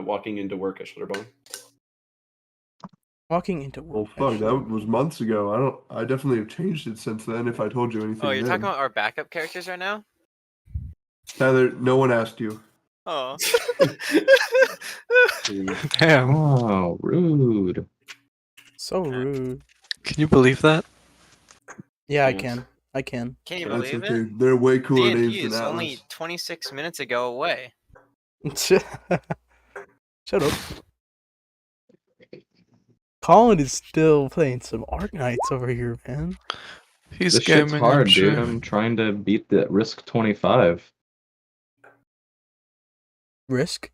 walking into work at Shutterbone. Walking into Well, work. fuck, that was months ago. I definitely have changed it since then. If I told you anything, Oh, you're then. talking about our backup characters right now? Tyler, no one asked you. Oh. Damn. Oh, rude. So rude. Can you believe that? Yeah, I Yes. can. I can. Can you That's believe okay. it? They're way cooler names D&D than is Atlas. only 26 minutes ago away. Shut up. Colin is still playing some Arknights over here, man. He's This shit's gaming, hard, I'm sure. dude. I'm trying to beat the Risk 25. Risk?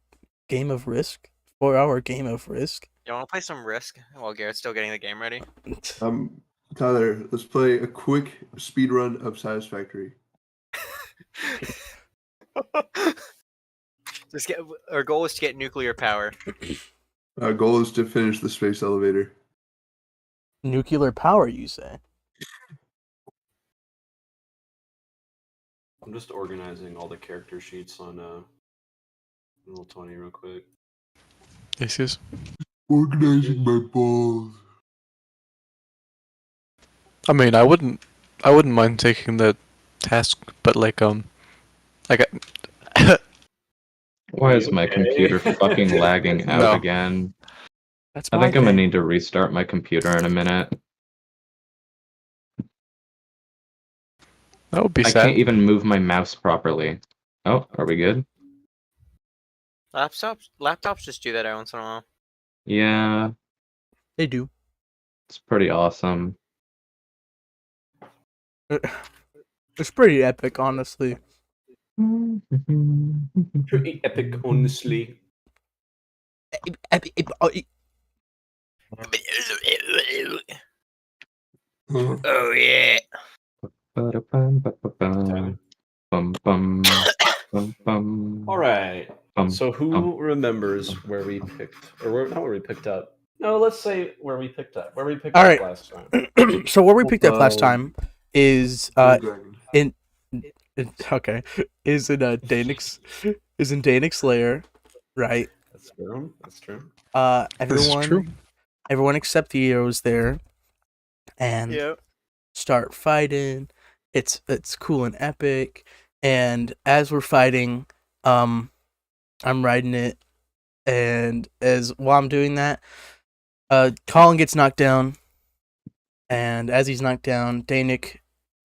Game of Risk? 4-hour game of Risk? You want to play some Risk while Garrett's still getting the game ready? Tyler, let's play a quick speed run of Satisfactory. Our goal is to get nuclear power. Our goal is to finish the space elevator. Nuclear power, you say? I'm just organizing all the character sheets on Roll20 real quick. Yes. Organizing my balls. I mean, I wouldn't mind taking the task, but like Why is my Okay. computer fucking lagging out No. again? That's I my think I'm gonna thing. need to restart my computer in a minute. that would be I sad. can't even move my mouse properly. Oh, are we good? Laptops just do that every once in a while. Yeah, They do. it's pretty awesome. It's pretty epic, honestly. Pretty epic, honestly. Oh yeah. All right. So who remembers where we picked, or not where we picked up? No, let's say where we picked up. Where we picked All up right. last time. So where we picked up last time is Dragon. in Danik's lair, right? That's true. That's true. This is true. Everyone except Theo is there, and Yep. start fighting. It's cool and epic. And as we're fighting, I'm riding it, and while I'm doing that, Colin gets knocked down, and as he's knocked down, Danik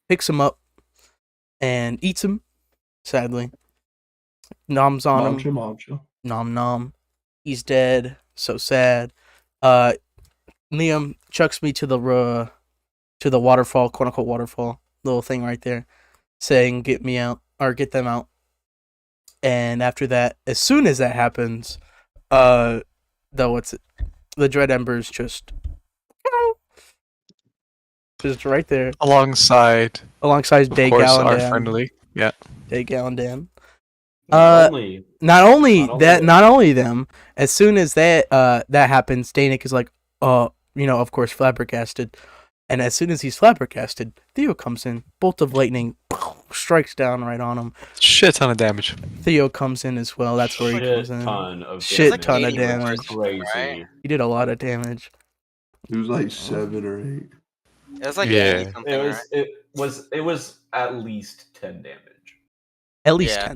picks him up and eats him. Sadly, noms on him. Mancha. Nom nom. He's dead. So sad. Liam chucks me to the waterfall, quote unquote waterfall, little thing right there, saying get me out or get them out. And after that, as soon as that happens, the Dread Embers just right there Alongside, Day of course, Gal our and Dan. friendly. Yeah. Day Gal and Dan. Not only Not Not only them. As soon as that happens, Danik is like, of course, flabbergasted. And as soon as he's flabbergasted, Theo comes in, bolt of lightning, strikes down right on him. Shit ton of damage. Theo comes in as well. That's where he comes in. Shit Ton of It's like 80 damage. more, Crazy. right? He did a lot of damage. It was like 7 or 8. It was like Yeah. 80 something, It was at least 10 damage. At least Yeah.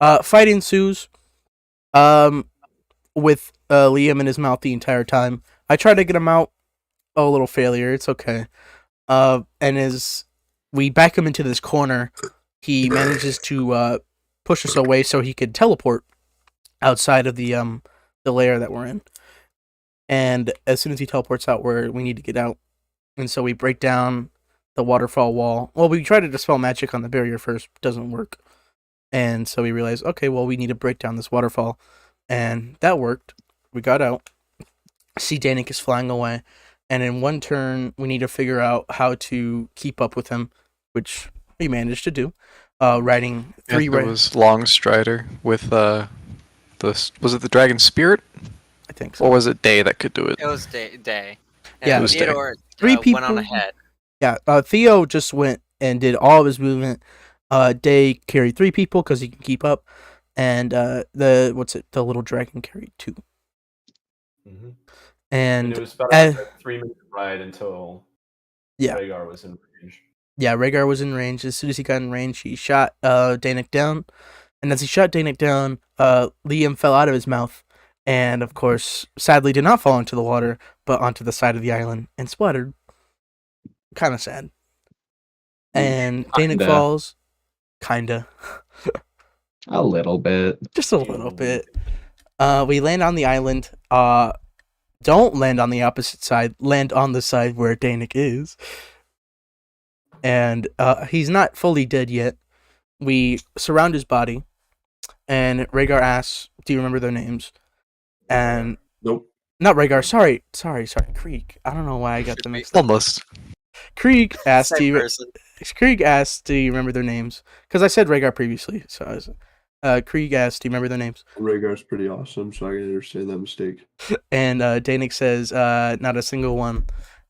10. Fight ensues. With Liam in his mouth the entire time. I tried to get him out. Oh, a little failure. It's okay. And as we back him into this corner, he manages to push us away so he could teleport outside of the lair that we're in. And as soon as he teleports out, we need to get out. And so we break down the waterfall wall. Well, we try to dispel magic on the barrier first. Doesn't work. And so we realized, okay, well, we need to break down this waterfall. And that worked. We got out. See Danik is flying away. And in one turn, we need to figure out how to keep up with him, which we managed to do. Riding three... There was Long Strider with, was it the Dragon Spirit? I think so. Or was it Day that could do it? It was Day. Yeah, it was Day. Theodore Three went on people- ahead. Yeah, Theo just went and did all of his movement. Day carried 3 people because he can keep up. and the little dragon carried 2. Mm-hmm. And it was about uh, a 3-minute ride until Yeah. Rhaegar was in range. Yeah, Rhaegar was in range. As soon as he got in range, he shot Danik down. And as he shot Danik down, Liam fell out of his mouth. And, of course, sadly did not fall into the water, but onto the side of the island and splattered. Kind of sad. And Danik Kinda. falls. Kinda. A little bit. Just a little bit. We land on the island. Don't land on the opposite side. Land on the side where Danik is. And he's not fully dead yet. We surround his body, and Rhaegar asks, "Do you remember their names?" And Nope. not Rhaegar. Sorry, Krieg. I don't know why I got them mixed up. Almost. Krieg asked, Same "Do you?" person. Krieg asked, "Do you remember their names?" Because I said Rhaegar previously, so I was. Krieg asked, "Do you remember their names?" Rhaegar's pretty awesome, so I can understand that mistake. And Danik says, "Not a single one."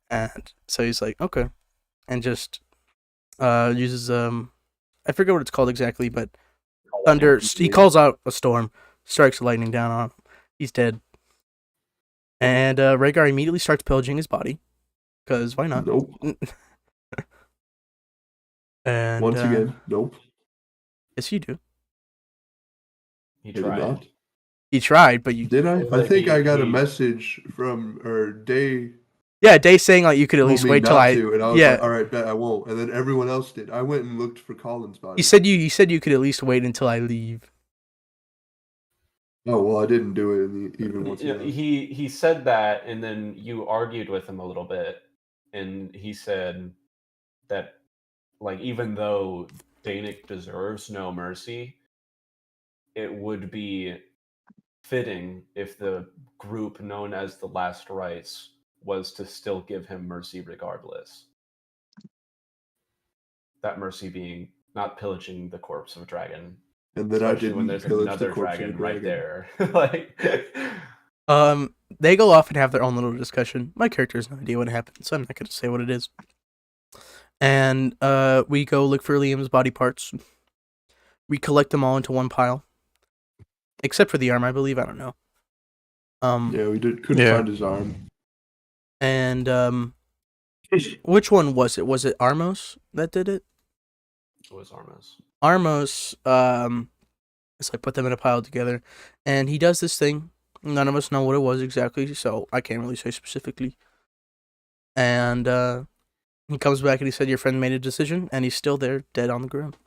And so he's like, "Okay," and just uses I forget what it's called exactly, but thunder. He calls out a storm, strikes lightning down on him. He's dead. And Rhaegar immediately starts pillaging his body, because why not? Nope. And Once again, nope. yes, you do. He Did tried. not. He tried, but you. Did I? Well, I think I got a he- message from Day. Yeah, Day saying like you could at told least me wait till not I. to, and I was Yeah. like, all right, bet I won't. And then everyone else did. I went and looked for Colin's body. You said you could at least wait until I leave. Oh well, I didn't do it even once. Yeah, he said that, and then you argued with him a little bit, and he said that, like, even though Danik deserves no mercy, it would be fitting if the group known as the Last Rites was to still give him mercy regardless. That mercy being not pillaging the corpse of a dragon. And then I Especially didn't when there's pillage another the corpse dragon of a right dragon. there. Like, They go off and have their own little discussion. My character has no idea what happened, so I'm not going to say what it is. And we go look for Liam's body parts. We collect them all into one pile, except for the arm, I believe. I don't know. Yeah, we couldn't Yeah. find his arm. And which one was it? Was it Armos that did it? it was Armos. Armos, it's like put them in a pile together, and he does this thing. None of us know what it was exactly, so I can't really say specifically. And he comes back and he said, "Your friend made a decision," and he's still there, dead on the ground.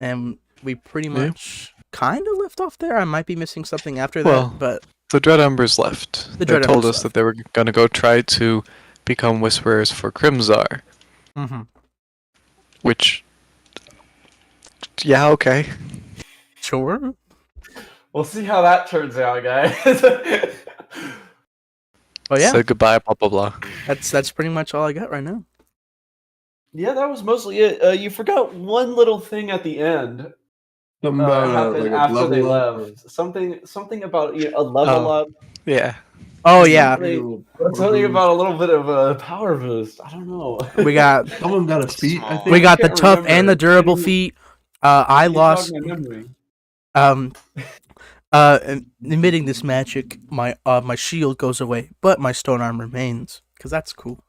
And we pretty Yeah. much kind of left off there. I might be missing something after Well, that, but The Dread Embers left. The They Dread told Embers us left. that they were gonna go try to become Whisperers for Crimzar, which... Yeah, okay. Sure. We'll see how that turns out, guys. But yeah, Said goodbye, blah, blah, blah. that's pretty much all I got right now. Yeah, that was mostly it. You forgot one little thing at the end. Something about Happened like a after they level up. left. Something about a level Oh. up. Yeah. Oh yeah, Something about a little bit of a power boost. I don't know. we got Someone got a feat. I Small. think. we got the can't tough and remember. the durable feat. I You lost. jogged my memory. Emitting this magic, my shield goes away, but my stone arm remains, because that's cool.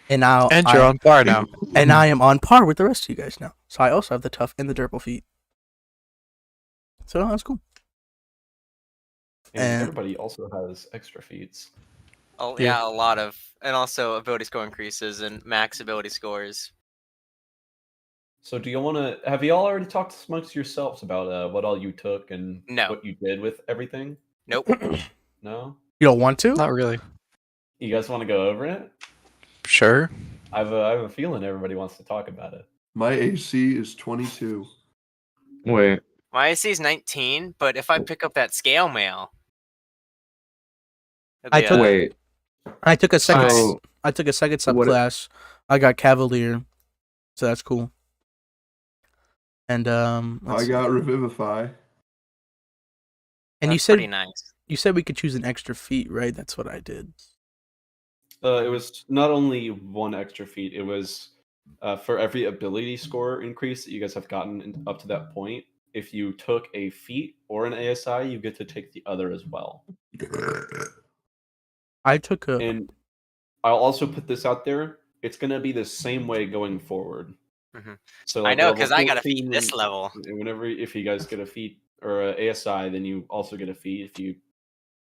And now And you're on par now. and I am on par with the rest of you guys now. So I also have the tough and the durable feat. So that's cool. And And- everybody also has extra feats. Oh Yeah. yeah, a lot of, and also ability score increases and max ability scores. So do you want to? Have you all already talked amongst yourselves about what all you took and No. what you did with everything? Nope. No. You don't want to? Not really. You guys want to go over it? Sure. I have a feeling everybody wants to talk about it. My AC is 22. Wait. My AC is 19, but if I pick up that scale mail, I took- Wait. I took a second. So, I took a second what- subclass. I got Cavalier, so that's cool. And let's I see. got Revivify. And you that's said pretty nice. we could choose an extra feat, right? That's what I did. It was not only one extra feat. It was for every ability score increase that you guys have gotten up to that point, if you took a feat or an ASI, you get to take the other as well. I took a. And I'll also put this out there. It's going to be the same way going forward. Mhm. So I like know, level 'cause I got a feat 14, this level. Whenever if you guys get a feat or a ASI, then you also get a feat if you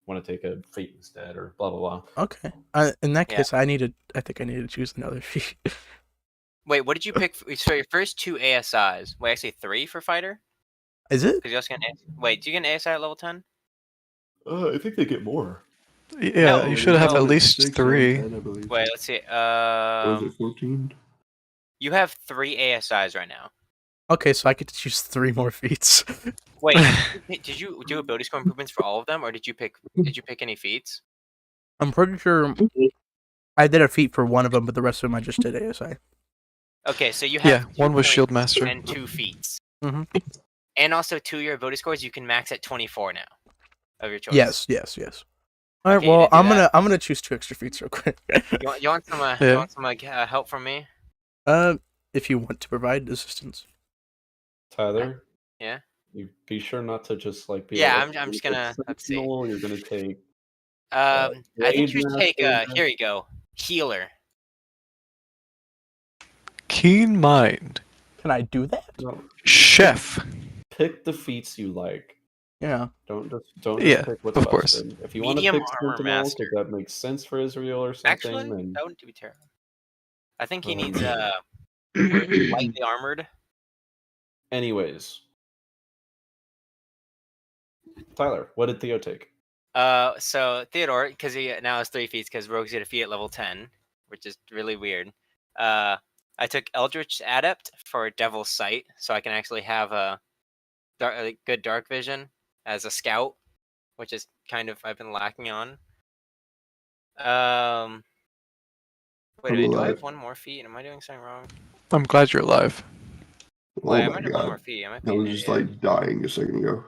want to take a feat instead, or blah blah blah. Okay. In that Yeah. case, I think I need to choose another feat. Wait, what did you pick? So your first 2 ASIs. Wait, actually 3 for fighter? Is it? Because you also get an Wait, do you get an ASI at level 10? I think they get more. Yeah, No, you should have no, at it's least 6 and 3. 10, I believe. Wait, let's see. Or was it 14? You have 3 ASIs right now. Okay, so I get to choose 3 more feats. Wait, did you do ability score improvements for all of them, or did you pick any feats? I'm pretty sure I did a feat for one of them, but the rest of them I just did ASI. Okay, so you Yeah, have 2 one was points Shield Master. and 2 feats. Mhm. And also 2 of your ability scores you can max at 24 now of your choice. Yes. All right. Okay, you Well, didn't do that? I'm gonna choose 2 extra feats real quick. You want some Yeah. help from me? If you want to provide assistance. Tyler, Yeah. you be sure not to just like be Yeah, like, I'm just gonna let's see. Sentinel, you're gonna take I think you should take Master. here you go. Healer. Keen Mind. Can I do that? No, Chef. pick the feats you like. Yeah. Don't just Yeah, pick what's of course. busted. If you want to Medium pick armor Sentinel master. because that makes sense for Israel or something, Actually, then that wouldn't be terrible. I think he Um, needs lightly armored. anyways, Tyler, what did Theo take? So Theodore, because he now has 3 feats, because Rogues get a feat at level 10, which is really weird. I took Eldritch Adept for Devil's Sight, so I can actually have a good dark vision as a scout, which is kind of I've been lacking on. Wait, I'm do I alive. have one more feat? Am I doing something wrong? I'm glad you're alive. Oh Wait, I my might have one more god. feat. I might I be an was just idiot. like dying a second ago.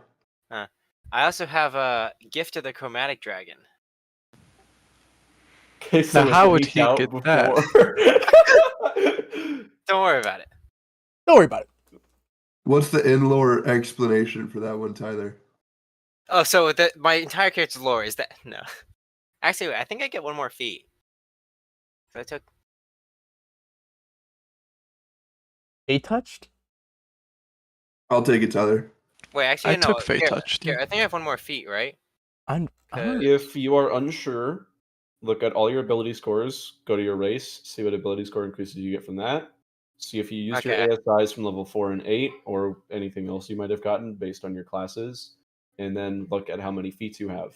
I also have a Gift of the Chromatic Dragon. Okay, so Now, it how would leaked he out get before. Don't worry about it. Don't worry about it. What's the in-lore explanation for that one, Tyler? Oh, so my entire character's lore is that no. Actually, I think I get one more feat. So I took. A touched? I'll take it, Tyler. Wait, actually, I no. took Fate Here, Touched. here, I think I have one more feat, right? I'm If you are unsure, look at all your ability scores, go to your race, see what ability score increases you get from that. See if you used your Okay. ASIs from level 4 and 8, or anything else you might have gotten based on your classes, and then look at how many feats you have.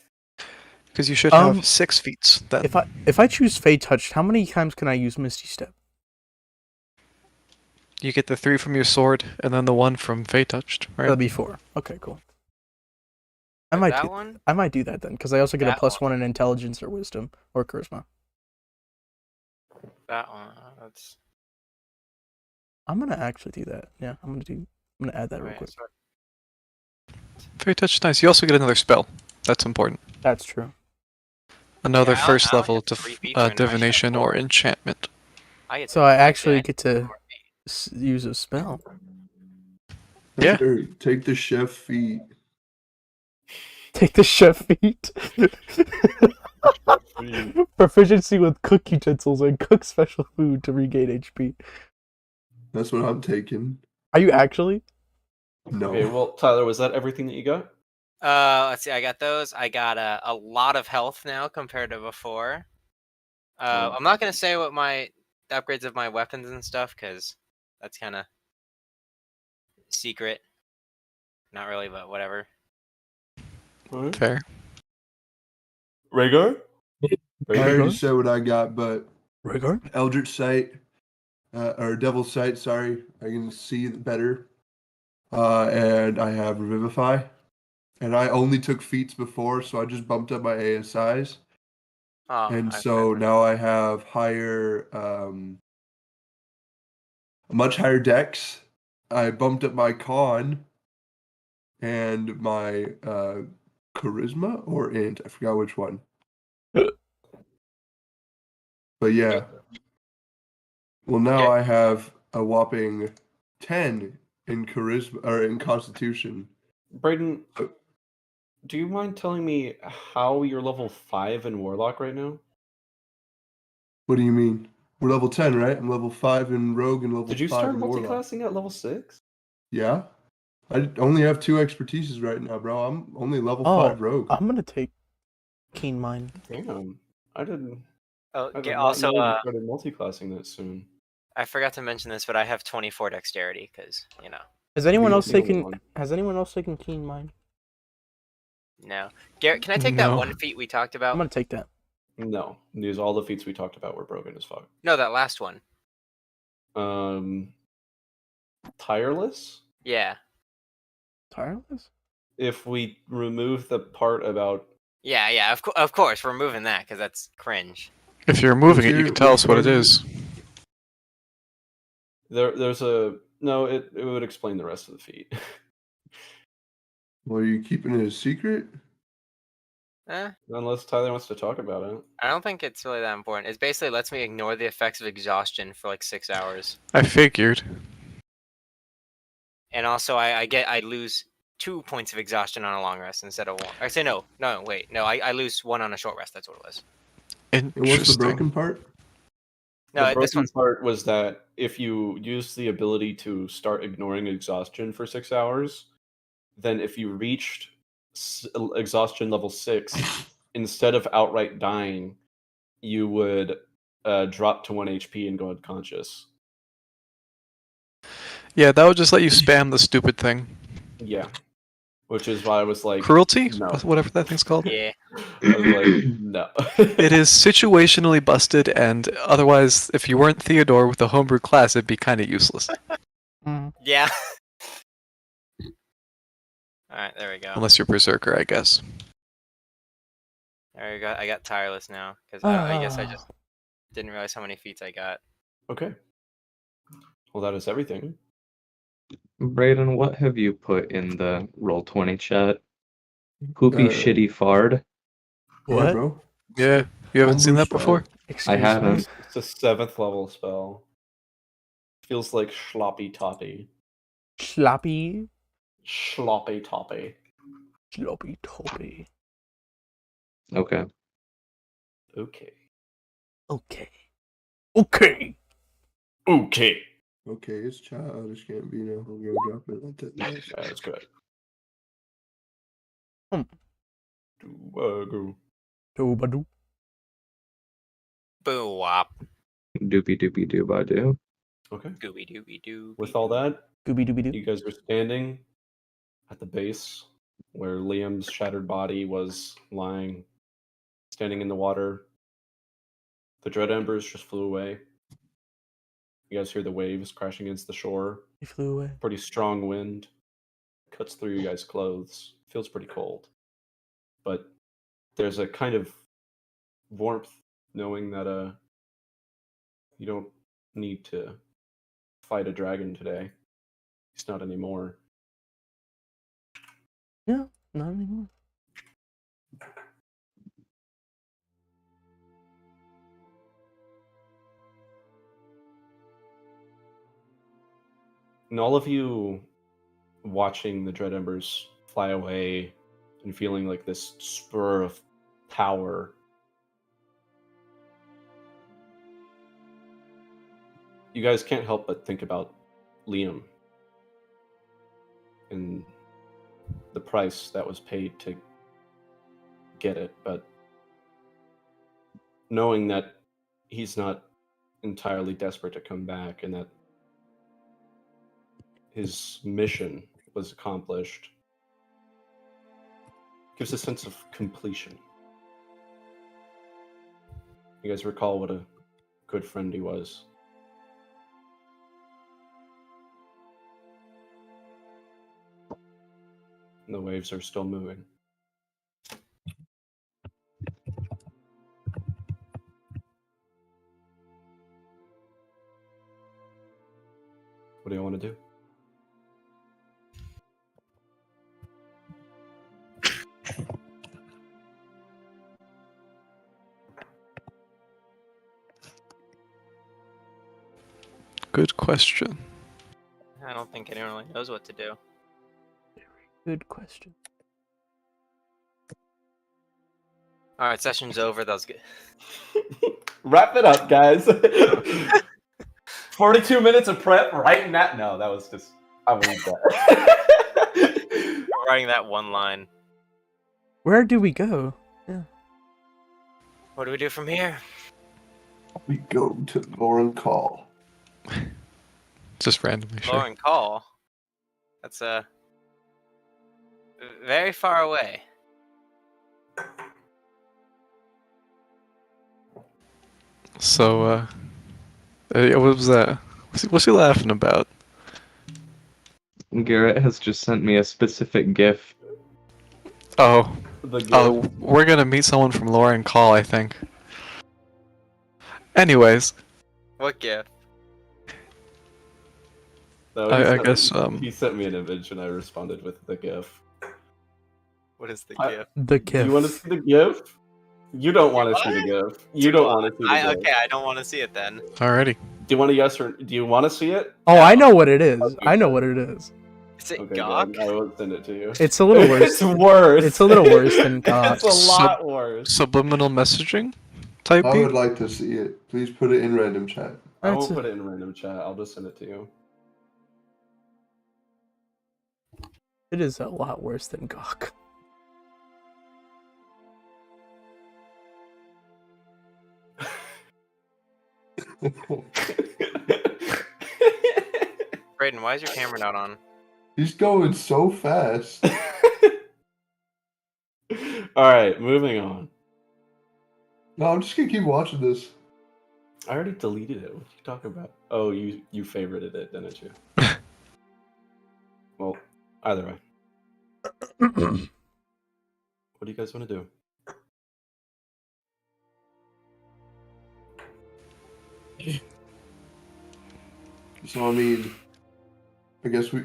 Because you should have 6 feats. Then. if I choose Fade Touched, how many times can I use Misty Step? You get the 3 from your sword, and then the 1 from Fate Touched, right? That'll be 4. Okay, cool. I Wait, might do that then, because I also get a That +1 in intelligence or wisdom or charisma. That one. That's. I'm gonna actually do that. Yeah, I'm gonna add that real Wait, quick. sorry. Fate Touch, nice. You also get another spell. That's important. That's true. Another Yeah, I first only level have to 3 feats, and I should have divination 4. or enchantment. So I actually I get to use a spell. Yeah. Tyler, take the chef feat. Take the chef feat. Proficiency with cook utensils and cook special food to regain HP. That's what I'm taking. Are you actually? No. Okay, well, Tyler, was that everything that you got? Let's see. I got those. I got a lot of health now compared to before. I'm not gonna say what the upgrades of my weapons and stuff, because that's kind of secret. Not really, but whatever. Fair. Rhaegar? I already said what I got, but Rhaegar? Eldritch Sight, or Devil's Sight, sorry. I can see better. And I have Revivify. And I only took feats before, so I just bumped up my ASIs. Oh, And so now I have a much higher dex. I bumped up my con and my charisma or int. I forgot which one. But yeah. Well, now Yeah. I have a whopping 10 in charisma or in Constitution. Brayden, Uh, do you mind telling me how you're level 5 in Warlock right now? What do you mean? We're level 10, right? I'm level 5 in Rogue and level Did you 5 start in Warlock. multiclassing at level 6? Yeah? I only have 2 expertises right now, bro. I'm only level Oh, 5 Rogue. I'm gonna take Keen Mind. Damn. I did Oh, not also, know you started multiclassing that soon. I forgot to mention this, but I have 24 dexterity because Has anyone Being else the only taken? one. Has anyone else taken Keen Mind? no. Garrett, can I take that No. one feat we talked I'm about? gonna take that. No, these all the feats we talked about were broken as fuck. No, that last one. Tireless? Yeah. Tireless? If we remove the part about Yeah. Of course, we're moving that because that's cringe. If you're moving What's it, you your- can tell which us what it part is is. there's a no, it would explain the rest of the feat. Well, are you keeping it a secret? Unless Tyler wants to talk about it. I don't think it's really that important. It basically lets me ignore the effects of exhaustion for like 6 hours, I figured. and also I lose 2 points of exhaustion on a long rest instead of 1. I say no, wait, no, I lose 1 on a short rest. That's what it was. And what's the broken Interesting. part? No, The this broken one's part was that if you use the ability to start ignoring exhaustion for 6 hours, then if you reached exhaustion level 6, instead of outright dying, you would drop to 1 HP and go unconscious. Yeah, that would just let you spam the stupid thing. Yeah. Which is why I was like, Cruelty? no. Whatever that thing's called. yeah. I was like, no. It is situationally busted, and otherwise, if you weren't Theodore with the homebrew class, it'd be kind of useless. Mm. Yeah. All right, there we go. Unless you're Berserker, I guess. There we go. I got tireless now because I guess I just didn't realize how many feats I got. Okay. Well, that is everything. Brayden, what have you put in the Roll20 chat? Poopy Uh, shitty fard? Yeah, What? bro. Yeah, you haven't seen Homebrew that before? style. Excuse haven't. me? It's a 7th level spell. Feels like sloppy toppy. Sloppy, Sloppy toppy. sloppy toppy. Okay. Okay. Okay. Okay. Okay. Okay, it's childish. Can't be no. I'm gonna drop it like that. Yeah, that's good. Hmm. Go. Doobadoo. Boo wop. Doopy doopy doo ba doo. Okay. Gooby dooby doo. With all that, Gooby dooby doo. you guys are standing at the base where Liam's shattered body was lying, standing in the water. The dread embers just flew away. You guys hear the waves crashing against the shore. He flew away. Pretty strong wind. Cuts through you guys' clothes. Feels pretty cold. But there's a kind of warmth knowing that you don't need to fight a dragon today. It's not anymore. Yeah, not anymore. And all of you watching the dread embers fly away and feeling like this spur of power, you guys can't help but think about Liam and the price that was paid to get it, but knowing that he's not entirely desperate to come back and that his mission was accomplished gives a sense of completion. You guys recall what a good friend he was. And the waves are still moving. What do you want to do? good question. I don't think anyone really knows what to do. Good question. All right, session's over. That was good. Wrap it up, guys. 42 minutes of prep right in that. No, that was just. I will leave that. I'm writing that one line. Where do we go? What do we do from here? We go to Lauren Call. Just randomly, sure. Lauren Call. That's very far away. So, what was that? What's he laughing about? Garrett has just sent me a specific GIF. Oh, The gift. oh, we're gonna meet someone from Lauren Call, I think. Anyways, What gift? No, he I sent- guess he sent me an image and I responded with the GIF. What is the I- gift? The Do you gift. want to see the GIF? You don't want to see the GIF. You don't want to see the GIF. Okay, I don't want to see it then. alrighty. Do you want do you want to see it? Oh, I know what it is. Okay, I know good. what it is. Is it Okay, Gawk? good. I won't send it to you. It's a little worse. It's worse. It's a little worse than Gawk. It's a lot worse. Subliminal messaging type I beat? would like to see it. Please put it in random chat. I That's won't a- put it in random chat. I'll just send it to you. It is a lot worse than Gawk. Brayden, why is your camera not on? He's going so fast. All right, moving on. No, I'm just gonna keep watching this. I already deleted it. What are you talking about? Oh, you favorited it, didn't you? Well, either way. What do you guys want to do? So I mean, I guess we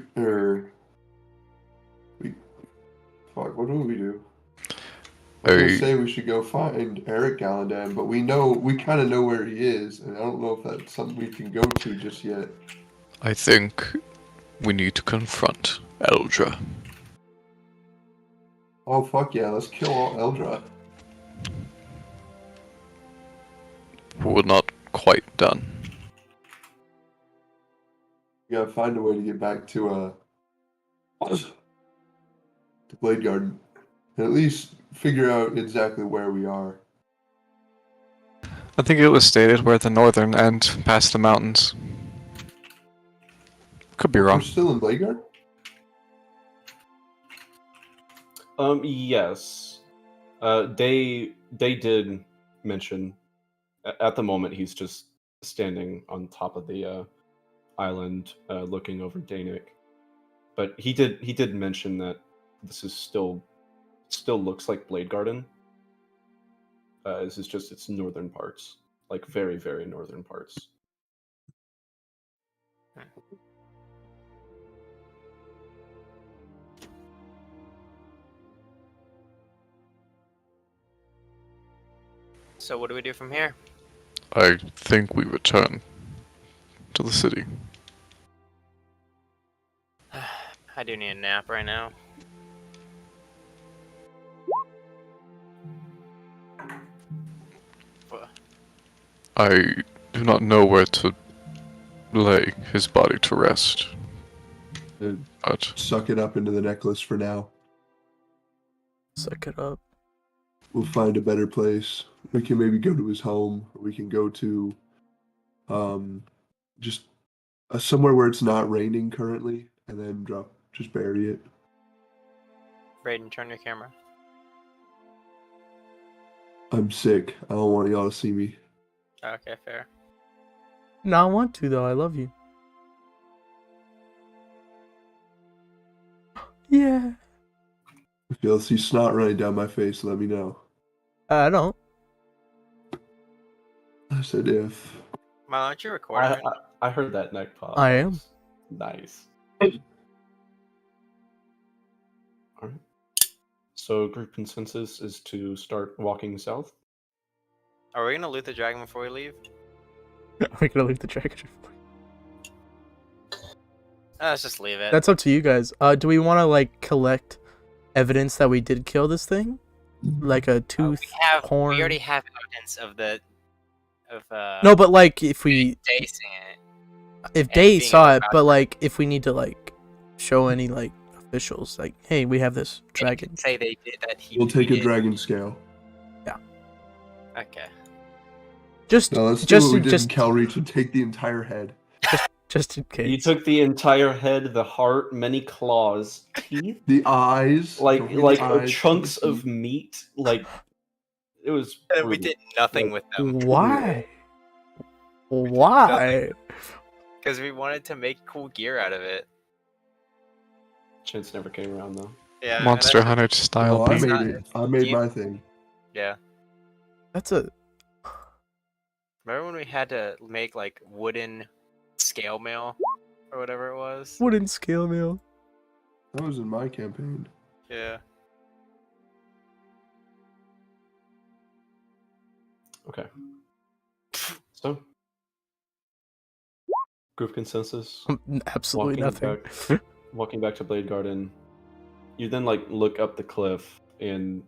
fuck. What do we do? I was gonna say we should go find Eric Galladan, but we kind of know where he is, and I don't know if that's something we can go to just yet. I think we need to confront Eldra. Oh fuck yeah, let's kill all Eldra. We're not quite done. We gotta find a way to get back to Blade Garden, and at least figure out exactly where we are. I think it was stated we're at the northern end, past the mountains. Could be We're wrong. still in Blade Garden? Yes. They did mention at the moment he's just standing on top of the island looking over Danik. But he did mention that this is still looks like Blade Garden. This is just its northern parts, like very, very northern parts. So what do we do from here? I think we return to the city. I do need a nap right now. Wha- I do not know where to lay his body to rest. Dude, But suck it up into the necklace for now. Suck it up. We'll find a better place. We can maybe go to his home. Or we can go to, just somewhere where it's not raining currently, and then just bury it. Brayden, turn your camera. I'm sick. I don't want y'all to see me. Okay, fair. No, I want to though. I love you. Yeah. If y'all see snot running down my face, let me know. I don't. I said if. Milo, aren't you recording? I heard that neck pop. I am. Nice. Alright. So group consensus is to start walking south. Are we gonna loot the dragon before we leave? We're gonna leave the dragon. Let's just leave it. That's up to you guys. Do we want to like collect evidence that we did kill this thing, like a tooth, horn? We already have evidence of No, but like if we Day seeing it. if and Day being saw able it, to but like if we need to like show any like officials, like hey, we have this dragon. Say they did that. We'll take a did. dragon scale. Okay. Just No, let's do just what we did just in Calreach and take the entire head. just in case. You took the entire head, the heart, many claws, teeth, The eyes. like Don't forget the eyes, chunks the of teeth. meat. Like it was. And we brutal. did nothing Like, with them Why? Why? because we wanted to make cool gear out of it. Chance never came around though. Yeah. and Monster that's- Hunter style No, I beam. made it. I made my thing. Yeah. That's a Remember when we had to make like wooden scale mail or whatever it was? wooden scale mail. That was in my campaign. Yeah. Okay. So, group consensus. Absolutely Walking nothing. Walking back to Blade Garden, you then like look up the cliff and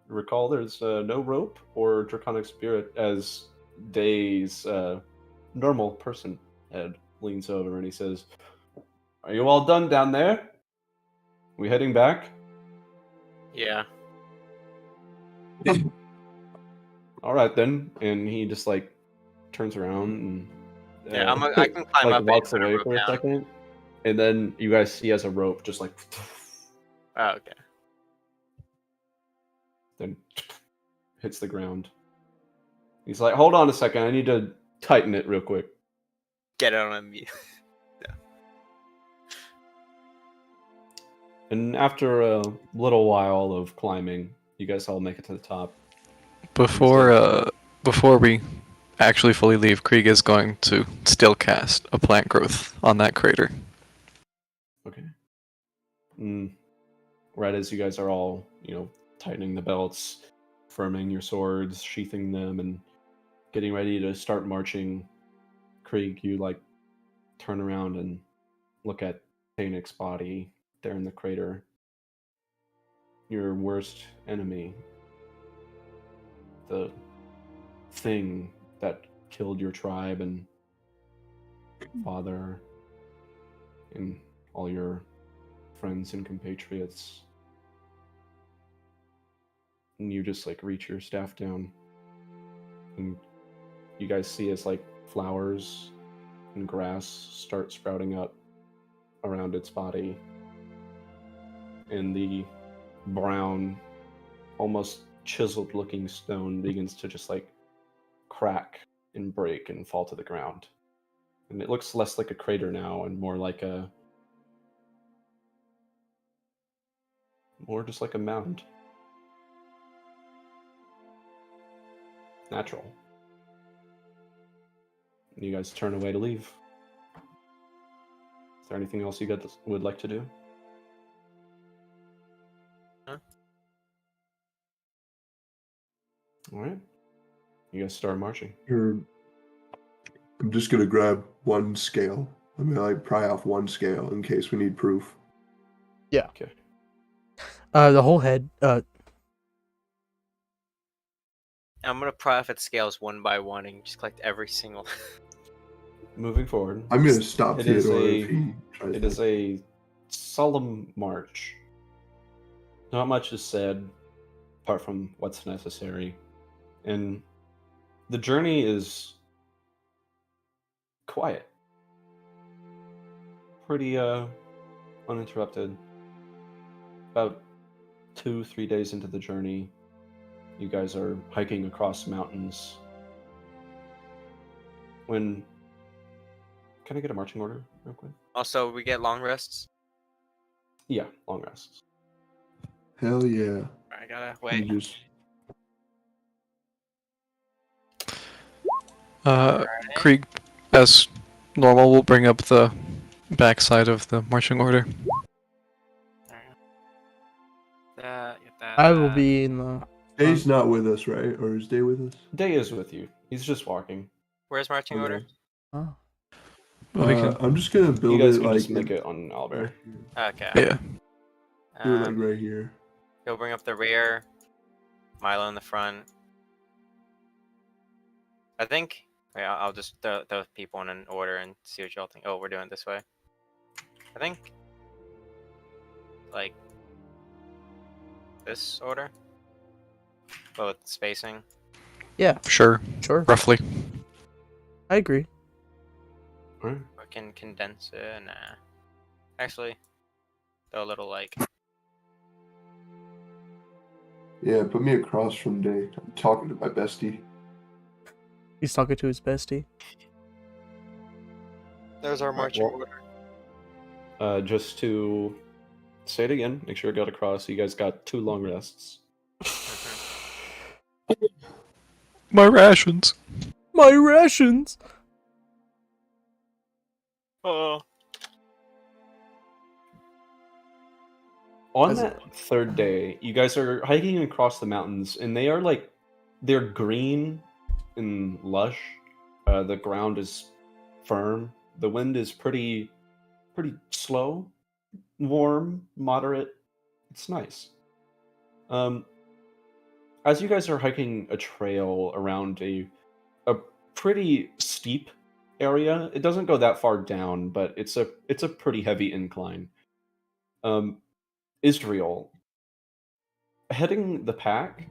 recall there's no rope or draconic spirit as Day's normal person head leans over and he says, "Are you all done down there? We heading back?" Yeah. All right then. And he just like turns around and Yeah, I can climb like up and walks put a away rope for a down. second, and then you guys see as a rope just like Oh, okay. then hits the ground. He's like, "Hold on a second, I need to tighten it real quick." Get it on me. And after a little while of climbing, you guys all make it to the top. Before we actually fully leave, Krieg is going to still cast a plant growth on that crater. Okay. Right as you guys are all, tightening the belts, firming your swords, sheathing them, and getting ready to start marching, Krieg, you like turn around and look at Thanik's body there in the crater. Your worst enemy. The thing that killed your tribe and father and all your friends and compatriots. And you just like reach your staff down and you guys see as like flowers and grass start sprouting up around its body, and the brown, almost chiseled looking stone begins to just like crack and break and fall to the ground. And it looks less like a crater now and more just like a mound. Natural. And you guys turn away to leave. Is there anything else you guys would like to do? All right. You guys start marching. I'm just gonna grab one scale. I'm gonna like pry off one scale in case we need proof. Okay. The whole head. I'm gonna pry off its scales one by one and just collect every single. Moving forward. I'm gonna stop It is Theodore a- if he tries It to. is a solemn march. Not much is said, apart from what's necessary. And the journey is quiet. Pretty uninterrupted. About 2-3 days into the journey, you guys are hiking across mountains. Can I get a marching order real quick? Also, we get long rests. Yeah, long rests. Hell yeah. I gotta You wait. just Krieg, as normal, will bring up the backside of the marching order. Get that, I will be in the. Day's not with us, right? Or is Day with us? Day is with you. He's just walking. Where's marching Okay. order? Oh. We can. I'm just gonna You build guys it can like just make it on Albert. Okay. Yeah. Do it like right here. Go bring up the rear. Milo in the front. I think. Wait, I'll just throw people in an order and see what y'all think. Oh, we're doing it this way. I think. Like. This order. Both spacing. Yeah, Sure. sure. Roughly. I agree. Alright. We can condense it. Nah. Actually, throw a little like. Yeah, put me across from Day. I'm talking to my bestie. He's talking to his bestie. There's our marching order. Just to say it again, make sure it got across. You guys got 2 long rests. My rations. My rations. Oh. On As- that 3rd day, you guys are hiking across the mountains, and they're green and lush. The ground is firm. The wind is pretty slow, warm, moderate. It's nice. As you guys are hiking a trail around a pretty steep area, it doesn't go that far down, but it's a pretty heavy incline. Israel, heading the pack,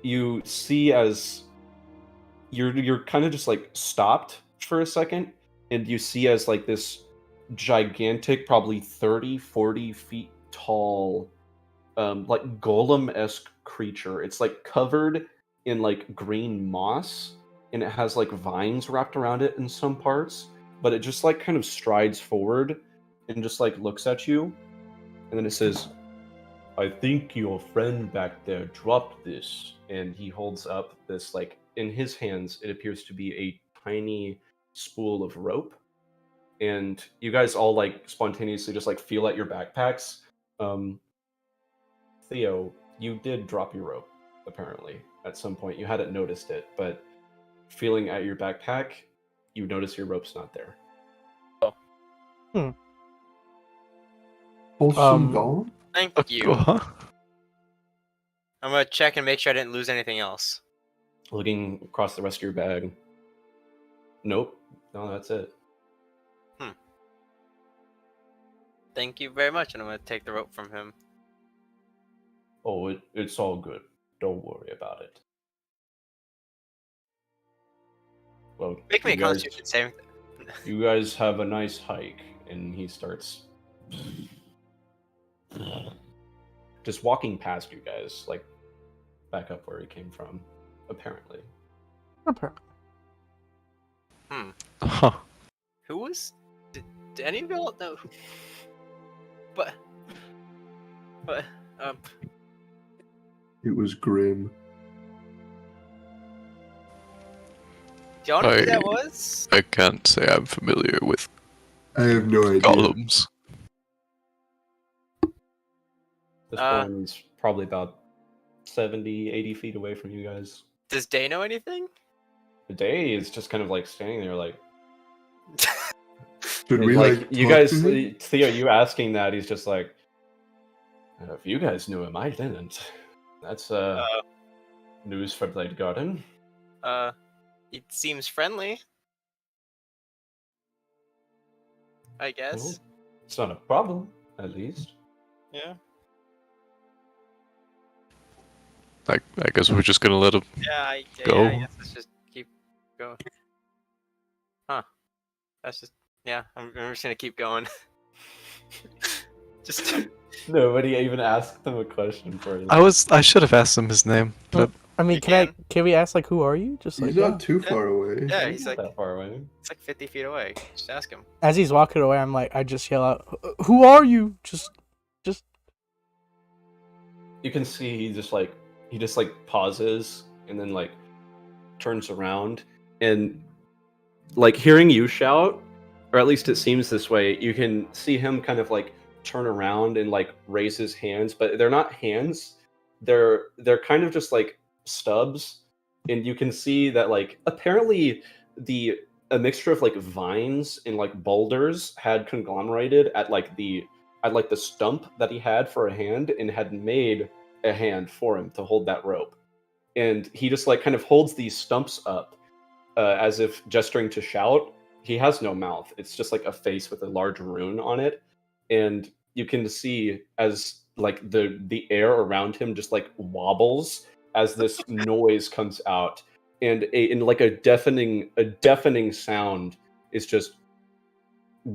you see as you're kind of just like stopped for a second, and you see as like this gigantic, probably 30-40 feet tall, like golem-esque creature. It's like covered in like green moss, and it has like vines wrapped around it in some parts, but it just like kind of strides forward and just like looks at you, and then it says, "I think your friend back there dropped this." And he holds up this, like, in his hands, it appears to be a tiny spool of rope. And you guys all, like, spontaneously just, like, feel at your backpacks. Theo, you did drop your rope, apparently, at some point. You hadn't noticed it, but feeling at your backpack, you notice your rope's not there. Wholesome golem? Thank you. Uh-huh. I'm gonna check and make sure I didn't lose anything else. Looking across the rest of your bag. Nope. No, that's it. Thank you very much, and I'm gonna take the rope from him. Oh, it's all good. Don't worry about it. Well, Make me a you guys- constitution saving. You guys have a nice hike, and he starts just walking past you guys, like back up where he came from, apparently. Apparently. Huh. Who was? Did any of y'all know? But It was grim. do y'all know who I- that was? I can't say I'm familiar with I have no idea. golems. This one's probably about 70, 80 feet away from you guys. Does Day know anything? The day is just kind of like standing there, like, Should and, we like you talk guys, to him? Theo, you asking that, he's just like, if you guys knew him, I didn't. That's news for Blade Garden. It seems friendly. I guess. Well, it's not a problem, at least. Yeah. I guess we're just gonna let him. Yeah, Go. I guess let's just keep going. Huh. That's just, yeah, I'm just gonna keep going. Just, Nobody even asked them a question for you. I should have asked him his name, but I mean, You can we ask like who are you? Just like He's not too far away. yeah, He's he's not like, that far away. it's like 50 feet away. Just ask him. as he's walking away, I'm like, I just yell out, "Who are you?" Just You can see he just like pauses and then like turns around, and like hearing you shout, or at least it seems this way, you can see him kind of like turn around and like raise his hands, but they're not hands. They're kind of just like stubs, and you can see that like apparently the a mixture of like vines and like boulders had conglomerated at the stump that he had for a hand, and had made a hand for him to hold that rope. And he just like kind of holds these stumps up as if gesturing to shout. He has no mouth. It's just like a face with a large rune on it, and you can see as like the air around him just like wobbles as this noise comes out, and in like a deafening sound is just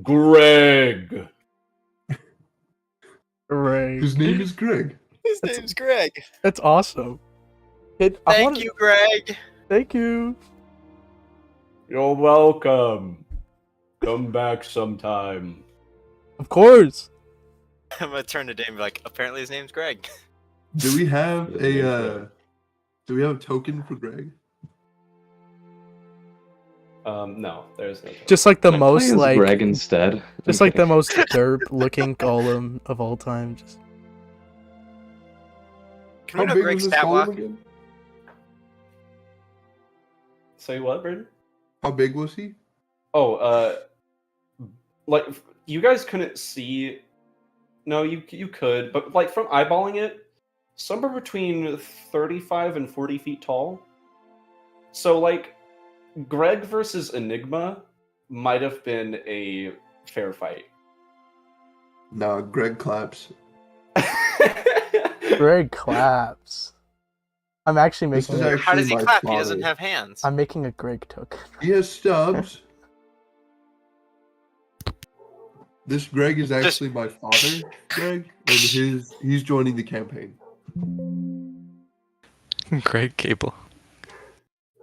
Greg. Greg. His name is Greg. His name's Greg. That's awesome. Thank you, Greg. Thank you. You're welcome. Come back sometime. Of course. I'm gonna turn to Dave and be like, apparently his name's Greg. Do we have a token for Greg? No, there's no token. Just like the Can I play most as like Greg instead. just like the most derp looking golem of all time. Just Can we know big Greg's was this stat golem block? again? Say what, Brandon? How big was he? Oh, like you guys couldn't see. No, you could, but like from eyeballing it, somewhere between 35 and 40 feet tall. So like, Greg versus Enigma might have been a fair fight. No, Greg claps. Greg claps. I'm actually This making is a, How does he my clap? He doesn't father. have hands. I'm making a Greg token. He has stubs. This Greg is actually my father, Greg, and he's joining the campaign. Greg Cable.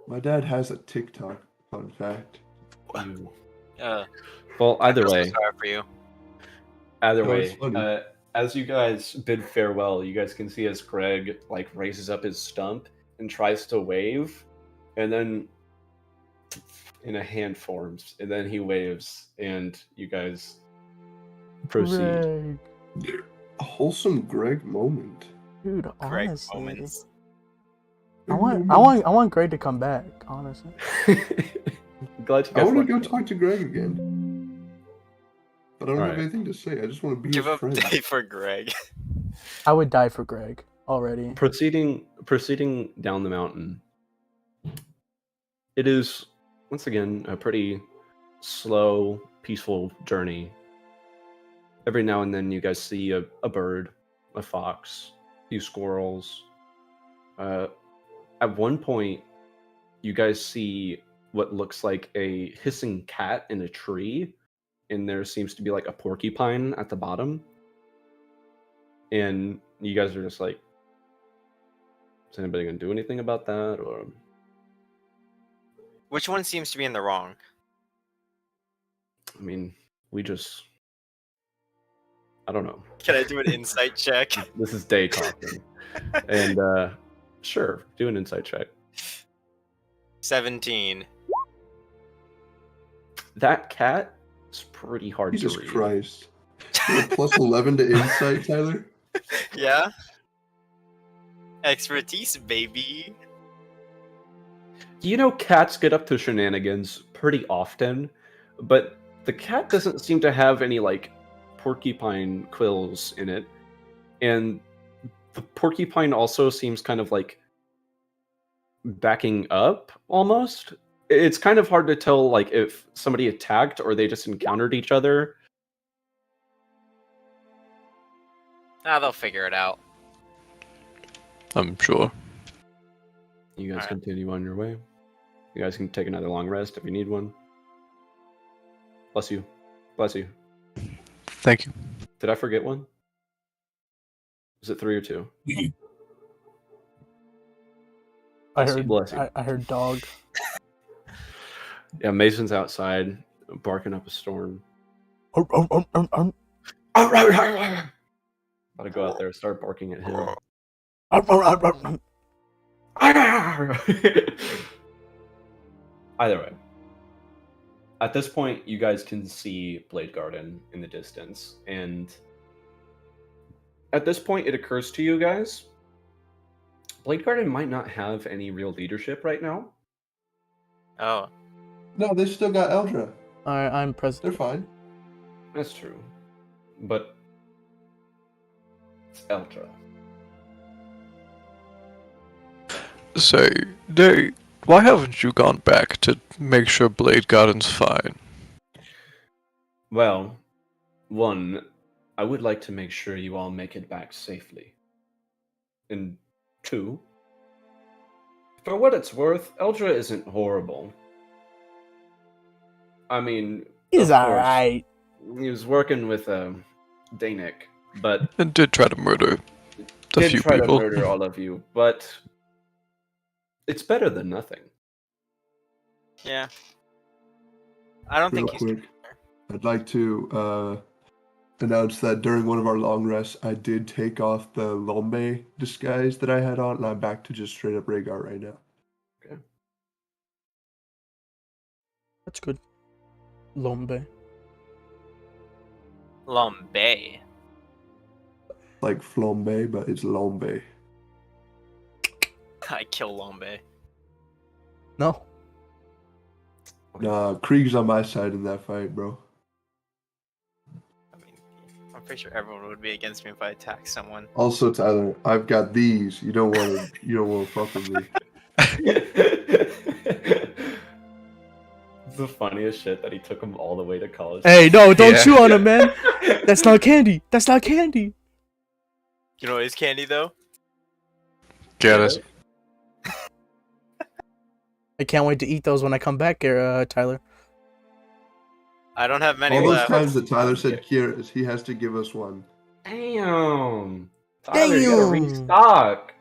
My dad has a TikTok, fun fact. You- Uh, Well, either I'm so way, sorry for you. either No, it's way, funny. as you guys bid farewell, you guys can see as Greg like raises up his stump and tries to wave, and then in a hand forms, and then he waves, and you guys proceed. Greg. A wholesome Greg moment. Dude, Greg honestly. moments. I want Greg to come back, honestly. Glad you I guys want to liked go it. talk to Greg again. But I don't have Alright. anything to say. I just want to be Give his up friend. Dave for Greg. I would die for Greg already. Proceeding down the mountain. It is once again a pretty slow, peaceful journey. Every now and then you guys see a bird, a fox, a few squirrels. At one point, you guys see what looks like a hissing cat in a tree, and there seems to be like a porcupine at the bottom. And you guys are just like, is anybody gonna do anything about that? Or Which one seems to be in the wrong? I mean, I don't know. Can I do an insight check? This is Day talking. And sure, do an insight check. 17. That cat is pretty hard Jesus to read. Christ. You're a plus 11 to insight, Tyler? Yeah? Expertise, baby. You know, cats get up to shenanigans pretty often, but the cat doesn't seem to have any like porcupine quills in it, and the porcupine also seems kind of like backing up almost. It's kind of hard to tell like if somebody attacked or they just encountered each other. They'll figure it out. I'm sure. You guys Alright. continue on your way. You guys can take another long rest if you need one. Bless you. Bless you. Thank you. Did I forget one? Was it 3 or 2? I Bless you, heard bless you. I heard dog. Yeah, Mason's outside barking up a storm. Um, About to go out there and start barking at him. Either way. At this point, you guys can see Blade Garden in the distance, and at this point, it occurs to you guys, Blade Garden might not have any real leadership right now. Oh. No, they still got Eldra. Alright, I'm They're president. fine. That's true. But it's Eltra. Say, Nate, why haven't you gone back to make sure Blade Garden's fine? Well, one, I would like to make sure you all make it back safely. And two, for what it's worth, Eldra isn't horrible. I mean, He's of course, alright. he was working with Danik, but And did try to murder a did few try people. to murder all of you. But it's better than nothing. Yeah. I don't Real think he's. quick, I'd like to announce that during one of our long rests, I did take off the Lombe disguise that I had on, and I'm back to just straight up Rhaegar right now. That's good. Lombe. Lombe. Like flambe, but it's Lombe. I kill Lombe. No. Nah, Krieg's on my side in that fight, bro. I mean, I'm pretty sure everyone would be against me if I attacked someone. Also, Tyler, I've got these. You don't want to fuck with me. It's the funniest shit that he took him all the way to college. Hey, no, don't Yeah. chew on him, man. That's not candy. That's not candy. You know what is candy though? Get it? I can't wait to eat those when I come back here, Tyler. I don't have many All those left. times that Tyler said he has to give us one. Damn. Tyler, you gotta Damn. restock.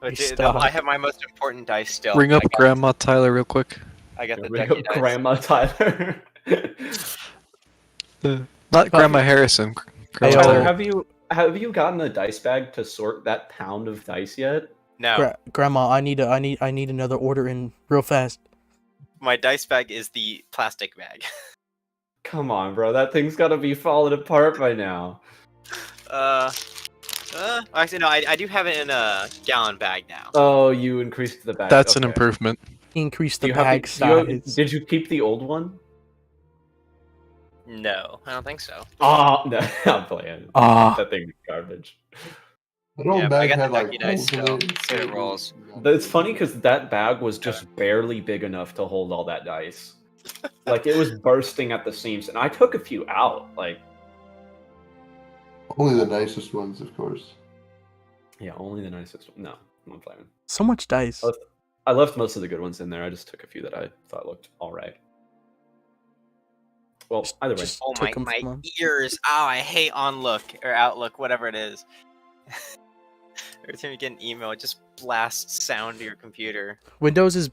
But dude, Stop. I have my most important dice still. Ring up I got, Grandma Tyler real quick. I got the Ring ducky up dice. Grandma Tyler. Not Grandma Harrison. Grandma Hey, Tyler, Tyler. have you gotten a dice bag to sort that pound of dice yet? No, Grandma, I need another order in real fast. my dice bag is the plastic bag. Come on, bro. That thing's gotta be falling apart by now. Actually, no, I do have it in a gallon bag now. Oh, you increased the bag. That's an Okay. improvement. Increase Do the you have bag size. did you keep the old one? No, I don't think so. Oh, no. I'm playing. Ah. That thing's garbage. I don't Yeah, but I bag got had the ducky like dice holes in still. it. See what it rolls. But it's funny because that bag was just barely big enough to hold all that dice. Like, it was bursting at the seams, and I took a few out. Like, Only the nicest ones, of course. yeah, only the nicest one. No, I'm not playing. So much dice. I left most of the good ones in there. I just took a few that I thought looked alright. Well, either way. Just Oh took 'em my from 'em. ears! Oh, I hate Onlook or Outlook, whatever it is. Every time you get an email, it just blasts sound to your computer. Windows is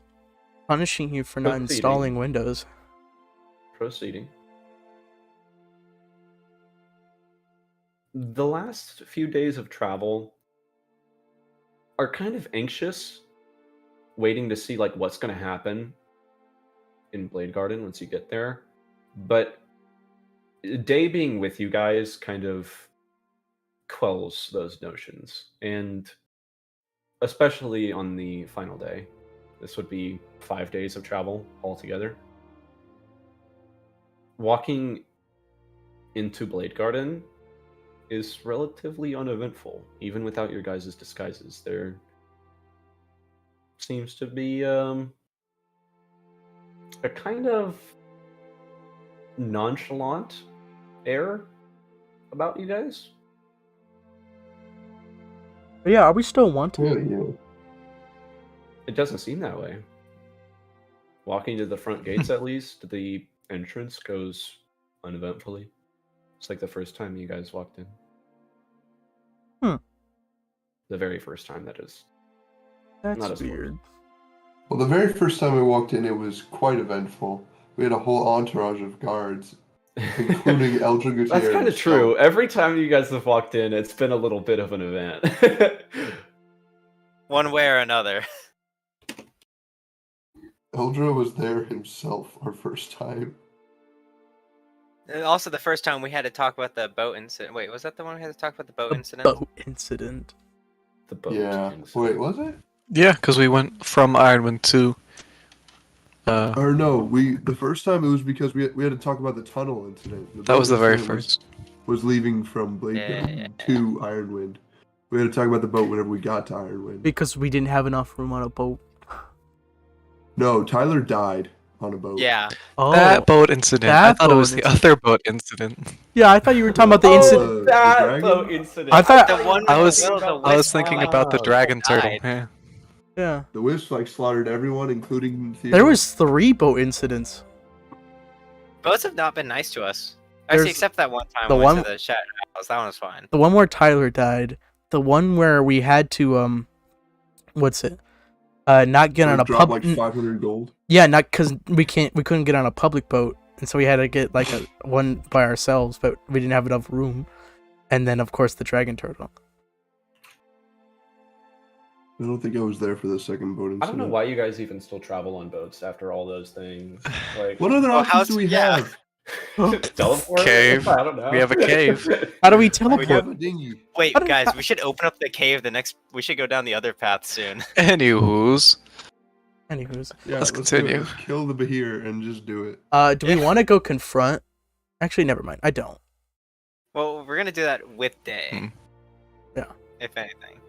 punishing you for not Proceeding. installing Windows. Proceeding. The last few days of travel are kind of anxious, waiting to see like what's going to happen in Blade Garden once you get there. But Day being with you guys kind of quells those notions, and especially on the final day. This would be 5 days of travel altogether. Walking into Blade Garden is relatively uneventful, even without your guys' disguises. There seems to be a kind of nonchalant air about you guys. But yeah, are we still wanted? Yeah. It doesn't seem that way. Walking to the front gates, at least, the entrance goes uneventfully. It's like the first time you guys walked in. The very first time, that is. Not That's as close. weird. Well, the very first time we walked in, it was quite eventful. We had a whole entourage of guards, including Eldra Gutierrez. That's kind of true. Every time you guys have walked in, it's been a little bit of an event. One way or another. Eldra was there himself our first time. And also, the first time we had to talk about the boat incident. Wait, was that the one we had to talk about the boat The incident? boat incident. The boat. Yeah. incident. Wait, was it? Yeah, because we went from Ironman to Or no, the first time it was because we had to talk about the tunnel incident. That was the very incident first. Was leaving from Blade Yeah. Garden to Ironwind. We had to talk about the boat whenever we got to Ironwind. Because we didn't have enough room on a boat. No, Tyler died on a boat. Yeah. Oh, That boat incident. I that thought it was boat the other boat incident. yeah, I thought you were talking about the Oh, incident. the that dragon? boat incident. I thought- The one I was no, the I was Wisp thinking one, about the dragon turtle. died. Yeah. Yeah, The Wisp slaughtered everyone, including Theo. there was 3 boat incidents. Boats have not been nice to us. Actually, There's except that one time the we went one- to the Shadow House. That one was fine. The one where Tyler died. The one where we had to what's it? Not get on a Dropped pub. like 500 gold. Yeah, not because we couldn't get on a public boat, and so we had to get like a one by ourselves, but we didn't have enough room. And then of course the dragon turtle. I don't think I was there for the second boat incident. I don't know why you guys even still travel on boats after all those things. Like, What other Oh, options how's- do we yeah. have? teleport? Cave. I don't know. We have a cave. How do we We teleport? have a dinghy. Wait, How do- guys, we should open up the cave. We should go down the other path soon. Anywho's. Anywho's, Yeah, Let's do it. continue. Let's kill the Bahir and just do it. do we want to go confront? Actually, never mind. I don't. Well, we're gonna do that with Day. Hmm. Yeah. If anything.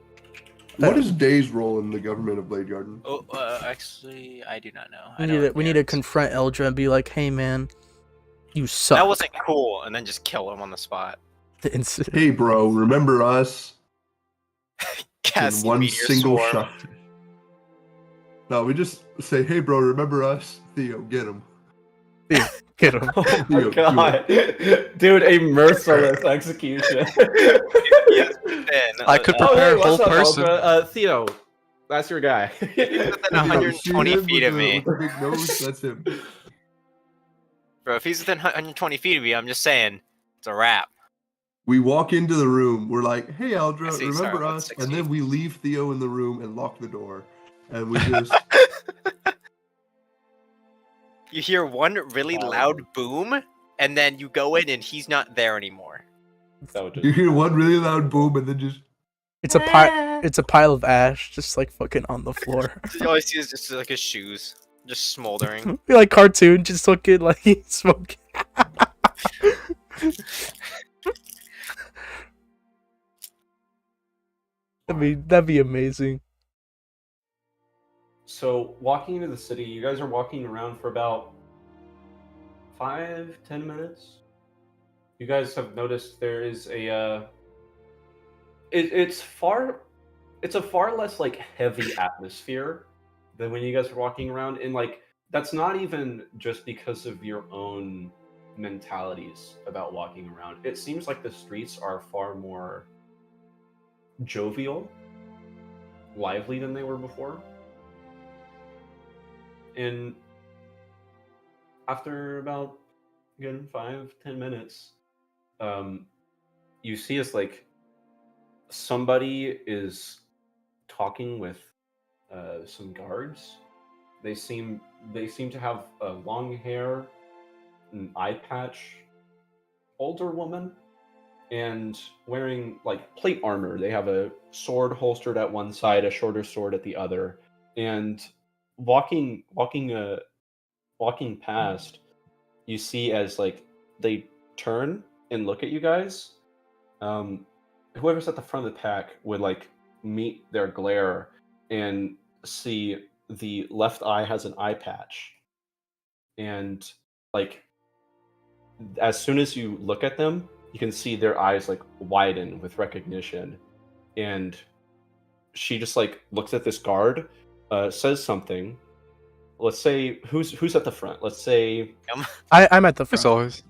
What is Day's role in the government of Blade Garden? Oh, actually, I do not know. We need to confront Eldra and be like, "Hey, man, you suck." That wasn't cool, and then just kill him on the spot. the incident. Hey, bro, remember us? Cast in one meteor single swarm. shot. No, we just say, "Hey, bro, remember us?" Theo, get him. Get him. Oh Theo, my do god. Dude, a merciless execution. Yes, Ben, I could Oh, prepare hey, a whole what's up, person. Aldra? Theo, that's your guy. within Theo, 120 see him feet with of me. With the big nose, that's him. Bro, if he's within 120 feet of me, I'm just saying, it's a wrap. We walk into the room. We're like, "Hey, Aldra, I see, sorry, remember about us?" 60. And then we leave Theo in the room and lock the door. And we just You hear one really loud boom, and then you go in and he's not there anymore. That would you just- hear one really loud boom, and then just It's a pile of ash, just like fucking on the floor. All I see is just like his shoes, just smoldering. Be like cartoon, just looking like he's smoking. That'd be amazing. So, walking into the city, you guys are walking around for about 5-10 minutes. You guys have noticed there is a it's a far less like heavy atmosphere than when you guys are walking around, and like that's not even just because of your own mentalities about walking around. It seems like the streets are far more jovial, lively than they were before. And after about, again, 5-10 minutes, you see as like somebody is talking with some guards. They seem to have long hair, an eye patch, older woman, and wearing like plate armor. They have a sword holstered at one side, a shorter sword at the other, and walking past, you see as like they turn and look at you guys. Whoever's at the front of the pack would like meet their glare and see the left eye has an eye patch, and like as soon as you look at them, you can see their eyes like widen with recognition, and she just like looks at this guard, says something. Let's say who's at the front. Let's say I'm at the As front. always.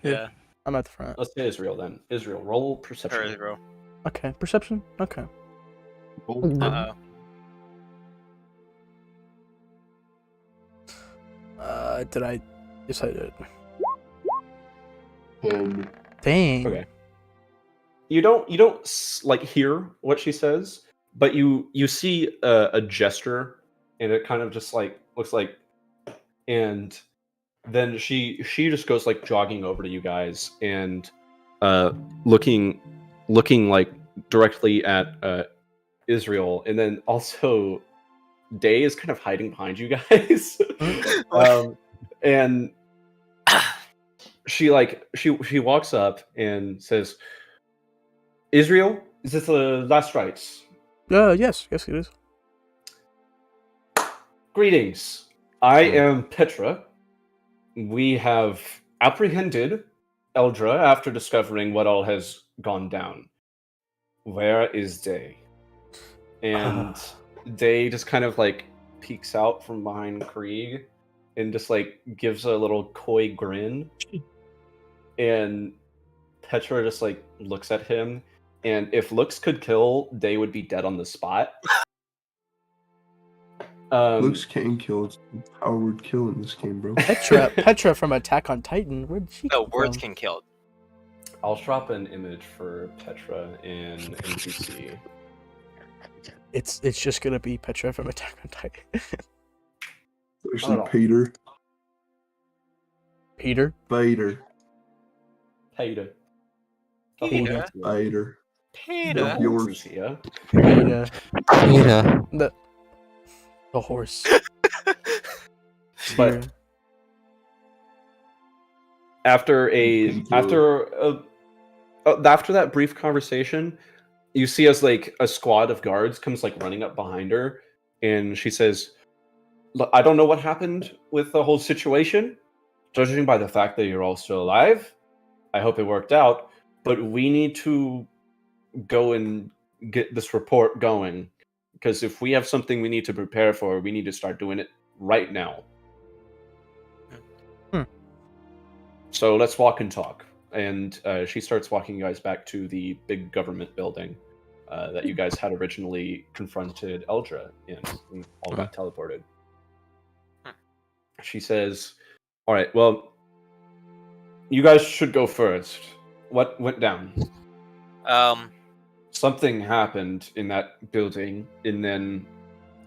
Yeah. I'm at the front. let's say Israel then. Israel, roll perception. Or, bro. Okay, perception. Okay. Uh-oh. Did I? Yes, I did. and Dang. Okay. You don't like hear what she says, but you see a gesture, and it kind of just like looks like, and then she just goes like jogging over to you guys and looking like directly at Israel, and then also Day is kind of hiding behind you guys. And she walks up and says, Israel, is this the last rites? Yes, it is. Greetings. I am Petra. We have apprehended Eldra after discovering what all has gone down. Where is Day? And Day just kind of like peeks out from behind Krieg and just like gives a little coy grin. And Petra just like looks at him, and if looks could kill, Day would be dead on the spot. Looks can kill. It's a power word kill in this game, bro. Petra from Attack on Titan. Where did she No, come words from? can kill. I'll drop an image for Petra in NPC. It's just gonna be Petra from Attack on Titan. There's Hold some on. Peter. Peter. Peter. Peter. Peter. Peter. Peter. Yours. Yeah. Peter. Yeah. The horse. But after that brief conversation, you see as like a squad of guards comes like running up behind her, and she says, "Look, I don't know what happened with the whole situation. Judging by the fact that you're all still alive, I hope it worked out. But we need to go and get this report going, because if we have something we need to prepare for, we need to start doing it right now. So let's walk and talk." And she starts walking you guys back to the big government building that you guys had originally confronted Eldra in, and all got teleported. She says, "All right, well, you guys should go first. What went down?" Something happened in that building, and then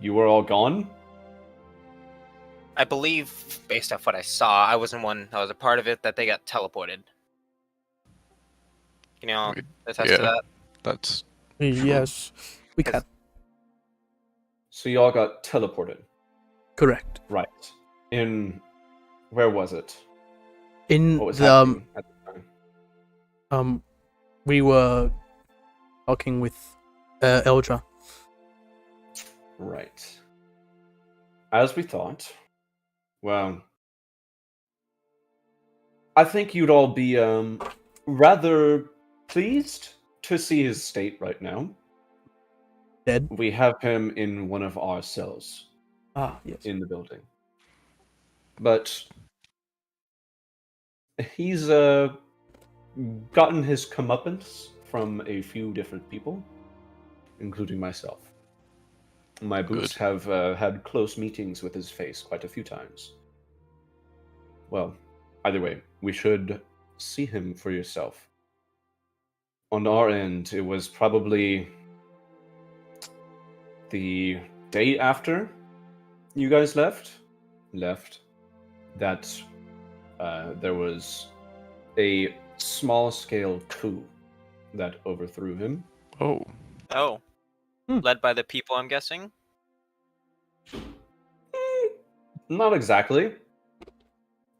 you were all gone? I believe, based off what I saw, I wasn't one that was a part of it, that they got teleported. Can you all attest to that? That's Yes, we can. So you all got teleported. Correct. Right. In... where was it? In What was the happening at the time? we were talking with Eldra. Right. As we thought. Well, I think you'd all be rather pleased to see his state right now. Dead? We have him in one of our cells Ah, yes. in the building. But he's gotten his comeuppance from a few different people, including myself. My boots have had close meetings with his face quite a few times. Well, either way, we should see him for yourself. On our end, it was probably the day after you guys left, that there was a small-scale coup that overthrew him. Oh. Led by the people, I'm guessing? Not exactly.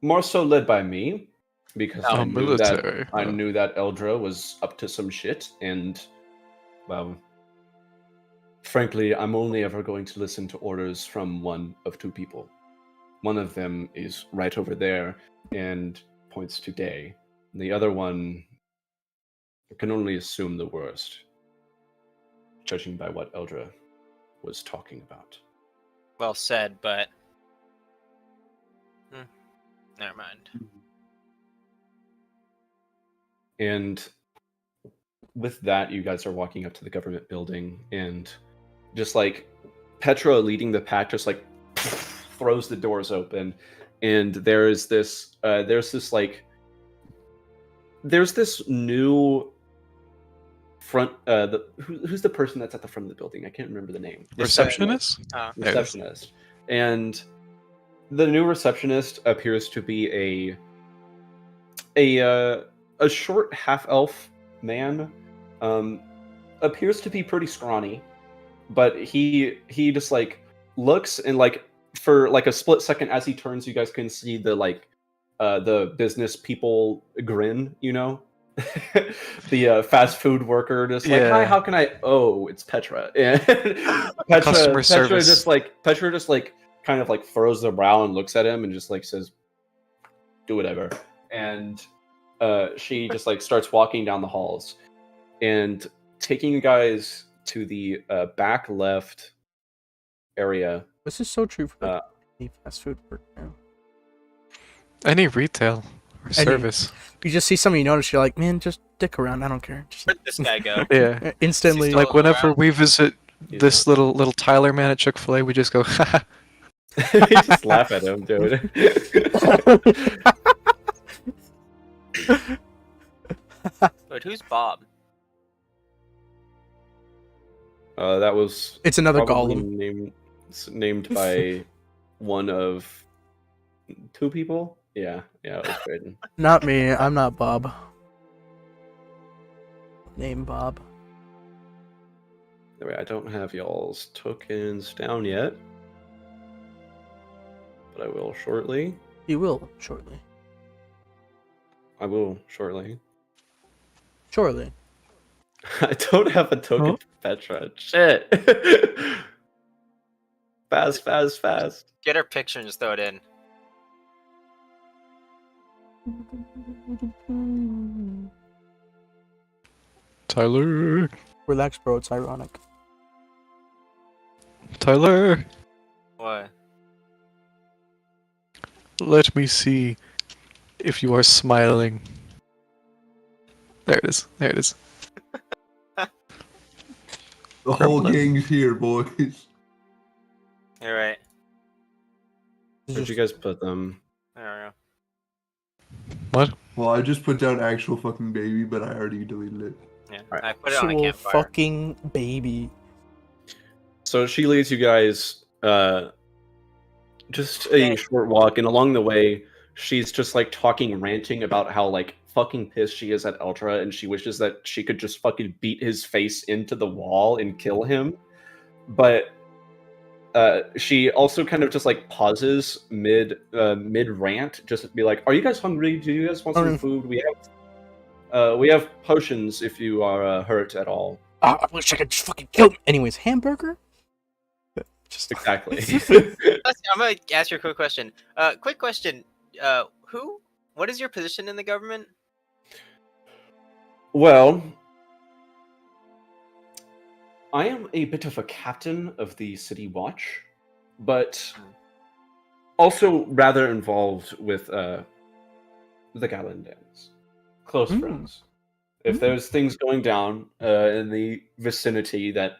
More so led by me, because I knew that Eldra was up to some shit, and, well, frankly, I'm only ever going to listen to orders from one of two people. One of them is right over there and points to Day. The other one, I can only assume the worst, judging by what Eldra was talking about. Well said, but... never mind. And with that, you guys are walking up to the government building, and just like Petra leading the pack just like throws the doors open, and there's this new front who's the person that's at the front of the building? I can't remember the name. Receptionist? Receptionist. And the new receptionist appears to be a short half-elf man. Appears to be pretty scrawny, but he just like looks and like for like a split second as he turns, you guys can see the business people grin, you know. The fast food worker just like, hi, Yeah. how can I? Oh, it's Petra. And Customer service. Petra just like kind of like furrows the brow and looks at him and just like says, do whatever. And she just like starts walking down the halls and taking you guys to the back left area. This is so true for any fast food work now. Any retail or Any- service. You just see something you notice, you're like, man, just dick around. I don't care. Just Where'd this guy go? Yeah. instantly. He's Like still whenever around? we visit Yeah. this little Tyler man at Chick-fil-A, we just go, haha. You just laugh at him, dude. But who's Bob? That was It's another probably golem. named by one of two people. Yeah, it was good. Not me. I'm not Bob. Name Bob. Anyway, I don't have y'all's tokens down yet, but I will shortly. You will shortly. I will shortly. Shortly. I don't have a token Huh? for Petra. Shit. Fast. Get her picture and just throw it in. Tyler. Relax, bro. It's ironic. Tyler. What? Let me see if you are smiling. There it is. There it is. The whole Gremlin. gang's here, boys. You're right. Where'd you guys put them? I don't know. What? Well, I just put down actual fucking baby, but I already deleted it. Yeah, Alright. I put it on a Actual campfire. fucking baby. So she leads you guys just a short walk, and along the way, she's just like talking, ranting about how like fucking pissed she is at Ultra, and she wishes that she could just fucking beat his face into the wall and kill him. But she also kind of just like pauses mid rant, just to be like, "Are you guys hungry? Do you guys want some food? We have potions if you are hurt at all." I wish I could just fucking kill him. Anyways, hamburger? Just Exactly. I'm gonna ask you a quick question. Quick question. What is your position in the government? Well, I am a bit of a captain of the City Watch, but also rather involved with the Gallandans. Close friends. If there's things going down in the vicinity that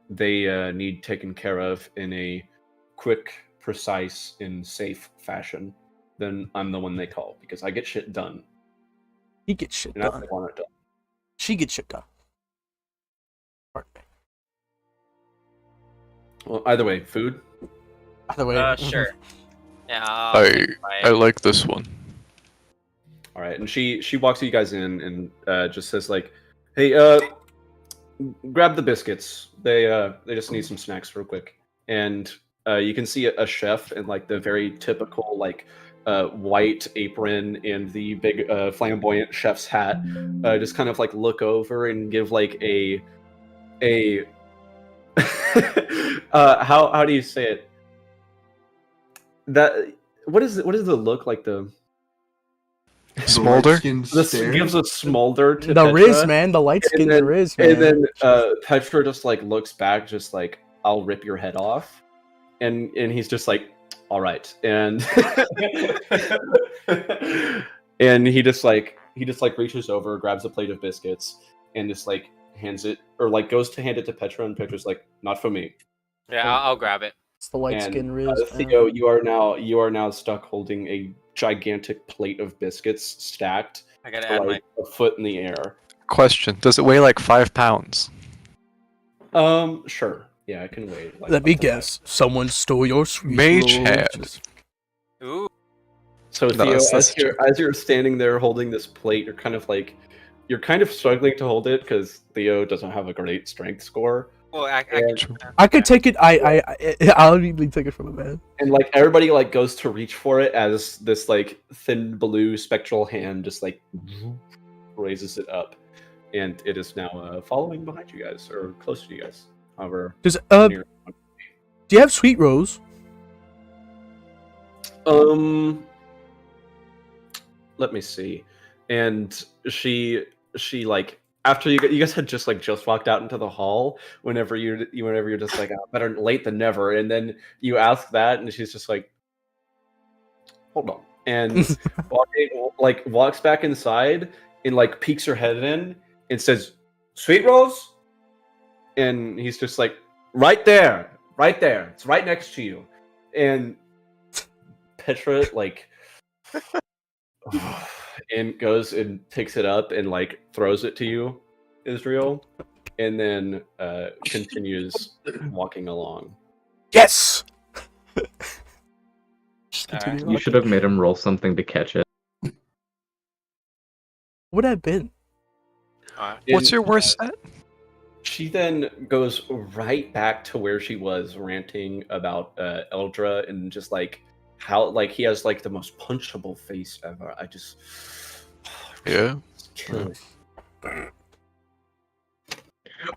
they need taken care of in a quick, precise, and safe fashion, then I'm the one they call, because I get shit done. He gets shit And I done. want it done. She gets shit done. Pardon me. Well, either way, food. Either way. Sure. Yeah. I'll take a I bite. like this one. All right, and she walks you guys in and just says like, "Hey, grab the biscuits. They just need some snacks real quick." And you can see a chef in like the very typical like white apron and the big flamboyant chef's hat, just kind of like look over and give like a how do you say it? That what is the look like the Smolder? light-skinned this stare? gives a smolder to The Petra, Riz, man. The light skinned then- Riz, man. and then Petra just like looks back, just like, "I'll rip your head off," and he's just like, "All right," and and he just like reaches over, grabs a plate of biscuits, and just like hands it, or like goes to hand it to Petra, and Petra's like, "Not for me." Yeah, I'll grab it. It's the light And skinned Riz. man. Theo, you are now stuck holding a gigantic plate of biscuits stacked I gotta to, add my. like a foot in the air. Question: does it weigh like 5 pounds? Sure. Yeah, I can wait. Like, Let me up to that. guess. Someone stole your sweet Mage rolls. hand. Just- Ooh. So No, Theo, that's as you're standing there holding this plate, you're kind of struggling to hold it because Theo doesn't have a great strength score. Well, And- I could take it. I'll immediately take it from the man. And like everybody like goes to reach for it as this like thin blue spectral hand just like raises it up, and it is now following behind you guys or close to you guys. However, Does near- do you have Sweet Rose? let me see. And she like after you guys had just walked out into the hall. Whenever you're just like, oh, better late than never. And then you ask that, and she's just like, hold on, and walks back inside and like peeks her head in and says, "Sweet Rose," and he's just like, right there, it's right next to you. And Petra like and goes and picks it up and like throws it to you, Israel, and then continues walking along. Yes. Just Alright. continue You on. should have made him roll something to catch it. What would that have been? What's And your worst set? she then goes right back to where she was ranting about Eldra and just like how like he has like the most punchable face ever. I just Yeah. kill it.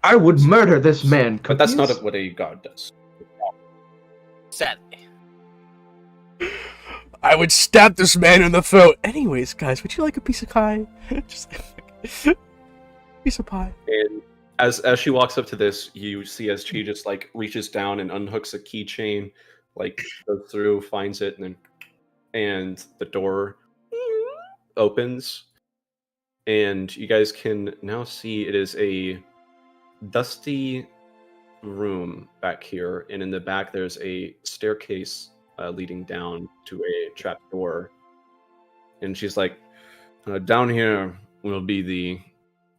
I would murder this man. But that's not Cookies? what a god does. Sadly. I would stab this man in the throat. Anyways, guys, would you like a piece of pie? Just like, piece of pie. And as she walks up to this, you see as she just like reaches down and unhooks a keychain, like goes through, finds it, and the door opens, and you guys can now see it is a dusty room back here, and in the back there's a staircase leading down to a trap door. And she's like, down here will be the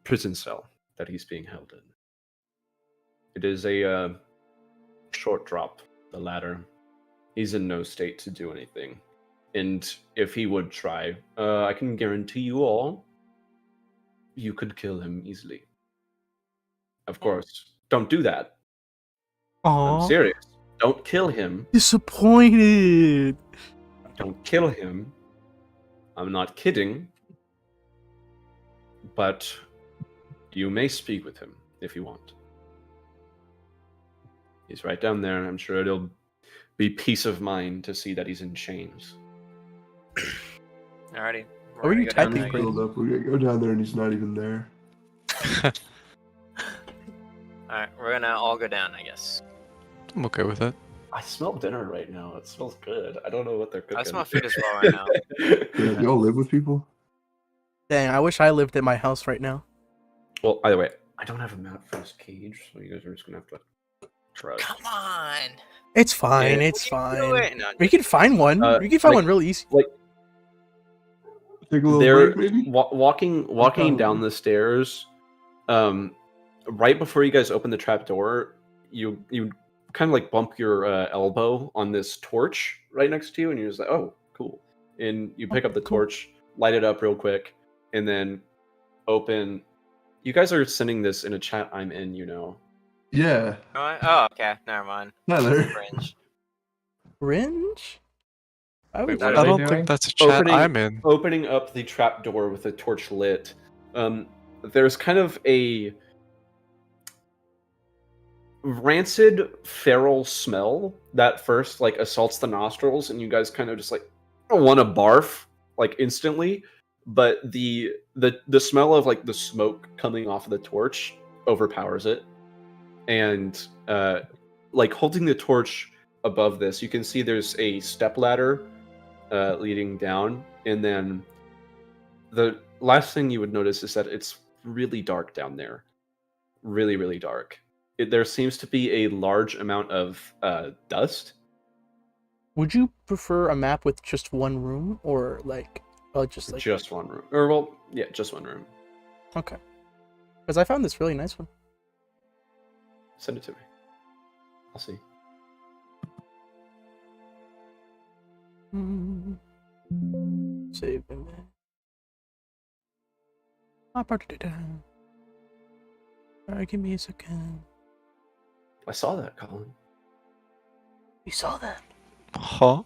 prison cell that he's being held in. It is a short drop, the ladder. He's in no state to do anything. And if he would try, I can guarantee you all, you could kill him easily. Of course, don't do that. I'm Aww. serious. Don't kill him. Disappointed. Don't kill him. I'm not kidding. But you may speak with him if you want. He's right down there, and I'm sure it'll be peace of mind to see that he's in chains. Alrighty. Are you typing, down there. Brandon? Build up. We're gonna go down there and he's not even there. Alright, we're gonna all go down, I guess. I'm okay with it. I smell dinner right now. It smells good. I don't know what they're cooking. I smell food as well right now. Yeah, y'all live with people? Dang, I wish I lived at my house right now. Well, either way, I don't have a map for this cage, so you guys are just gonna have to trust. Come on. It's fine. Yeah. It's We can do fine. it. No, We can find one. We can find one really easy. Take a little They're break, maybe? walking down the stairs. Right before you guys open the trap door, you kind of like bump your elbow on this torch right next to you, and you're just like, "Oh, cool!" And you pick up the cool. torch, light it up real quick, and then open. You guys are sending this in a chat I'm in, you know. Yeah. Oh, okay. Never mind. Tyler. Fringe. Cringe? I would. Wait, what I are they don't doing? think that's a chat I'm in. Opening up the trap door with the torch lit. There's kind of a rancid feral smell that first like assaults the nostrils, and you guys kind of just like want to barf like instantly. But the smell of like the smoke coming off of the torch overpowers it, and like holding the torch above this, you can see there's a step ladder leading down, and then the last thing you would notice is that it's really dark down there, really, really dark. There seems to be a large amount of dust. Would you prefer a map with just one room, or like, just like? Just one room, or well, yeah, just one room. Okay. Because I found this really nice one. Send it to me. I'll see. Save image. Alright, give me a second. I saw that, Colin. You saw that. Huh?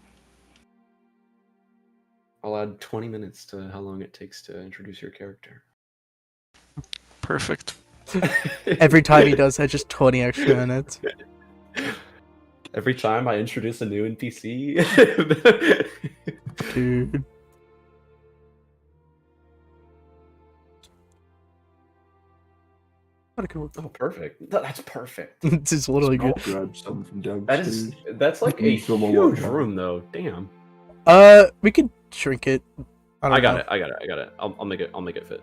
I'll add 20 minutes to how long it takes to introduce your character. Perfect. Every time he does that, just 20 extra minutes. Every time I introduce a new NPC. Dude. What a good work. Oh, perfect. That's perfect. This is literally I'll good. grab something from That downstairs. that's like Can a you fill my huge water? room, though. Damn. We could shrink it. I don't I got know. it. I got it. I'll make it fit.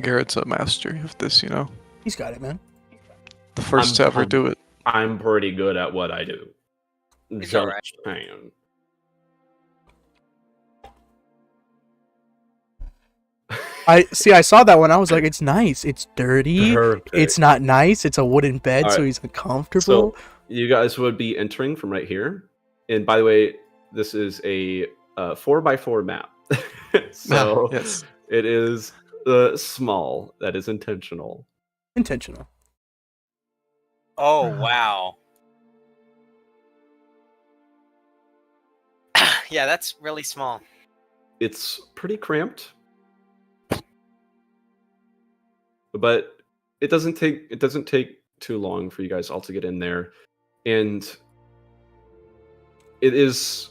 Garrett's a master of this, you know. He's got it, man. The first to ever do it. I'm pretty good at what I do. It's Just alright. saying. I saw that one. I was like, it's nice. It's dirty. Perfect. It's not nice. It's a wooden bed, so Alright. he's uncomfortable. So you guys would be entering from right here. And by the way, this is a 4x4 map. So Yes. it is small. That is intentional. Intentional. Oh wow. Yeah, that's really small. It's pretty cramped. But it doesn't take too long for you guys all to get in there. And it is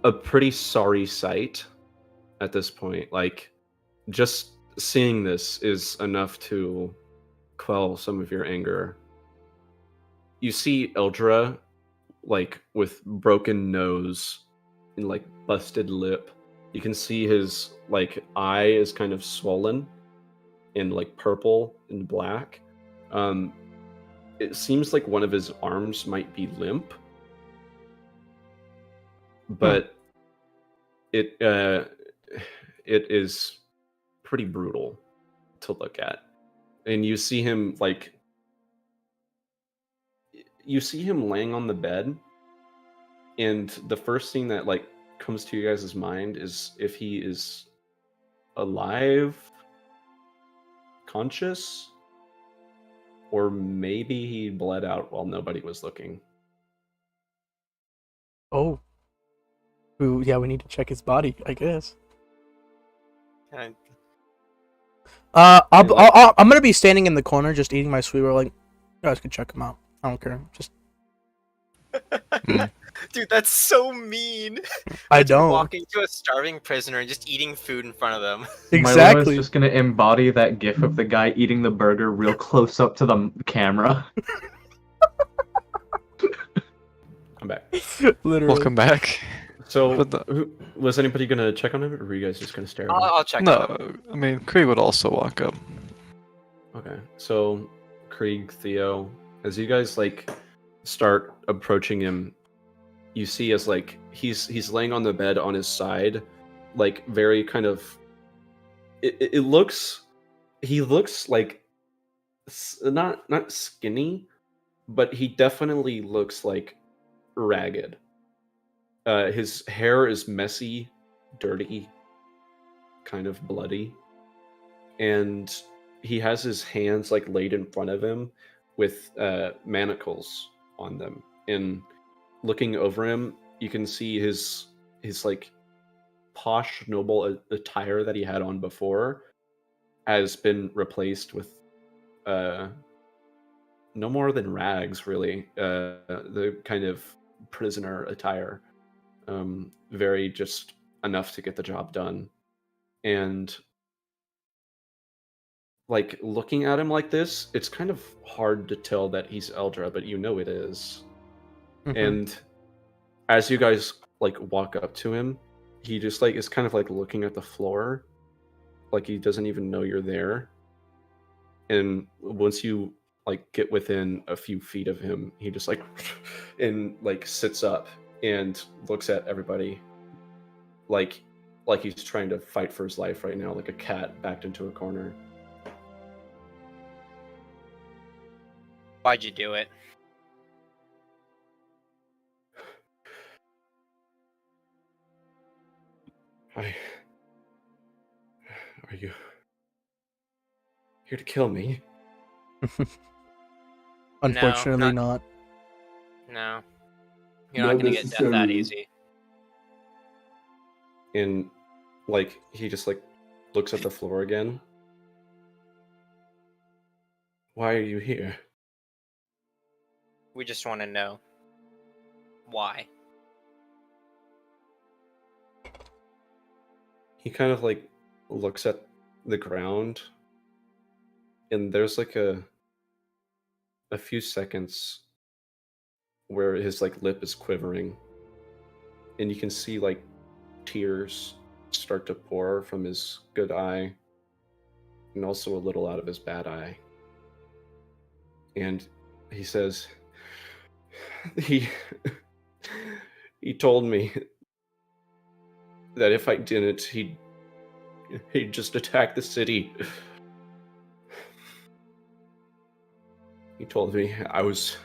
a pretty sorry sight at this point. Like, just seeing this is enough to quell some of your anger. You see Eldra, like, with broken nose and, like, busted lip. You can see his, like, eye is kind of swollen and, like, purple and black. It seems like one of his arms might be limp. But it is pretty brutal to look at. And you see him laying on the bed, and the first thing that like comes to you guys' mind is if he is alive, conscious, or maybe he bled out while nobody was looking. Oh. Ooh, yeah, we need to check his body, I guess. And I'm gonna be standing in the corner, just eating my sweet roll. Like, you guys can check him out. I don't care. Just dude, that's so mean. I That's don't. walking to a starving prisoner and just eating food in front of them. My Exactly. Luna's just gonna embody that gif of the guy eating the burger real close up to the camera. I'm back. Literally. Welcome back. So, But was anybody gonna check on him, or were you guys just gonna stare at him? I'll check. on No, him. I mean Krieg would also walk up. Okay, so Krieg, Theo, as you guys like start approaching him, you see as like he's laying on the bed on his side, like very kind of. It looks, he looks like not skinny, but he definitely looks like ragged. His hair is messy, dirty, kind of bloody, and he has his hands like laid in front of him with manacles on them. And looking over him, you can see his like posh noble attire that he had on before has been replaced with no more than rags, really. The kind of prisoner attire. Very just enough to get the job done. And like looking at him like this, it's kind of hard to tell that he's Eldra, but you know it is. Mhm. And as you guys like walk up to him, he just like is kind of like looking at the floor, like he doesn't even know you're there. And once you like get within a few feet of him, he just like and like sits up and looks at everybody like he's trying to fight for his life right now, like a cat backed into a corner. Why'd you do it? Are you here to kill me? Mm-hmm. Kill me? Unfortunately, not. No. You're not Not gonna get death that necessarily. easy. And like he just like looks at the floor again. Why are you here? We just want to know why. He kind of like looks at the ground, and there's like a few seconds where his like lip is quivering, and you can see like tears start to pour from his good eye and also a little out of his bad eye. And he says, he told me that if I didn't, he'd just attack the city. He told me I was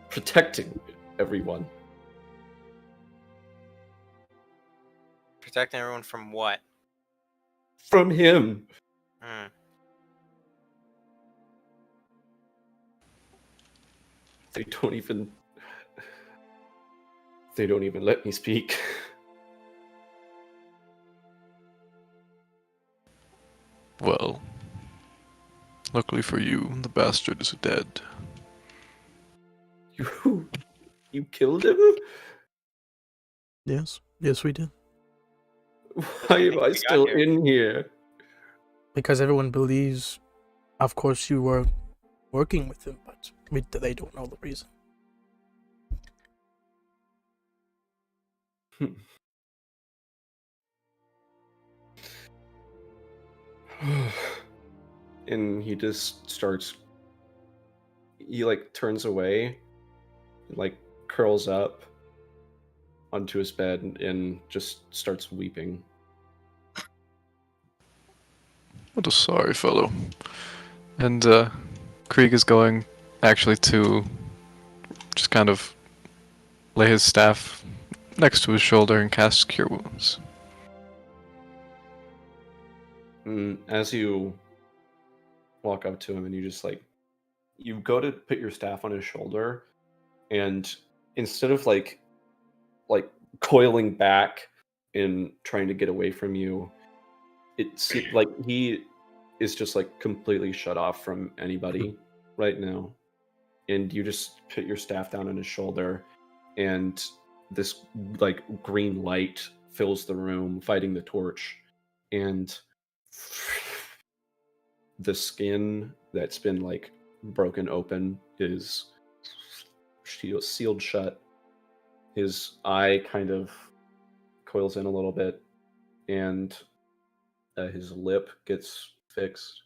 protecting everyone. Protecting everyone from what? From him. Hmm. They don't even let me speak. Well, luckily for you, the bastard is dead. You killed him? Yes, we did. Why am I got still here? in here? Because everyone believes, of course, you were working with him, but they don't know the reason. And he just starts. He like turns away, and, like curls up onto his bed and just starts weeping. What a sorry fellow. And Krieg is going actually to just kind of lay his staff next to his shoulder and cast Cure Wounds. And as you walk up to him and you just like, you go to put your staff on his shoulder, and instead of like coiling back and trying to get away from you, it's like he is just like completely shut off from anybody right now. And you just put your staff down on his shoulder, and this like green light fills the room, fighting the torch, and the skin that's been like broken open is sealed shut. His eye kind of coils in a little bit, and his lip gets fixed.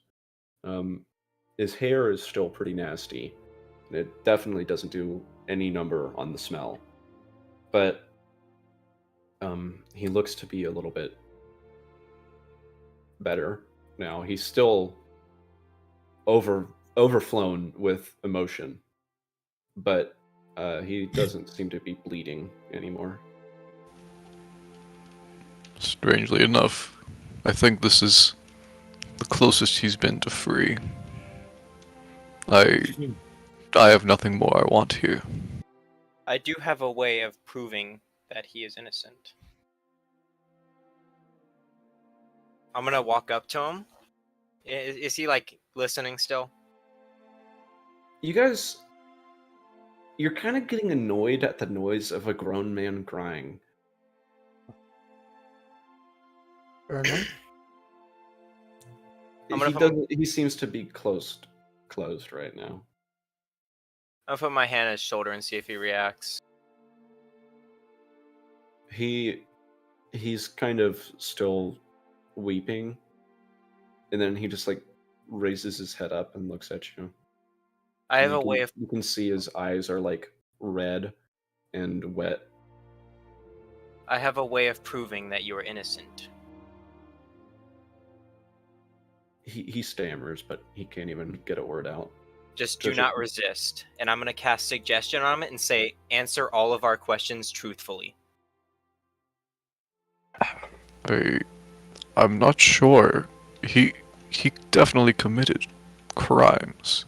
His hair is still pretty nasty, and it definitely doesn't do any number on the smell. But he looks to be a little bit better now. He's still overflown with emotion, but he doesn't seem to be bleeding anymore. Strangely enough, I think this is the closest he's been to free. I have nothing more I want here. I do have a way of proving that he is innocent. I'm gonna walk up to him. Is he like listening still? You guys, you're kind of getting annoyed at the noise of a grown man crying. Fair enough. He seems to be closed right now. I'll put my hand on his shoulder and see if he reacts. He's kind of still weeping, and then he just like raises his head up and looks at you. I have a way of. You can see his eyes are like red and wet. I have a way of proving that you are innocent. He stammers, but he can't even get a word out. Just do not resist. And I'm going to cast suggestion on it and say, answer all of our questions truthfully. I'm not sure. He definitely committed crimes.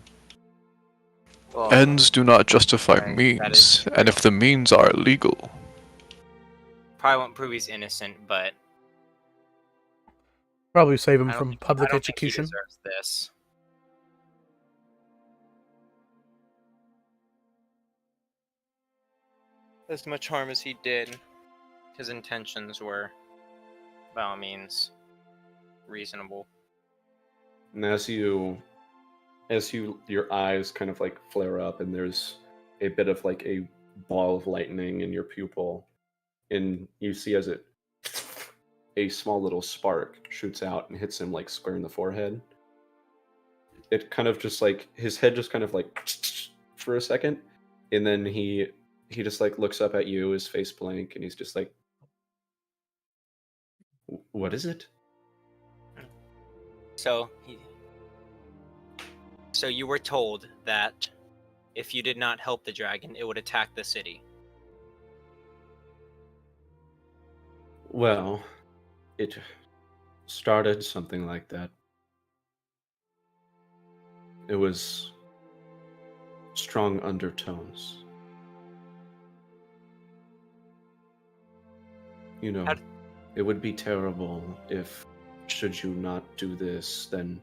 Well, Ends do not justify Right, that is means, and if the means are illegal, probably won't prove he's innocent, but Probably save him I don't from think, public I don't think he execution. deserves this. As much harm as he did, his intentions were, by all means, reasonable. And your eyes kind of like flare up, and there's a bit of like a ball of lightning in your pupil, and you see as it a small little spark shoots out and hits him like square in the forehead. It kind of just like his head just kind of like for a second, and then he just like looks up at you, his face blank, and he's just like, "What is it?" So you were told that if you did not help the dragon, it would attack the city. Well, it started something like that. It was strong undertones. You know, How- it would be terrible if, should you not do this, then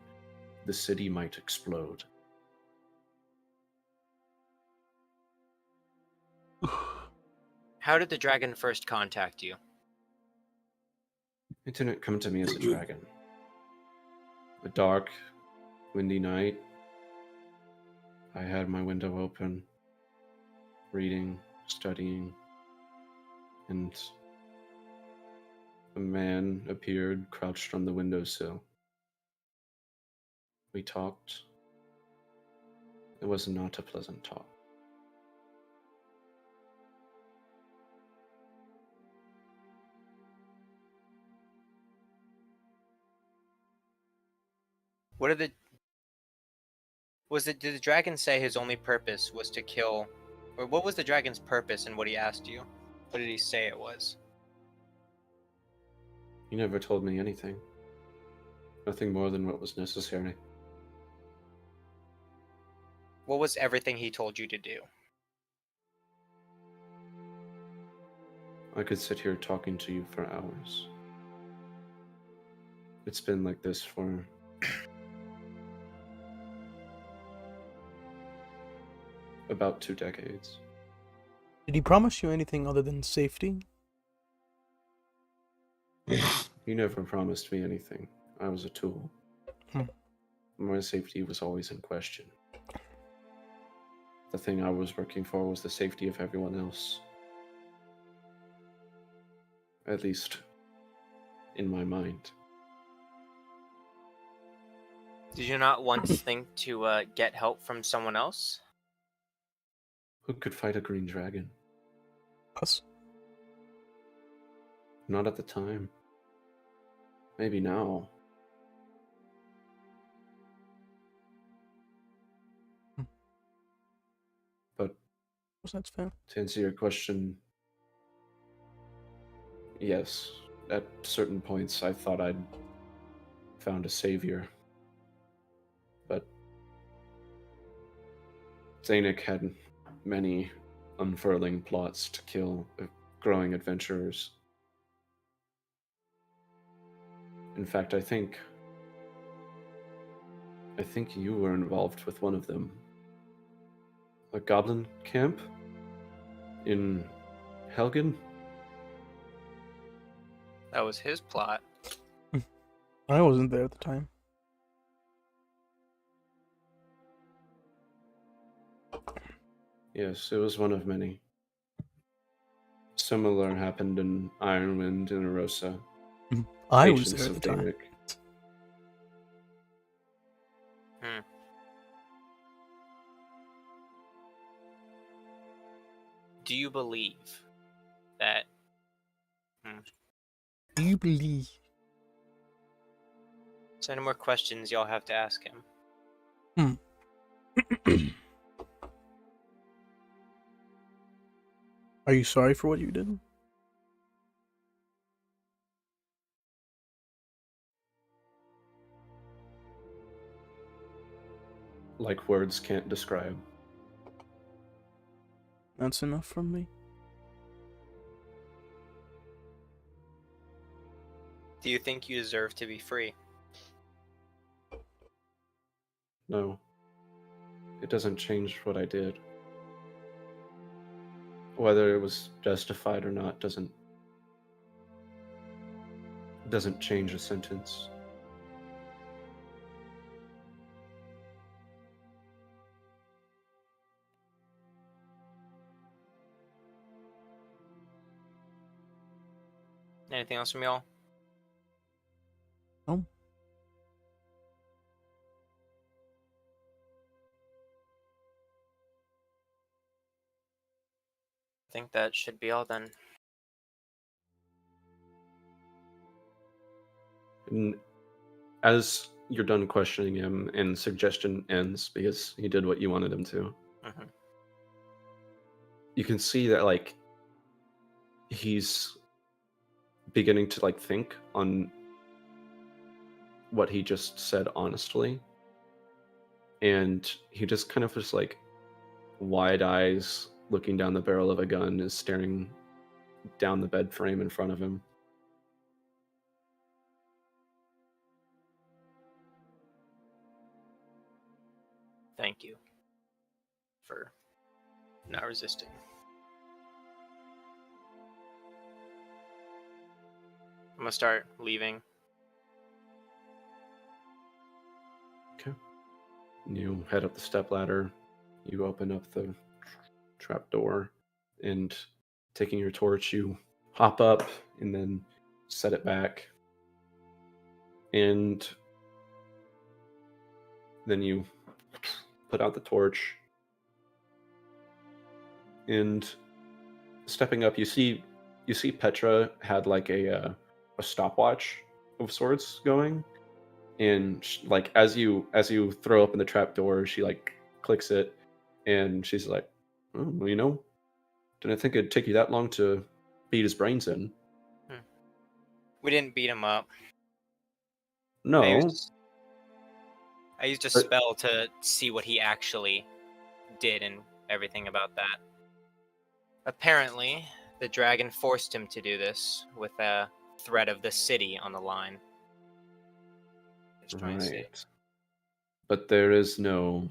the city might explode. How did the dragon first contact you? It didn't come to me as a dragon. A dark, windy night. I had my window open, reading, studying, and a man appeared crouched on the windowsill. We talked. It was not a pleasant talk. What did did the dragon say his only purpose was to kill, or what was the dragon's purpose in what he asked you? What did he say it was? He never told me anything. Nothing more than what was necessary. What was everything he told you to do? I could sit here talking to you for hours. It's been like this for about 2 decades. Did he promise you anything other than safety? He never promised me anything. I was a tool. My safety was always in question. The thing I was working for was the safety of everyone else. At least, in my mind. Did you not once think to get help from someone else? Who could fight a green dragon? Us? Not at the time. Maybe now. But That's fair. to answer your question, yes, at certain points I thought I'd found a savior. But Zanuck had many unfurling plots to kill growing adventurers. In fact, I think you were involved with one of them. A goblin camp in Helgen? That was his plot. I wasn't there at the time. Yes, it was one of many. Similar happened in Ironwind and Erosa. I was Agents there at of the time. Daedric. Do you believe that? Do you believe? So any more questions y'all have to ask him? Are you sorry for what you did? Like words can't describe. That's enough from me. Do you think you deserve to be free? No. It doesn't change what I did. Whether it was justified or not doesn't change a sentence. Anything else from y'all? No. I think that should be all then. And as you're done questioning him and suggestion ends because he did what you wanted him to, Mhm. you can see that like he's beginning to like think on what he just said honestly, and he just kind of just like wide eyes looking down the barrel of a gun is staring down the bed frame in front of him. Thank you for not resisting. I'm gonna start leaving. Okay. You head up the stepladder. You open up the trap door, and taking your torch, you hop up and then set it back. And then you put out the torch. And stepping up, you see Petra had like a stopwatch of sorts going, and like as you throw open the trap door, she like clicks it, and she's like, "Oh, well, didn't think it'd take you that long to beat his brains in." We didn't beat him up. No, I used a but- spell to see what he actually did and everything about that. Apparently, the dragon forced him to do this with a threat of the city on the line. Just trying to see. right. But there is no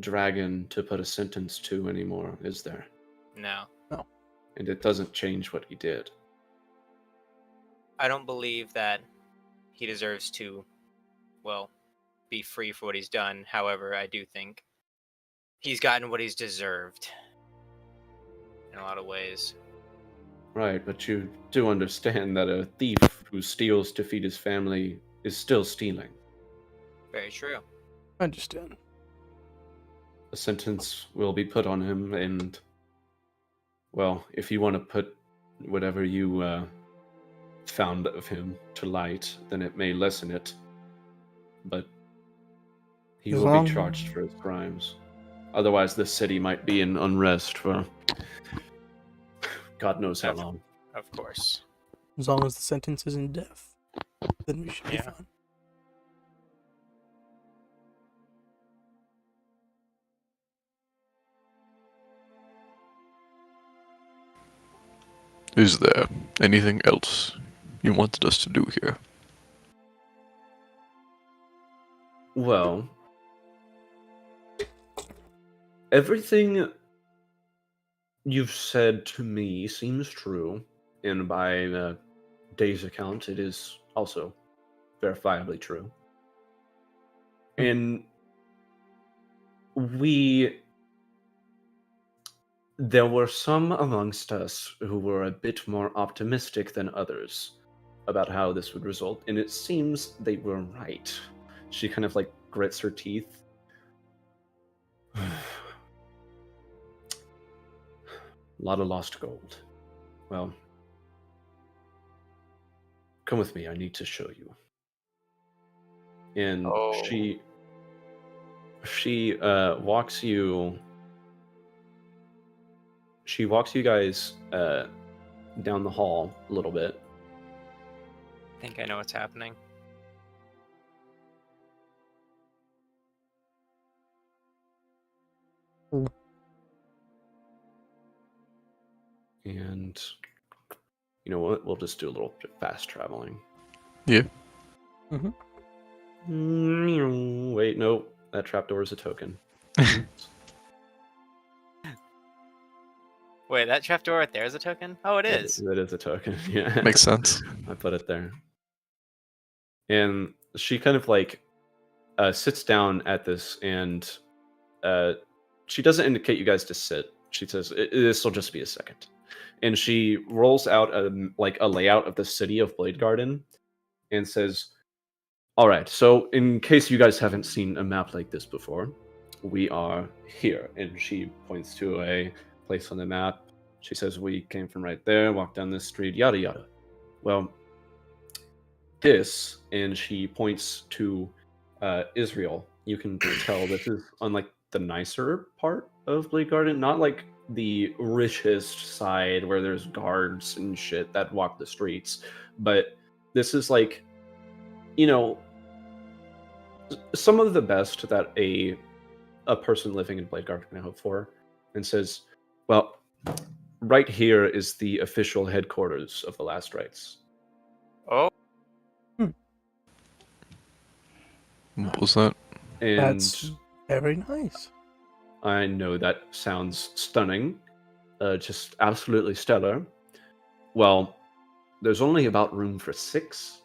dragon to put a sentence to anymore, is there? No. And it doesn't change what he did. I don't believe that he deserves to, well, be free for what he's done. However, I do think he's gotten what he's deserved in a lot of ways. Right, but you do understand that a thief who steals to feed his family is still stealing. Very true. I understand. A sentence will be put on him, and, well, if you want to put whatever you found of him to light, then it may lessen it. But he As will long- be charged for his crimes. Otherwise, this city might be in unrest for God knows how long. Of course. As long as the sentence isn't death, then we should be Yeah. fine. Is there anything else you wanted us to do here? Well, everything you've said to me seems true, and by Day's account, it is also verifiably true. And there were some amongst us who were a bit more optimistic than others about how this would result, and it seems they were right. She kind of like grits her teeth. A lot of lost gold. Well, come with me, I need to show you. And Oh. she walks you guys down the hall a little bit. I think I know what's happening. And you know what? We'll just do a little bit fast traveling. Yeah. Wait, no. That trapdoor is a token. Wait, that trapdoor right there is a token? Oh, it is. That is a token. Yeah. Makes sense. I put it there. And she kind of like sits down at this, and she doesn't indicate you guys to sit. She says, "This will just be a second." And she rolls out a layout of the city of Blade Garden, and says, "All right. So, in case you guys haven't seen a map like this before, we are here." And she points to a place on the map. She says, "We came from right there, walked down this street, yada yada." Well, this, and she points to Israel. You can tell this is on like the nicer part of Blade Garden, not like the richest side where there's guards and shit that walk the streets, but this is like, you know, some of the best that a person living in Blade Garden can hope for. And says, well, right here is the official headquarters of the Last Rites. Oh, What was that? And That's very nice. I know that sounds stunning, just absolutely stellar. Well, there's only about room for 6,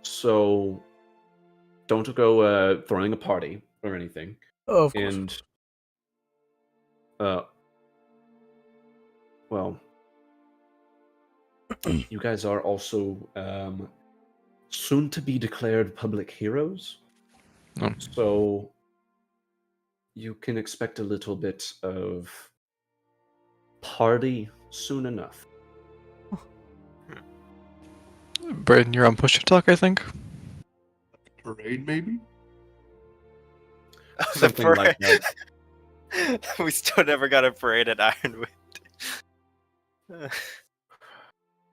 so don't go throwing a party or anything. Oh, of course. And, well, you guys are also soon to be declared public heroes. Oh. So you can expect a little bit of party soon enough. Braden, you're on push to talk, I think. Parade, maybe? Something like that. We still never got a parade at Ironwood.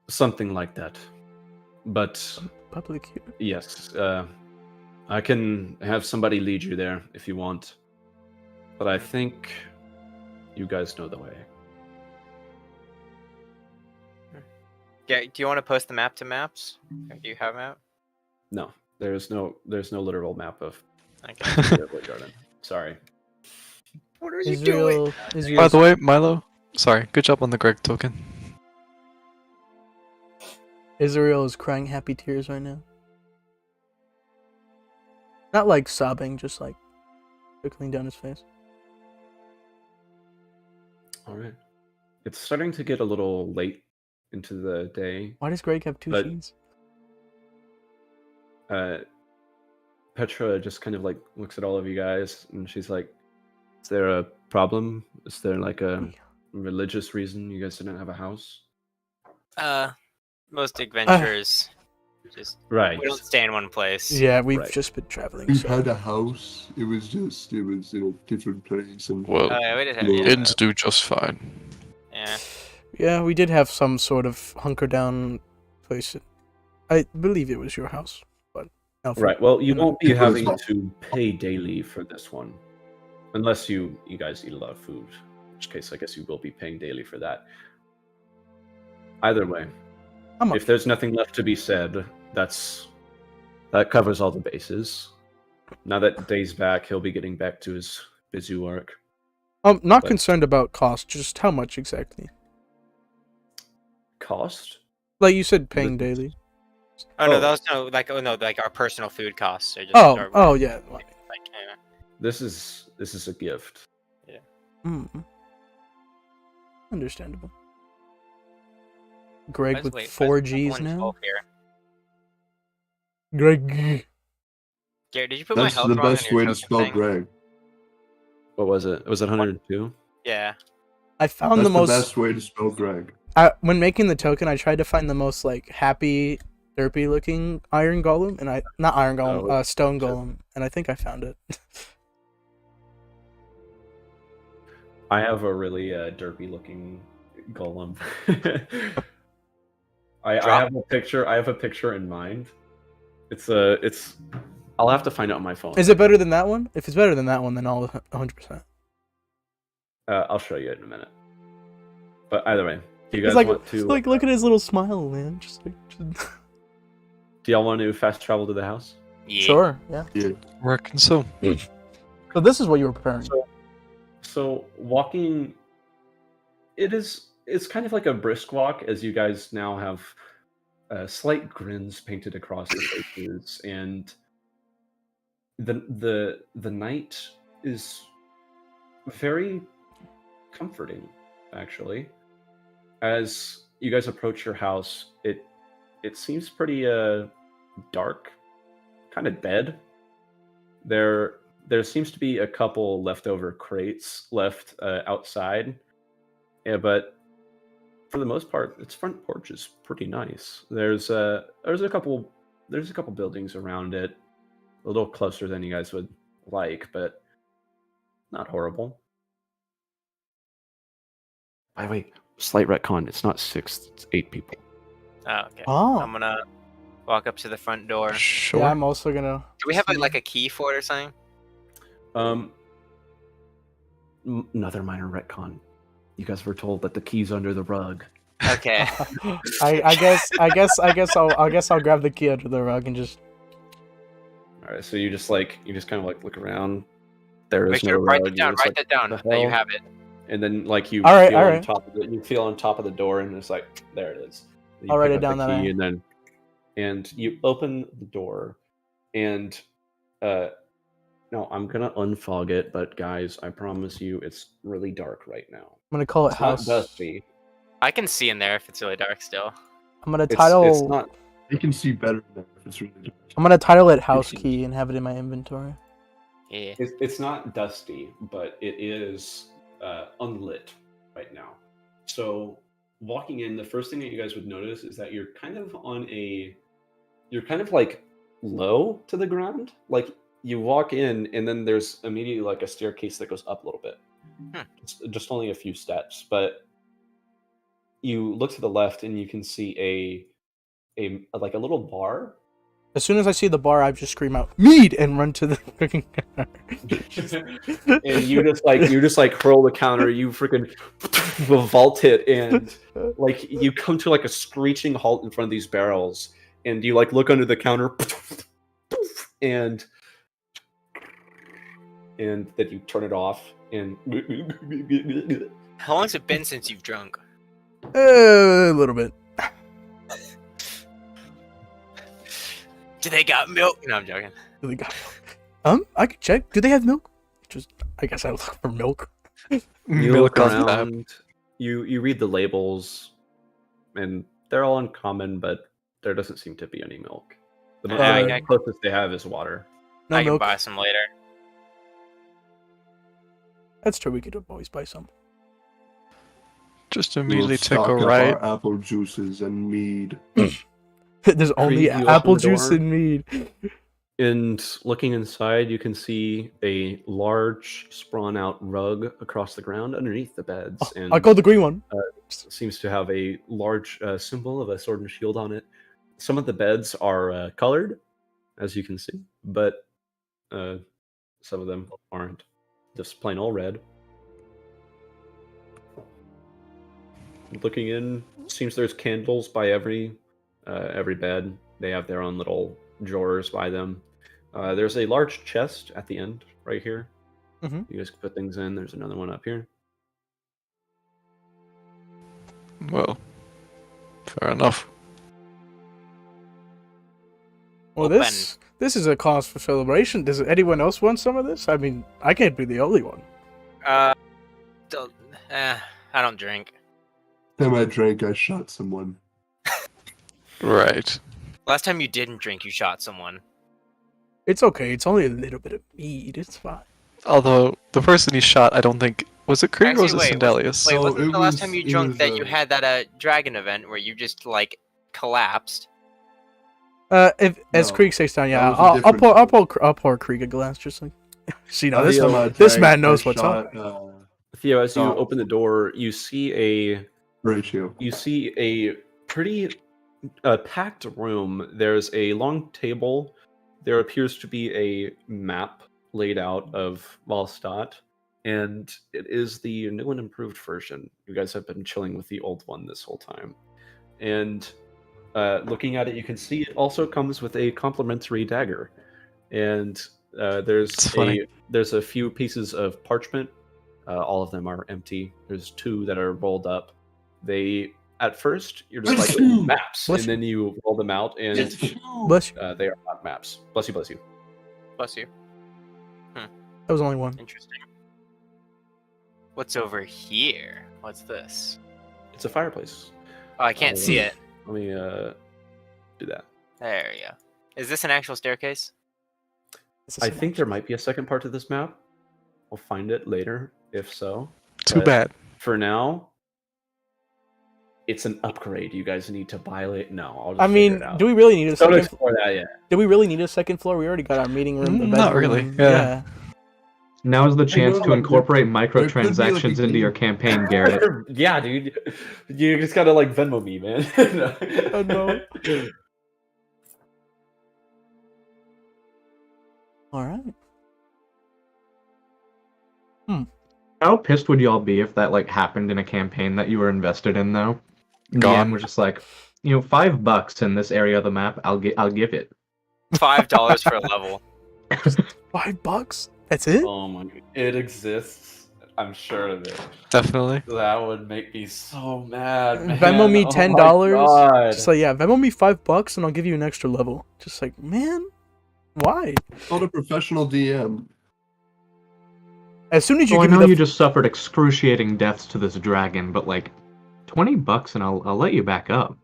Something like that. But Public here. yes, I can have somebody lead you there if you want. But I think you guys know the way. Yeah, do you want to post the map to maps? Or do you have a map? No, there's no literal map of Okay. Blade Garden. Sorry. What are you doing? Israel. By the way, Milo, sorry, good job on the Greg token. Israel is crying happy tears right now. Not like sobbing, just like trickling down his face. All right. It's starting to get a little late into the day. Why does Greg have 2 But- sheets? Petra just kind of like looks at all of you guys, and she's like, "Is there a problem? Is there like a religious reason you guys didn't have a house?" Most adventurers just Right. we don't stay in one place. Yeah, we've Right. just been traveling. We've So. had a house. It was in a different place. And Well, Oh, yeah, we did have, Yeah. yeah. inns do just fine. Yeah. Yeah, we did have some sort of hunker down place. I believe it was your house, but Right. Well, you won't be It was having not- to pay daily for this one, unless you guys eat a lot of food. In which case, I guess you will be paying daily for that. Either way, I'm up. if there's nothing left to be said, that covers all the bases. Now that Day's back, he'll be getting back to his busy work. I'm not but- concerned about cost, just how much exactly. Cost? Like you said, paying Business. daily. Oh no, Oh. that was no like our personal food costs are just Oh, yeah. like yeah. This is a gift. Understandable. Greg with Wait, 4 where's Gs one now. 12 here? Greg. Garrett, did you put that's my health the wrong best on your way to token spell thing? Greg. What was it? Was it 102? Yeah. I found That's the the most. best way to spell Greg. When making the token, I tried to find the most like happy, derpy looking iron golem, and not iron golem, Oh, stone shit. golem, and I think I found it. I have a really derpy looking golem. I have a picture. I have a picture in mind. It's. I'll have to find it on my phone. Is it better than that one? If it's better than that one, then I'll 100%. I'll show you in a minute. But either way, Do you He's guys like, want to? look at his little smile, man. Just Do y'all want to fast travel to the house? Yeah. Sure, yeah. Reckon so. So this is what you were preparing. So walking, it's kind of like a brisk walk, as you guys now have slight grins painted across your faces, and the night is very comforting, actually. As you guys approach your house, it seems pretty dark, kind of dead. There seems to be a couple leftover crates left outside, yeah, but for the most part, its front porch is pretty nice. There's a couple buildings around it, a little closer than you guys would like, but not horrible. By the way, slight retcon. It's not 6, it's 8 people. Oh, okay. Oh, I'm gonna walk up to the front door. Do Sure. yeah, I'm also gonna. we have like a key for it or something? Another minor retcon. You guys were told that the key's under the rug. Okay. I guess I'll grab the key under the rug and just. All right, so you just kind of like look around. There is Make no sure rug. write that down. You're just Write that down. "The That you hell?" have it. And then like you All right, feel all on right. top of it. You feel on top of the door, and it's like there it is. You I'll write pick it up down the that key, I- and you open the door, and no, I'm gonna unfog it, but guys, I promise you, it's really dark right now. I'm gonna call it It's house. not dusty. I can see in there if it's really dark still. I'm gonna It's title. not. You can see better than if it's really dark. I'm gonna title it house key and have it in my inventory. Yeah. It's not dusty, but it is unlit right now. So walking in, the first thing that you guys would notice is that you're kind of like low to the ground. Like you walk in, and then there's immediately like a staircase that goes up a little bit. Just only a few steps, but you look to the left and you can see a like a little bar. As soon as I see the bar, I just scream out "mead" and run to the cooking counter. And you just like hurl the counter, you freaking vault it, and like you come to like a screeching halt in front of these barrels, and you like look under the counter, and then you turn it off, and How long's it been since you've drunk? A little bit. Do they got milk? No, I'm joking. Do they got milk? I could check. Do they have milk? I guess I look for milk. you Milk look on tap. around, you read the labels, and they're all uncommon, but there doesn't seem to be any milk. The I- closest they have is water. No I can milk. buy some later. That's true. We could always buy some. Just We'll immediately take stock a up right. our apple juices and mead. There's only you open apple the juice door. and mead. And looking inside, you can see a large, sprawn-out rug across the ground underneath the beds, and I got the green one. seems to have a large symbol of a sword and shield on it. Some of the beds are colored, as you can see, but some of them aren't. Just plain old red. Looking in, seems there's candles by every bed. They have their own little drawers by them. There's a large chest at the end, right here. Mhm. You guys can put things in. There's another one up here. Well, fair enough. Well, Open. this is a cause for celebration. Does anyone else want some of this? I mean, I can't be the only one. Don't, I don't drink. Time I drank, I shot someone. Right. Last time you didn't drink, you shot someone. It's okay. It's only a little bit of mead. It's fine. Although the person he shot, I don't think was it Krieg or was it Actually, Sindelius? Wait, No, wasn't it the last was- time you it drunk was, that you had that dragon event where you just like collapsed? If as No, Krieg stays down, yeah, that was a I'll pour Krieg a glass just like. See, now Last this time I this drank, man knows I what's up. shot, Theo, as you Oh. open the door, you see a pretty packed room. There's a long table. There appears to be a map laid out of Vahl Stadt, and it is the new and improved version. You guys have been chilling with the old one this whole time, and looking at it, you can see it also comes with a complimentary dagger, and It's funny. there's a few pieces of parchment. All of them are empty. There's 2 that are rolled up. They at first you're just like maps, Bless and then you roll them out, and Bless you. they are not maps. Bless you, bless you. Bless you. That was only one. Interesting. What's over here? What's this? It's a fireplace. Oh, I can't see it. Let me do that. There you go. Is this an actual staircase? This is I some think there action. might be a second part to this map. We'll find it later, if so. Too But bad. For now, it's an upgrade. You guys need to buy it. No, I'll just I figure mean, it out. do we really need a Don't second? explore that yet. Do we really need a second floor? We already got our meeting room, the bedroom. Not really, yeah. Now is the chance know, to like, incorporate there could be, like, microtransactions a into your game. campaign, Garrett. Yeah, dude. You just gotta like Venmo me, man. I know. All right. How pissed would y'all be if that like happened in a campaign that you were invested in though? Gone. DM was just like, $5 in this area of the map, I'll give it. $5 for a level. $5? That's it? Oh my god. It exists. I'm sure of it. Definitely. That would make me so mad, man. Venmo me Oh my $10. God. Just like, yeah, Venmo me $5 and I'll give you an extra level. Just like, man, why? Called a professional DM. As soon as you So I give me know the you just suffered excruciating deaths to this dragon, but like $20 and I'll let you back up.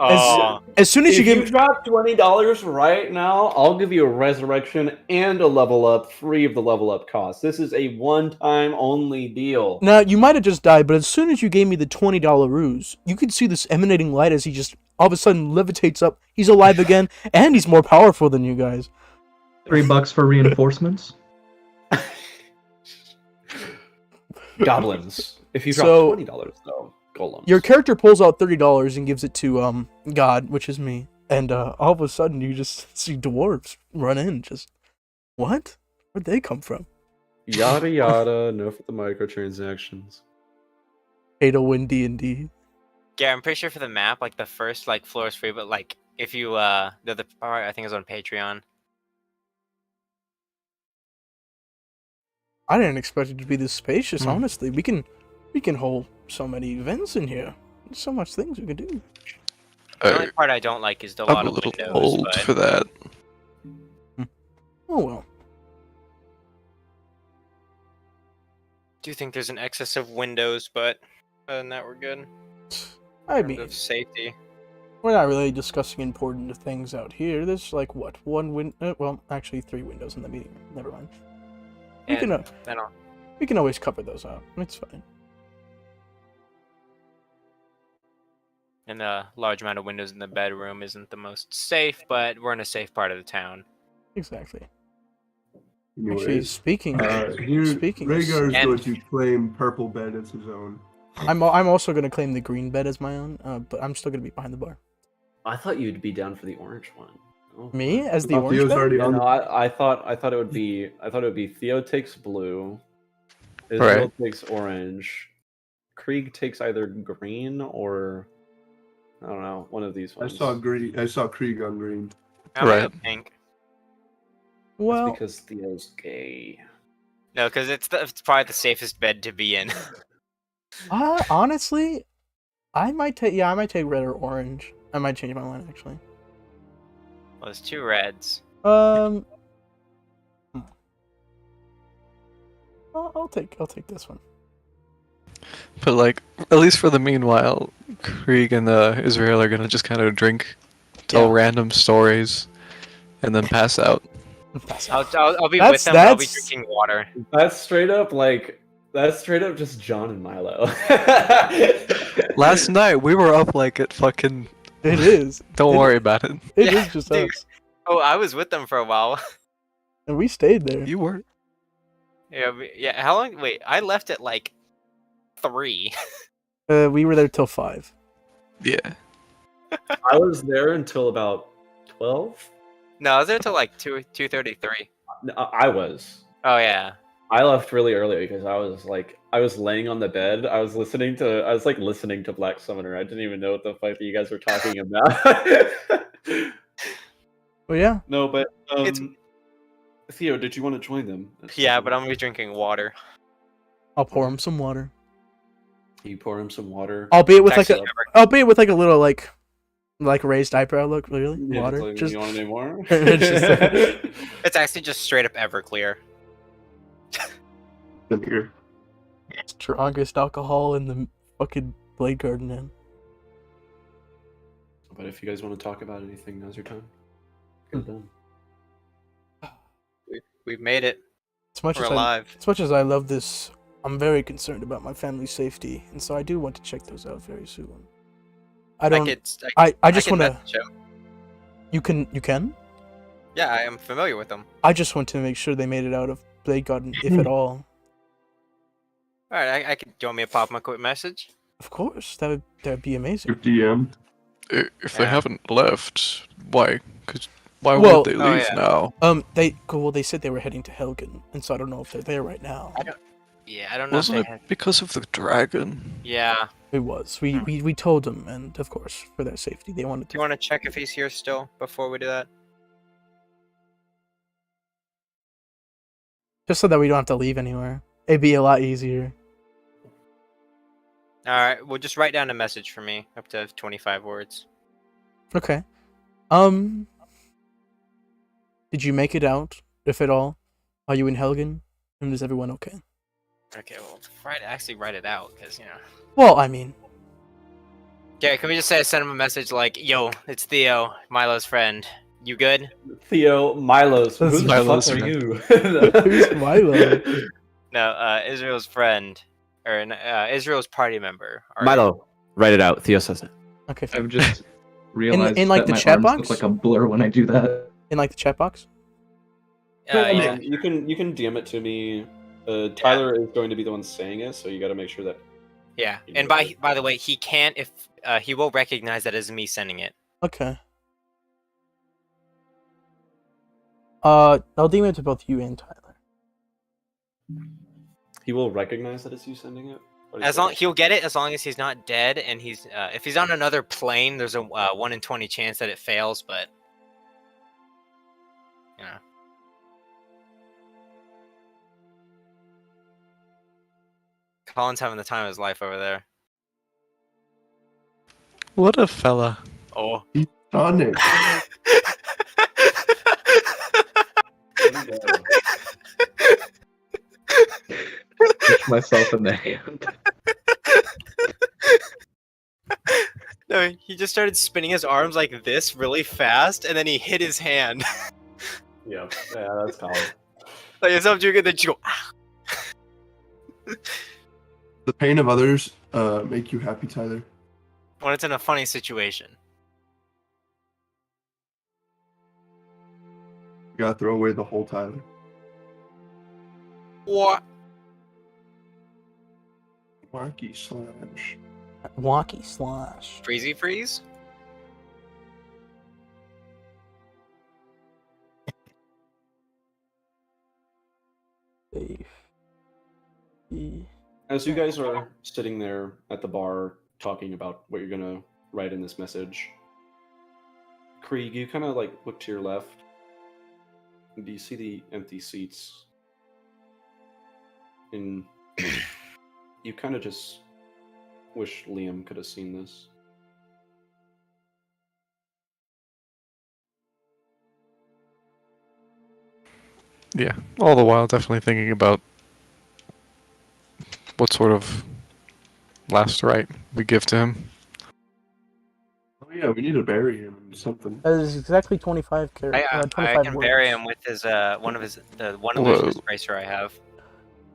Oh, as soon as If you you give drop $20 right now, I'll give you a resurrection and a level up free of the level up cost. This is a one-time only deal. now you might have just died, but as soon as you gave me the $20 ruse, you could see this emanating light as he just all of a sudden levitates up. He's alive again, and he's more powerful than you guys. $3 for reinforcements. Goblins. If you drop So- $20 though, golems. Your character pulls out $30 and gives it to God, which is me, and all of a sudden you just see dwarves run in. Just what? Where'd they come from? Yada yada. No for the microtransactions. Hate to win D&D. yeah, I'm pretty sure for the map, like the first like floor is free, but like if you the part I think is on Patreon. I didn't expect it to be this spacious. Hmm. Honestly, we can hold so many events in here. There's so much things we can do. The only part I don't like is the I'm lot a of little windows. old but for that. Oh well. do think there's an excess of windows, but other than that, we're good. I In terms mean, of safety. we're not really discussing important things out here. There's like what, well, actually 3 windows in the meeting room. Never mind. We And can then I'll- we can always cover those up. It's fine. and the large amount of windows in the bedroom isn't the most safe, but we're in a safe part of the town. Exactly. Actually, Anyways, speaking here, speaking of Rhaegar is And- going to claim purple bed as his own. I'm also gonna claim the green bed as my own, but I'm still gonna be behind the bar. I thought you'd be down for the orange one. Oh. Me as the Oh, orange Theo's bed? already Yeah, on. no, I thought it would be Theo takes blue, Israel Right. takes orange, Krieg takes either green or I don't know, one of these I ones. saw green. I saw Krieg on green. I'm gonna Right. go pink. Well, That's because Theo's gay. No, because it's probably the safest bed to be in. honestly, I might take red or orange. I might change my mind actually. Well, there's 2 reds. I'll take this one. But like, at least for the meanwhile, Krieg and Israel are gonna just kind of drink, tell Yeah. random stories, and then pass out. I'll be That's- with them. I'll be that's- drinking water. That's straight up just John and Milo. Last night we were up like at fucking. It is. Don't It- worry about it. It is Yeah, just dude. us, Oh, I was with them for a while. and we stayed there. You were. yeah. How long? Wait, I left at like 3. We were there till 5. Yeah. I was there until about 12. No, I was there till like 2:33. I was. Oh yeah. I left really early because I was laying on the bed. I was listening to Black Summoner. I didn't even know what the fuck you guys were talking about. Well, yeah. No, but It's- Theo, did you want to join them? Yeah, but I'm gonna be drinking water. I'll pour him some water. You pour him some water. Albeit with It's like actually a little like raised eyebrow look. Really, Yeah, water. it's like, Just you want any more? It's just It's actually just straight up Everclear. Vinegar. strongest alcohol in the fucking Blade Garden, man. But if you guys want to talk about anything, now's your time. Get it done. We've made it. As much We're as alive. as much as I love this, I'm very concerned about my family's safety, and so I do want to check those out very soon. I don't. I just can want to. message him. You can. Yeah, I am familiar with them. I just want to make sure they made it out of Blade Garden, if at all. All right, I can. Do you want me to pop them a quick message? Of course, that'd be amazing. Your DM. If they Yeah. haven't left, why? Why Well- would they Oh, leave yeah. now? They said they were heading to Helgen, and so I don't know if they're there right now. Yeah, I don't know. Wasn't if it they had... because of the dragon? Yeah. It was. We told them, and of course, for their safety, they wanted Do to. you want to check if he's here still before we do that? Just so that we don't have to leave anywhere. It'd be a lot easier. All right, well, just write down a message for me, up to 25 words. Okay. Did you make it out, if at all? Are you in Helgen? And is everyone okay? Okay, well, actually write it out, because, you know. Well, I mean, Yeah, can we just say send him a message like, "Yo, it's Theo, Milo's friend. You good?" Theo, Milo's. Who That's the Milo's fuck are friend. you? Who's Milo? No, Israel's friend, or Israel's party member. Or- Milo, write it out. Theo says it. Okay, I've just realized in, like, that the my chat arms box? look like a blur when I do that. in like the chat box. yeah. You can DM it to me. Tyler is going to be the one saying it, so you got to make sure that. Yeah, You and know, by the way, he can't if he will recognize that as me sending it. Okay. I'll DM it to both you and Tyler. He will recognize that it's you sending it. What is As it? long he'll get it as long as he's not dead, and he's if he's on another plane, there's a 1 in 20 chance that it fails, but you know. Colin's having the time of his life over there. What a fella. Oh. Sonic. Push myself in the hand. No, he just started spinning his arms like this really fast, and then he hit his hand. Yeah, that's Colin. Like if I'm doing it, then you go. "Ah." The pain of others make you happy, Tyler. When it's in a funny situation. You gotta throw away the whole Tyler. What? Wacky slash. Wonky slash. Freezy freeze? Safe. E- As you guys are sitting there at the bar talking about what you're gonna write in this message, Krieg, you kind of like look to your left. Do you see the empty seats? And you kind of just wish Liam could have seen this. Yeah. All the while, definitely thinking about what sort of last right we give to him. Oh yeah, we need to bury him in something. That is exactly 25 characters. I 25 can words. bury him with his one of his Whoa. illusionist bracer I have.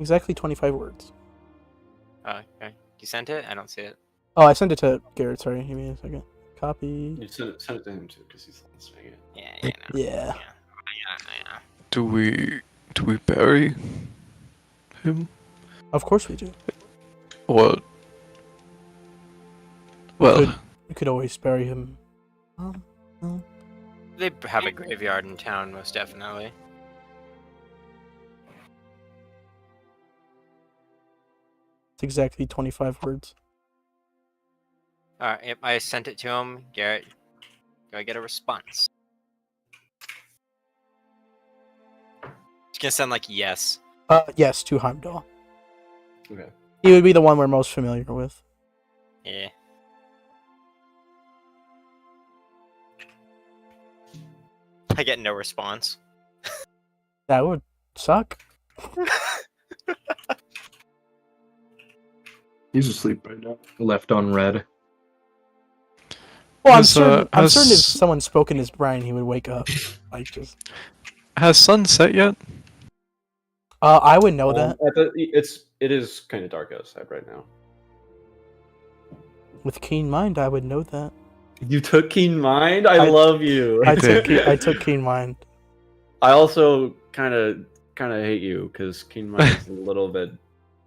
Exactly 25 words. Okay. You sent it? I don't see it. Oh, I sent it to Garrett. Sorry, give me a second. Copy. You send it to him too, because he's the one saying it. Yeah, you know. Yeah. Yeah. Do we bury him? Of course we do. What? Well, We could always bury him. No. They have a graveyard in town, most definitely. It's exactly 25 words. All right, yep, I sent it to him. Garrett, do I get a response? Just gonna send like yes. Yes, to Heimdall. Okay. He would be the one we're most familiar with. Yeah. I get no response. That would suck. He's asleep right now. Left on red. Well, Has, I'm certain if has- someone spoke in his brain, he would wake up. Like just. Has sun set yet? I would know that It is kind of dark outside right now. with keen mind. I would know that. You took keen mind. I I- love you. I took keen mind. I also kind of hate you because keen mind is a little bit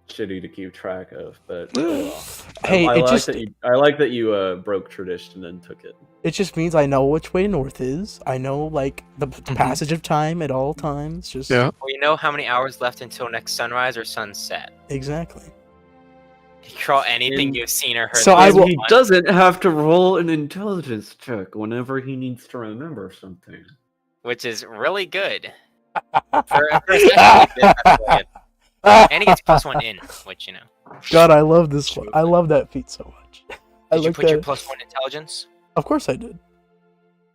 shitty to keep track of. But oh well. Hey, I it like just that I like that you broke tradition and took it. it just means I know which way north is. I know like the passage of time at all times. Just Yeah. Well, you know how many hours left until next sunrise or sunset? exactly. You crawl anything And- you've seen or heard. So in I this will- He one, doesn't have to roll an intelligence check whenever he needs to remember something. which is really good. For a session like this, that's really good. And he gets +1 in, which you know. God, I love this one. I love that feat so much. I Did you looked put at your it. +1 intelligence? Of course I did.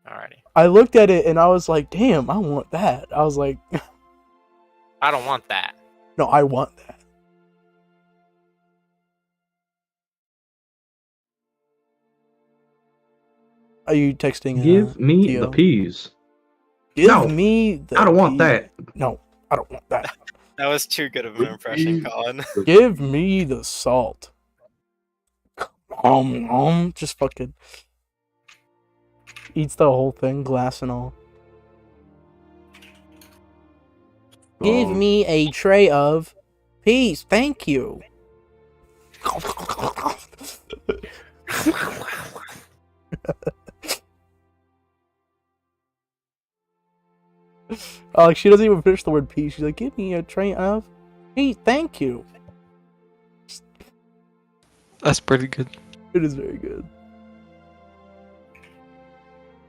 Alrighty. I looked at it and I was like, damn, I want that. I was like, I don't want that. no, I want that. Are you texting? Give me Theo? the peas. Give No, me the I don't want pea- that. No, I don't want that. That was too good of an impression, Colin. Give me the salt. Just fucking eats the whole thing, glass and all. Give me a tray of peas, thank you. Oh, like she doesn't even finish the word peas. She's like, give me a tray of peas, thank you. That's pretty good. It is very good.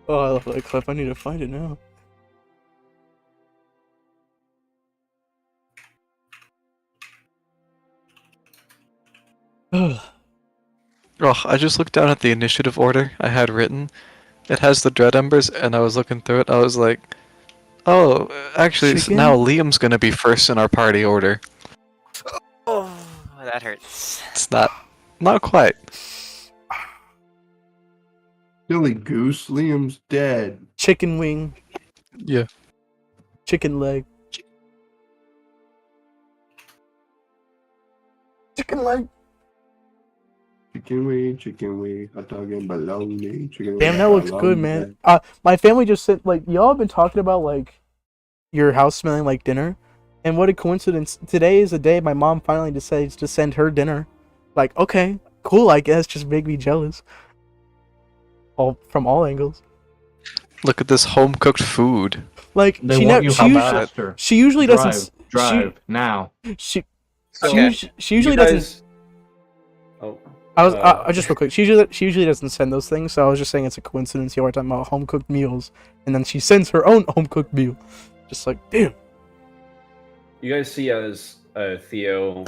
Oh, I love that clip. I need to find it now. Oh, I just looked down at the initiative order I had written. It has the Dread Embers, and I was looking through it. I was like, oh, actually, Chicken? now Liam's gonna be first in our party order. Oh, that hurts. It's not quite. Silly goose, Liam's dead. Chicken wing, Yeah. chicken leg. Chicken leg. Chicken wing, hot dog and bologna. Chicken Damn, wing, that looks good, bologna. man. My family just said, like, y'all have been talking about, like, your house smelling like dinner. And what a coincidence. Today is the day my mom finally decides to send her dinner. Like, okay, cool, I guess. Just make me jealous. From all angles. Look at this home cooked food. Like, They she, want ne- you she, how usually, faster. she usually doesn't. Drive now. She Okay. usually You doesn't. guys- Oh. I just real quick. She usually doesn't send those things, so I was just saying it's a coincidence here. We're talking about home cooked meals, and then she sends her own home cooked meal. Just like, damn. You guys see as Theo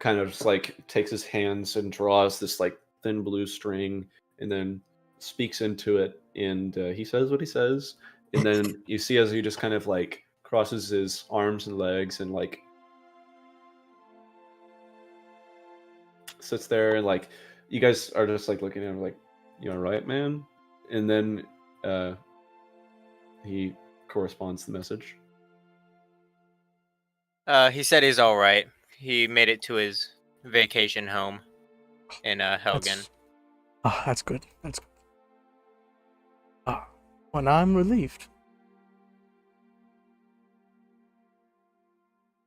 kind of just like takes his hands and draws this like thin blue string, and then speaks into it, and he says what he says, and then you see as he just kind of like crosses his arms and legs and like sits there, and like you guys are just like looking at him like, you all right, man? And then he corresponds the message. He said he's all right. He made it to his vacation home in Helgen. That's good. That's good. Well, I'm relieved.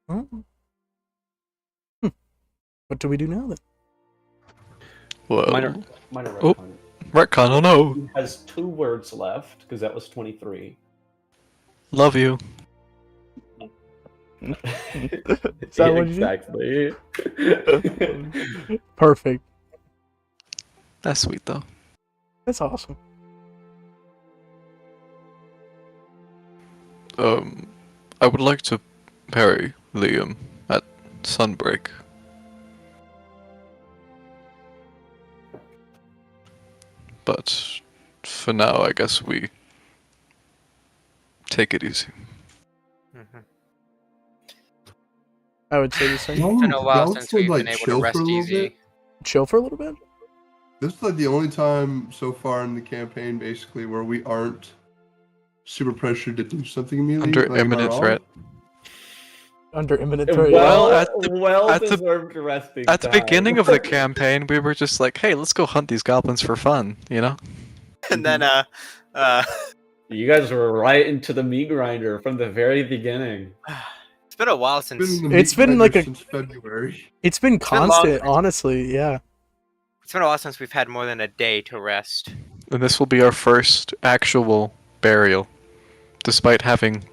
Oh. What do we do now then? Whoa. Minor Oh. retcon. Retcon, oh no. He has 2 words left because that was 23. Love you. Is that what you exactly. Perfect. That's sweet though. That's awesome. I would like to parry Liam at Sunbreak. But for now, I guess we take it easy. Mhm. I would say the same. Y'all, It's been a while y'all since would, we've like, been able to chill for rest a little easy. bit? Chill for a little bit. This is like the only time so far in the campaign, basically, where we aren't super pressured to do something immediately. Under Like, am I imminent wrong? threat. Under imminent threat. Well, Well, at the- well at the- deserved resting At the time. beginning of the campaign, we were just like, "Hey, let's go hunt these goblins for fun," you know? And then You guys were right into the meat grinder from the very beginning. it's been a while Been in since the It's meat been grinder like a- since February. It's been been long. constant, honestly. Yeah. we've had more than a day to rest. And this will be our first actual burial, despite having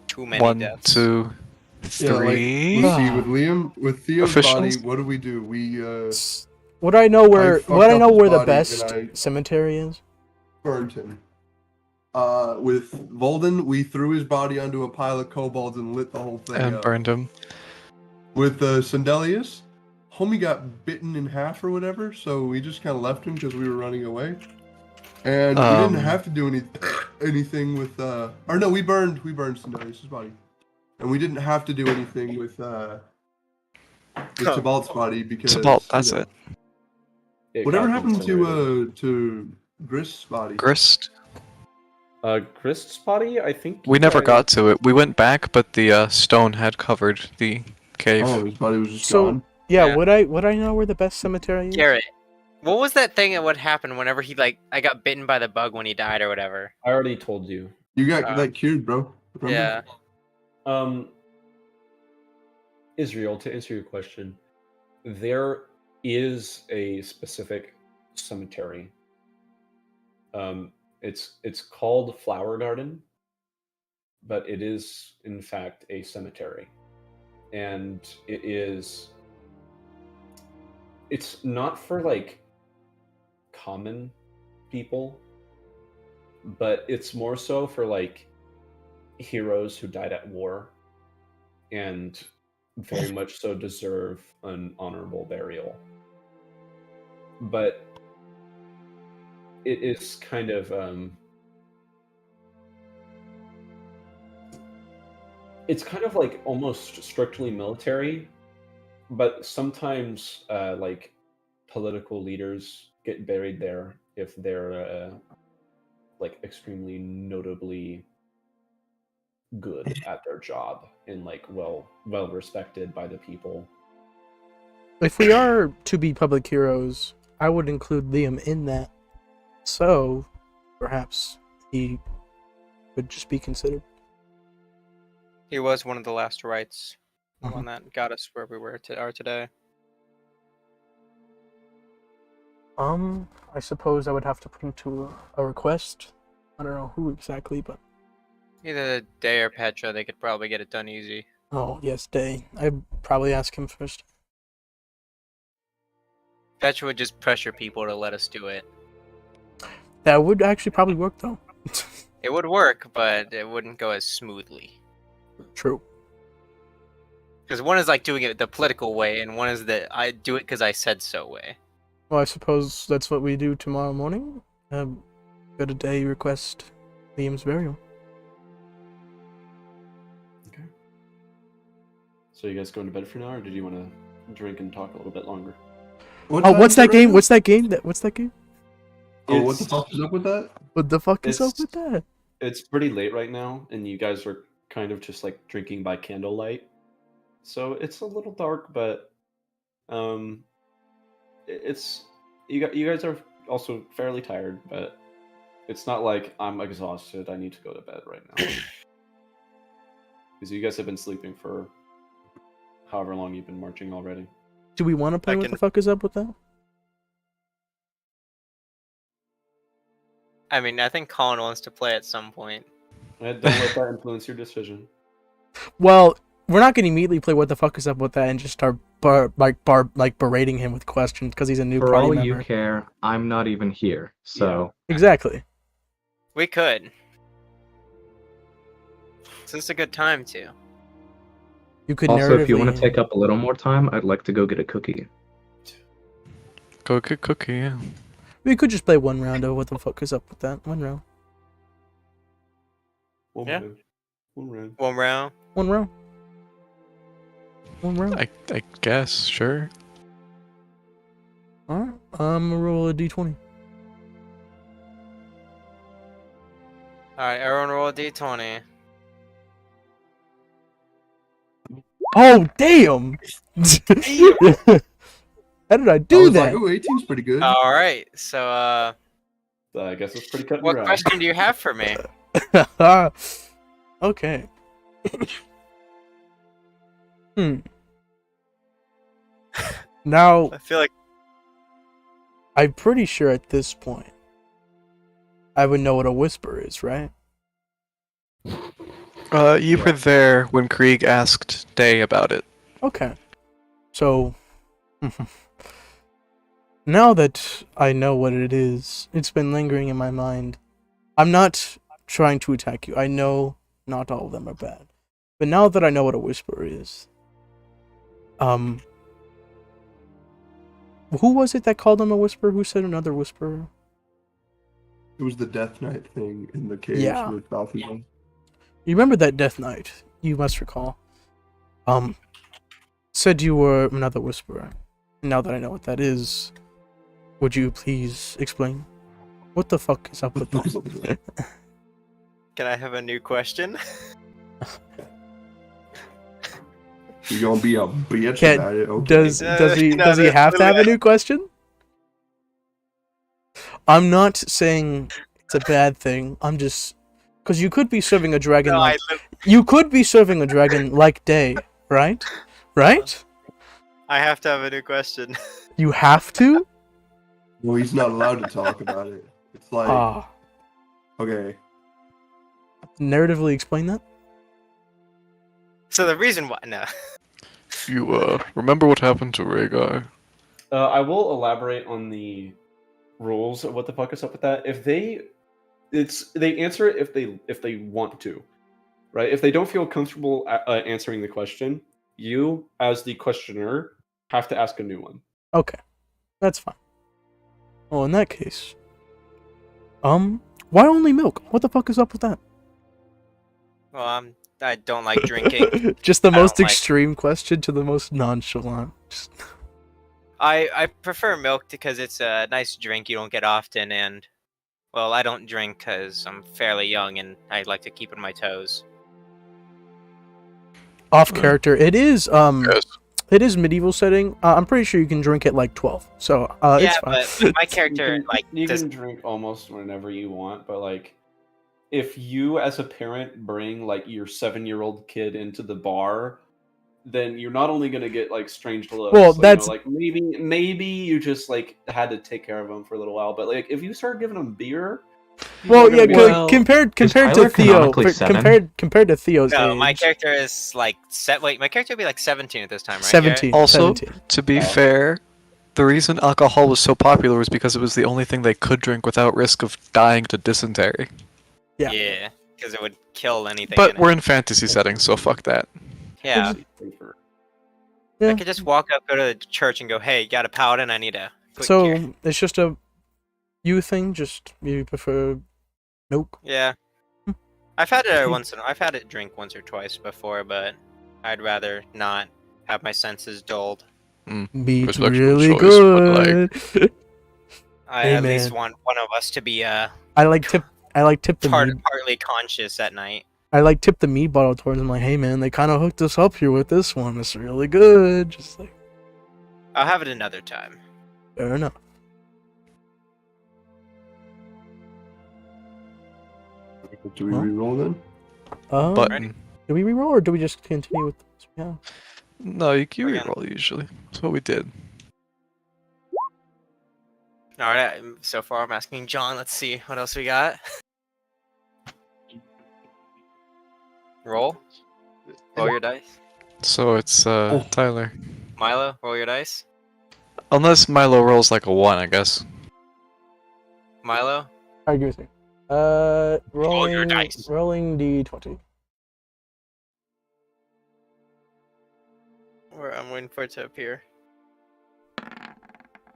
Too many 1, deaths. 2, Yeah, like, 3. let's see, with Liam, with Theo's Officials? body, what do? We Would I know where? fucked Would I up know his where the body and best I- cemetery is? burned him. With Volden, we threw his body onto a pile of kobolds and lit the whole thing And up. burned him. With Sandelius, homie got bitten in half or whatever, so we just kind of left him because we were running away. And we didn't have to do anything with or no, we burned Sandelius' body, and we didn't have to do anything with Tibalt's body because Sabalt, that's it. Whatever got happened incinerated. to Grist's body? Grist. Grist's body, I think. We you never guys- got to it. We went back, but the stone had covered the cave. Oh, his body was just So gone. yeah, Yeah. would I know where the best cemetery is? Garrett, what was that thing that would happen whenever I got bitten by the bug when he died or whatever? I already told you. You got that cured, bro. Remember? Yeah. Israel, to answer your question, there is a specific cemetery. It's called Flower Garden, but it is in fact a cemetery, and it's not for like common people, but it's more so for like heroes who died at war and very much so deserve an honorable burial. But it is kind of it's kind of like almost strictly military, but sometimes like political leaders get buried there if they're like extremely notably good at their job and like well respected by the people. If we are to be public heroes, I would include Liam in that. So perhaps he would just be considered. He was one of the last rites, the Mhm. one that got us where we are today. I suppose I would have to put into a request. I don't know who exactly, but Either Day or Petra, they could probably get it done easy. oh yes, Day. I'd probably ask him first. Petra would just pressure people to let us do it. That would actually probably work though. It would work, but it wouldn't go as smoothly. True. Because one is like doing it the political way, and one is the I do it because I said so way. Well, I suppose that's what we do tomorrow morning. Got a Day request Liam's burial. Okay. So you guys going to bed for now, or did you want to drink and talk a little bit longer? What Oh, time what's is it that right game? now? What's that game? What's that game? Oh, what the It's- fuck is up with that? What the fuck is up It's- with that? It's pretty late right now, and you guys are kind of just like drinking by candlelight, so it's a little dark. But it's you guys are also fairly tired, but it's not like I'm exhausted. I need to go to bed right now because you guys have been sleeping for however long you've been marching already. Do we want to play I what can- the fuck is up with that? I mean, I think Colin wants to play at some point. Don't let that influence your decision. Well, we're not gonna immediately play what the fuck is up with that and just start berating him with questions because he's a new For party all member. you care, I'm not even here, so Exactly. We could. So it's a good time to. You could also if you want narratively- to take up a little more time, I'd like to go get a cookie. Go get cookie, yeah. We could just play one round of what the fuck is up with that. One round. Yeah. One round. One round. One round. One round. I guess, sure. Alright. I'm gonna roll a d20. Alright, everyone roll a d20. Oh damn! How did I I do was that? like, oh, 18's pretty good. Alright, so I guess it's pretty cut and what dry. question do you have for me? Okay. Now, I feel like I'm pretty sure at this point, I would know what a whisper is, right? You were there when Krieg asked Day about it. Okay. So, now that I know what it is, it's been lingering in my mind. I'm not trying to attack you. I know not all of them are bad. But now that I know what a whisper is, who was it that called him a whisper? Who said another whisper? It was the Death Knight thing in the cage Yeah. with Balthazar. You remember that Death Knight? You must recall. Said you were another whisperer. Now that I know what that is, would you please explain? What the fuck is up with What the fuck is up with that? can I have a new question? You're gonna be a bitch Can't- about it. Okay. Does he No, does he that's have to have a really- new question? I'm not saying it's a bad thing. I'm just because you could be serving a dragon No, like you could be serving a dragon like Day, right? Right? I have to have a new question. You have to. Well, he's not allowed to talk about it. It's like, Ah, okay, narratively explain that. So the reason why You, remember what happened to Rhaegar? I will elaborate on the rules of what the fuck is up with that. If they answer it if they want to, right? If they don't feel comfortable answering the question, you as the questioner have to ask a new one. Okay, that's fine. Well, in that case, why only milk? What the fuck is up with that? well, I don't like drinking. Just the I don't most like- extreme question to the most nonchalant. Just... I prefer milk because it's a nice drink you don't get often, and well, I don't drink because I'm fairly young and I like to keep on my toes. Off character. It is Yes. it is medieval setting. I'm pretty sure you can drink at like 12. So Yeah, it's fine. but my character you does- can drink almost whenever you want, but like if you as a parent bring like your 7-year-old kid into the bar, then you're not only gonna get like strange looks. Well, like, that's- like maybe you just like had to take care of them for a little while, but like if you start giving them beer, people Well, are gonna yeah, be Well, like, compared to Tyler Theo, canonically 7? compared to Theo's No, age, my character is like wait, my character would be like 17 at this time, right? 17. Also, 17. to be Oh. fair, the reason alcohol was so popular was because it was the only thing they could drink without risk of dying to dysentery. Yeah. Yeah, because it would kill anything. But in we're it. in fantasy settings, so fuck that. Yeah, safer. Yeah. I could just walk up, go to the church, and go, "Hey, got a paladin? I need a quick So cure." it's just a you thing. Just you prefer milk. Yeah, I've had it I've had it drink once or twice before, but I'd rather not have my senses dulled. Be Respectable really choice, but, good. I Hey, at least man. want one of us to be I like tip the mead. partly conscious at night. I like tip the mead bottle towards them. Like, hey man, they kind of hooked us up here with this one. It's really good. Just like I'll have it another time. fair enough. do we Huh? re-roll then? Button. Do we reroll or do we just continue with this? Yeah. No, you Again. reroll usually. That's what we did. All right. So far, I'm asking John. Let's see what else we got. Roll. roll your dice. So it's Tyler. Milo, roll your dice. Unless Milo rolls like a 1, I guess. Milo, Alright, give me a second. roll your dice. Rolling d20. I'm waiting for it to appear.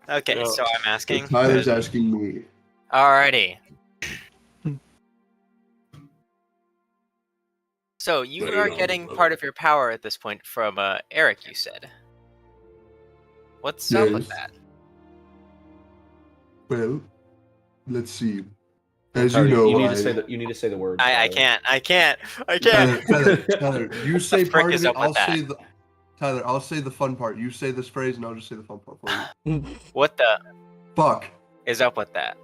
Okay, Yeah. so I'm asking. Tyler's asking me. Alrighty. So you are getting part of your power at this point from Eric, you said. What's up with Yes. that? Well, let's see. As Tyler, you know, you need to say the word. I Tyler. can't. Tyler, you say frick part is of it. up with I'll that? say the. Tyler, I'll say the fun part. You say this phrase, and I'll just say the fun part for you. What the Fuck. is up with that?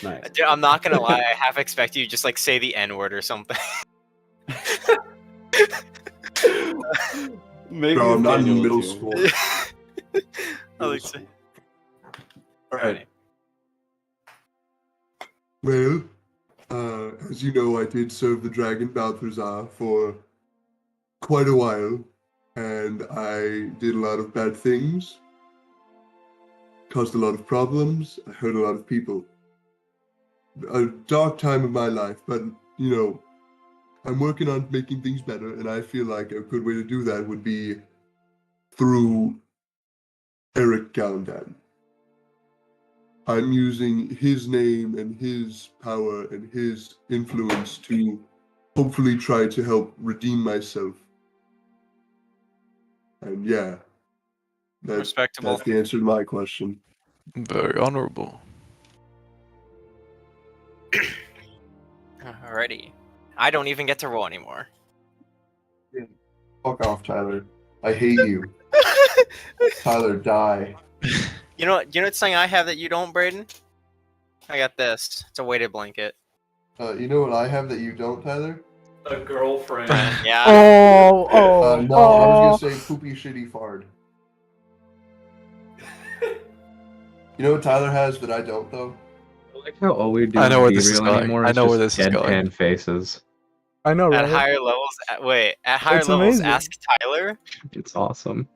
Nice. Dude, I'm not gonna lie, I half expect you to just like say the N-word or something. Maybe Bro, I'm not in Daniel middle too. school. I like to- Alright. Well, as you know, I did serve the dragon Balthazar for quite a while, and I did a lot of bad things, caused a lot of problems, I hurt a lot of people. A dark time of my life, but, you know, I'm working on making things better, and I feel like a good way to do that would be through Eric Gallandan. I'm using his name and his power and his influence to hopefully try to help redeem myself. And yeah, Respectable. that's the answer to my question. Very honorable. Alrighty. I don't even get to roll anymore. Fuck off, Tyler. I hate you. Tyler, die. You know what something I have that you don't, Braden? I got this. It's a weighted blanket. You know what I have that you don't, Tyler? A girlfriend. Yeah. Oh, No, I was gonna say poopy shitty fart. You know what Tyler has that I don't, though? I like how all we do I know in where this is B-Reel going. anymore I is know where just this is going. deadpan faces. I know, At right? higher levels, at higher It's levels, amazing. ask Tyler. It's awesome.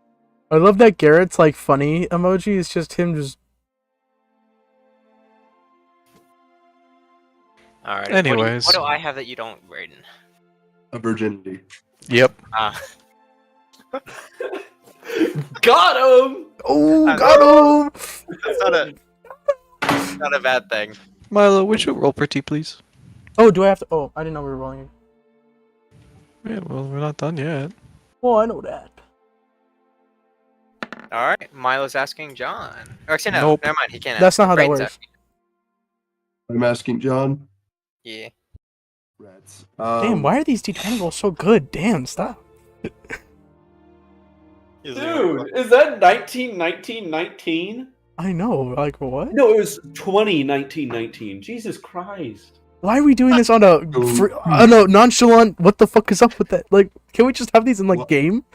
I love that Garrett's like funny emoji is just him just. Alright. Anyways. What do I have that you don't, Braden? A virginity. Yep. Got him. Oh, I got him! That's not a bad thing. Milo, would you roll pretty, please? Oh, do I have to? Oh, I didn't know we were rolling. Yeah, well, we're not done yet. Oh, I know that. Alright, Milo's asking John. Or actually, no, Nope. never mind, he can't That's ask. not how that Braden's works. asking. I'm asking John. Yeah. Rats. Damn, why are these D20 rolls so good? Damn, stop. Dude, is that 1919? I know, like what? No, it was 2019. Jesus Christ. Why are we doing this on a nonchalant? What the fuck is up with that? Like, can we just have these in like What? game?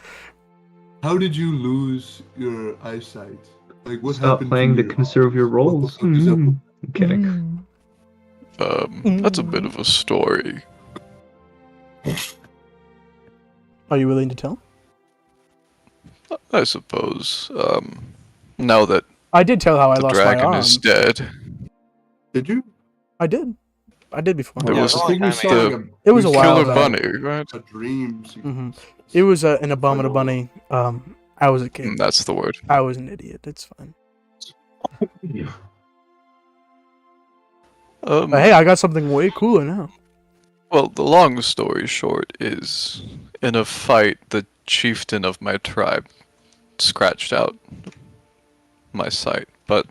How did you lose your eyesight? Like, what Stop happened playing to to you? conserve your What the rolls. fuck is up with- I'm kidding. That's a bit of a story. Are you willing to tell? I suppose. Now that I did tell how I the lost my dragon arm. is dead, Did you? I did before. It was I think we saw the like It was a we while saw killer back. bunny, right? a dream. hmm It was an abominable bunny. I was a kid. That's the word. I was an idiot. It's fine. But hey, I got something way cooler now. Well, the long story short is, in a fight, the chieftain of my tribe scratched out my sight. But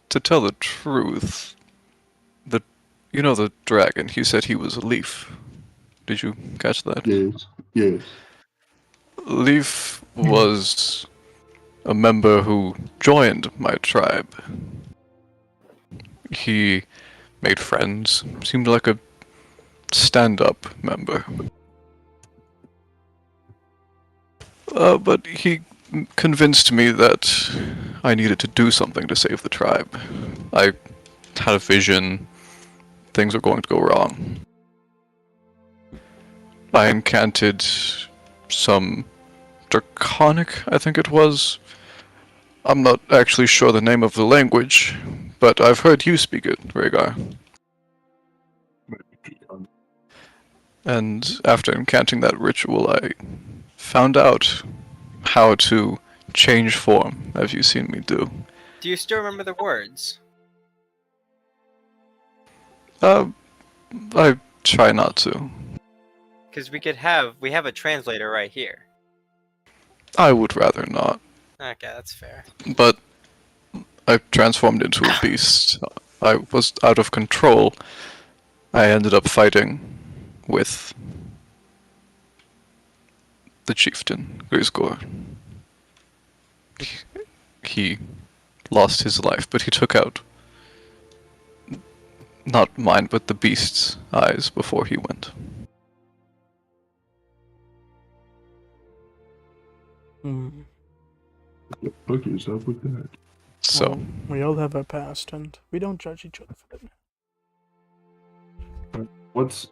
to tell the truth, the dragon, he said he was a leaf. Did you catch that? Yes. Yes. Leaf was a member who joined my tribe. He made friends, seemed like a stand-up member. But he convinced me that I needed to do something to save the tribe. I had a vision. Things were going to go wrong. I incanted some draconic, I think it was. I'm not actually sure the name of the language, but I've heard you speak it, Rhaegar. And after incanting that ritual, I found out how to change form, as you've seen me do. Do you still remember the words? I try not to. Because we have a translator right here. I would rather not. Okay, that's fair. But I transformed into a beast. I was out of control. I ended up fighting with the chieftain, Grisgor. He lost his life, but he took out not mine, but the beast's eyes before he went. Hmm. Look yourself with that. So, Well, we all have our past, and we don't judge each other for it.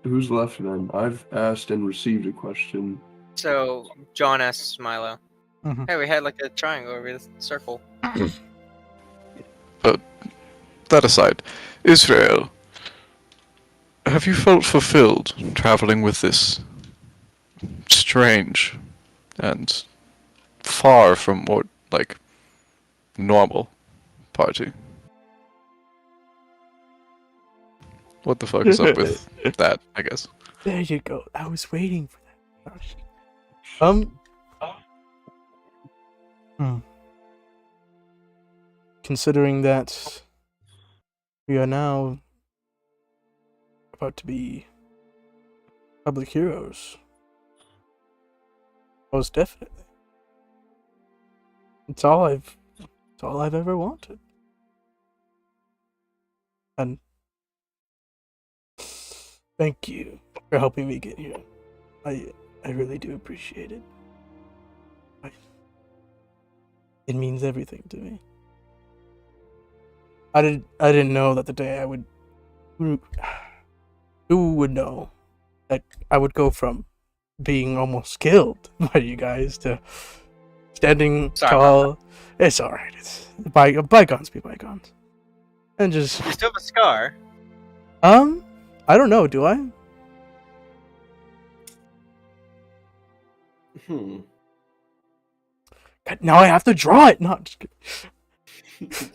Who's left then? I've asked and received a question. So John asks Milo, Mhm. "Hey, we had like a triangle over the circle." that aside, Israel, have you felt fulfilled traveling with this strange and far from more, like, normal party? What the fuck is up with that, I guess? There you go. I was waiting for that. Considering that we are now about to be public heroes, most definitely. It's all I've ever wanted. And thank you for helping me get here. I really do appreciate it. It means everything to me. I didn't know that the day I would. Who would know that I would go from being almost killed by you guys to standing tall. It's alright. It's bygones be bygones. And just You still have a scar. I don't know. Do I? Hmm. God, now I have to draw it. Not just kidding.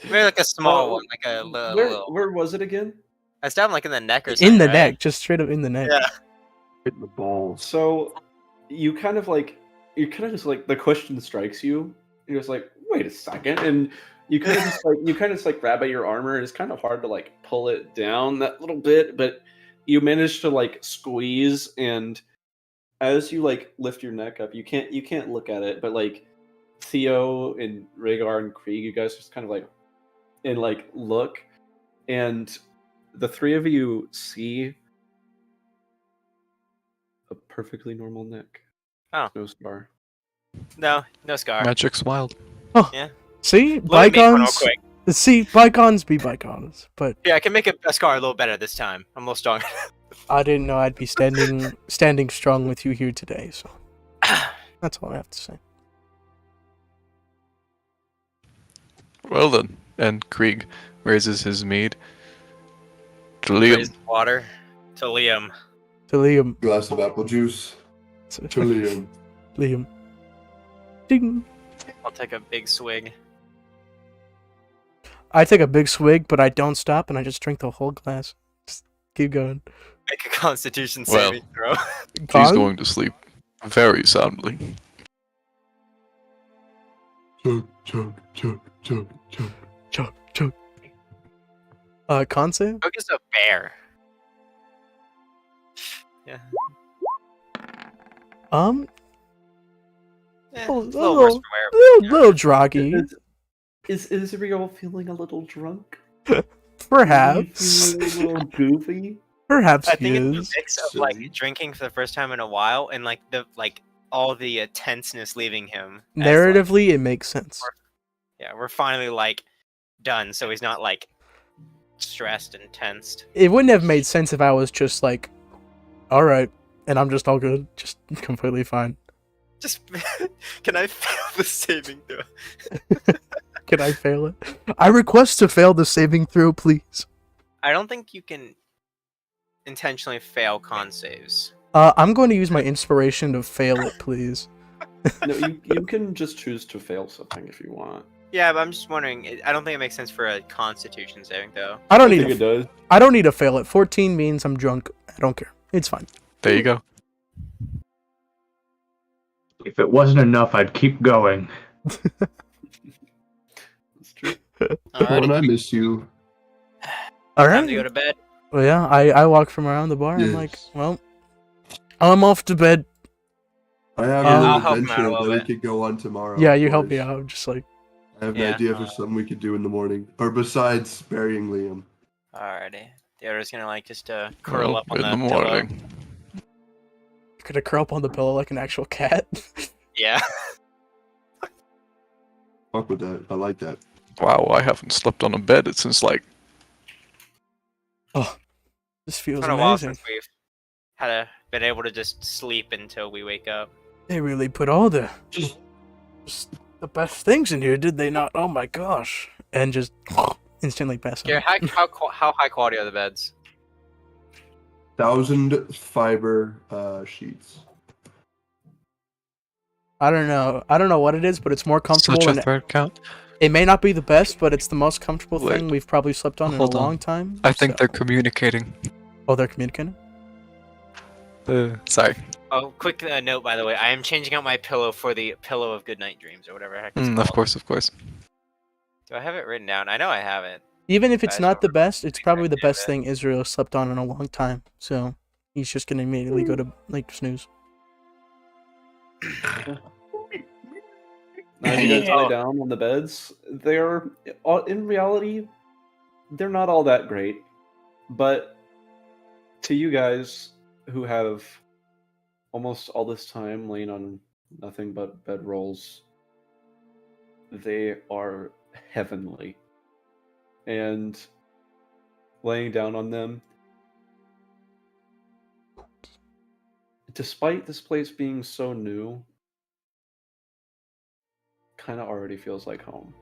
Maybe like a small one, like a little. Where was it again? It's down like in the neck or something. In the right? neck, just straight up in the neck. Yeah. Hit the balls. So you kind of just like the question strikes you. You're just like, wait a second, and you kind of just like grab at your armor. And it's kind of hard to like pull it down that little bit, but you manage to like squeeze, and as you like lift your neck up, you can't look at it, but like Theo and Rhaegar and Krieg, you guys just kind of like and like look, and the three of you see a perfectly normal neck. Oh. No scar. No scar. Magic's wild. See, Let me make one real bygones. quick. See, bygones be bygones. But Yeah, I can make a scar a little better this time. I'm a little stronger. I didn't know I'd be standing strong with you here today. So that's all I have to say. Well then, and Krieg raises his mead. To Liam. Raise water to Liam. To Liam. Glass of apple juice. To Liam. Liam. Ding. I'll take a big swig. I take a big swig, but I don't stop, and I just drink the whole glass. Just keep going. Make a Constitution Well. saving throw. He's Con? going to sleep very soundly. Chug, chug, chug, chug, chug. Chug, chug. Con save? Cook is a bear. Yeah. A It's a little worse for wear. little droggy. Is Israel feeling a little drunk? Perhaps. Feeling a little goofy? Perhaps I he think it's is. a mix of like drinking for the first time in a while and like all the tenseness leaving him. as, like, Narratively, it makes sense. yeah, we're finally like done, so he's not like stressed and tensed. It wouldn't have made sense if I was just like, all right, and I'm just all good, just completely fine. Just can I fail the saving throw? Can I fail it? I request to fail the saving throw, please. I don't think you can intentionally fail con saves. I'm going to use my inspiration to fail it, please. No, you can just choose to fail something if you want. Yeah, but I'm just wondering. I don't think it makes sense for a Constitution saving throw. I don't I need think it does. I don't need to fail it. 14 means I'm drunk. I don't care. It's fine. There you go. If it wasn't enough, I'd keep going. That's true. Alrighty, When I miss you. All time to go right. to bed. Well, yeah, I walk from around the bar. I'm like, Yes. well, I'm off to bed. I have I'll an help him out a adventure little that we bit. could go on tomorrow. Yeah, of you help me course. out. I'm just like, I have Yeah. an idea for something we could do in the morning, or besides burying Liam. Alrighty. The other's gonna like just curl Well, up on in the the pillow. morning. you're gonna curl up on the pillow like an actual cat. Yeah. Fuck with that. I like that. Wow, I haven't slept on a bed since like This feels It's been a while amazing. since we've been able to just sleep until we wake up. They really put all the just the best things in here, did they not? Oh my gosh! And just instantly pass Gary, out. how high quality are the beds? 1,000 fiber sheets. I don't know what it is, but it's more comfortable. such a Than, thread count. it may not be the best, but it's the most comfortable Wait. thing we've probably slept on in a Hold on. long time. I think so- they're communicating. Oh, they're communicating. Sorry. Oh, quick note by the way, I am changing out my pillow for the pillow of goodnight dreams or whatever the heck it's Of called. course, of course. Do I have it written down? I know I have it. Even if it's Guys, not the don't best, it's probably the idea of best it. thing Israel slept on in a long time. So he's just gonna immediately go to like snooze. Now you guys lie down on the beds. They're in reality, they're not all that great, but to you guys who have almost all this time laying on nothing but bed rolls, they are heavenly. And laying down on them, despite this place being so new, kind of already feels like home.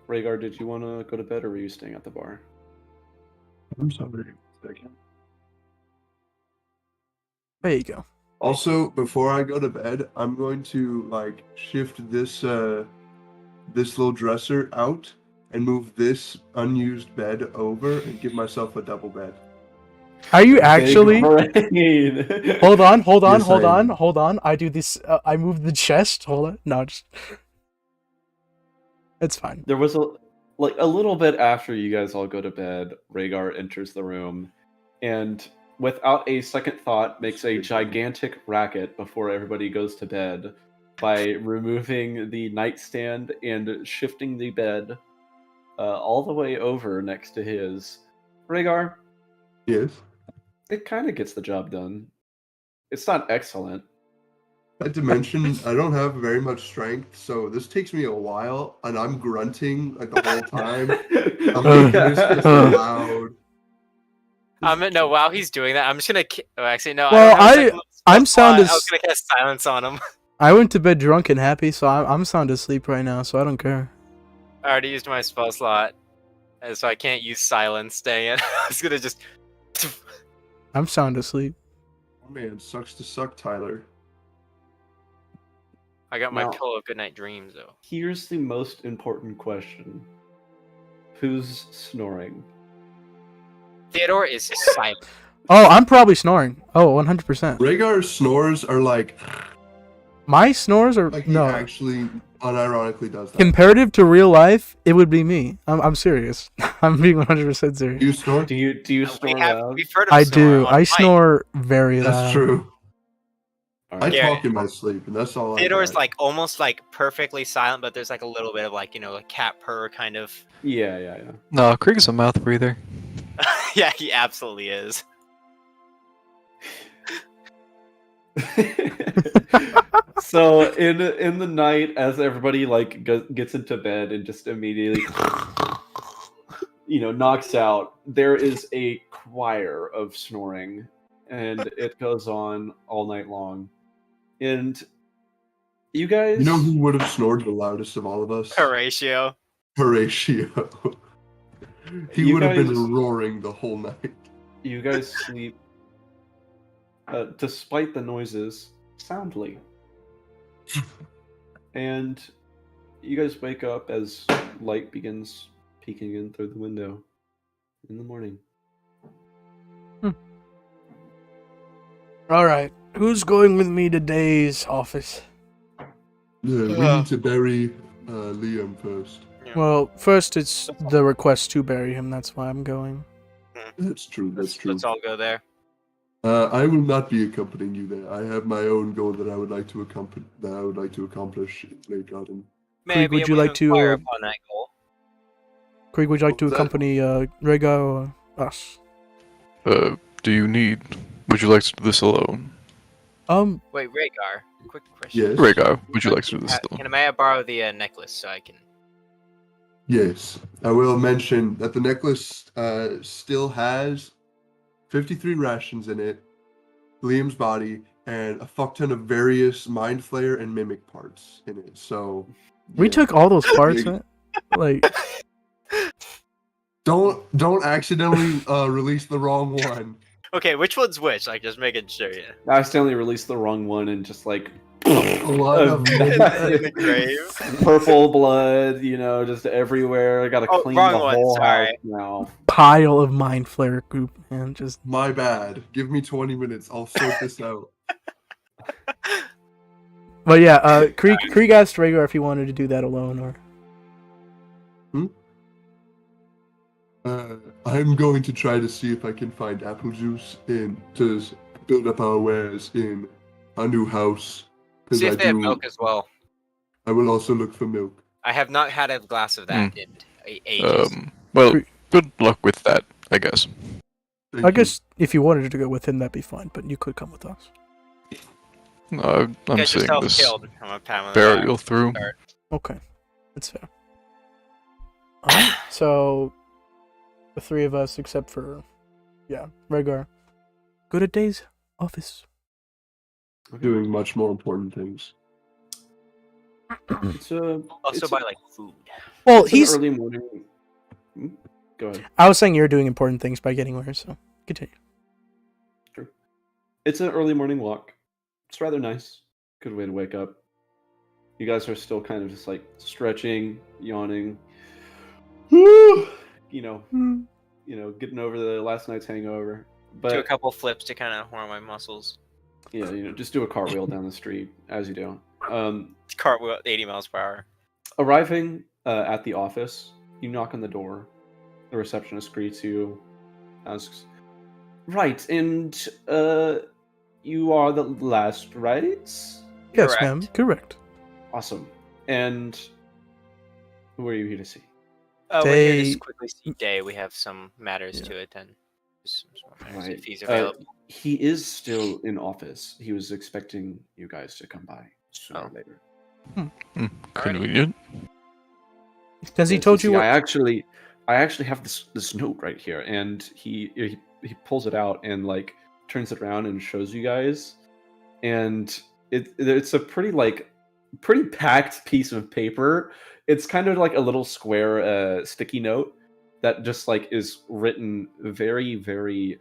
Rhaegar, did you want to go to bed or were you staying at the bar? I'm sorry. There you go. Also, before I go to bed, I'm going to like shift this this little dresser out and move this unused bed over and give myself a double bed. Are you actually? Brain. Hold on. Yes, I am. I do this. I move the chest. Hold on. No, just. It's fine. There was a little bit after you guys all go to bed, Rhaegar enters the room and without a second thought makes a gigantic racket before everybody goes to bed by removing the nightstand and shifting the bed all the way over next to his. Rhaegar, Yes. it kind of gets the job done. It's not excellent. Not to mention, I don't have very much strength, so this takes me a while, and I'm grunting like the whole time. I'm making this just loud. No, while he's doing that, I'm just gonna. Actually, no. Well, I don't have a second I'm spell sound slot. I as- was gonna cast silence on him. I went to bed drunk and happy, so I'm sound asleep right now, so I don't care. I already used my spell slot, and so I can't use silence. Dang it! I was gonna just. I'm sound asleep. Oh man, sucks to suck, Tyler. I got my Now- pillow of goodnight dreams though. Here's the most important question. Who's snoring? Theodore is silent. Oh, I'm probably snoring. Oh, 100%. Rhaegar's snores are like My snores are he no. actually unironically does that. Comparative to real life, it would be me. I'm serious. I'm being 100% serious. You snore? Do you snore loud? We've heard of I snore do. on I mic. snore very loud. That's true. All I right. Yeah. talk in my sleep, and that's all Theodore's I got. like almost like perfectly silent, but there's like a little bit of like a cat purr kind of. Yeah. No, Krieg is a mouth breather. Yeah, he absolutely is. So in the night, as everybody like gets into bed and just immediately, knocks out, there is a choir of snoring, and it goes on all night long. And you guys, You know who would have snored the loudest of all of us? Horatio. Horatio. He You would have been guys- roaring the whole night. you guys sleep, despite the noises, soundly. And you guys wake up as light begins peeking in through the window in the morning. All right, who's going with me to Day's office? We need to bury Liam first. Well, first it's the request to bury him. That's why I'm going. That's true. That's true. Let's all go there. I will not be accompanying you there. I have my own goal that I would like to accomplish late autumn. Maybe would you we like to, inquire upon that goal. Krieg, would you like to What's that? accompany Rega or us? Would you like to do this alone? Wait, Rhaegar. Quick question. Yes. Rhaegar, would you like to do this alone? May I borrow the necklace so I can? Yes. I will mention that the necklace still has 53 rations in it, Liam's body, and a fuck ton of various mind flayer and mimic parts in it. So We yeah. took all those parts, Big- man. Like, Don't accidentally release the wrong one. Okay, which one's which? Like, just making sure. Yeah. I accidentally released the wrong one and just like A lot of In the grave. purple blood, just everywhere. I gotta Oh, clean wrong the one, whole sorry. house now. pile of mind flare goop, and just My bad. Give me 20 minutes. I'll sort this out. But yeah, Krieg asked Rhaegar if he wanted to do that alone, or I'm going to try to see if I can find apple juice to build up our wares in our new house. 'Cause See if I they have do- milk as well. I will also look for milk. I have not had a glass of that in ages. Well, good luck with that, I guess. Thank I you. guess if you wanted to go with him, that'd be fine. But you could come with us. No, I'm Get seeing yourself this killed. I'm a pat on the back. burial through. Okay, that's fair. So the three of us, except for Rhaegar, go to Day's office. Doing much more important things. It's a Also it's buy like food. Well, it's an he's. early morning. Go ahead. I was saying you're doing important things by getting where, so continue. True. It's an early morning walk. It's rather nice. Good way to wake up. You guys are still kind of just like stretching, yawning. Getting over the last night's hangover. But Do a couple flips to kind of warm my muscles. yeah, just do a cartwheel down the street as you do. Cartwheel at 80 miles per hour. Arriving at the office, you knock on the door. The receptionist greets you, asks, "Right, and you are the last, right?" Yes, Correct. ma'am. Correct. Awesome. And who are you here to see? We're here to Day- just quickly see Day. We have some matters Yeah. to attend. Some matters, Right. if he's available. He is still in office. He was expecting you guys to come by sooner or later. Convenient. Because he Yes, told see, you what. I actually have this note right here, and he pulls it out and like turns it around and shows you guys, and it's a pretty packed piece of paper. It's kind of like a little square sticky note that just like is written very, very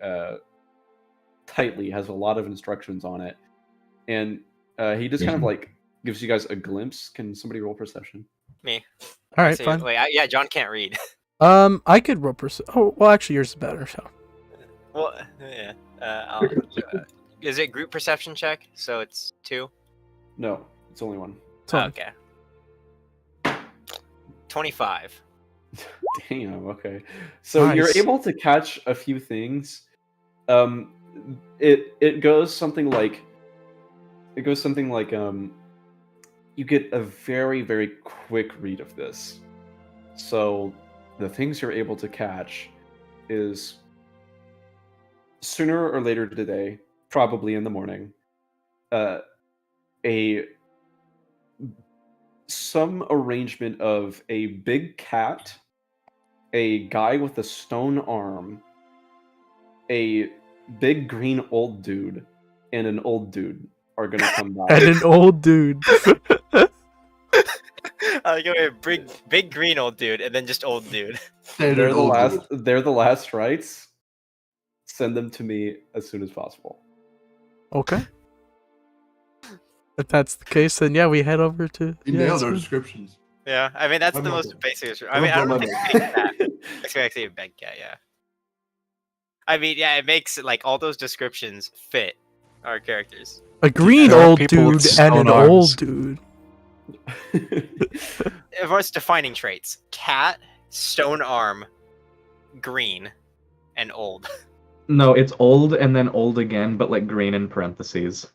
tightly, has a lot of instructions on it, and he just kind of like gives you guys a glimpse. Can somebody roll perception? Me. All right, See, fine. Wait, John can't read. I could roll Oh, well, actually, yours is better. So Well, yeah. Is it group perception check? So it's 2? No, it's only one. so Okay. 25. Damn. Okay. So you're Nice. able to catch a few things. It goes something like. You get a very, very quick read of this. So the things you're able to catch is sooner or later today, probably in the morning, a some arrangement of a big cat, a guy with a stone arm, a big green old dude, and an old dude are gonna come by. And an old dude. I'll give it a big green old dude, and then just old dude. Standard They're the old last. dude. They're the last rites. Send them to me as soon as possible. Okay. If that's the case, then yeah, we head over to. You yeah, nailed it's our good. descriptions. Yeah, I mean that's I'm the not most gonna- basic. I mean, I don't think a big cat. Actually, a big cat. Yeah. I mean, yeah, it makes like all those descriptions fit our characters. A green There are old people with dude and an stone arms. old dude. Of course, defining traits: cat, stone arm, green, and old. No, it's old and then old again, but like green in parentheses.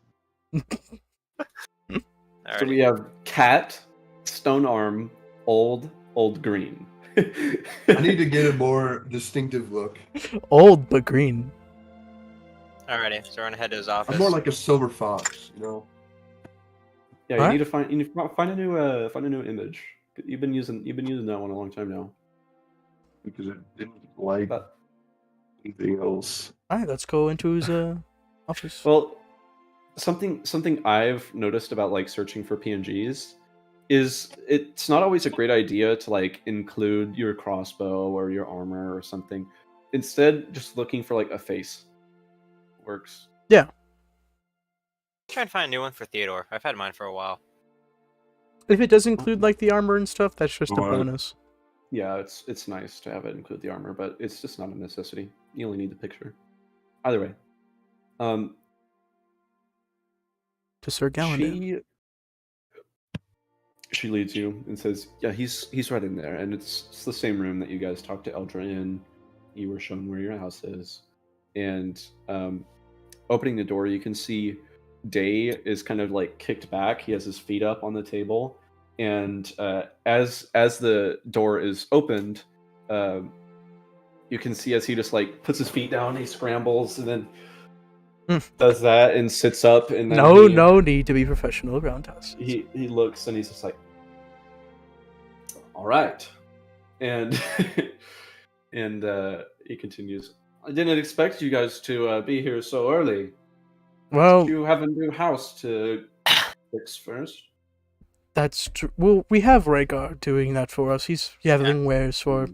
So we have cat, stone arm, old green. I need to get a more distinctive look. Old but green. Alrighty, so we're gonna head to his office. I'm more like a silver fox, you know. Yeah, you Alright. need to find a new image. You've been using that one a long time now. Because it didn't like But, anything else. Alright, let's go into his office. well, something I've noticed about like searching for PNGs is it's not always a great idea to like include your crossbow or your armor or something. Instead, just looking for like a face works. Try and find a new one for Theodore. I've had mine for a while. If it does include like the armor and stuff, that's just a Alright. bonus. Yeah, it's nice to have it include the armor, but it's just not a necessity. You only need the picture. Either way, To Sir Gallandale. she leads you and says, "Yeah, he's right in there, and it's the same room that you guys talked to Eldra in. You were shown where your house is, and opening the door, you can see Day is kind of like kicked back. He has his feet up on the table, and as the door is opened, you can see as he just like puts his feet down, he scrambles and then does that and sits up, and then No need to be professional around us. he looks and he's just like, all right, and and he continues, I didn't expect you guys to be here so early. Well, You have a new house to fix first. that's true. Well, we have Rhaegar doing that for us. He's gathering wares for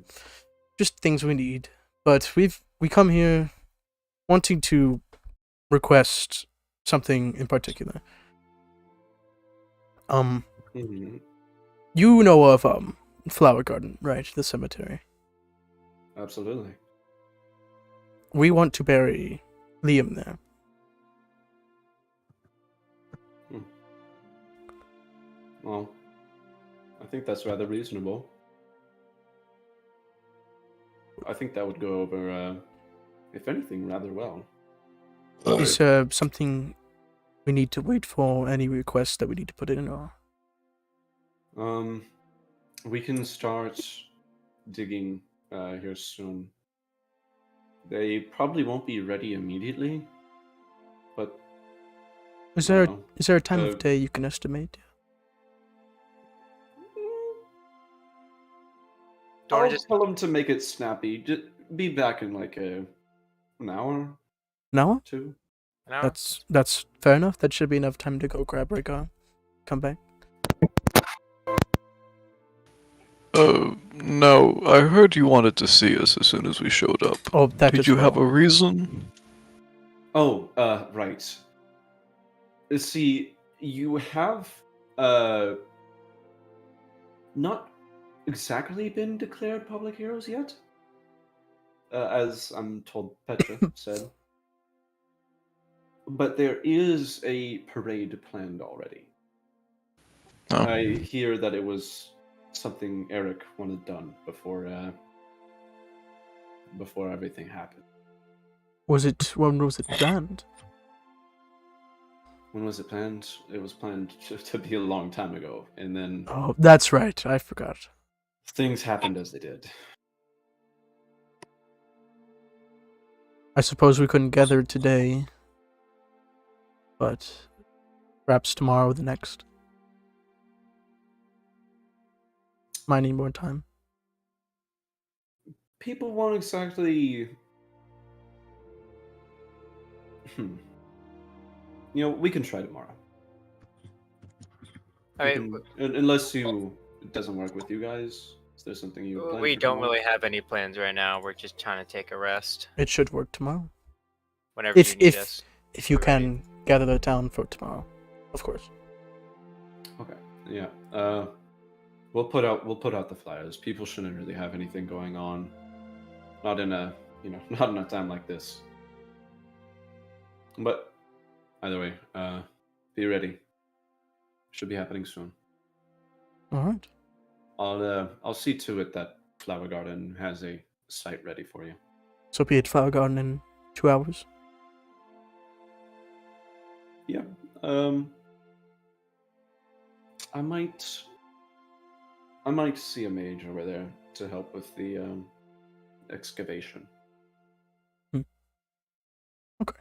just things we need. But we come here wanting to request something in particular. Mhm. You know of Flower Garden, right? The cemetery. Absolutely. We want to bury Liam there. Well, I think that's rather reasonable. I think that would go over, if anything, rather well. Is something we need to wait for? Any requests that we need to put in? Or We can start digging here soon. They probably won't be ready immediately, but is there know, a time of day you can estimate? Don't I'll just tell them to make it snappy. Just be back in like an hour, No, two. an hour? that's fair enough. That should be enough time to go grab Rhaegar, come back. No, I heard you wanted to see us as soon as we showed up. Oh, that Did as you well. have a reason? Oh, right. See, you have not exactly been declared public heroes yet, as I'm told Petra said. But there is a parade planned already. Oh. I hear that it was something Eric wanted done before everything happened. When was it planned? When was it planned? It was planned to be a long time ago, and then Oh, that's right. I forgot. things happened as they did. I suppose we couldn't gather today, but perhaps tomorrow or the next. might need more time. People won't exactly. We can try tomorrow. I mean, Unless it doesn't work with you guys. Is there something you plan we for don't tomorrow? really have any plans right now. We're just trying to take a rest. It should work tomorrow. Whenever If you need if us. if you we're ready. can gather the town for tomorrow, of course. Okay. Yeah. We'll put out the flyers. People shouldn't really have anything going on. Not in a not in a time like this. But either way, be ready. Should be happening soon. All right. I'll see to it that Flower Garden has a site ready for you. So be at Flower Garden in 2 hours. Yeah. I might see a mage over there to help with the excavation. Okay.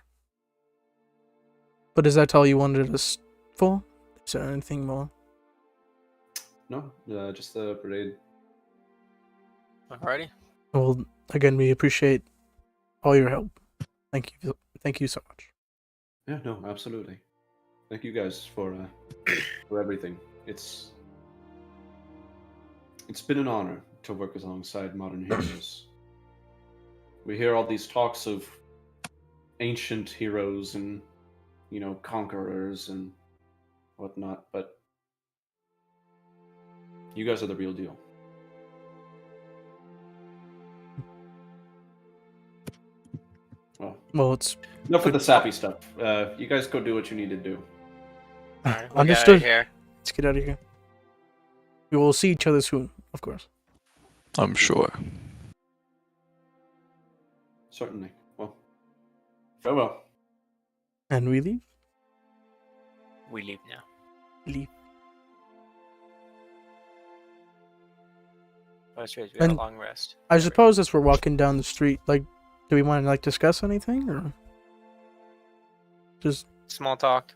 But is that all you wanted us for? Is there anything more? No, just the parade. Alrighty. Well, again, we appreciate all your help. Thank you so much. Yeah, no, absolutely. Thank you guys for everything. It's been an honor to work alongside modern heroes. We hear all these talks of ancient heroes and conquerors and whatnot, but you guys are the real deal. Well, it's enough with the sappy stuff. You guys go do what you need to do. Alright, understood. Here. Let's get out of here. We will see each other soon, of course. I'm sure. Certainly. Well, farewell. And we leave? We leave now. Leave. Oh, that's right. We got a And long rest. I suppose as we're walking down the street, do we want to discuss anything or just small talk?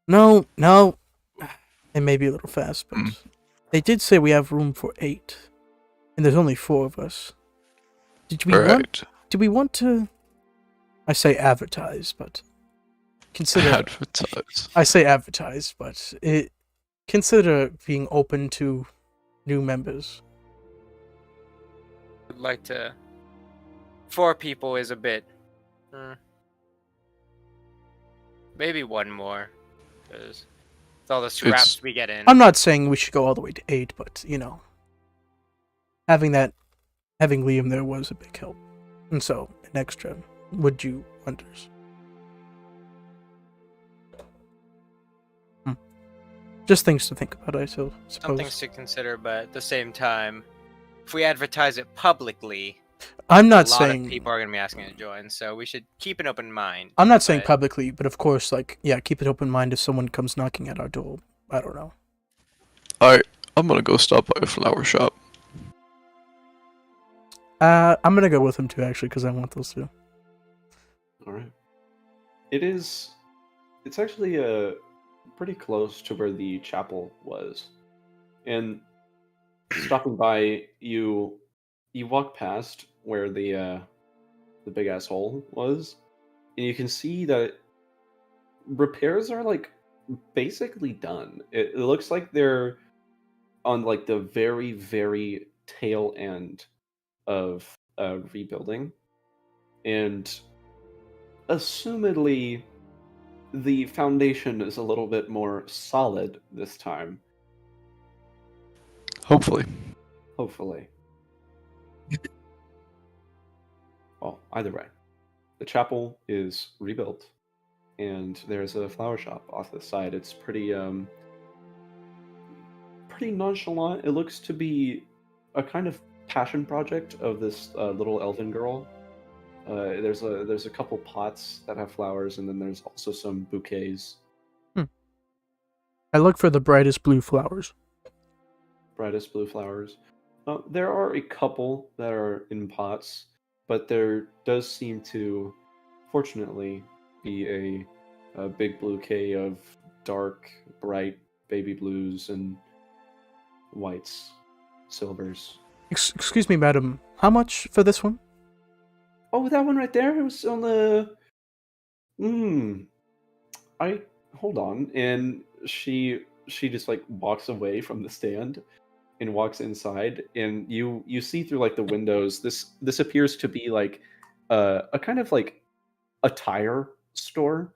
No. It may be a little fast, but they did say we have room for 8, and there's only 4 of us. Do we want to? I say advertise, but consider advertise. I say advertise, but consider being open to new members. I'd like to. 4 people is a bit. Maybe 1 more, because with all the scraps we get in. I'm not saying we should go all the way to 8, but having Liam there was a big help, and so an extra would do wonders. Just things to think about, I suppose. Some things to consider, but at the same time, if we advertise it publicly, I'm not a lot saying of people are going to be asking to join, so we should keep an open mind. I'm not saying publicly, but of course, keep an open mind if someone comes knocking at our door. I don't know. Alright, I'm gonna go stop by a flower shop. I'm gonna go with him too, actually, because I want those two. Alright. It's actually pretty close to where the chapel was. And stopping by, you walk past where the big ass hole was, and you can see that repairs are basically done. It looks like they're on the very, very tail end of rebuilding, and assumedly the foundation is a little bit more solid this time. Hopefully. Well, either way, the chapel is rebuilt, and there's a flower shop off the side. It's pretty nonchalant. It looks to be a kind of passion project of this little elven girl. There's a couple pots that have flowers, and then there's also some bouquets. I look for the brightest blue flowers. Brightest blue flowers. There are a couple that are in pots, but there does seem to, fortunately, be a big bouquet of dark, bright baby blues and whites, silvers. Excuse me, madam. How much for this one? Oh, that one right there. It was on the. Hold on, and she just like walks away from the stand and walks inside, and you see through like the windows. This appears to be like a kind of like a tire store.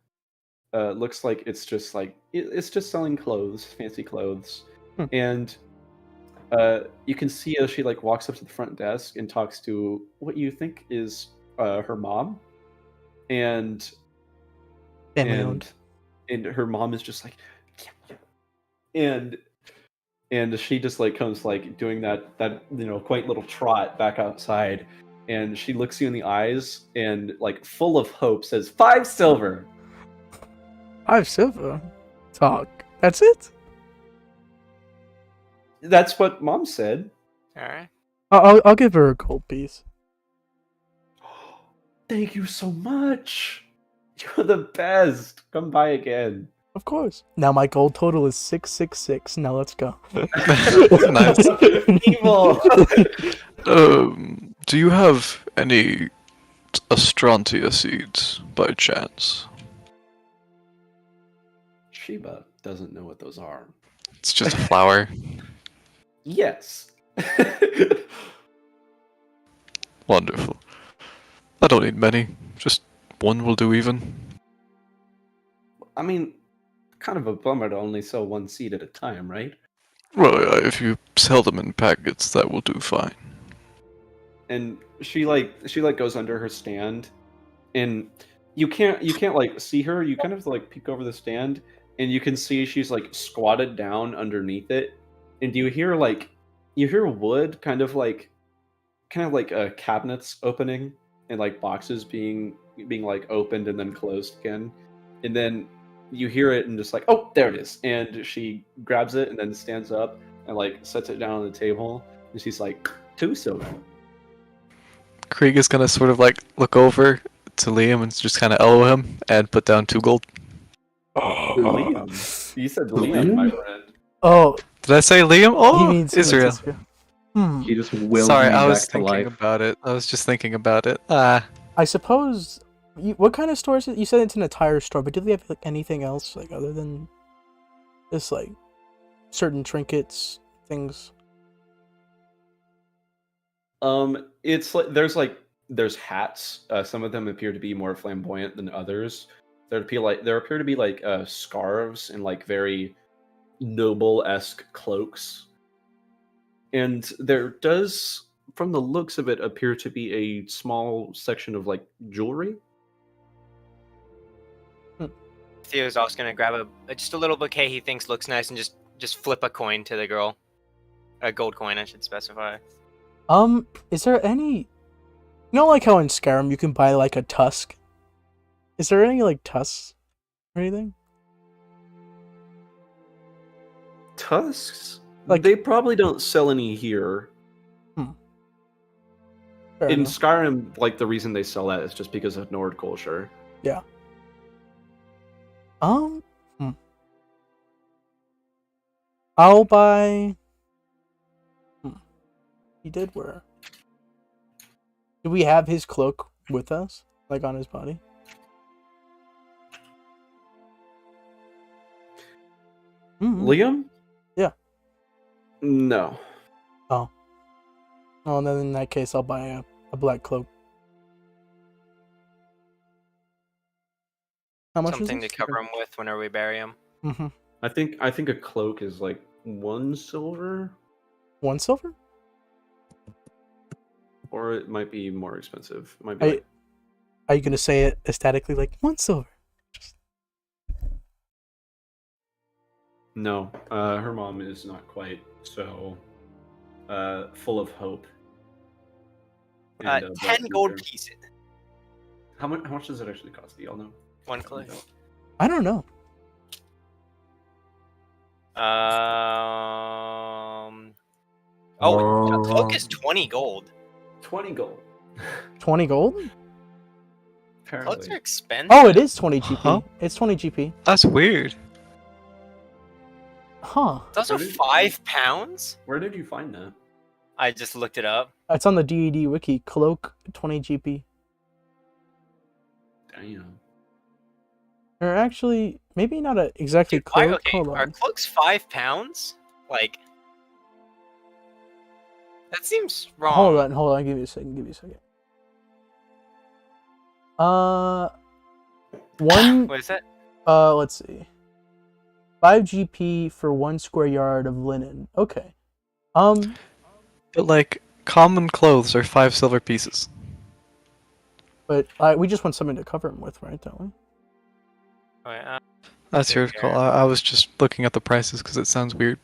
Looks like it's just like it's just selling clothes, fancy clothes, and you can see as she like walks up to the front desk and talks to what you think is her mom, and Family owned. and her mom is just like, and she just like comes like doing that quaint little trot back outside, and she looks you in the eyes and like full of hope says 5 silver. 5 silver. Talk. That's it. That's what Mom said. All right. I'll give her a gold piece. Thank you so much. You're the best. Come by again. Of course. Now my gold total is 666. Now let's go. Nice. Evil. Do you have any Astrantia seeds by chance? Sheba doesn't know what those are. It's just a flower. Yes. Wonderful. I don't need many. Just one will do even. I mean, kind of a bummer to only sell 1 seed at a time, right? Well, yeah, if you sell them in packets, that will do fine. And she goes under her stand, and you can't like see her. You kind of like peek over the stand, and you can see she's like squatted down underneath it, and you hear wood kind of like cabinets opening and like boxes being like opened and then closed again, and then you hear it and just like, oh, there it is, and she grabs it and then stands up and like sets it down on the table, and she's like, 2 silver. Krieg is gonna sort of like look over to Liam and just kind of elbow him and put down 2 gold. Liam. You said Liam, my friend. Oh, Did I say Liam? Oh, he means Israel. He just willed Sorry, me I back was to thinking life. about it. I was just thinking about it. Ah, I suppose. What kind of store is it? You said it's an attire store, but do they have like anything else like other than just like certain trinkets, things? It's like there's hats. Some of them appear to be more flamboyant than others. There appear to be like scarves and like very noble-esque cloaks. And there does, from the looks of it, appear to be a small section of like jewelry. Theo's also gonna grab just a little bouquet he thinks looks nice and just flip a coin to the girl. A gold coin, I should specify. Is there any? You know, like how in Skyrim you can buy like a tusk. Is there any like tusks or anything? Tusks? Like- They probably don't sell any here. Fair In enough. Skyrim, like the reason they sell that is just because of Nord culture. Yeah. I'll buy. He did wear. Do we have his cloak with us, like on his body? Liam? Yeah. No. Oh, then in that case, I'll buy a black cloak. How much Something is to this? cover him with whenever we bury him. Mm-hmm. I think a cloak is like 1 silver, 1 silver? or it might be more expensive. It might be like, Are you gonna say it ecstatically like 1 silver? no. Her mom is not quite so full of hope. And, 10 black gold future. pieces. How much does it actually cost? Do y'all know? 1 cloak. I don't know. A cloak is 20 gold. 20 gold. 20 gold? Cloaks Apparently. are expensive. Oh, it is 20 GP. Huh? It's 20 GP. that's weird. Huh. It's also Where did- 5 pounds? Where did you find that? I just looked it up. It's on the DED wiki. Cloak 20 GP. Damn. Or actually, maybe not a exactly Dude, why, cloak. okay, Hold are on. cloaks 5 pounds? Like, that seems wrong. Hold on. Give me a second. One. What is that? Let's see. 5 GP for 1 square yard of linen. Okay. But like, common clothes are 5 silver pieces. But we just want something to cover them with, right? Don't we? Wait, That's your call. I was just looking at the prices because it sounds weird.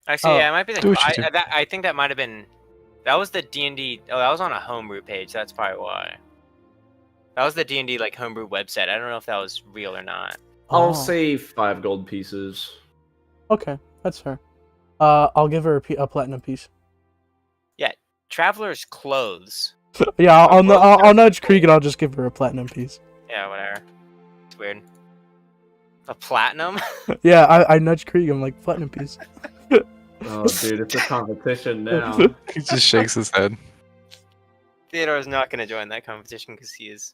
actually, Oh, yeah, it might be do the. what you do. I think that might have been. That was the D&D. Oh, that was on a homebrew page. That's probably why. That was the D&D like homebrew website. I don't know if that was real or not. I'll Oh. say 5 gold pieces. Okay, that's fair. I'll give her a platinum piece. Traveler's clothes. Yeah, I'll Well, nudge Krieg and I'll just give her a platinum piece. Yeah, whatever. It's weird. A platinum? Yeah, I nudge Krieg. I'm like platinum piece. Oh, dude, it's a competition now. He just shakes his head. Theodore is not going to join that competition because he is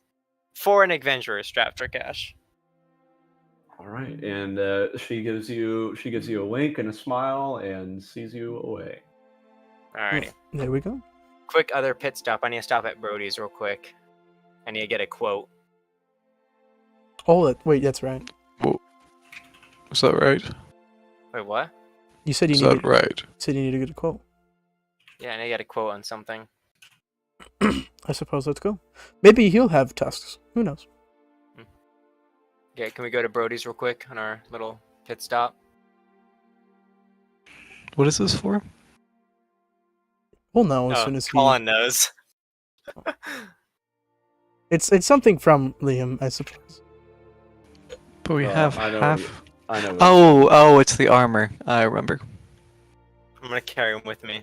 foreign adventurer strapped for cash. All right, and she gives you a wink and a smile and sees you away. Alrighty. There we go. Quick other pit stop. I need to stop at Brody's real quick. I need to get a quote. Oh, wait, that's right. Is that right? Wait, what? You said you Is needed. that right? Said you need to get a quote. Yeah, I need to get a quote on something. I suppose let's go. Maybe he'll have tusks. Who knows? Okay, can we go to Brody's real quick on our little pit stop? What is this for? We'll know as soon as he. Colin knows. It's something from Liam, I suppose. But we Well, have I know half. I know. Oh, it's the armor. I remember. I'm gonna carry him with me.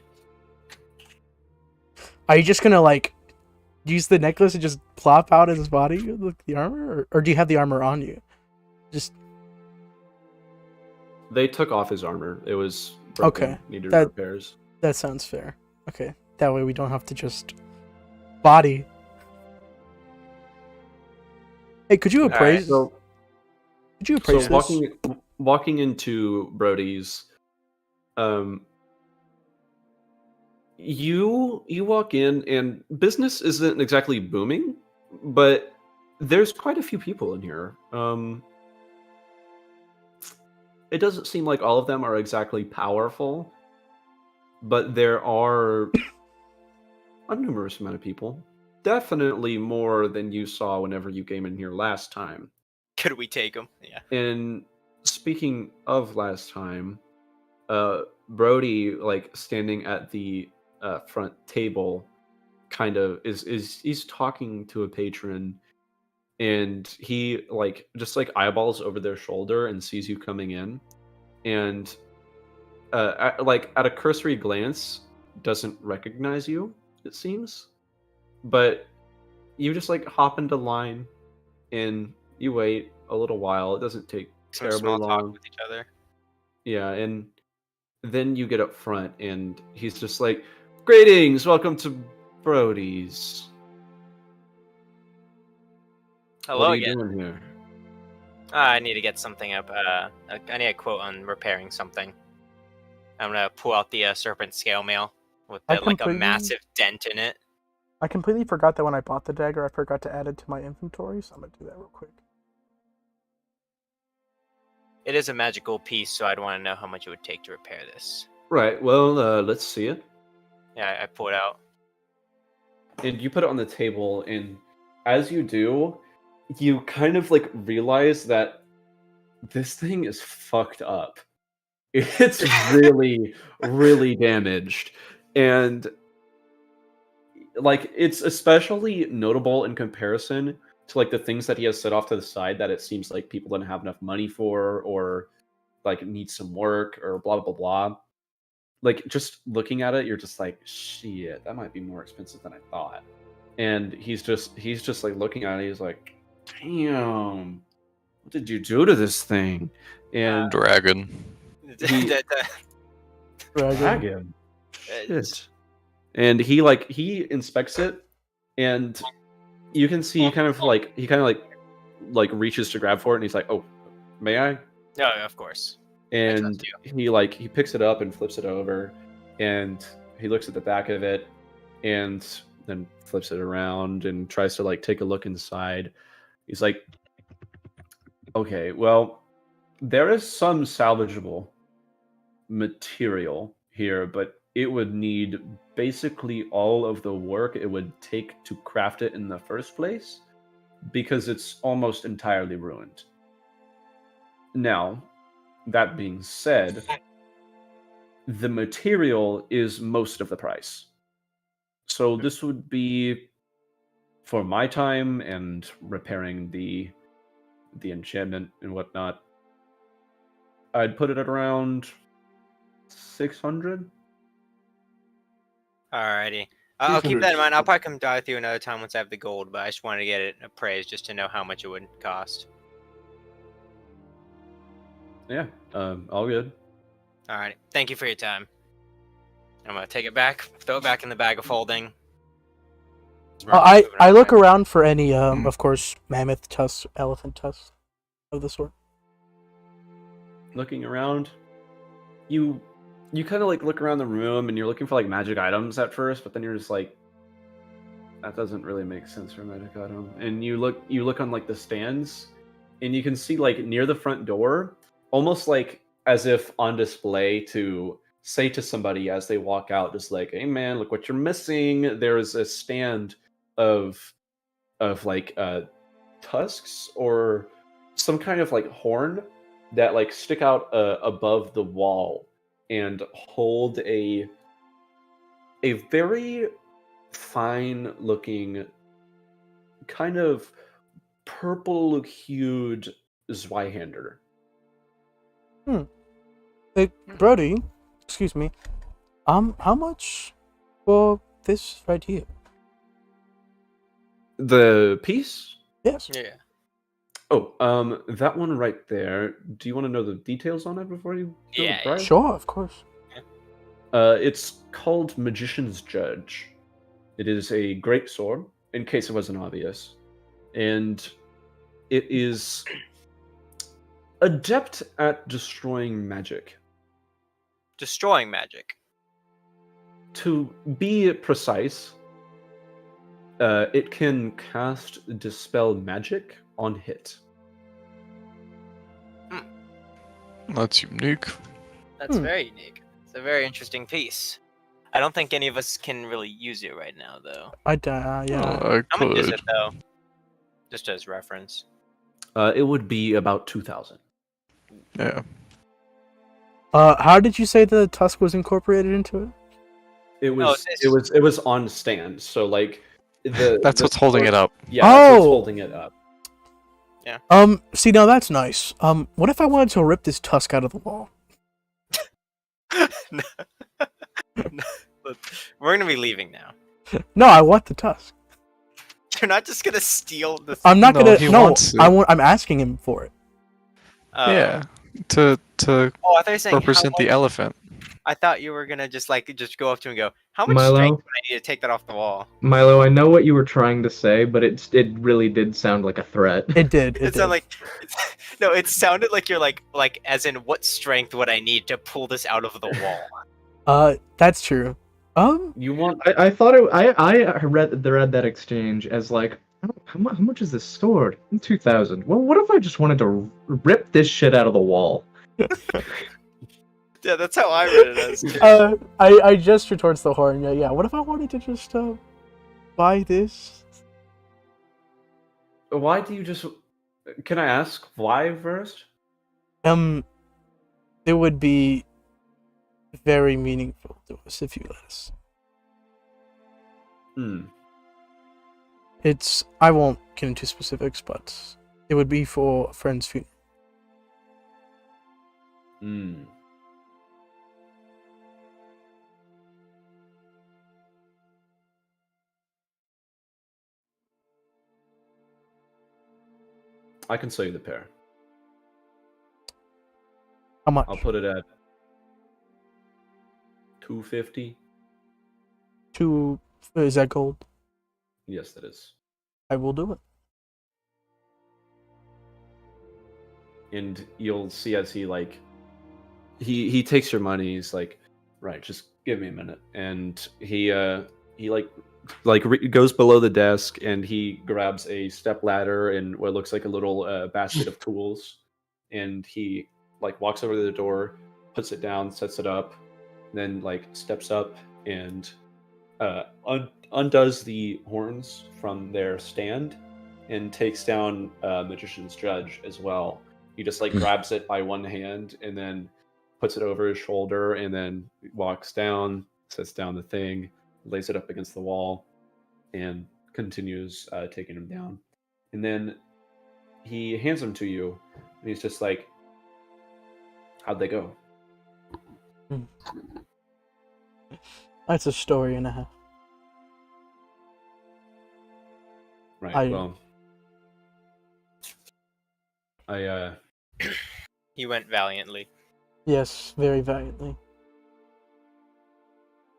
Are you just gonna like use the necklace and just plop out his body with the armor, or do you have the armor on you? Just They took off his armor. It was broken. Okay, Needed that- repairs. that sounds fair. Okay, that way we don't have to just body. Hey, could you appraise? So, Could you appraise so this? walking into Brody's, you walk in and business isn't exactly booming, but there's quite a few people in here. It doesn't seem like all of them are exactly powerful, but there are a numerous amount of people. Definitely more than you saw whenever you came in here last time. Could we take him? Yeah. And speaking of last time, Brody, like standing at the front table, kind of he's talking to a patron, and he just eyeballs over their shoulder and sees you coming in, and at a cursory glance doesn't recognize you, it seems, but you just hop into line and you wait a little while. It doesn't take Some terribly small talk long. with each other. Yeah, and then you get up front and he's just like, "Greetings, welcome to Brody's. Hello What are you again. doing here?" I need to get something up. I need a quote on repairing something. I'm gonna pull out the serpent scale mail with I a completely- massive dent in it. I completely forgot that when I bought the dagger, I forgot to add it to my inventory, so I'm gonna do that real quick. It is a magical piece, so I'd want to know how much it would take to repair this. Right, well, let's see it. Yeah, I pull it out. And you put it on the table, and as you do, you kind of realize that this thing is fucked up. It's really, really damaged. And it's especially notable in comparison to the things that he has set off to the side that it seems like people don't have enough money for, or need some work, or blah blah blah. Just looking at it, you're just like, shit, that might be more expensive than I thought. And he's just looking at it, he's like, damn, what did you do to this thing? And Dragon. He- Dragon. dragon. Shit. And he inspects it, and you can see he kind of like reaches to grab for it, and he's like, "Oh, may I?" No, of course. And trust he picks it up and flips it over, and he looks at the back of it, and then flips it around and tries to like take a look inside. He's like, "Okay, well, there is some salvageable material here, but it would need basically all of the work it would take to craft it in the first place, because it's almost entirely ruined. Now, that being said, the material is most of the price. So this would be for my time and repairing the enchantment and whatnot. I'd put it at around 600. Alrighty. I'll keep that in 600. mind. I'll probably come die with you another time once I have the gold, but I just wanted to get it appraised just to know how much it would cost. Yeah, all good. Alright. Thank you for your time. I'm gonna take it back, throw it back in the bag of folding. I look around for any, of course, mammoth tusks, elephant tusks of the sort. Looking around, you kind of like look around the room and you're looking for like magic items at first, but then you're just like, that doesn't really make sense for a magic item. And you look on like the stands, and you can see like near the front door, almost like as if on display to say to somebody as they walk out, just like, "Hey man, look what you're missing." There is a stand of like tusks or some kind of like horn that like stick out above the wall and hold a very fine looking kind of purple hued Zweihander. Hey, Brody, excuse me. How much for this right here? The piece? Yes. Yeah. Oh, that one right there. Do you want to know the details on it before you know the Yeah, price? Sure, of course. It's called Magician's Judge. It is a great sword, in case it wasn't obvious. And it is adept at destroying magic. Destroying magic. To be precise, it can cast Dispel Magic on hit. That's unique. That's very unique. It's a very interesting piece. I don't think any of us can really use it right now, though. Yeah. I I'm gonna use could. it though, just as reference. It would be about 2,000. Yeah. How did you say the tusk was incorporated into it? It was it's- it was on stand, so like That's what's holding it up. Yeah, that's what's Oh! holding it up. See, now that's nice. What if I wanted to rip this tusk out of the wall? No. We're gonna be leaving now. No, I want the tusk. You're not just gonna steal the. I'm not No, gonna. he No, wants it. I'm asking him for it. Yeah. To Oh, I thought you were saying represent the elephant. I thought you were gonna just go up to him and go, "How much Milo? strength would I need to take that off the wall?" Milo, I know what you were trying to say, but it really did sound like a threat. It did. It sounded like no. It sounded like you're like as in what strength would I need to pull this out of the wall? That's true. You want I thought I read that exchange as like, how much is this sword? 2,000. Well, what if I just wanted to rip this shit out of the wall? Yeah, that's how I read it as. Too. I gestured towards the horn. Yeah. What if I wanted to just buy this? why do you just can I ask why first? It would be very meaningful to us if you let us. I won't get into specifics, but it would be for a friend's funeral. I can sell you the pair. How much? I'll put it at 250. Is that gold? Yes, that is. I will do it. And you'll see as he like he takes your money. He's like, right, just give me a minute. And he goes below the desk and he grabs a step ladder and what looks like a little basket of tools. And he like walks over to the door, puts it down, sets it up, then like steps up and undoes the horns from their stand and takes down Magician's Judge as well. He just like grabs it by one hand and then puts it over his shoulder and then walks down, sets down the thing, lays it up against the wall, and continues taking him down. And then he hands them to you, and he's just like, "How'd they go?" That's a story and a half. Right. Well, He went valiantly. Yes, very valiantly.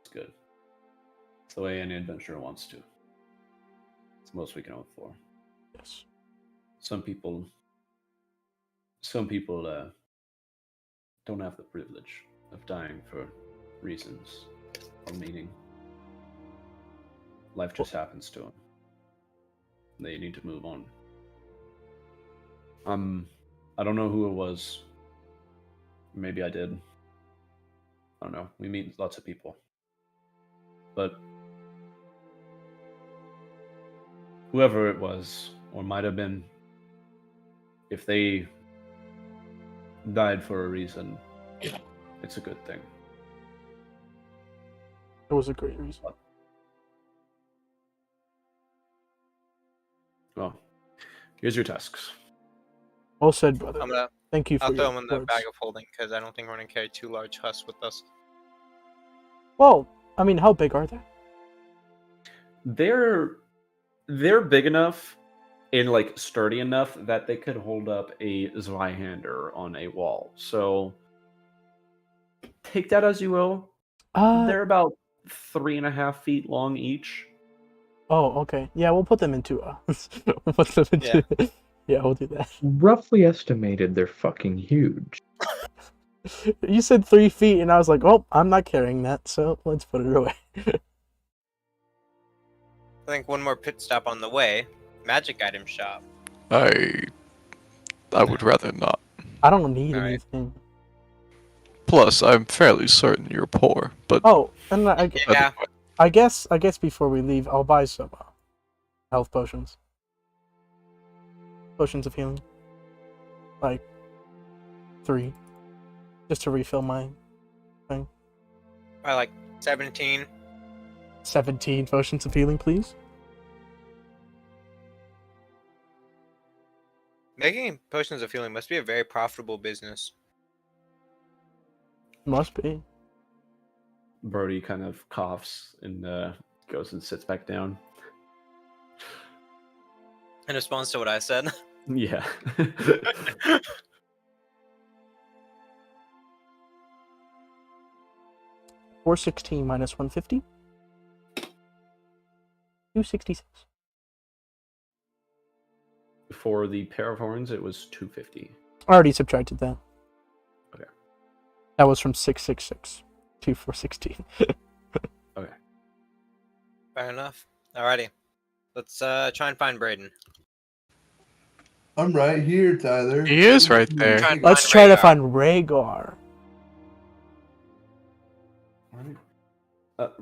it's good. It's the way any adventurer wants to. It's the most we can hope for. Yes. Some people don't have the privilege of dying for reasons or meaning. Life just happens to them. They need to move on. I don't know who it was. Maybe I did. I don't know. We meet lots of people. But whoever it was, or might have been, if they died for a reason, it's a good thing. It was a great reason. Well, here's your tasks. Well said, brother. I'm gonna. Thank you for I'll your throw them in the words. bag of holding because I don't think we're gonna carry 2 large husks with us. Well, I mean, how big are they? They're big enough and like sturdy enough that they could hold up a Zweihander on a wall. So take that as you will. They're about 3.5 feet long each. Oh, okay. Yeah, we'll put them into. We'll put them into. Yeah, we'll do that. Roughly estimated, they're fucking huge. You said 3 feet, and I was like, "Oh, I'm not carrying that, so let's put it away." I think one more pit stop on the way. Magic item shop. I would rather not. I don't need All right. anything. Plus, I'm fairly certain you're poor, but Oh, and Yeah. I guess before we leave, I'll buy some health potions. Potions of healing. Like 3. Just to refill my thing. By like 17. 17 potions of healing, please. Making potions of healing must be a very profitable business. Must be. Brody kind of coughs and goes and sits back down. In response to what I said. Yeah. 416 minus 150. 266. For the pair of horns, it was 250. I already subtracted that. Okay. That was from 666 to 416. Okay. Fair enough. Alrighty. Let's try and find Braden. I'm right here, Tyler. he is right there. Try and Let's find try to Rhaegar. find Rhaegar.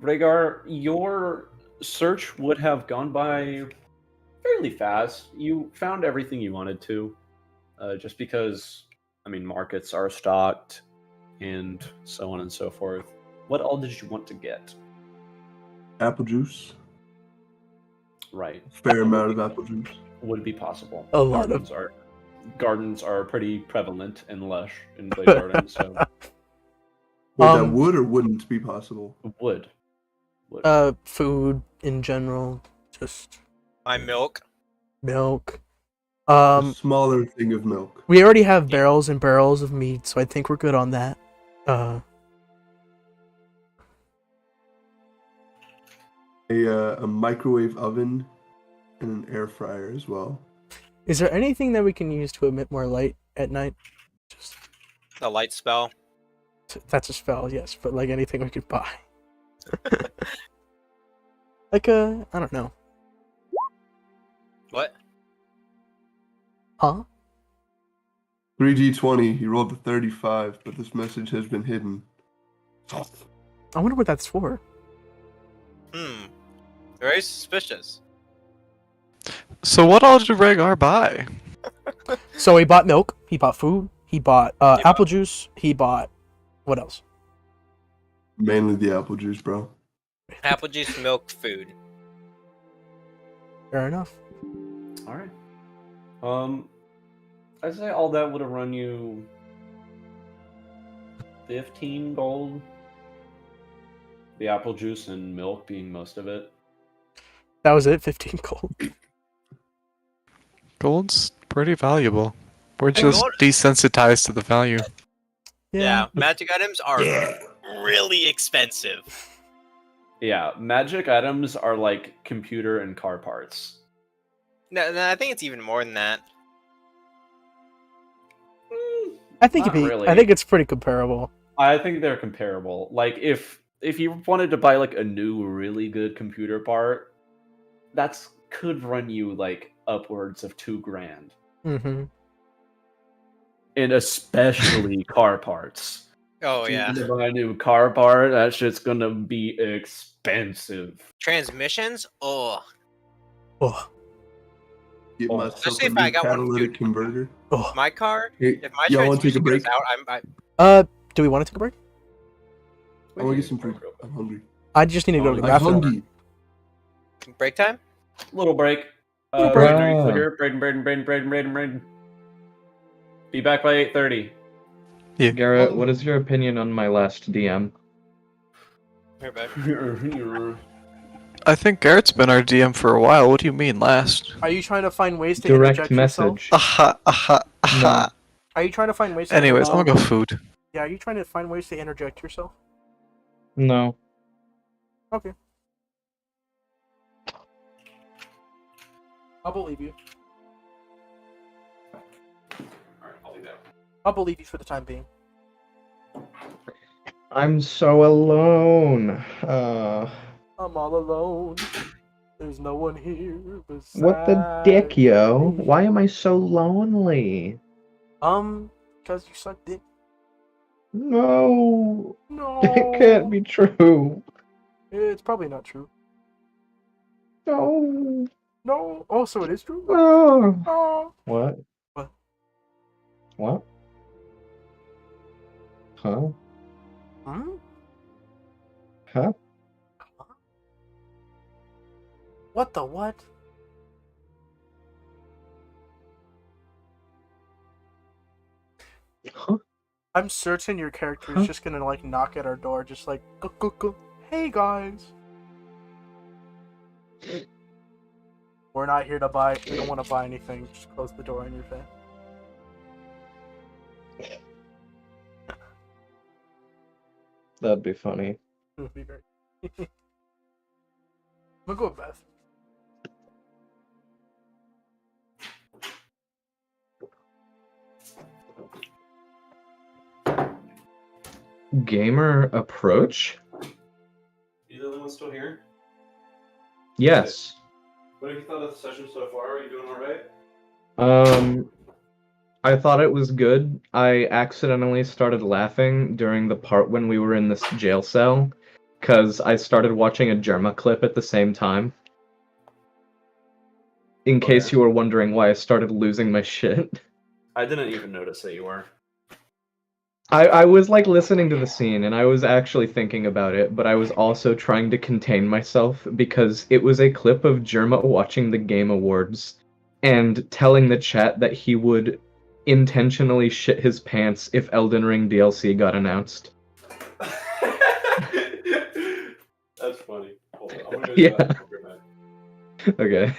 Rhaegar, your search would have gone by fairly fast. You found everything you wanted to, just because, I mean, markets are stocked and so on and so forth. What all did you want to get? Apple juice. Right. Fair amount of apple juice. Would be possible. A lot of- Gardens are pretty prevalent and lush in Blade Garden, so Wait, that Um, would or wouldn't be possible. would. Food in general, just My milk. milk. A smaller thing of milk. We already have barrels and barrels of meat, so I think we're good on that. A microwave oven and an air fryer as well. Is there anything that we can use to emit more light at night? Just The light spell. that's a spell, yes, but like anything we could buy. Like I don't know. What? Huh? 3d20. You rolled a 35, but this message has been hidden. I wonder what that's for. Very suspicious. So what all did Rhaegar buy? So he bought milk, he bought food, he bought apple juice, he bought what else? Mainly the apple juice, bro. Apple juice, milk, food. Fair enough. All right. I'd say all that would have run you 15 gold. The apple juice and milk being most of it. That was it, 15 gold. Gold's pretty valuable. We're just gold- desensitized to the value. Yeah, magic items are really expensive. Yeah, magic items are like computer and car parts. No, I think it's even more than that. I think Not really. I think it's pretty comparable. I think they're comparable. Like if you wanted to buy like a new really good computer part, that's could run you like upwards of $2,000. Mm-hmm. And especially car parts. Oh If you yeah. want to buy a new car part, that shit's gonna be expensive. Transmissions? Oh. Oh, Get Oh, myself especially a if I new got one, catalytic dude. converter. oh. My car, Hey, if my y'all want to take a transmission break? goes out, Do we want to take a break? I want to get some food. I'm hungry. I just need to go to the I'm I'm bathroom. hungry. break time? Little break. Little break. Braden, are you still here? Braden. Be back by 8:30. Garrett, what is your opinion on my last DM? Here, babe. I think Garrett's been our DM for a while. What do you mean last? Are you trying to find ways to Direct interject yourself? message. Aha, aha, aha. Are you trying to find ways to Anyways, I'm gonna go food. Yeah, are you trying to find ways to interject yourself? No. Okay. I'll believe you. Alright, I'll be back. I'll believe you for the time being. I'm so alone. I'm all alone. There's no one here beside What the dick, yo? me. Why am I so lonely? Because you suck dick. No. No. It can't be true. It's probably not true. No. No. Oh, so it is true? Oh. Oh. What? What? What? Huh? Hmm? Huh? What the what? Huh? I'm certain your character is Huh? just gonna like knock at our door, just like go. Hey guys. We're not here to buy. We don't want to buy anything. Just close the door in your face. That'd be funny. It would be great. I'm gonna go with Beth. Gamer approach? You the other one still here? Yes. What have you thought of the session so far? Are you doing alright? I thought it was good. I accidentally started laughing during the part when we were in this jail cell, because I started watching a Germa clip at the same time. In case you were wondering why I started losing my shit. I didn't even notice that you were. I was like listening to the scene and I was actually thinking about it, but I was also trying to contain myself because it was a clip of Germa watching the Game Awards and telling the chat that he would intentionally shit his pants if Elden Ring DLC got announced. That's funny. Hold on, I'm gonna go Yeah. to the bathroom. Okay.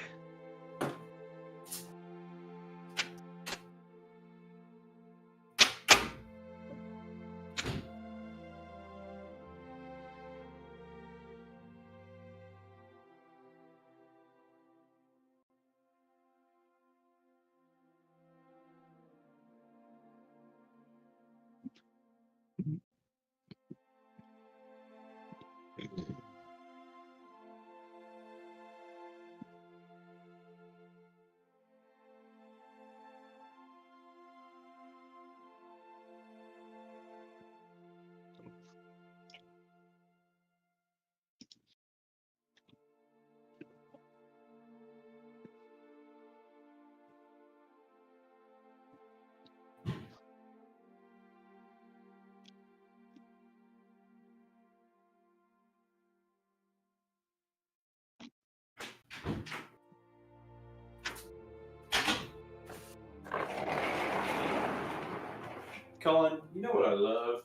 Colin, you know what I love?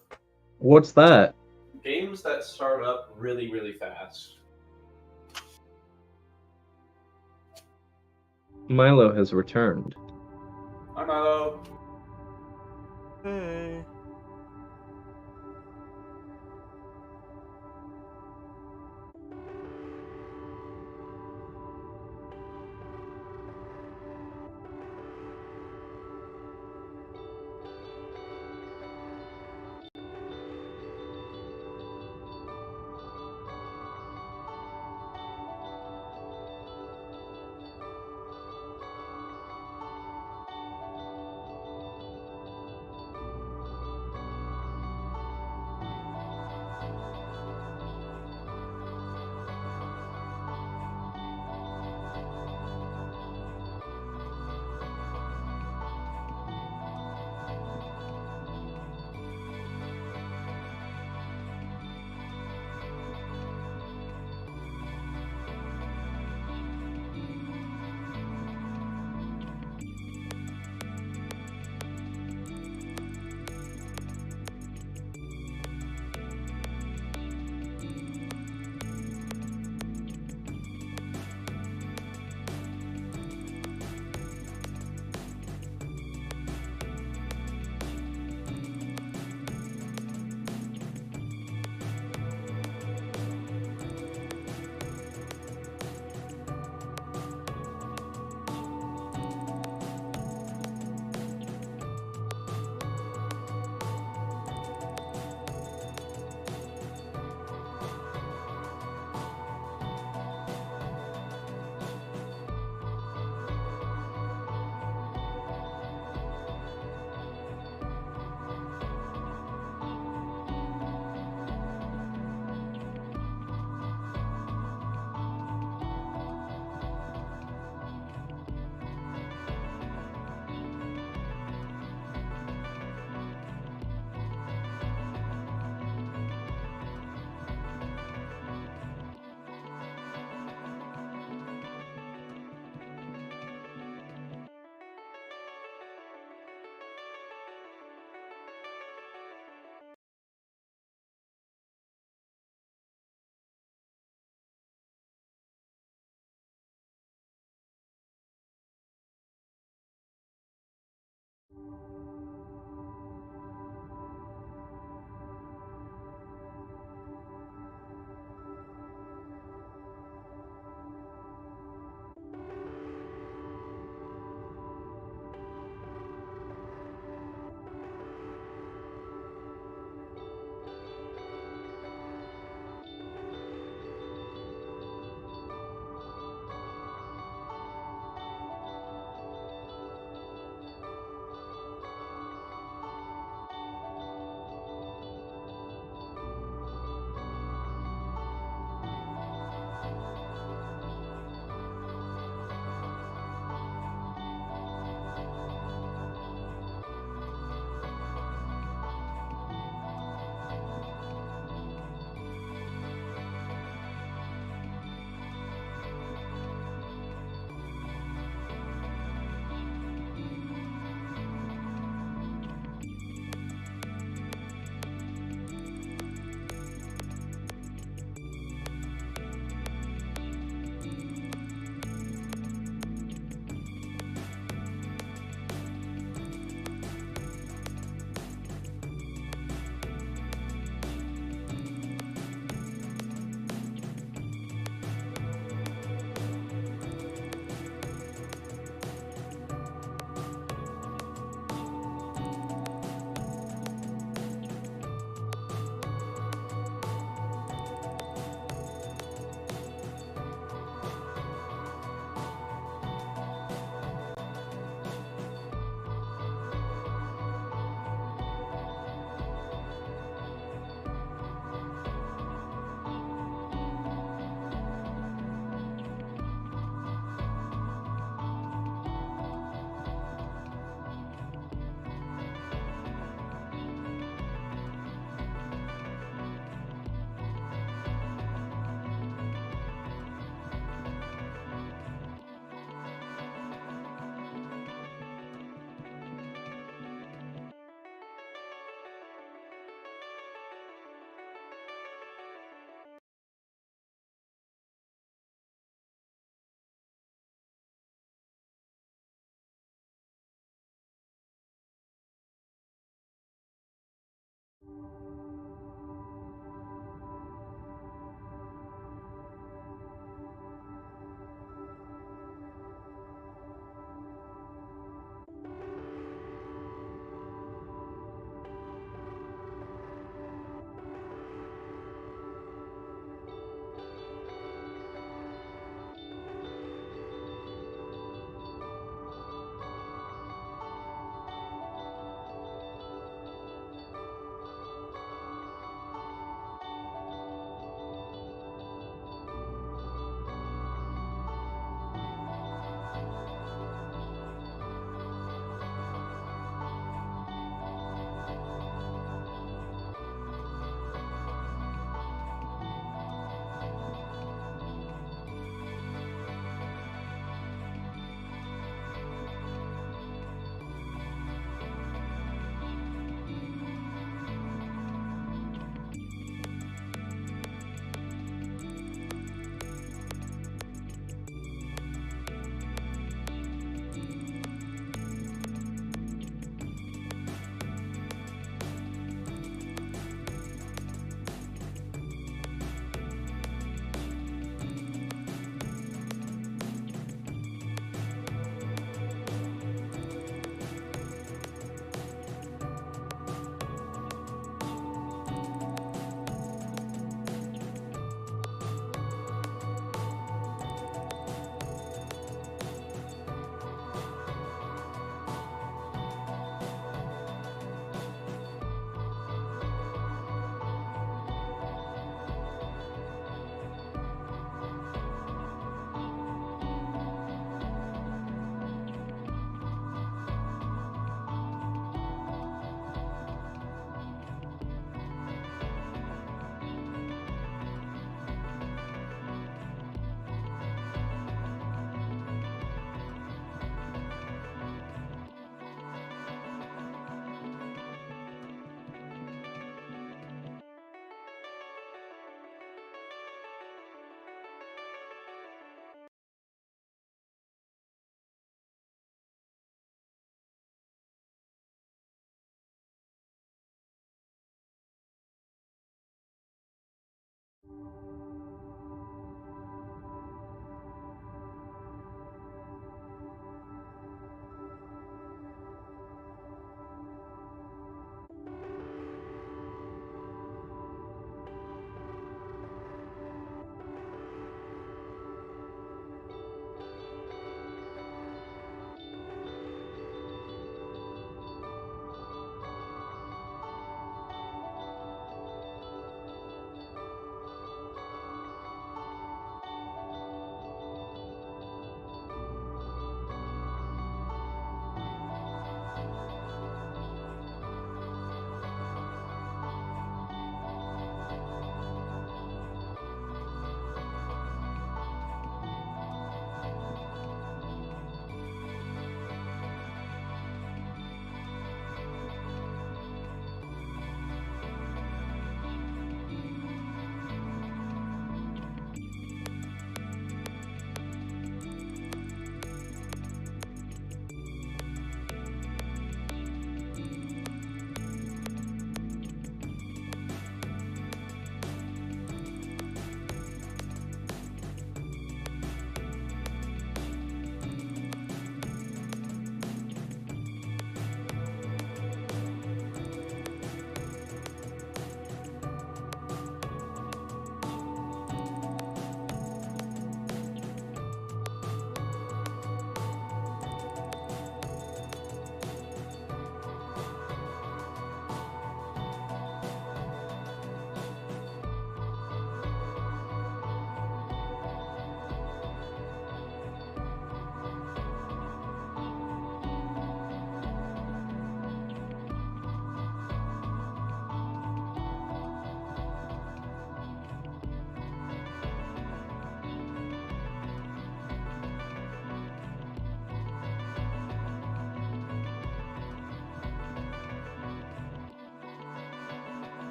What's that? Games that start up really, really fast. Milo has returned. Hi, Milo. Hey.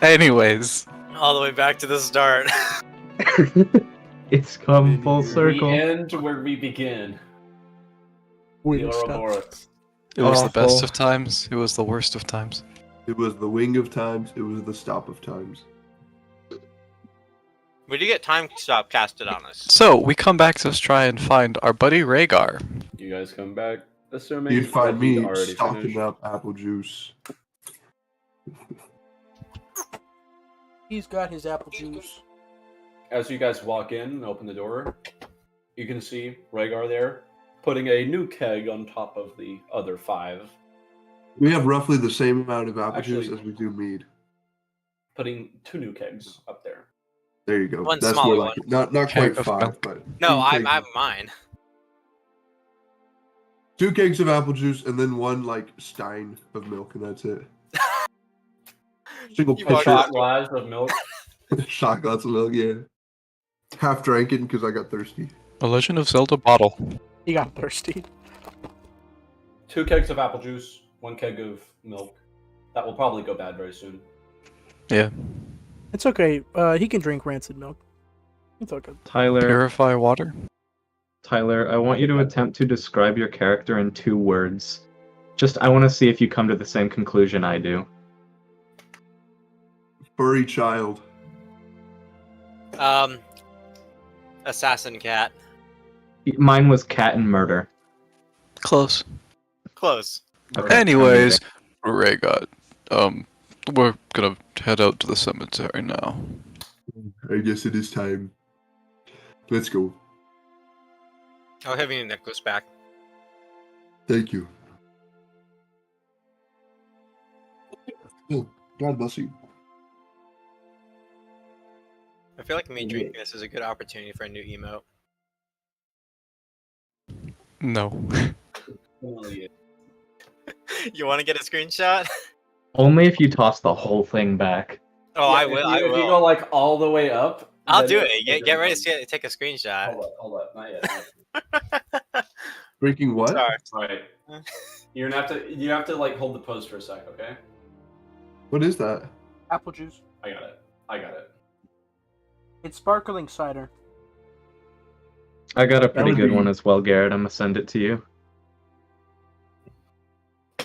Anyways, All the way back to the start. It's come Many full years. circle. We end where we begin. The Weird stuff. Ouroboros. it was the best Awful. of times. It was the worst of times. It was the wing of times. It was the stop of times. We did get time stop casted on us. So we come back to try and find our buddy Rhaegar. You guys come back, assuming You'd find that he'd me already stocking finished. up apple juice. He's got his apple juice. As you guys walk in and open the door, you can see Rhaegar there, putting a new keg on top of the other 5, We have roughly the same amount of apple juice Actually- as we do mead. putting 2 new kegs up there. There you go. One That's smaller more like it. Not Keg quite of 5, milk. but No, 2 I'm kegs. mine. 2 kegs of apple juice and then 1 like stein of milk, and that's it. Single You A walk pitcher, shot glass of milk. shot glass of milk. Yeah, half drank it because I got thirsty. A Legend of Zelda bottle. He got thirsty. 2 kegs of apple juice, 1 keg of milk. That will probably go bad very soon. Yeah. It's okay. He can drink rancid milk. It's okay. Tyler, Purify water. Tyler, I want you to attempt to describe your character in 2 words. Just, I want to see if you come to the same conclusion I do. Furry child. Assassin cat. Mine was cat and murder. Close. Close. Okay, Anyways, Rhaegar. We're gonna head out to the cemetery now. I guess it is time. Let's go. I'll have your necklace back. Thank you. Oh, God bless you. I feel like me drinking this is a good opportunity for a new emote. No. You want to get a screenshot? Only if you toss the whole thing back. Oh, Yeah, I will. If you go like all the way up, I'll then do it's it. Get ready to different. take a screenshot. Hold up, not yet. Drinking what? Sorry. Alright. You have to like hold the pose for a sec, okay? What is that? Apple juice. I got it. It's sparkling cider. I got a pretty would good be- one as well, Garrett. I'm gonna send it to you.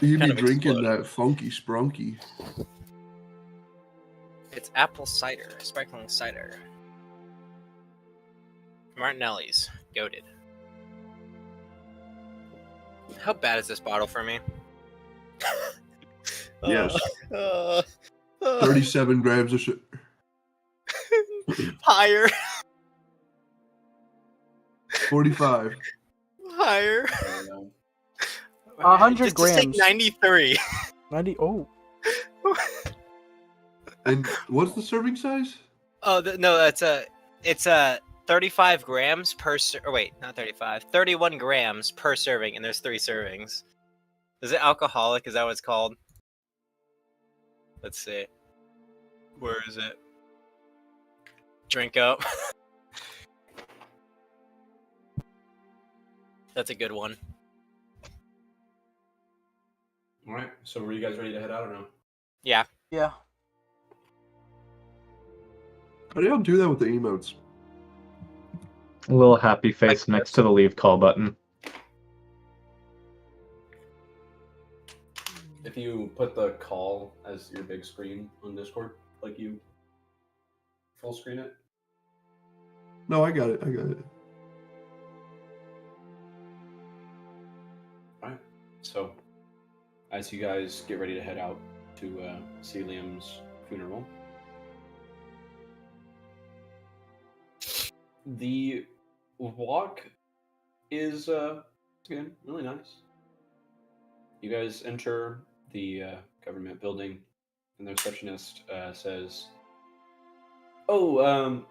You Kind be of drinking exploded. that funky sprunky. It's apple cider, sparkling cider. Martinelli's, goated. How bad is this bottle for me? Yes. 30 37 grams of sugar. higher, 45. higher. 100 Just take grams. 93. 90. Oh, And what's the serving size? Oh no, it's a 35 grams per or wait, not 35, 31 grams per serving, and there's 3 servings. Is it alcoholic? Is that what it's called? Let's see. Where is it? Drink up. That's a good one. Alright, so were you guys ready to head out or no? Yeah. yeah. How do y'all do that with the emotes? A little happy face next to the leave call button. If you put the call as your big screen on Discord, like you full screen it. No, I got it. I got it. Alright. So as you guys get ready to head out to see Liam's funeral, the walk is again really nice. You guys enter the government building, and the receptionist says, "Oh,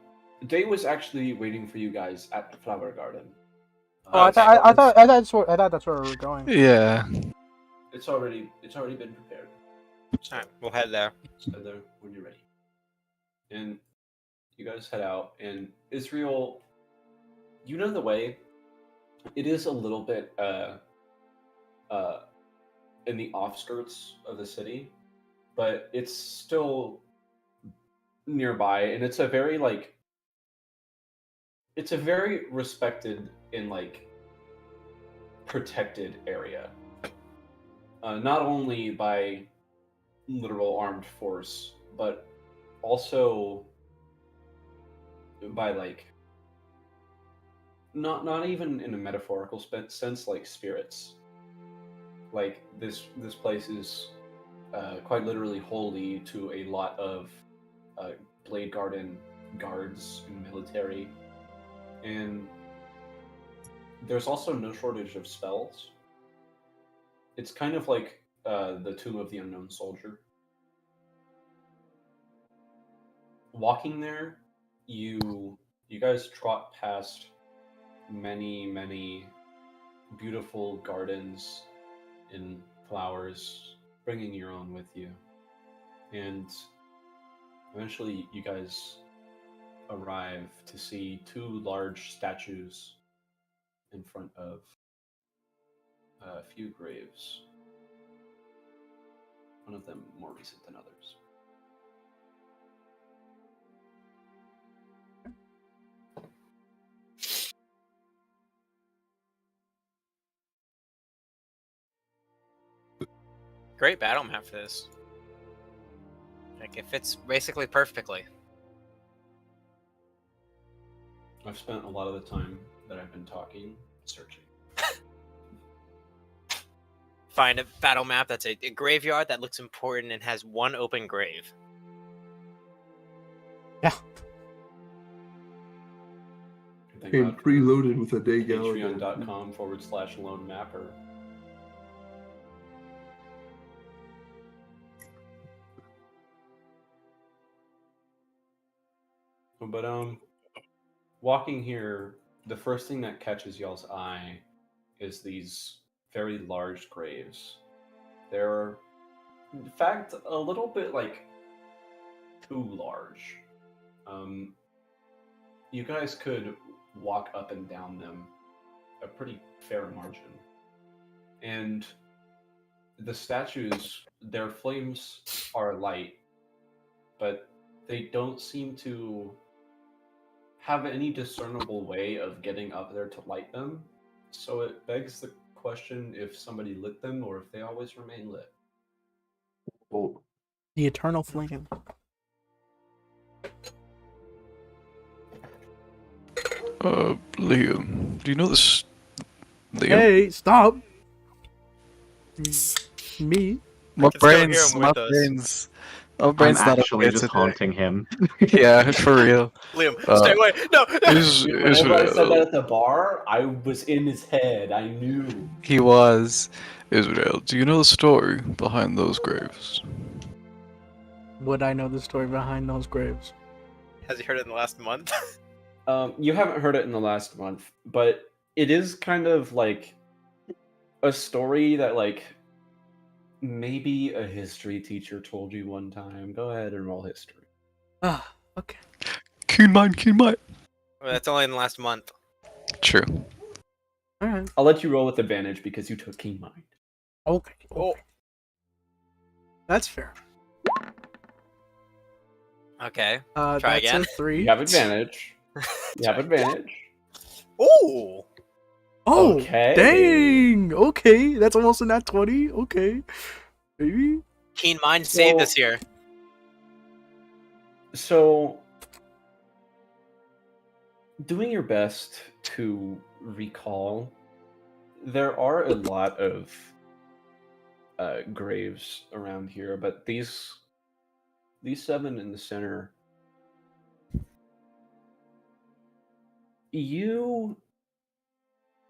Day was actually waiting for you guys at the flower garden. Oh, I thought that's where we were going. Yeah. It's already been prepared. So Alright, we'll head there. just head there when you're ready." And you guys head out, and Israel, you know the way. It is a little bit in the offskirts of the city, but it's still nearby, and it's a very like it's a very respected and like protected area. Not only by literal armed force, but also by like not even in a metaphorical sense, like spirits. Like this place is quite literally holy to a lot of Blade Garden guards and military, and there's also no shortage of spells. It's kind of like the Tomb of the Unknown Soldier. Walking there, you guys trot past many beautiful gardens and flowers, bringing your own with you, and eventually you guys arrive to see two large statues in front of a few graves. One of them more recent than others. Great battle map for this. Like it fits basically perfectly. I've spent a lot of the time that I've been talking searching. Find a battle map that's a graveyard that looks important and has one open grave. Yeah. Thank Came God for preloaded with a day gallery. Patreon.com/lone mapper. But walking here, the first thing that catches y'all's eye is these very large graves. They're, in fact, a little bit like too large. You guys could walk up and down them a pretty fair margin. And the statues, their flames are light, but they don't seem to have any discernible way of getting up there to light them. So it begs the question if somebody lit them or if they always remain lit. Well, The eternal flame. Liam, do you know this? Liam? Hey, stop. Me? My can still hear brain's, him my with us. brain's, my I'm brain's not actually okay just today. haunting him. Yeah, for real. Liam, stay away! No! Whenever I said that at the bar, I was in his head. I knew. He was. Israel, do you know the story behind those graves? Would I know the story behind those graves? Has he heard it in the last month? You haven't heard it in the last month, but it is kind of like a story that like maybe a history teacher told you one time. Go ahead and roll history. Ah, okay. Keen mind, keen mind. Well, that's only in the last month. True. Alright. I'll let you roll with advantage because you took keen mind. Okay. Oh. That's fair. Okay. Try Try that's again. a 3. You have advantage. You have advantage. Ooh! Oh, Okay. dang! Okay, that's almost a nat 20. Okay. Maybe? Keen Mind saved So- us here. So, doing your best to recall, there are a lot of graves around here, but these 7 in the center, you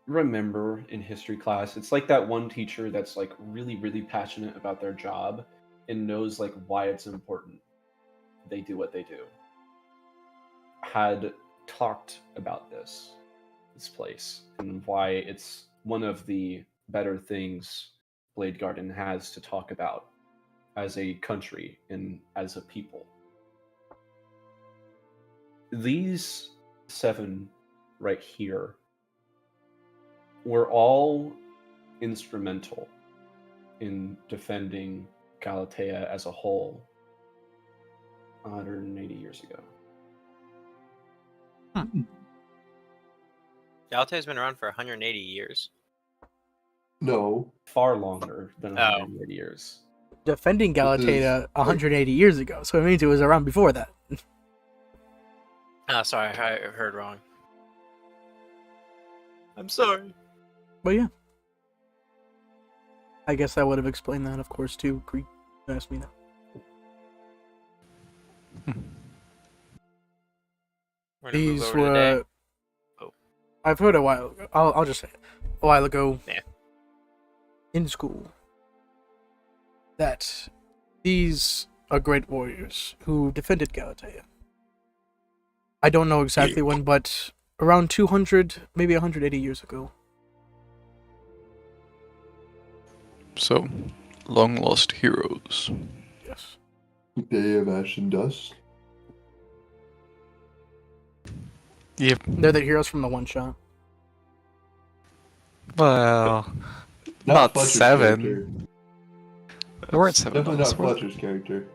remember in history class, it's like that one teacher that's like really passionate about their job and knows like why it's important they do what they do, had talked about this place and why it's one of the better things Blade Garden has to talk about as a country and as a people. These 7 right here were all instrumental in defending Galatea as a whole. 180 years ago. Galatea's been around for 180 years. No. Far longer than Oh. 180 years. Defending This is, Galatea 180 years ago, so it means it was around before that. Oh, sorry, I heard wrong. I'm sorry. But yeah. I guess I would have explained that, of course, too. Greek asked me that. We're gonna move These over today. were. Oh. I've heard a while ago. I'll just say it. A while ago. Yeah. In school. That these are great warriors who defended Galatea. I don't know exactly when, but around 200, maybe 180 years ago. So, long lost heroes. Yes. Day of Ash and Dust. Yep. They're the heroes from the one shot. Well, not Fletcher's 7. character. There weren't 7 Definitely on not this world. Fletcher's character.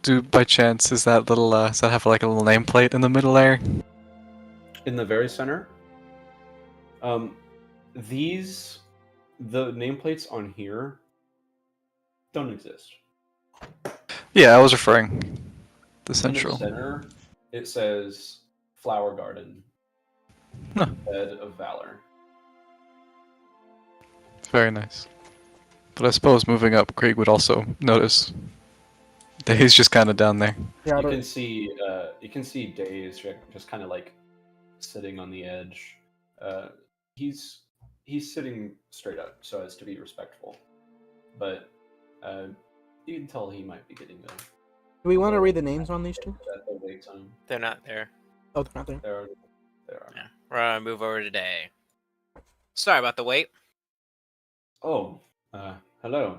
Do by chance is that little does that have like a little nameplate in the middle there? In the very center, the nameplates on here don't exist. Yeah, I was referring the In the central. center, it says Flower Garden, Huh. Bed of Valor. Very nice. But I suppose moving up, Krieg would also notice that he's just kind of down there. Yeah, You can see Days just kind of like sitting on the edge. He's sitting straight up so as to be respectful, but you can tell he might be getting do we want to read the names on these two? at the wait time. They're not there. Oh, they're not there. There are. Yeah. We're gonna move over today. Sorry about the wait. Oh, hello.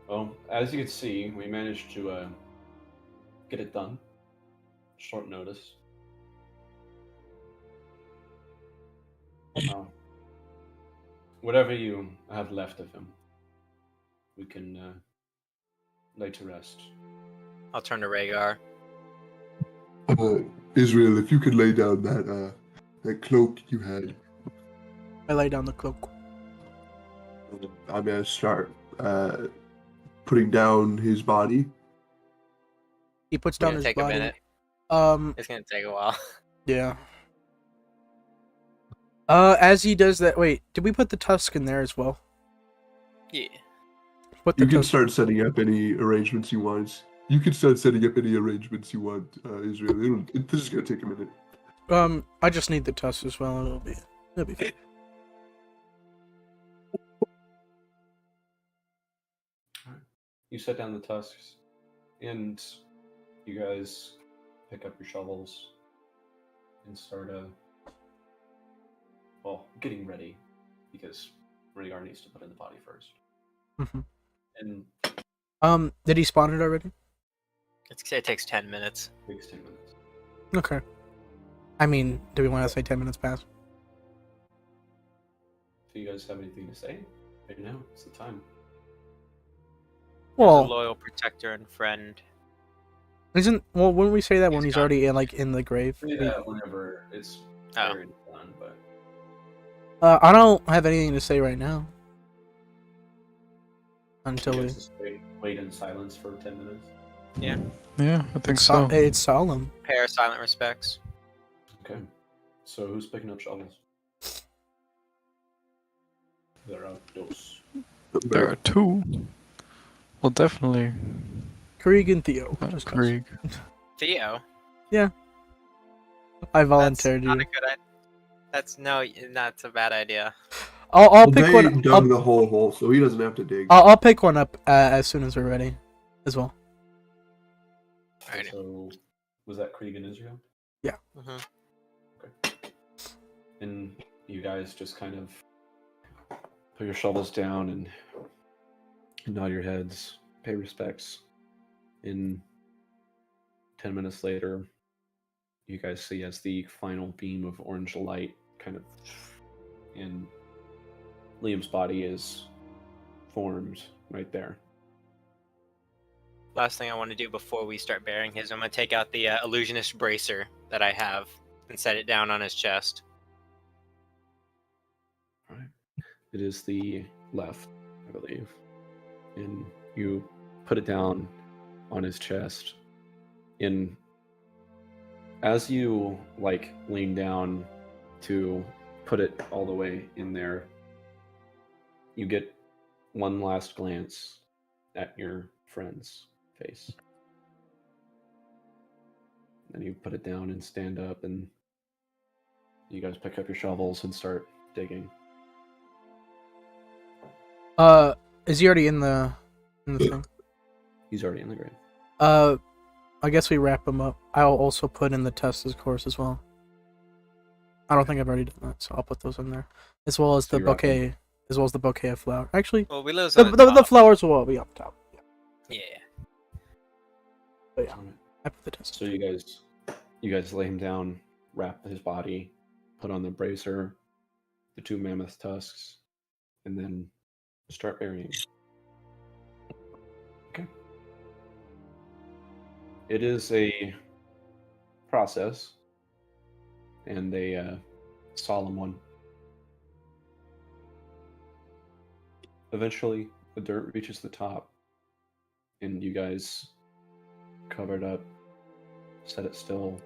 Well, as you can see, we managed to get it done. Short notice. Whatever you have left of him, we can lay to rest. I'll turn to Rhaegar. Israel, if you could lay down that cloak you had, I lay down the cloak. I'm gonna start putting down his body. He puts It's down gonna his take body. a minute. It's gonna take a while. Yeah. As he does that, wait, did we put the tusk in there as well? Yeah. Put the You can tusk. start setting up any arrangements you want. You can start setting up any arrangements you want, Israel. This is gonna take a minute. I just need the tusk as well. It'll be fine. You set down the tusks, and you guys pick up your shovels and start getting ready, because Rhaegar needs to put in the body first. Mhm. And Did he spawn it already? It takes 10 minutes. it takes 10 minutes. Okay. I mean, do we want to say 10 minutes past? Do you guys have anything to say? Right now, it's the time. A Well, loyal protector and friend. wouldn't we say that when He's he's gone. already in the grave? Say that whenever it's Oh. very done, but I don't have anything to say right now. Until you we. guys just wait in silence for 10 minutes. Yeah, I think so. It's solemn. Pay our silent respects. Okay. So who's picking up shovels? There are those. There are 2. Well, definitely Krieg and Theo. not Just us. Krieg. Theo. I volunteered That's not you. a good idea. That's a bad idea. I'll Well, pick they one. dug the whole hole, so he doesn't have to dig. I'll pick one up as soon as we're ready, as well. Alright. So was that Krieg and Israel? Mm-hmm. And you guys just kind of put your shovels down and nod your heads, pay respects. In 10 minutes later, you guys see as the final beam of orange light kind of, and Liam's body is formed right there. last thing I want to do before we start burying his, I'm gonna take out the illusionist bracer that I have and set it down on his chest. All right. It is the left, I believe. And you put it down on his chest. And as you like lean down to put it all the way in there, you get one last glance at your friend's face. Then you put it down and stand up, and you guys pick up your shovels and start digging. Is he already in the thing? He's already in the grave. I guess we wrap him up. I'll also put in the Tessa's course as well. I don't think I've already done that, so I'll put those in there. As well as So the you wrap 'em. bouquet. As well as the bouquet of flowers. Actually, Well, we lose the, on the, the the top. flowers will all be up top. Yeah. But yeah, Alright. I put the Tessa. So you guys lay him down, wrap his body, put on the bracer, the 2 mammoth tusks, and then start burying. Okay. It is a process and a solemn one. Eventually, the dirt reaches the top, and you guys cover it up, set it still,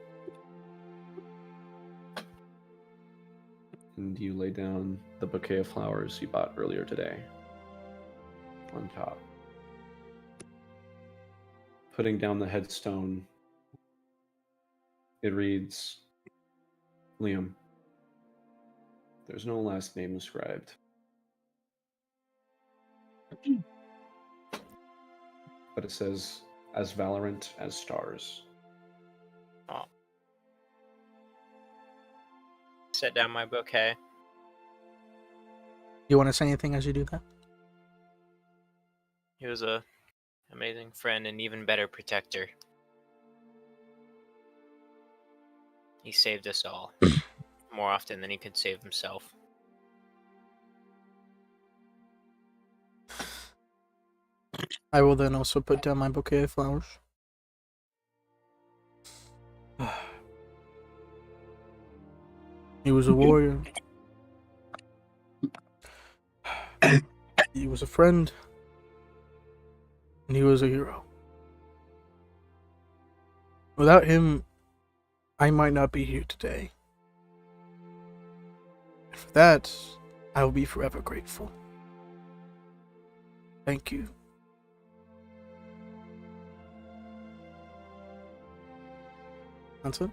and you lay down the bouquet of flowers you bought earlier today on top. Putting down the headstone, it reads, Liam. There's no last name inscribed. But it says, as valorant as stars. Set down my bouquet. You want to say anything as you do that? He was a amazing friend and even better protector. He saved us all more often than he could save himself. I will then also put down my bouquet of flowers. He was a warrior. He was a friend. And he was a hero. Without him, I might not be here today. And for that, I will be forever grateful. Thank you. That's it?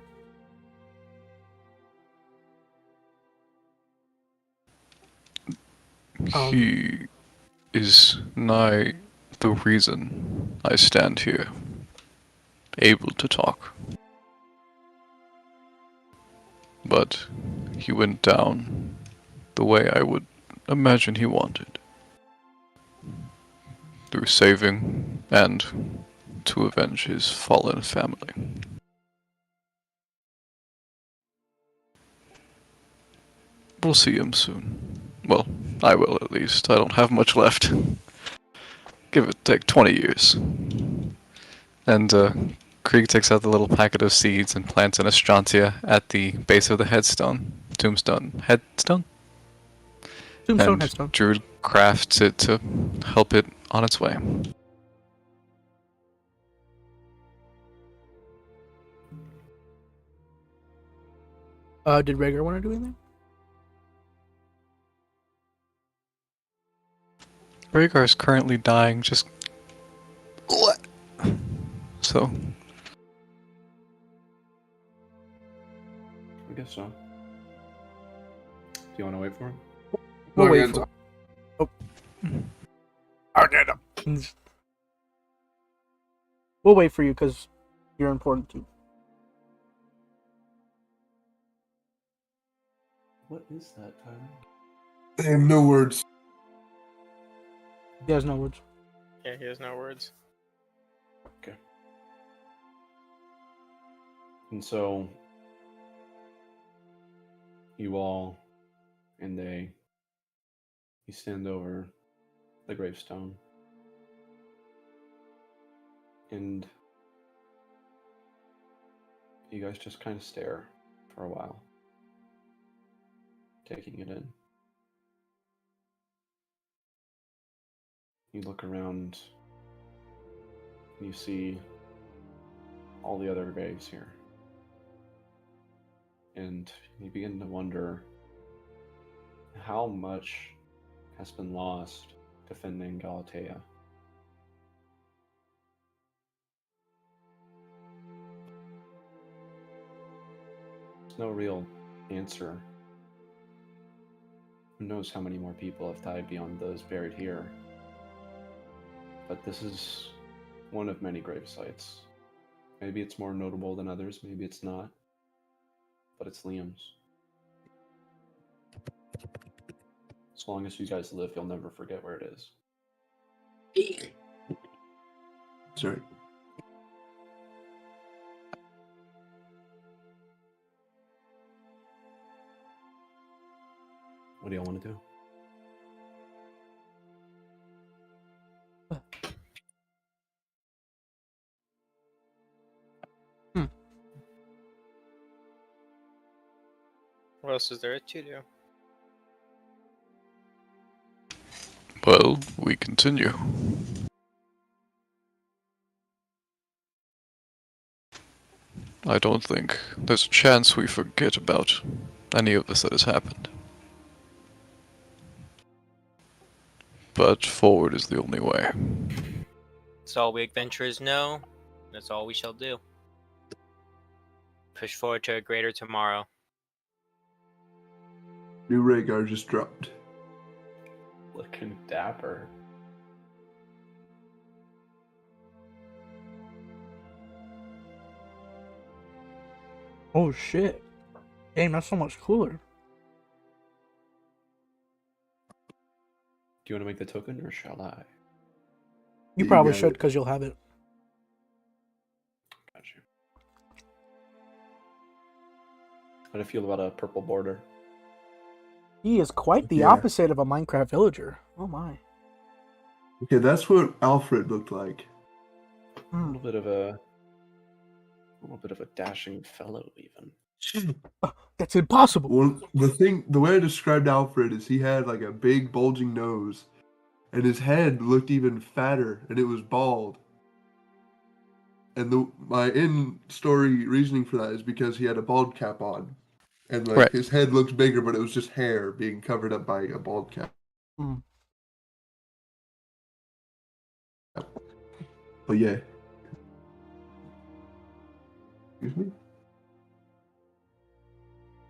He is nigh the reason I stand here, able to talk. But he went down the way I would imagine he wanted. Through saving and to avenge his fallen family. We'll see him soon. Well, I will at least. I don't have much left. Give it take 20 years. And Krieg takes out the little packet of seeds and plants an astrantia at the base of the tombstone. Headstone? Tombstone, And headstone. Druid crafts it to help it on its way. Did Rhaegar want to do anything? Rhaegar is currently dying, just... So... I guess so. Do you want to wait for him? We'll No, wait yeah, for We'll wait for you because you're important too. What is that, Tyler? I have no words. He has no words. Yeah, he has no words. Okay. And so you all and you stand over the gravestone And you guys just kind of stare for a while, taking it in. You look around, and you see all the other graves here. And you begin to wonder how much has been lost defending Galatea. There's no real answer. Who knows how many more people have died beyond those buried here? But this is one of many grave sites. Maybe it's more notable than others, maybe it's not. But it's Liam's. As long as you guys live, you'll never forget where it is. Sorry. What do y'all want to do? What else is there to do? Well, we continue. I don't think there's a chance we forget about any of this that has happened. But forward is the only way. It's all we adventurers know. That's all we shall do. Push forward to a greater tomorrow. New Rhaegar just dropped. Looking dapper. Oh shit. Damn, that's so much cooler. Do you want to make the token, or shall I? You You probably got should, it. because you'll have it. Got you. How do you feel about a purple border? He is quite the Yeah. opposite of a Minecraft villager. Oh my. Okay, that's what Alfred looked like. A little bit of a dashing fellow, even. That's impossible. Well, the way I described Alfred is he had like a big bulging nose, and his head looked even fatter, and it was bald. And my in-story reasoning for that is because he had a bald cap on, and like Right. his head looked bigger, but it was just hair being covered up by a bald cap. Mm. But yeah. Excuse me?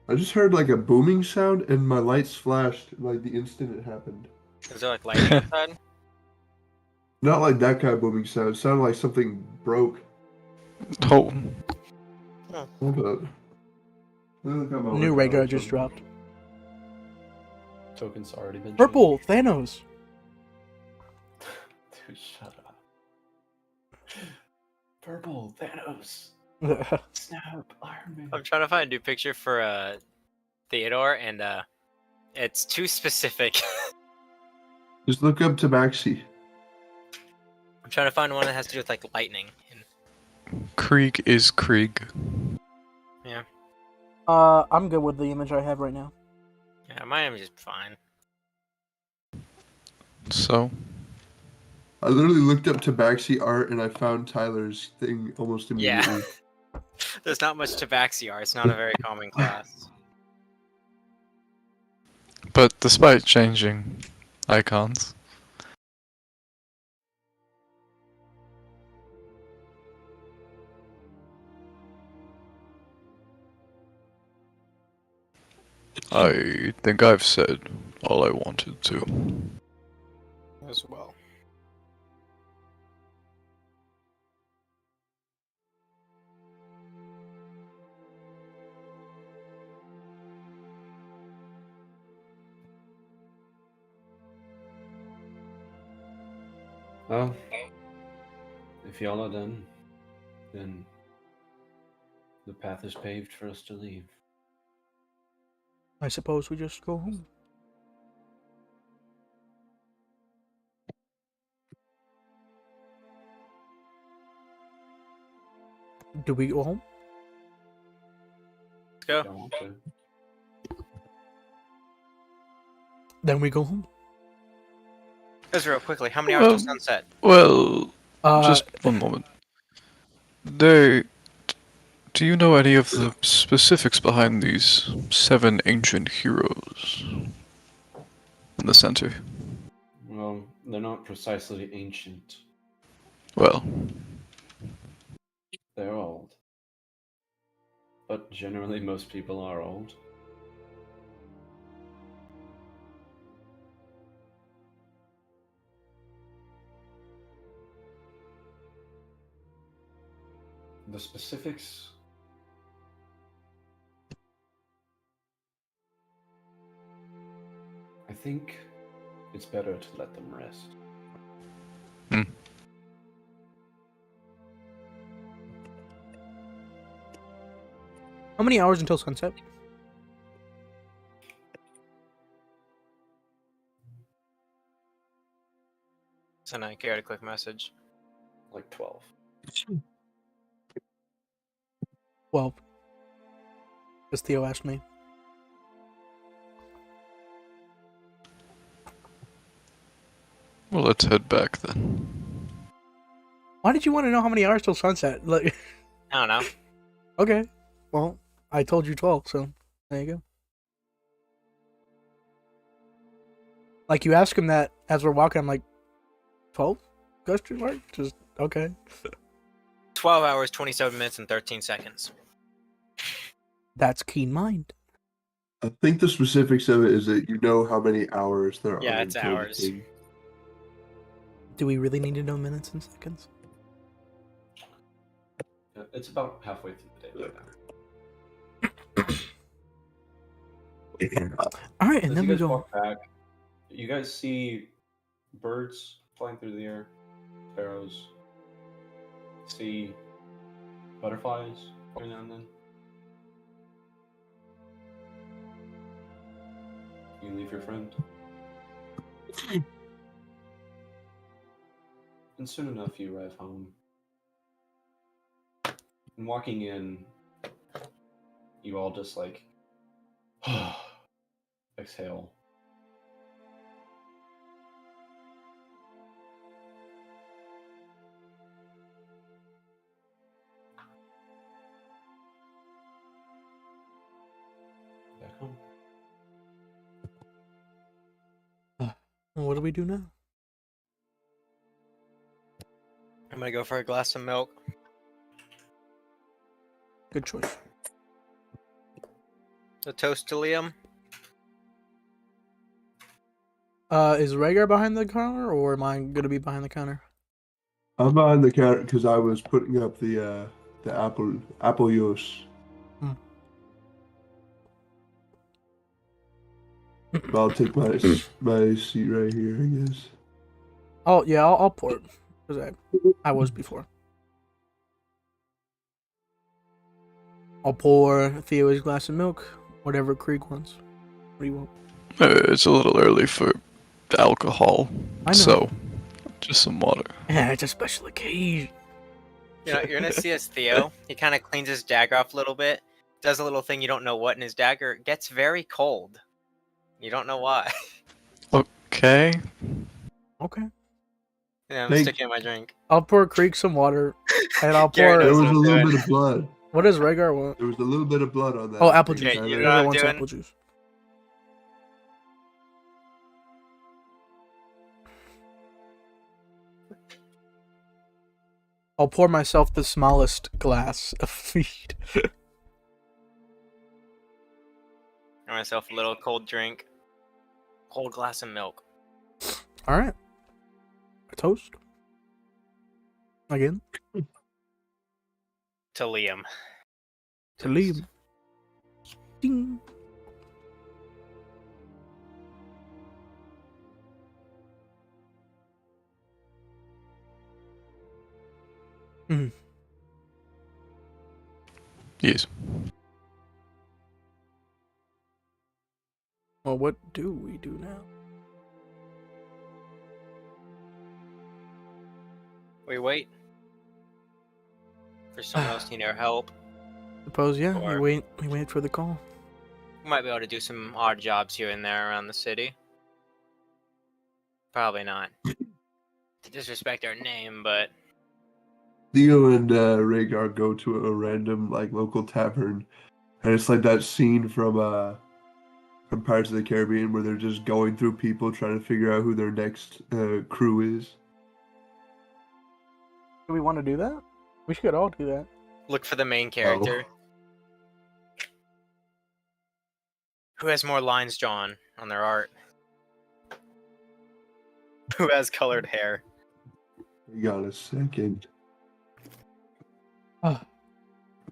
I just heard like a booming sound, and my lights flashed like the instant it happened. Is there like lightning outside? Not like that kind of booming sound. It sounded like something broke. Oh, Hold up. Let me look at my New workout Rhaegar or just something. dropped. Token's already been Purple changed. Thanos. Dude, shut up. Purple Thanos. Snap, Iron Man. I'm trying to find a new picture for Theodore, and it's too specific. Just look up Tabaxi. I'm trying to find one that has to do with like lightning. Krieg is Krieg. I'm good with the image I have right now. Yeah, my image is fine. So, I literally looked up Tabaxi art and I found Tyler's thing almost immediately. Yeah. There's not much tabaxi art. It's not a very common class. but despite changing icons, I think I've said all I wanted to. As well. Well, if y'all are done, then the path is paved for us to leave. I suppose we just go home. Do we go home? Let's go. Don't want to. Then we go home. Just real quickly, how many hours till Well- sunset? Well, Uh, just one moment. Do you know any of the specifics behind these 7 ancient heroes in the center? Well, they're not precisely ancient. Well, They're old. But generally, most people are old. The specifics. I think it's better to let them rest. how many hours until sunset? Send a chaotic quick message. Like 12. 12. As Theo asked me. well, let's head back then. Why did you want to know how many hours till sunset? Like, I don't know. okay. Well, I told you 12, so there you go. Like, you ask him that as we're walking, I'm like, 12? Question mark? Just, okay. 12 hours, 27 minutes, and 13 seconds. That's keen mind. I think the specifics of it is that you know how many hours there are. Yeah, it's until the hours. thing. Do we really need to know minutes and seconds? It's about halfway through the day. Alright, and As then you we guys go. walk back, you guys see birds flying through the air, sparrows, see butterflies every now and then. You leave your friend. And soon enough, you arrive home. And walking in, you all just like exhale. Back home. What do we do now? I'm gonna go for a glass of milk. Good choice. A toast to Liam. Is Rhaegar behind the counter, or am I gonna be behind the counter? I'm behind the counter because I was putting up the apple juice. But I'll take my seat right here, I guess. Oh yeah, I'll pour it because I was before. I'll pour Theo his glass of milk, whatever Krieg wants. What do you want? It's a little early for alcohol, I know. so just some water. Yeah, it's a special occasion. You know, you're gonna see as Theo. He kind of cleans his dagger off a little bit, does a little thing you don't know what, and his dagger gets very cold. You don't know why. Okay. Okay. Yeah, I'm Thank- sticking in my drink. I'll pour Krieg some water, and I'll Gary pour. There knows was what a I'm little doing. bit of blood. What does Rhaegar want? There was a little bit of blood on that. Oh, apple thing, juice. Yeah, you Tyler. know what Rhaegar I'm wants doing? apple juice. I'll pour myself the smallest glass of feed. Pour myself a little cold drink. Cold glass of milk. All right. A toast. Again To Liam. to Liam. Ding. Yes. Well, what do we do now? We wait. For someone else to need our help. Suppose, yeah. Or- We wait for the call. We might be able to do some odd jobs here and there around the city. Probably not. To disrespect our name, but Theo and Rhaegar go to a random like local tavern, and it's like that scene from Pirates of the Caribbean where they're just going through people trying to figure out who their next crew is. Do we want to do that? We should all do that. look for the main character. Who has more lines drawn on their art? Who has colored hair? You got a second. Ah.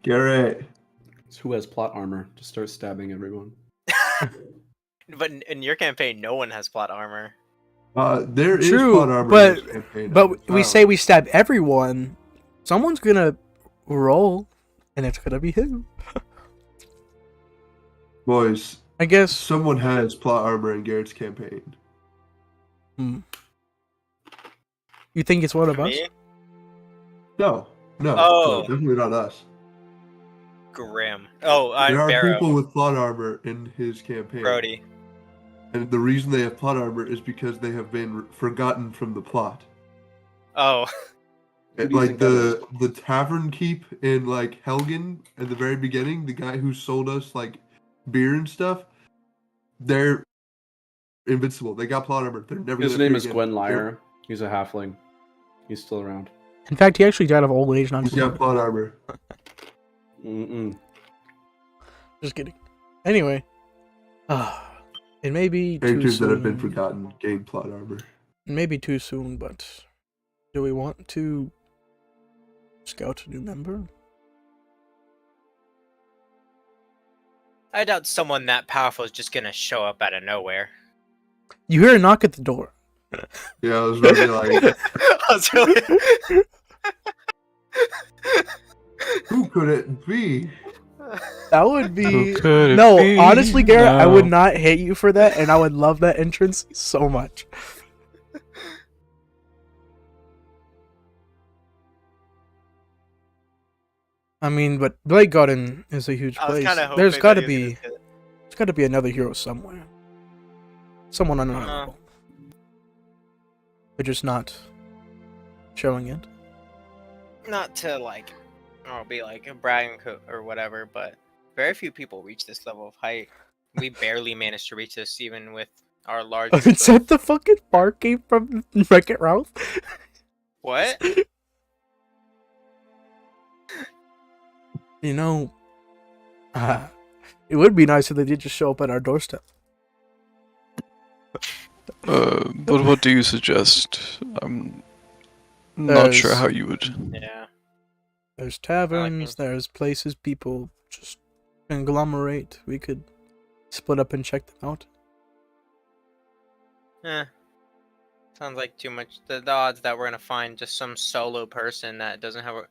Garrett. So who has plot armor to start stabbing everyone? But in your campaign, no one has plot armor. There is True, plot armor but- in this campaign. But we say we stab everyone. Someone's gonna roll, and it's gonna be him. Boys, I guess. someone has plot armor in Garrett's campaign. You think it's one of us? Me? No, Oh. definitely not us. Grim. Oh, I'm There are Barrow. people with plot armor in his campaign. Brody. And the reason they have plot armor is because they have been forgotten from the plot. Oh, Who do you Like think that the tavern keep in like Helgen at the very beginning, the guy who sold us like beer and stuff, they're invincible. They got plot armor. They're never. His gonna name appear is again. Gwen Lyre. He's a halfling. He's still around. In fact, he actually died of old age. Not He's got plot armor. Mm-mm. just kidding. Anyway, it may be too Characters soon. that have been forgotten gain plot armor. It may be too soon, but do we want to scout a new member? I doubt someone that powerful is just gonna show up out of nowhere. You hear a knock at the door. Yeah, I was about to be like, I was really... who could it be? That would be. Who could it No, be? honestly, Garrett, I would No. not hate you for that, and I would love that entrance so much. I mean, but Blade Garden is a huge I was place. kind of hoping There's that got to he was be, gonna say there's got to be another hero somewhere. Someone on our Uh-huh. level. They're just not showing it. that. Not to like, be like a bragging or whatever, but very few people reach this level of height. We barely managed to reach this, even with our large. group Is of- that the fucking fart game from Wreck-It Ralph? What? You know, it would be nice if they did just show up at our doorstep. But what do you suggest? I'm not sure There's- how you would. Yeah. There's taverns, there's places people just conglomerate. We could split up and check them out. Sounds like too much. The odds that we're gonna find just some solo person that doesn't have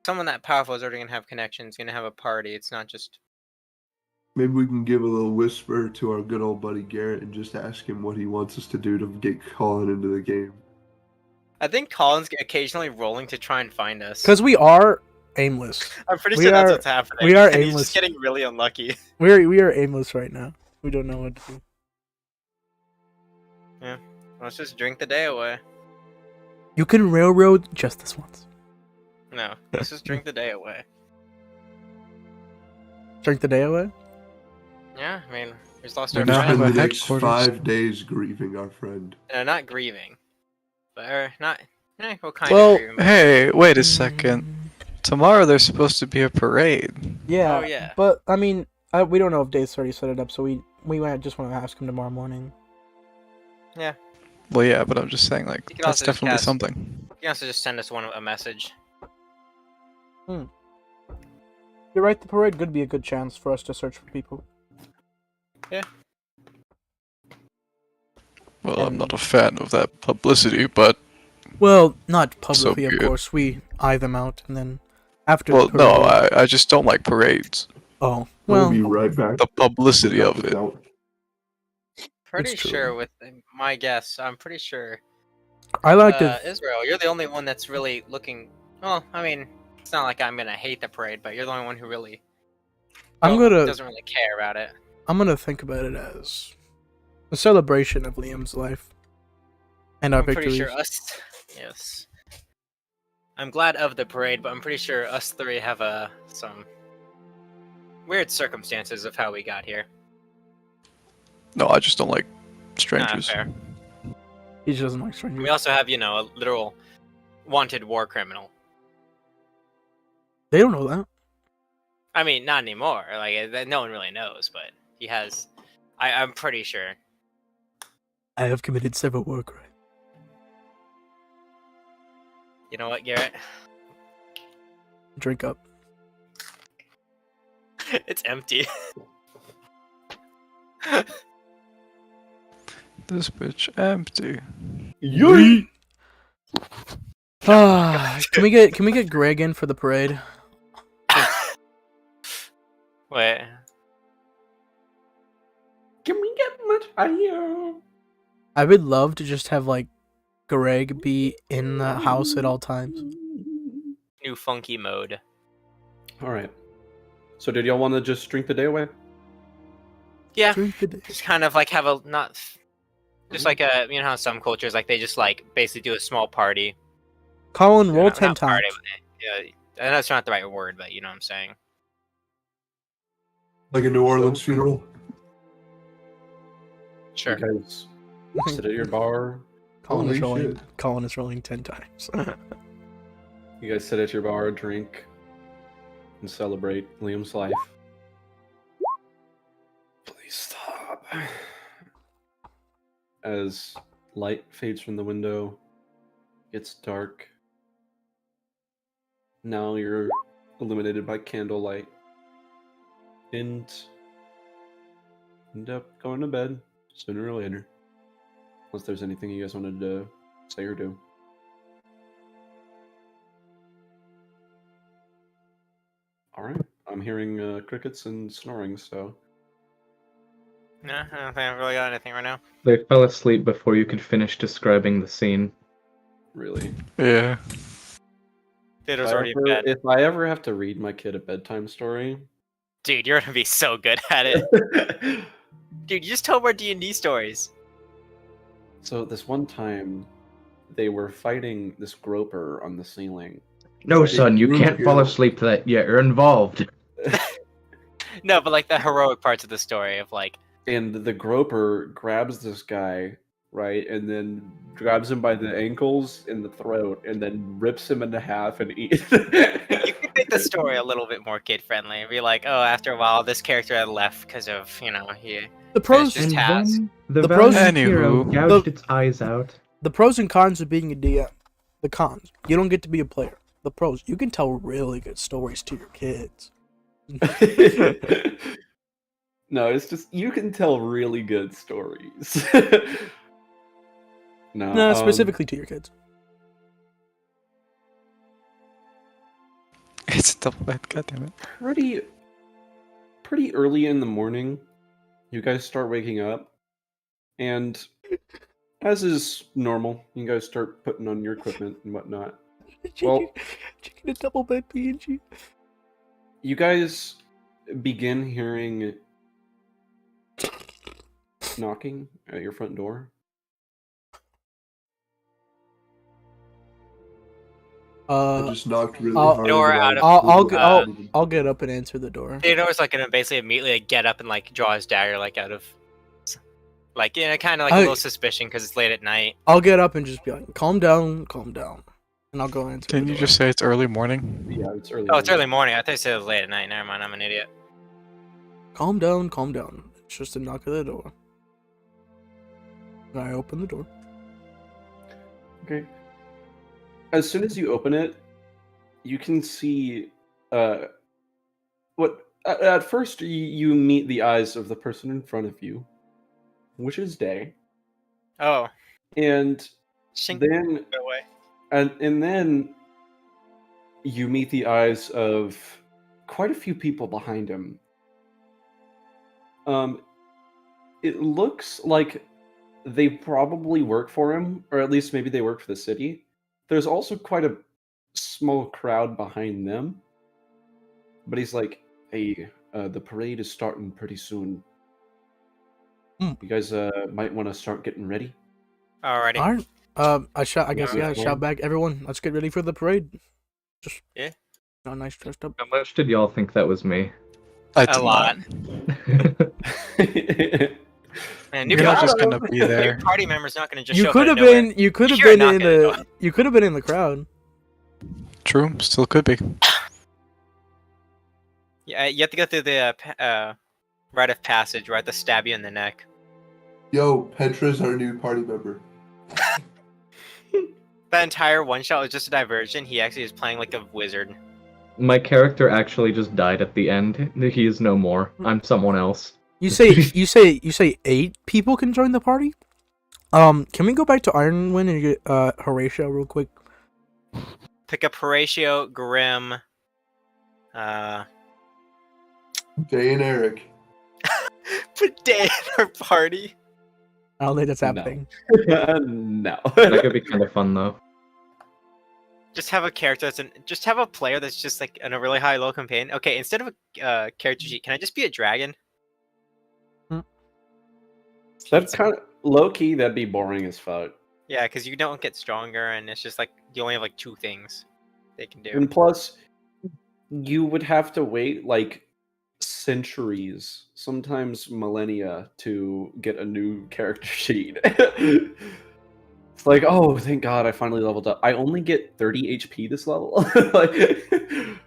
someone that powerful is already gonna have connections, gonna have a party. It's not just. Maybe we can give a little whisper to our good old buddy Garrett and just ask him what he wants us to do to get Colin into the game. I think Colin's occasionally rolling to try and find us. Because we are aimless. I'm pretty we sure that's are- what's happening. we are and He's aimless. just getting really unlucky. We are aimless right now. We don't know what to do. Let's just drink the day away. You can railroad just this once. No, let's just drink the day away. Drink the day away? Yeah, I mean, we just lost We our now Spend have friend. a the next headquarters. 5 days grieving our friend. No, not grieving, but not. Well, kind Well, of grieving. but- Hey, wait a second. Tomorrow there's supposed to be a parade. Yeah. Oh, yeah. But I mean, we don't know if Dave's already set it up, so we might just want to ask him tomorrow morning. Well, yeah, but I'm just saying, like, You could that's also just definitely cast- something. You can also just send us a message. You're right. The parade could be a good chance for us to search for people. Well, I'm not a fan of that publicity, but Well, not publicly, of be it. course. We eye them out, and then after. well, the no, parade... I just don't like parades. Oh We'll well. be right back. The publicity of it. Pretty It's true. sure with my guess, I'm pretty sure. I like to. Israel, you're the only one that's really looking. Well, I mean, It's not like I'm gonna hate the parade, but you're the only one who really doesn't really care about it. I'm gonna think about it as a celebration of Liam's life and our I'm pretty victories. sure us. Yes. I'm glad of the parade, but I'm pretty sure us three have some weird circumstances of how we got here. No, I just don't like strangers. Fair. He just doesn't like strangers. We also have, a literal wanted war criminal. They don't know that. I mean, not anymore. Like, no one really knows, but he has. I'm pretty sure. I have committed several war crimes. You know what, Garrett? Drink up. It's empty. This bitch empty. Yeet! Can we get Greg in for the parade? Wait. Can we get much higher? I would love to just have like Greg be in the house at all times. New funky mode. All right. So did y'all want to just drink the day away? Yeah. Drink the day. Just kind of like have a not. Just like how some cultures like they just like basically do a small party. Colin, roll Not 10 times. party, but, I know it's not the right word, but you know what I'm saying. Like a New Orleans funeral. Sure. You guys sit at your bar. Colin is Holy rolling. shit. Colin is rolling 10 times. You guys sit at your bar, drink, and celebrate Liam's life. Please stop. As light fades from the window, gets dark. Now you're illuminated by candlelight. And end up going to bed sooner or later. Unless there's anything you guys wanted to say or do. Alright, I'm hearing crickets and snoring, so... No, I don't think I've really got anything right now. They fell asleep before you could finish describing the scene. Really. Yeah. Theodore's already in bed. If I ever have to read my kid a bedtime story... Dude, you're gonna be so good at it. Dude, you just told more D&D stories. So this one time, they were fighting this groper on the ceiling. No, son, you Root can't fall you. asleep to that yet. You're involved. No, but like the heroic parts of the story of like... And the groper grabs this guy, right, and then grabs him by the ankles and the throat, and then rips him into half and eats. You could make the story a little bit more kid-friendly. Be like, oh, after a while, this character had left because of, he... The pros Just And task. then the, The valiant pros- hero Anywho. gouged its eyes out. the pros and cons of being a DM. The cons, you don't get to be a player. The pros, you can tell really good stories to your kids. No, it's just you can tell really good stories. No, specifically to your kids. It's a double head, goddammit. Pretty early in the morning, you guys start waking up, and as is normal, you guys start putting on your equipment and whatnot. Well- Chicken a double bed PNG. You guys begin hearing knocking at your front door. I just knocked really I'll- hard. Door and out of- I'll get up and answer the door. Theodore's like gonna basically immediately like, get up and like draw his dagger like out of... Like, kind of like a I- little suspicion because it's late at night. I'll get up and just be like, calm down, and I'll go answer. Can the you door. just say it's early morning? Yeah, it's early. Oh, it's early morning. I thought you said it was late at night. Never mind, I'm an idiot. calm down? It's just a knock at the door. And I open the door. Okay. As soon as you open it, you can see what at first you meet the eyes of the person in front of you, which is Day, Oh. and Shink then away. and then you meet the eyes of quite a few people behind him. It looks like they probably work for him, or at least maybe they work for the city. There's also quite a small crowd behind them. But he's like, "Hey, the parade is starting pretty soon. Hmm. You guys might want to start getting ready." Alrighty. All right. I guess Yeah. I shout back, everyone. Let's get ready for the parade. Just Yeah. nice dressed up. How much did y'all think that was me? I A did lot. not. Man, You're not just gonna be new there. party member's not gonna just You show could up have out of nowhere. been. You could have You're been not in gonna know. the. You could have been in the crowd. True, still could be. Yeah, you have to go through the rite of passage where I have to stab you in the neck. Yo, Petra's our new party member. That entire one shot was just a diversion. He actually is playing like a wizard. My character actually just died at the end. He is no more. I'm someone else. You say 8 people can join the party. Can we go back to Ironwind and get Horatio real quick? Pick up Horatio, Grim. Jay and Eric. Put Day in our party. I don't think that's No. happening. No. That could be kind of fun though. Just have a character just have a player that's just like in a really high low companion. Okay, instead of a character sheet, can I just be a dragon? That's kind of low key. That'd be boring as fuck. Yeah, because you don't get stronger, and it's just like you only have like 2 things they can do. And plus, you would have to wait like centuries, sometimes millennia, to get a new character sheet. It's like, oh, thank God, I finally leveled up. I only get 30 HP this level. Like,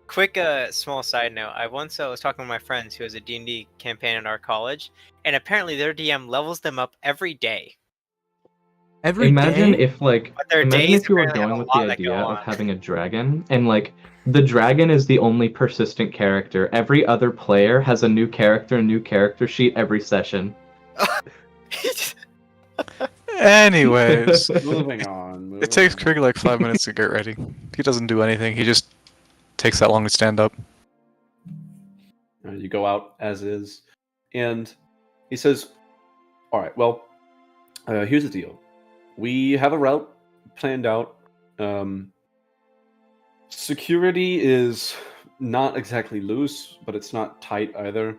Quick, small side note. I once was talking with my friends who has a D&D campaign at our college, and apparently their DM levels them up every day. Imagine day? if like But their imagine days if you were apparently have going a with lot the that go idea of on. having a dragon and like the dragon is the only persistent character. Every other player has a new character sheet every session. Anyways, moving on. it takes moving Krieg like 5 minutes to get ready. He doesn't do anything. He just takes that long to stand up. You go out as is, and he says, "All right, well, here's the deal. We have a route planned out. Security is not exactly loose, but it's not tight either.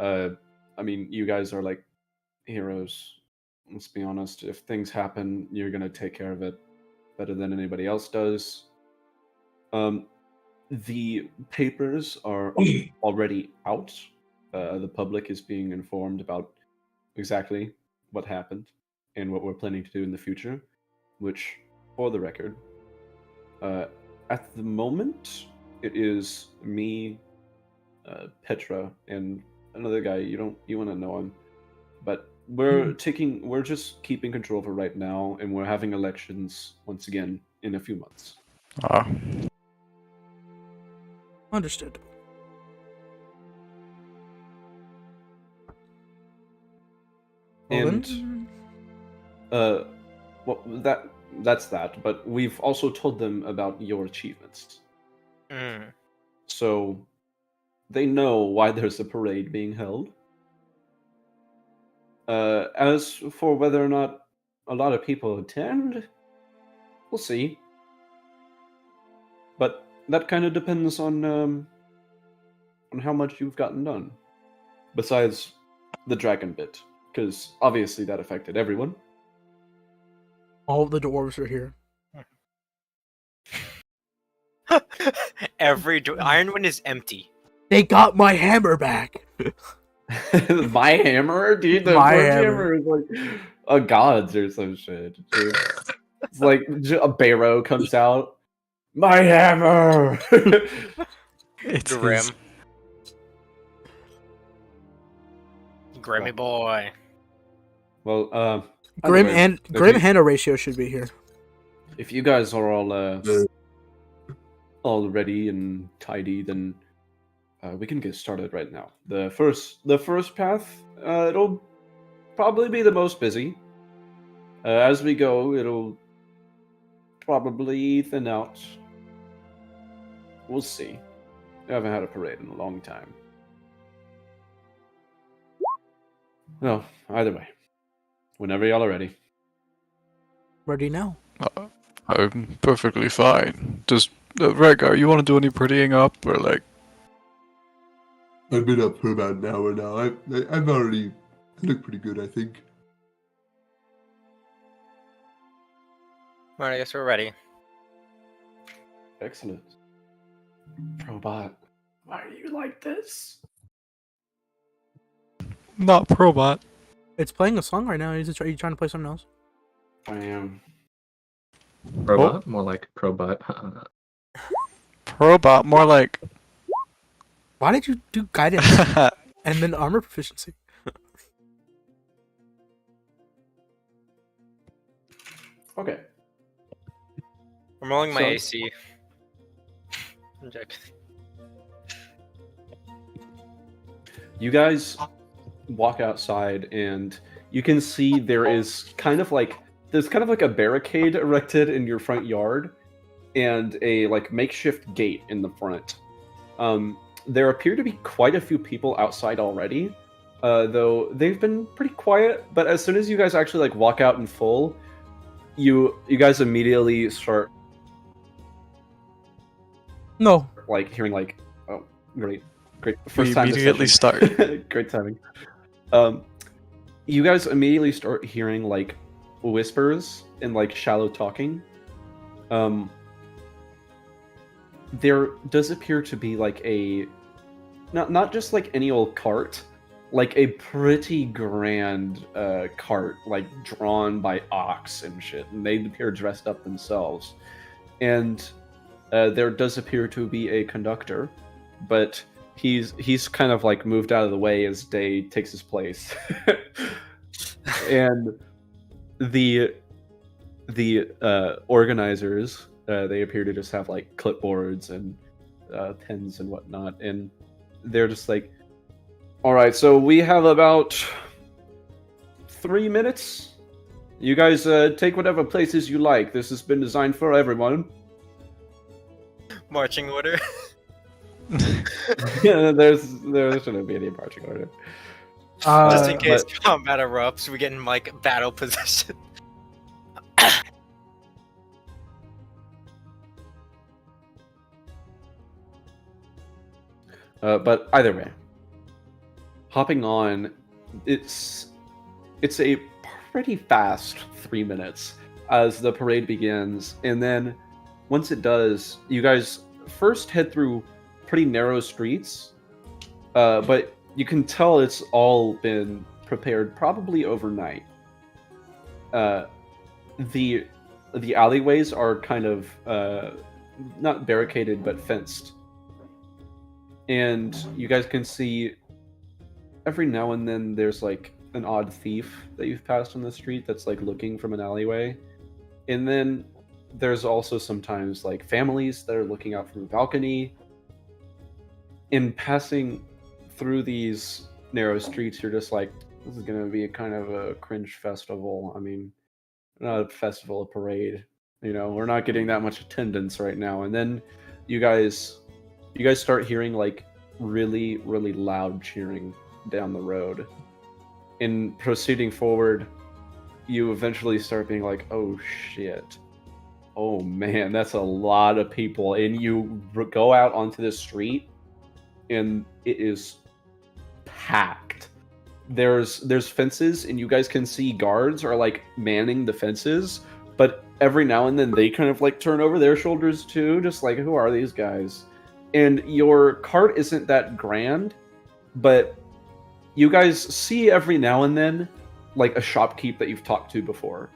I mean, you guys are like heroes. Let's be honest. If things happen, you're gonna take care of it better than anybody else does. The papers are already out. The public is being informed about exactly what happened and what we're planning to do in the future, which, for the record, at the moment, it is me, Petra, and another guy. You want to know him, but we're just keeping control for right now, and we're having elections once again in a few months. Ah, Understood. Well, And then- well, that's that. But we've also told them about your achievements, Mm. so they know why there's a parade being held. As for whether or not a lot of people attend, we'll see. But that kind of depends on how much you've gotten done. Besides the dragon bit, because obviously that affected everyone. all of the dwarves are here. Ironwind is empty. They got my hammer back. My hammer, dude. The My first hammer. is like a god's or some shit. Dude. It's like a barrow comes out. My hammer. it's Grim. his- Grimmy boy. Well, Grim anyway, and Horatio should be here. if you guys are all ready and tidy, then we can get started right now. The first path, it'll probably be the most busy. As we go, it'll probably thin out. We'll see. I haven't had a parade in a long time. Well, either way, whenever y'all are ready. Ready now. I'm perfectly fine. Just, Rhaegar, you want to do any prettying up, or like? I've been up for about an hour now. I'm already. I look pretty good, I think. Alright, I guess we're ready. Excellent. Probot, why are you like this? Not Probot. It's playing a song right now. Are you trying to play something else? I am. Robot? More like Probot. Probot, more like. Why did you do guidance and then armor proficiency? Okay. I'm rolling my So- AC. I'm joking. You guys walk outside and you can see there's kind of like a barricade erected in your front yard and a like makeshift gate in the front. There appear to be quite a few people outside already, though they've been pretty quiet. But as soon as you guys actually like walk out in full, you guys immediately start No. like hearing like, oh, great. We First time this immediately session. start. Great timing. You guys immediately start hearing like whispers and like shallow talking. There does appear to be like a not just like any old cart, like a pretty grand cart, like drawn by ox and shit, and they appear dressed up themselves. And there does appear to be a conductor, but he's kind of like moved out of the way as Day takes his place. And the organizers, they appear to just have like clipboards and pens and whatnot, and they're just like, all right, so we have about 3 minutes. You guys take whatever places you like. This has been designed for everyone. Marching order. Yeah, there shouldn't be any marching order. Just in case but- combat erupts, we get in like battle position. But either way, hopping on, it's a pretty fast 3 minutes as the parade begins, and then once it does, you guys first head through pretty narrow streets, but you can tell it's all been prepared probably overnight. The alleyways are kind of not barricaded but fenced. And you guys can see every now and then there's like an odd thief that you've passed on the street that's like looking from an alleyway. And then there's also sometimes like families that are looking out from a balcony. In passing through these narrow streets, you're just like, this is going to be a kind of a cringe festival. I mean, not a festival, a parade. You know, we're not getting that much attendance right now. And then you guys start hearing like really, really loud cheering down the road. In proceeding forward, you eventually start being like, oh shit. Oh man, that's a lot of people. And you go out onto the street and it is packed. There's fences and you guys can see guards are like manning the fences, but every now and then they kind of like turn over their shoulders too, just like, who are these guys? And your cart isn't that grand, but you guys see every now and then like a shopkeep that you've talked to before.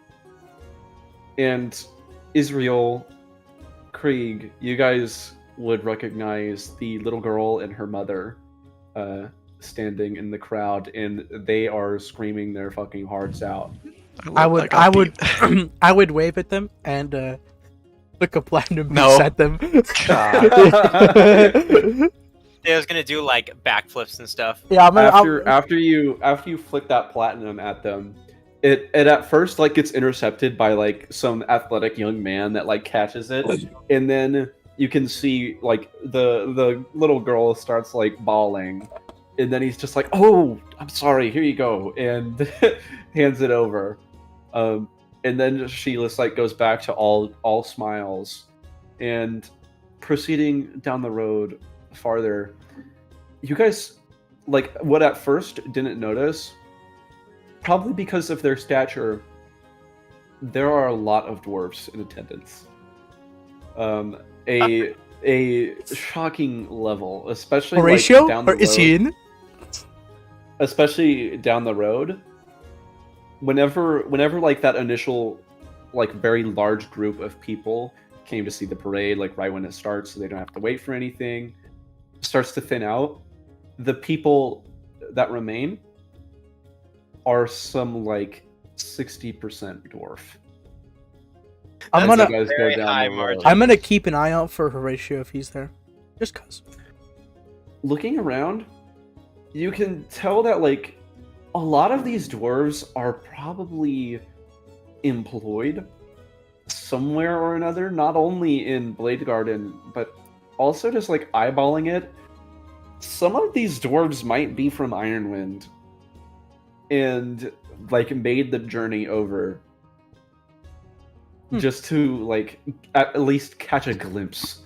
And Israel, Krieg, you guys would recognize the little girl and her mother standing in the crowd, and they are screaming their fucking hearts out. I would I would wave at them and flick a platinum piece No. at them. Yeah, I was gonna do like backflips and stuff. Yeah, After you flick that platinum at them, it at first like gets intercepted by like some athletic young man that like catches it, and then you can see like the little girl starts like bawling, and then he's just like, oh, I'm sorry, here you go, and hands it over. And then she just like goes back to all smiles, and proceeding down the road farther, you guys like what at first didn't notice, probably because of their stature. There are a lot of dwarves in attendance. A shocking level, especially Horatio, like down the or is he road. in? Especially down the road. Whenever like that initial like very large group of people came to see the parade, like right when it starts, so they don't have to wait for anything, starts to thin out. The people that remain are some like 60% dwarf. I'm That's gonna You guys go very down high the road. margin. I'm gonna keep an eye out for Horatio if he's there, just cause. Looking around, you can tell that like a lot of these dwarves are probably employed somewhere or another, not only in Blade Garden, but also just like eyeballing it. Some of these dwarves might be from Ironwind and like made the journey over just to like at least catch a glimpse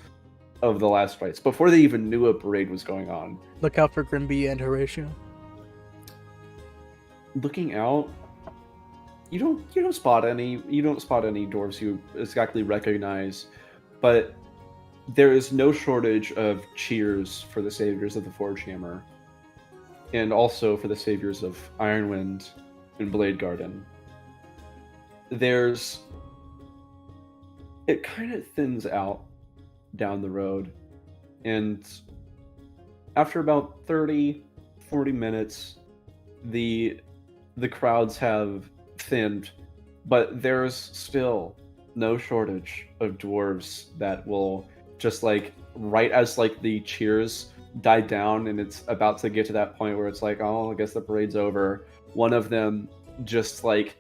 of the last fights before they even knew a parade was going on. Look out for Grimby and Horatio. Looking out, you don't spot any dwarves you exactly recognize, but there is no shortage of cheers for the saviors of the Forge Hammer, and also for the saviors of Ironwind and Blade Garden. It kind of thins out down the road, and after about 30-40 minutes, the crowds have thinned, but there's still no shortage of dwarves that will just like right as like the cheers die down and it's about to get to that point where it's like, oh, I guess the parade's over, one of them just like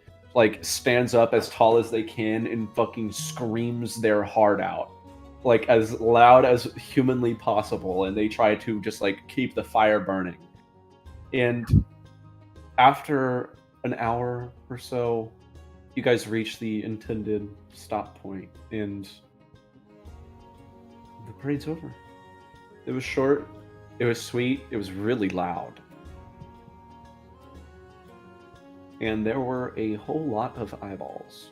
stands up as tall as they can and fucking screams their heart out, like as loud as humanly possible, and they try to just like keep the fire burning. And after an hour or so, you guys reach the intended stop point, and the parade's over. It was short, it was sweet, it was really loud. And there were a whole lot of eyeballs.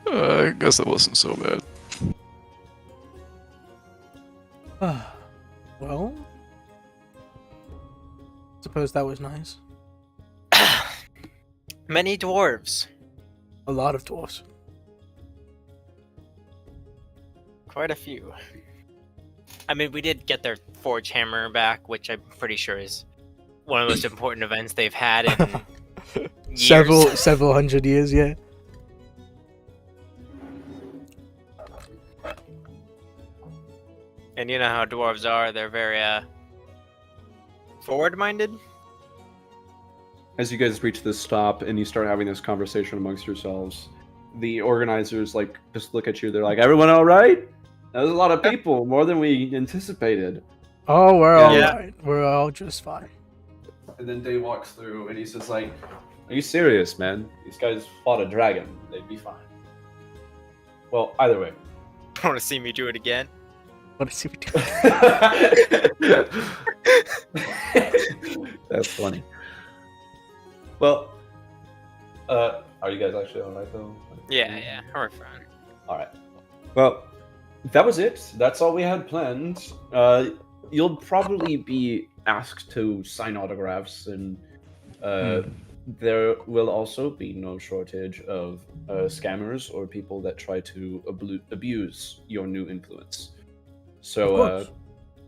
I guess that wasn't so bad. Well, suppose that was nice. Many dwarves. A lot of dwarfs. Quite a few. I mean, we did get their Forge Hammer back, which I'm pretty sure is one of the most important events they've had in years. Several hundred years, yeah. And you know how dwarves are, they're very forward-minded. As you guys reach this stop and you start having this conversation amongst yourselves, the organizers like just look at you. They're like, "Everyone all right? That was a lot of people, more than we anticipated." Oh, we're all Yeah. right. We're all just fine. And then Day walks through and he says like, "Are you serious, man? These guys fought a dragon. They'd be fine." Well, either way. Want to see me do it again? What is he doing? That's funny. Well, are you guys actually alright though? Yeah, we're fine. Alright. Well, that was it. That's all we had planned. You'll probably be asked to sign autographs, and there will also be no shortage of scammers or people that try to abuse your new influence. So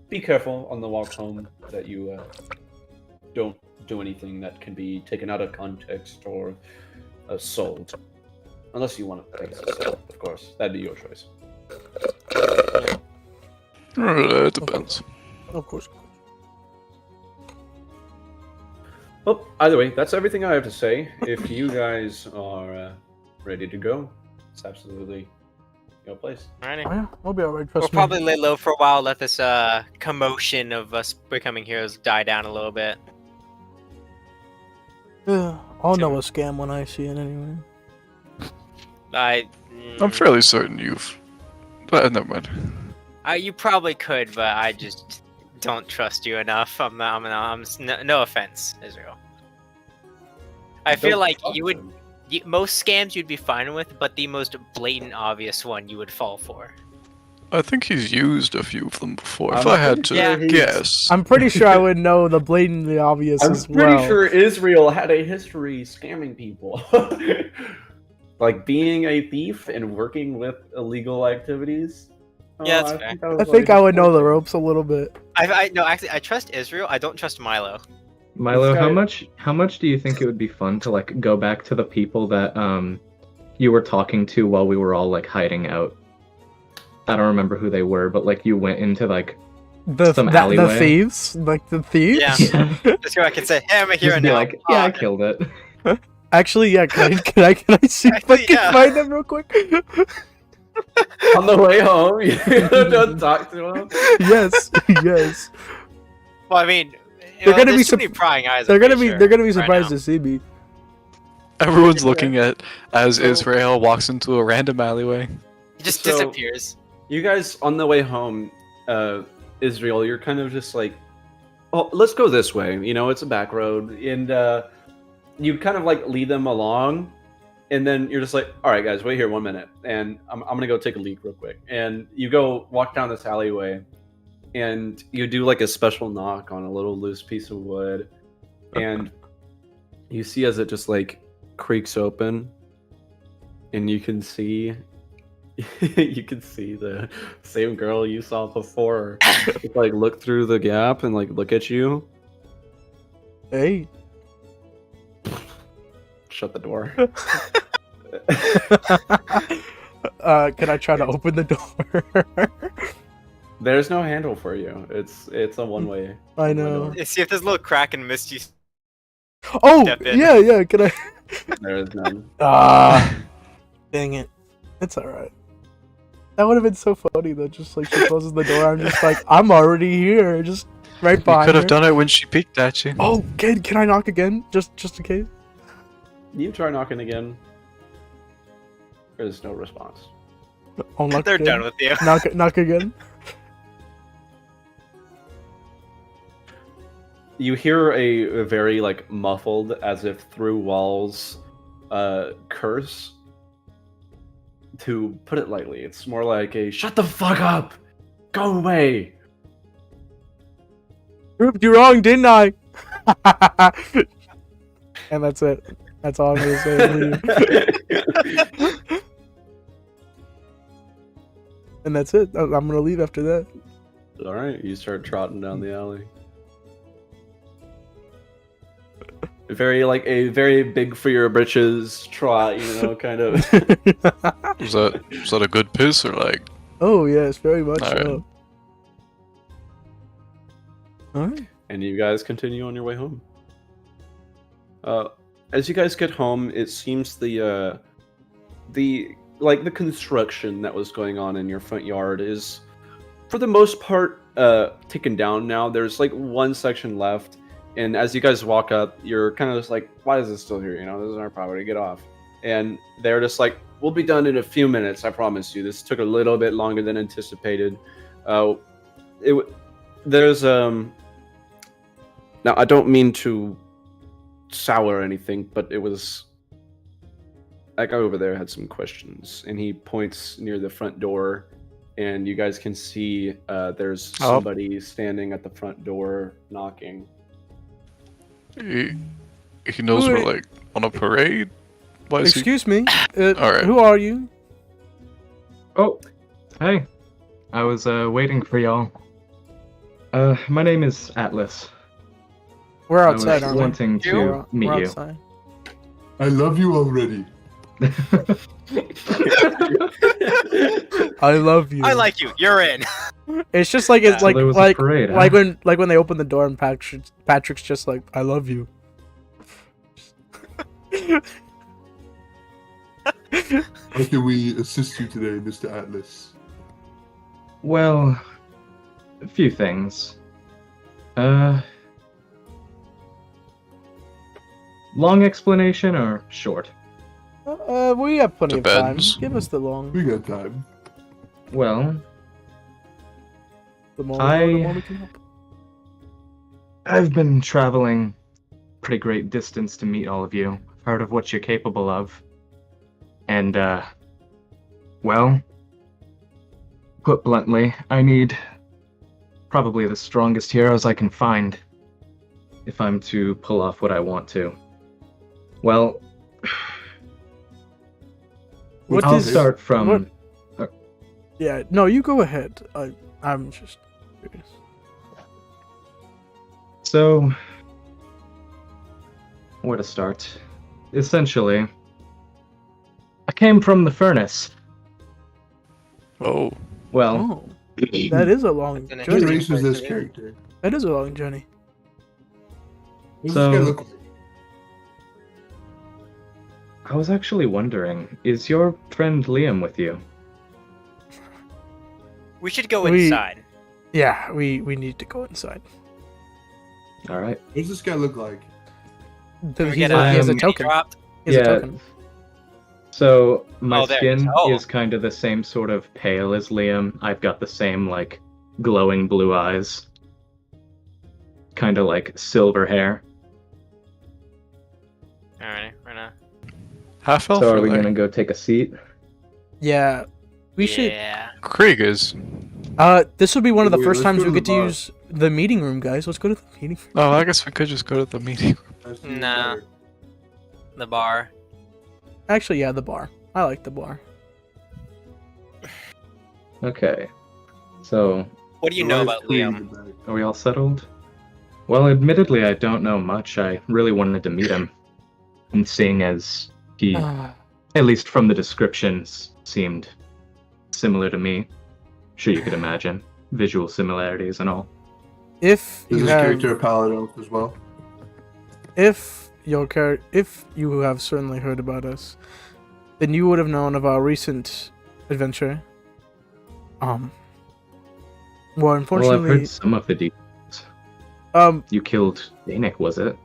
be careful on the walk home that you don't do anything that can be taken out of context or sold. Unless you want to sell, of course. That'd be your choice. It depends. Of course. Well, either way, that's everything I have to say. If you guys are ready to go, it's absolutely your place. Alrighty. Oh, yeah, we'll be alright. We'll Trust me. probably lay low for a while, let this commotion of us becoming heroes die down a little bit. Yeah, I'll know a scam when I see it anyway. I'm fairly certain you've. But never mind. You probably could, but I just don't trust you enough. No offense, Israel. I feel Don't like trust you would. him. Most scams you'd be fine with, but the most blatant, obvious one you would fall for. I think he's used a few of them before. If I'm I had pretty to Yeah. sure he's- guess. I'm pretty sure I would know the blatantly obvious I'm as pretty well. sure Israel had a history scamming people. Like being a thief and working with illegal activities. Yeah, that's fair. I think I would know the ropes a little bit. No, actually, I trust Israel. I don't trust Milo. Milo, This guy- how much do you think it would be fun to like go back to the people that you were talking to while we were all like hiding out? I don't remember who they were, but like you went into like some The alleyway. thieves, like the thieves. Yeah. Just go back and say, "Hey, I'm a hero Just be now." like, yeah, I killed it. Actually, yeah. Can I see if I Actually, can yeah. find them real quick? On the way home, you don't talk to him. Yes, yes. Well, I mean, They're gonna be there's too many prying eyes. They're I'm gonna pretty be they're gonna be sure, right surprised now. to see me. Everyone's Yeah. looking at as So- Israel walks into a random alleyway. He just So- disappears. You guys on the way home, Israel, you're kind of just like, oh, let's go this way. You know, it's a back road, and you kind of like lead them along, and then you're just like, all right, guys, wait here 1 minute, and I'm gonna go take a leak real quick. And you go walk down this alleyway, and you do like a special knock on a little loose piece of wood, and you see as it just like creaks open, and you can see. You can see the same girl you saw before, just, like look through the gap and like look at you. Hey. Shut the door. Can I try to open the door? There's no handle for you. It's a one way. I know. See if there's a little crack in Misty. Oh, Step in. yeah. Can I? There is none. Dang it. It's alright. That would have been so funny though. Just like she closes the door, I'm just like, I'm already here. Just right You behind could her. have done it when she peeked at you. Oh, can I knock again? Just in case. You try knocking again. There's no response. I'll knock They're again. done with you. Knock again. You hear a very like muffled, as if through walls, curse. To put it lightly, it's more like a "shut the fuck up, go away." Proved you wrong, didn't I? And that's it. That's all I'm gonna say. Leave. And that's it. I'm gonna leave after that. All right, you start trotting down the alley. A very big for your britches trot, you know, kind of. Was that a good piss or like? Oh yes, very much Alright. so. Alright. And you guys continue on your way home. As you guys get home, it seems the construction that was going on in your front yard is, for the most part, taken down now. There's like one section left, and as you guys walk up, you're kind of just like, "Why is this still here? You know, this is our property. Get off." And they're just like, "We'll be done in a few minutes. I promise you. This took a little bit longer than anticipated." There's now I don't mean to sour or anything, but it was that guy over there had some questions, and he points near the front door, and you guys can see there's Oh. somebody standing at the front door knocking. He knows we're like on a parade. Why is he? Excuse me. Alright. Who are you? Oh, hey. I was waiting for y'all. My name is Atlas. We're I was outside, aren't we? wanting to meet We're you. outside. I love you already. I love you. I like you. You're in. It's just like it's So like there was a like parade, like huh? when they open the door and Patrick's just like, I love you. How can we assist you today, Mr. Atlas? Well, a few things. long explanation or short? We have plenty of Depends. time. Give us the long. We got time. Well, The more, I- the more we can help. I've been traveling pretty great distance to meet all of you. I've heard of what you're capable of. And, well, put bluntly, I need probably the strongest heroes I can find if I'm to pull off what I want to. Well, What I'll is- start from... what- Yeah, no, you go ahead. I'm just curious. So, where to start? Essentially, I came from the furnace. Oh. Well, Oh, that is a long An What journey. race is this Interesting. character? That is a long journey. What does So- this guy look like? I was actually wondering, is your friend Liam with you? We should go We- inside. Yeah, we need to go inside. All right. What does this guy look like? Can we He get has a Um, token. dropped? He has a Yeah. token. So my Oh, there it is. skin Oh. is kind of the same sort of pale as Liam. I've got the same like glowing blue eyes, kind of like silver hair. All right, we're gonna. Half elf So are or we like gonna go take a seat? Yeah, we should. Yeah. Krieg is. This would be one of the Wait, first let's times go we to get the to bar. use the meeting room, guys. Let's go to the meeting room. Oh, I guess we could just go to the meeting. That's Nah. even better. The bar. Actually, yeah, the bar. I like the bar. Okay. So What do you So know why is about Creed Liam? in the back? are we all settled? Well, admittedly, I don't know much. I really wanted to meet him, and seeing as he, at least from the descriptions, seemed similar to me. Sure, you could imagine visual similarities and all. If Is you this have, character a paladin elf as well? if you have certainly heard about us, then you would have known of our recent adventure. Well, Well, I've unfortunately, heard some of the details. You killed Danik, was it?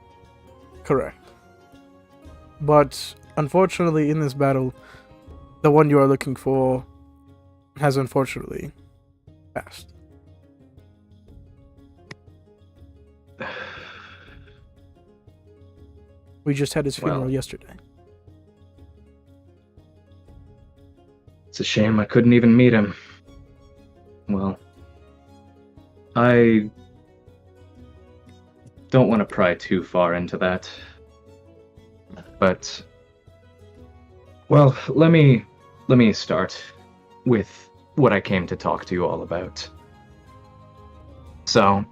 correct. But unfortunately, in this battle, the one you are looking for has unfortunately passed. We just had his funeral Well. yesterday. It's a shame I couldn't even meet him. Well, I don't want to pry too far into that. But well, let me start with what I came to talk to you all about. So,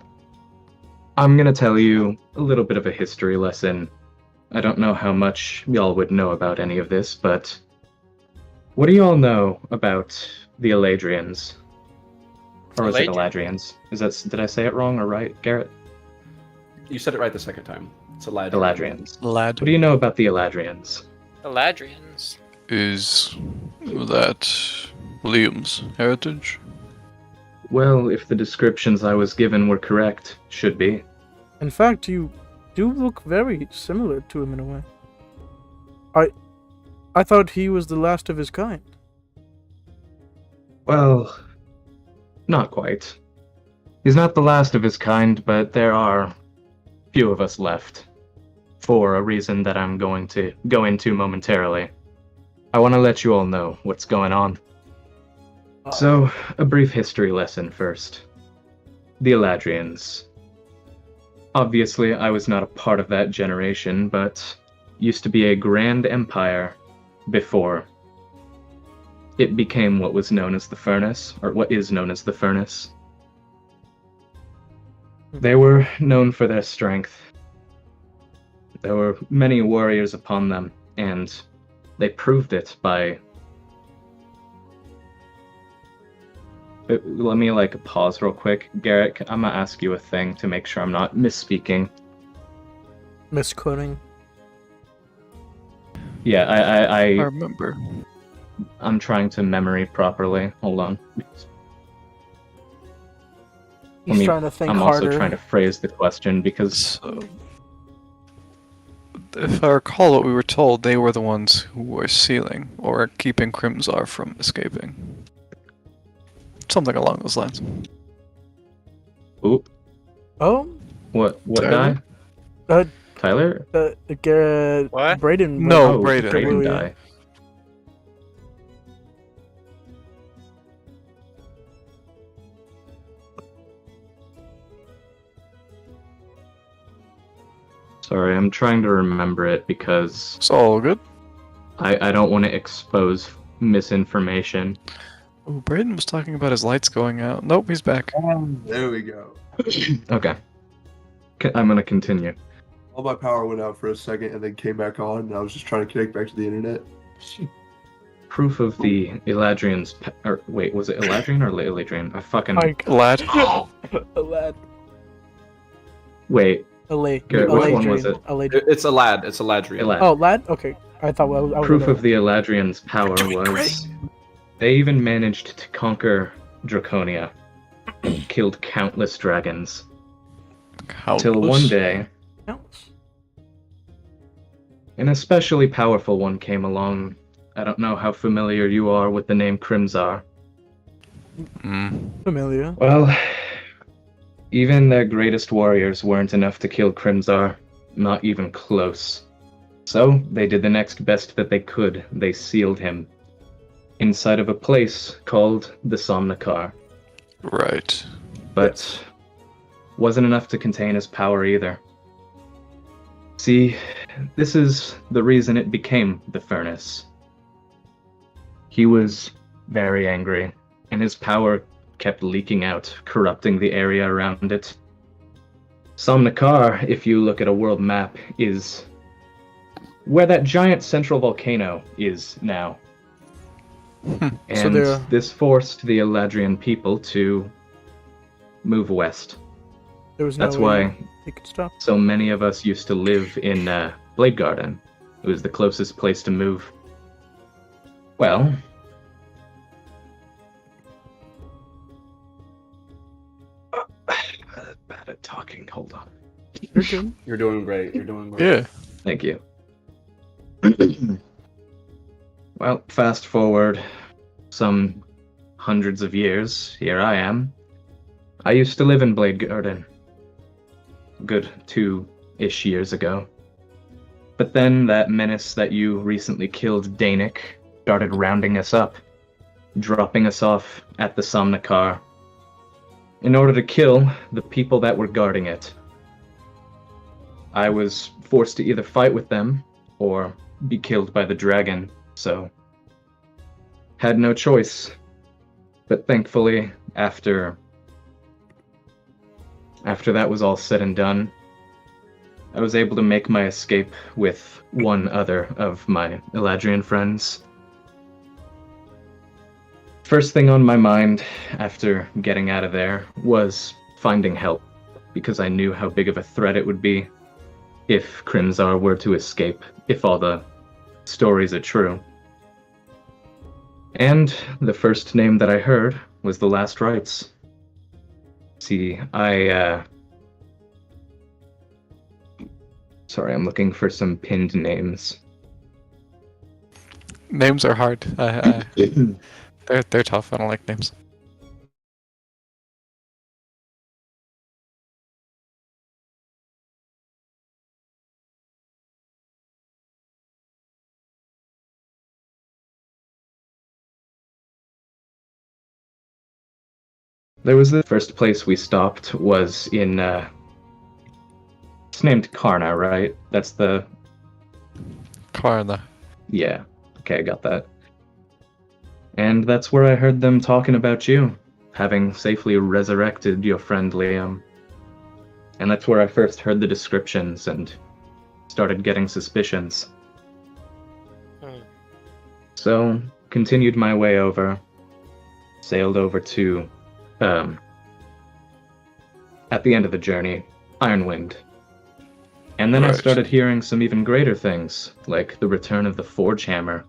I'm going to tell you a little bit of a history lesson. I don't know how much y'all would know about any of this, but what do you all know about the Eladrians? Or was it Eladrians? Did I say it wrong or right, Garrett? You said it right the second time. It's a lad. Eladrians. Lad What do you know about the Eladrians? Eladrians. is that Liam's heritage? Well, if the descriptions I was given were correct, should be. In fact, you do look very similar to him in a way. I thought he was the last of his kind. Well, not quite. He's not the last of his kind, but there are few of us left. For a reason that I'm going to go into momentarily. I want to let you all know what's going on. So, a brief history lesson first. The Eladrians. Obviously, I was not a part of that generation, but used to be a grand empire before it became what was known as the Furnace, or what is known as the Furnace. They were known for their strength. There were many warriors upon them, and they proved it by... Let me, pause real quick. Garrett, I'm gonna ask you a thing to make sure I'm not misspeaking. Misquoting. Yeah, I remember. I'm trying to memory properly. Hold on. He's trying to think I'm harder. also trying to phrase the question because So, if I recall what we were told, they were the ones who were sealing or keeping Crimzar from escaping. Something along those lines. Ooh, Oh, what Tyler? guy? uh, Tyler? Garrett, What? Braden. No, Oh, Brayden. Brayden Yeah. die. Sorry, I'm trying to remember it because It's all good. I don't want to expose misinformation. Oh, Brayden was talking about his lights going out. Nope, he's back. There we go. Okay. I'm gonna continue. All my power went out for a second and then came back on, and I was just trying to connect back to the internet. Proof of the Eladrian's... Or, wait, was it Eladrian or Eladrian? I fucking... Lad. A lad. Wait, Garrett, which one was it? It's a lad. It's a ladrian. Elad. Oh, lad. Okay, I thought I was Proof of the Eladrian's power was... They even managed to conquer Draconia and killed countless dragons. Till one day, an especially powerful one came along. I don't know how familiar you are with the name Crimzar. familiar. Well, even their greatest warriors weren't enough to kill Crimzar. Not even close. So, they did the next best that they could. They sealed him inside of a place called the Somnikar. Right. But wasn't enough to contain his power either. See, this is the reason it became the furnace. He was very angry, and his power kept leaking out, corrupting the area around it. Somnikar, if you look at a world map, is where that giant central volcano is now. And So this forced the Eladrian people to move west. there was no That's way why he could stop. so many of us used to live in Blade Garden. It was the closest place to move. Well, bad at talking. Hold on. You're good. You're doing great. You're doing great. Yeah. Thank you. Well, fast forward some hundreds of years. Here I am. I used to live in Blade Garden. Good 2-ish years ago. But then that menace that you recently killed, Danik, started rounding us up, dropping us off at the Somnikar in order to kill the people that were guarding it. I was forced to either fight with them or be killed by the dragon, so had no choice. But thankfully, after that was all said and done, I was able to make my escape with one other of my Eladrian friends. First thing on my mind after getting out of there was finding help, because I knew how big of a threat it would be if Crimzar were to escape, if all the stories are true. And the first name that I heard was the Last Rites. See, Sorry, I'm looking for some pinned names. Names are hard. They're tough. I don't like names. There was the first place we stopped was in, it's named Karna, right? That's the... Karna. Yeah. Okay, I got that. And that's where I heard them talking about you, having safely resurrected your friend Liam. And that's where I first heard the descriptions and started getting suspicions. So, continued my way over, sailed over to, at the end of the journey, Ironwind. And then I Right. started hearing some even greater things, like the return of the Forge Hammer.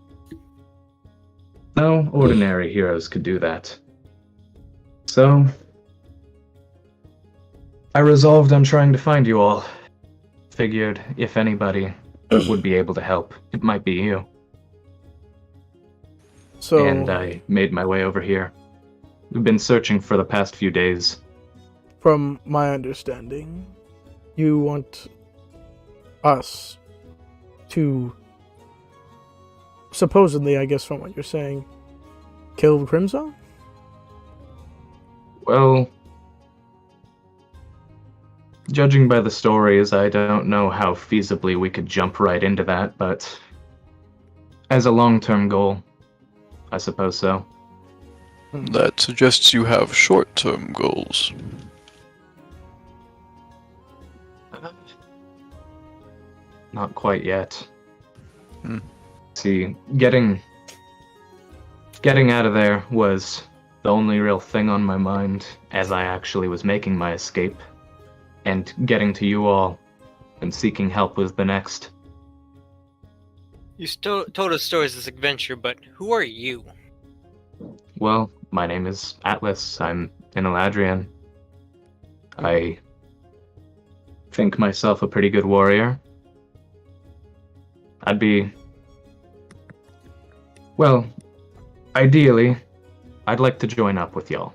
No ordinary heroes could do that. So, I resolved on trying to find you all. Figured, if anybody, would be able to help. It might be you. So, And I made my way over here. We've been searching for the past few days. from my understanding, you want us to, supposedly, I guess from what you're saying, kill Crimson? Well, judging by the stories, I don't know how feasibly we could jump right into that, but as a long-term goal, I suppose so. That suggests you have short-term goals. Not quite yet. Hmm. See, getting out of there was the only real thing on my mind as I actually was making my escape. And getting to you all and seeking help was the next. You still told us stories of this adventure, but who are you? Well, my name is Atlas. I'm an Eladrian. I think myself a pretty good warrior. Well, ideally, I'd like to join up with y'all.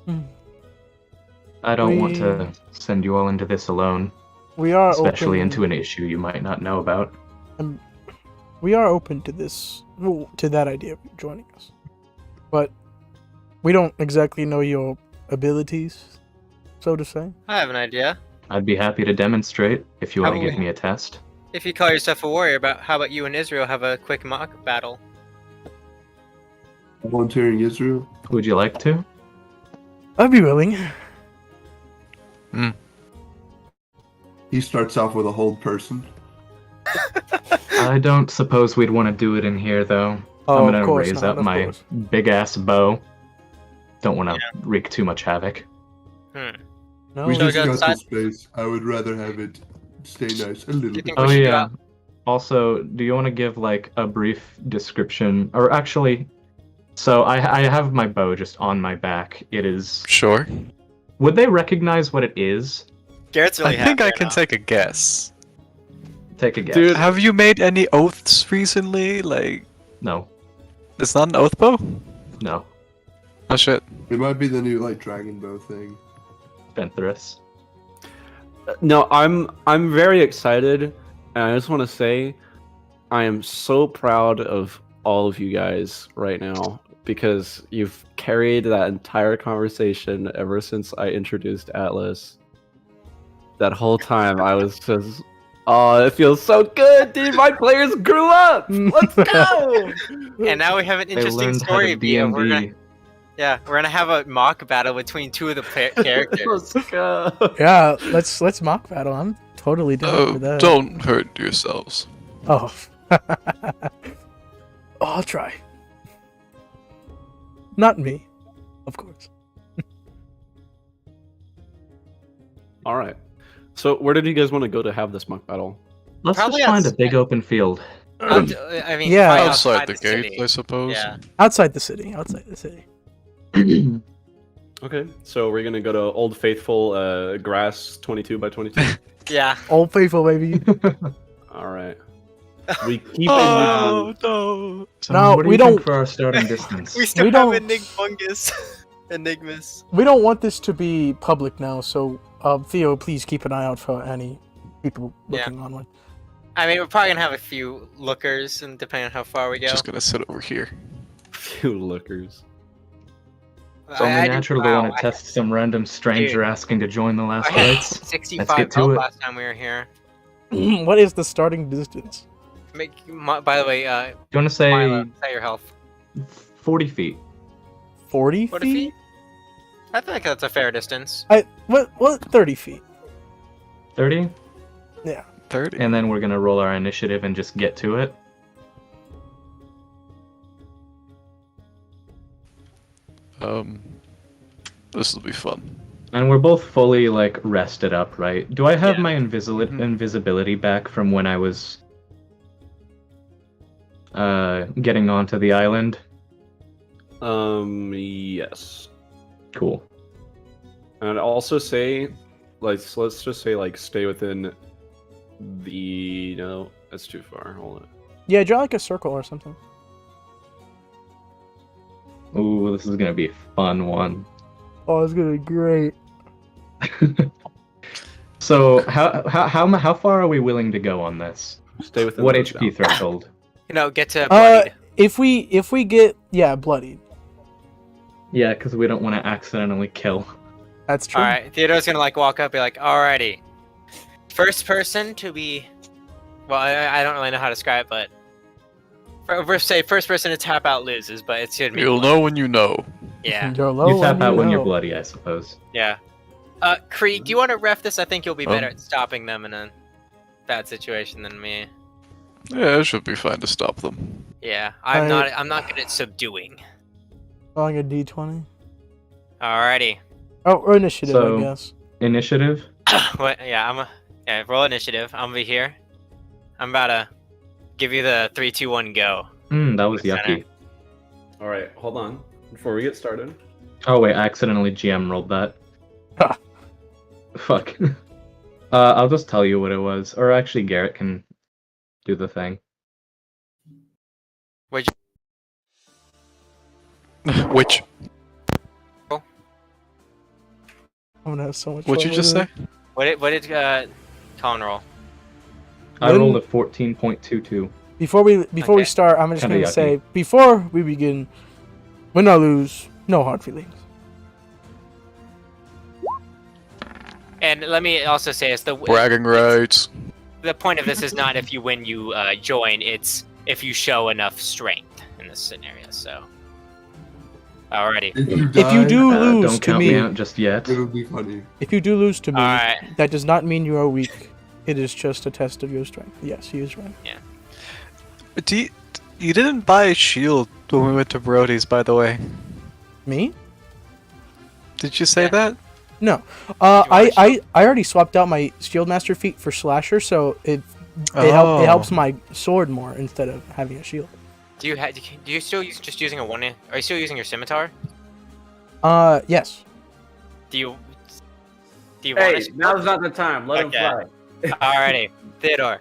Hmm. I don't want We- to send you all into this alone, We are especially open, into an issue you might not know about. we are open to this, to that idea of you joining us, but we don't exactly know your abilities, so to say. I have an idea. I'd be happy to demonstrate if you How want to about give me a test. If you call yourself a warrior, how about you and Israel have a quick mock battle? Volunteering Israel. Would you like to? I'd be willing. He starts off with a hold person. I don't suppose we'd want to do it in here, though. Oh, I'm of gonna course raise not, up of my course. big-ass bow. Don't want to wreak too much havoc. No, We Shall we just go got the outside? space. I would rather have it stay nice a little you bit. think- Oh should go yeah. out. Also, do you want to give like a brief description, or actually, so I have my bow just on my back. It is. Sure. Would they recognize what it is? Garrett's really I think happy I right can now. take a guess. Take a guess. Dude, Have you made any oaths recently? Like, No, it's not an oath bow? no. Oh shit. It might be the new like dragon bow thing. Fenthras. No, I'm very excited, and I just want to say I am so proud of all of you guys right now because you've carried that entire conversation ever since I introduced Atlas. That whole time I was just, oh, it feels so good, dude. My players grew up. Let's go. And now we have an They interesting learned how story to via. We're D&D. gonna have a mock battle between two of the characters. Let's go. yeah, let's mock battle. I'm totally down for that. Don't hurt yourselves. Oh. Oh, I'll try. Not me, of course. All right. So where did you guys want to go to have this mock battle? Let's Probably just find a outside. big open field. I mean, Yeah. probably Outside the city. gates, I suppose. Yeah. Outside the city. Outside the city. Okay, so we're gonna go to Old Faithful grass 22 by 22. Yeah. Old faithful, baby. All right. We keep Oh no! So No, what do we you think don't- for our starting distance? We still We have don't- Enigmas. We don't want this to be public now, so Theo, please keep an eye out for any people looking online. I mean, we're probably gonna have a few lookers, and depending on how far we go. Just gonna sit over here. few lookers. It's only I did- natural to wow, want to test some random stranger Dude. asking to join the last I had rites. 65 get to gold it. last time we were here. What is the starting distance? By the way, You want to say Milo, say your health. 40 feet? 40 40 feet? feet? I think that's a fair distance. What 30 feet? 30? 30. And then we're going to roll our initiative and just get to it. This will be fun. And we're both fully, like, rested up, right? Do I have Yeah. my invisibility back from when I was getting onto the island? Yes. Cool. And I'd also say, like, so let's just say, like, stay within No, that's too far. Hold on. Yeah, draw like a circle or something. Ooh, this is gonna be a fun one. Oh, it's gonna be great. So how far are we willing to go on this? Stay within What those HP bounds. threshold? Get to bloodied. If we get bloodied. Yeah, because we don't want to accidentally kill. That's true. All right, Theodore's gonna walk up, be like, "Alrighty, first person to be." Well, I don't really know how to describe it, but first person to tap out loses, but it's gonna be. You'll know when you know. Yeah, You're low You tap out when you're know. bloody, I suppose. yeah. Krieg, do you want to ref this? I think you'll be better at stopping them in a bad situation than me. Yeah, it should be fine to stop them. Yeah, I'm not good at subduing. Rolling a d20. Alrighty. Oh, or initiative, So- I guess. Initiative? What? Yeah, roll initiative. I'm gonna be here. I'm about to give you the 3, 2, 1, go. That was Center. yucky. All right, hold on. Before we get started, Oh wait, I accidentally GM rolled that. Ha. Fuck. I'll just tell you what it was. Or actually, Garrett can do the thing. What'd Which? I'm gonna have so much What'd fun you just with say? it. What did Colin roll? I When- rolled a 14.22. Before we Okay. start, I'm just Kinda gonna yucky. say before we begin, win or lose, no hard feelings. And let me also say, it's Bragging rights. the point of this is not if you win, you join. It's if you show enough strength in this scenario. So, alrighty. If you, If you die, do lose Don't to count me me, out just yet. it'll be funny. if you do lose to me, Alright. that does not mean you are weak. It is just a test of your strength. Yes, he is right. You didn't buy a shield when we went to Brody's, by the way. Me? Did you say Yeah. that? No. you want a I already swapped out my shield master feat for slasher, so it helps my sword more instead of having a shield. Do you still just using a one? Are you still using your scimitar? Yes. Do you want to? now's not the time. Let him Okay. fly. Alrighty, Theodore.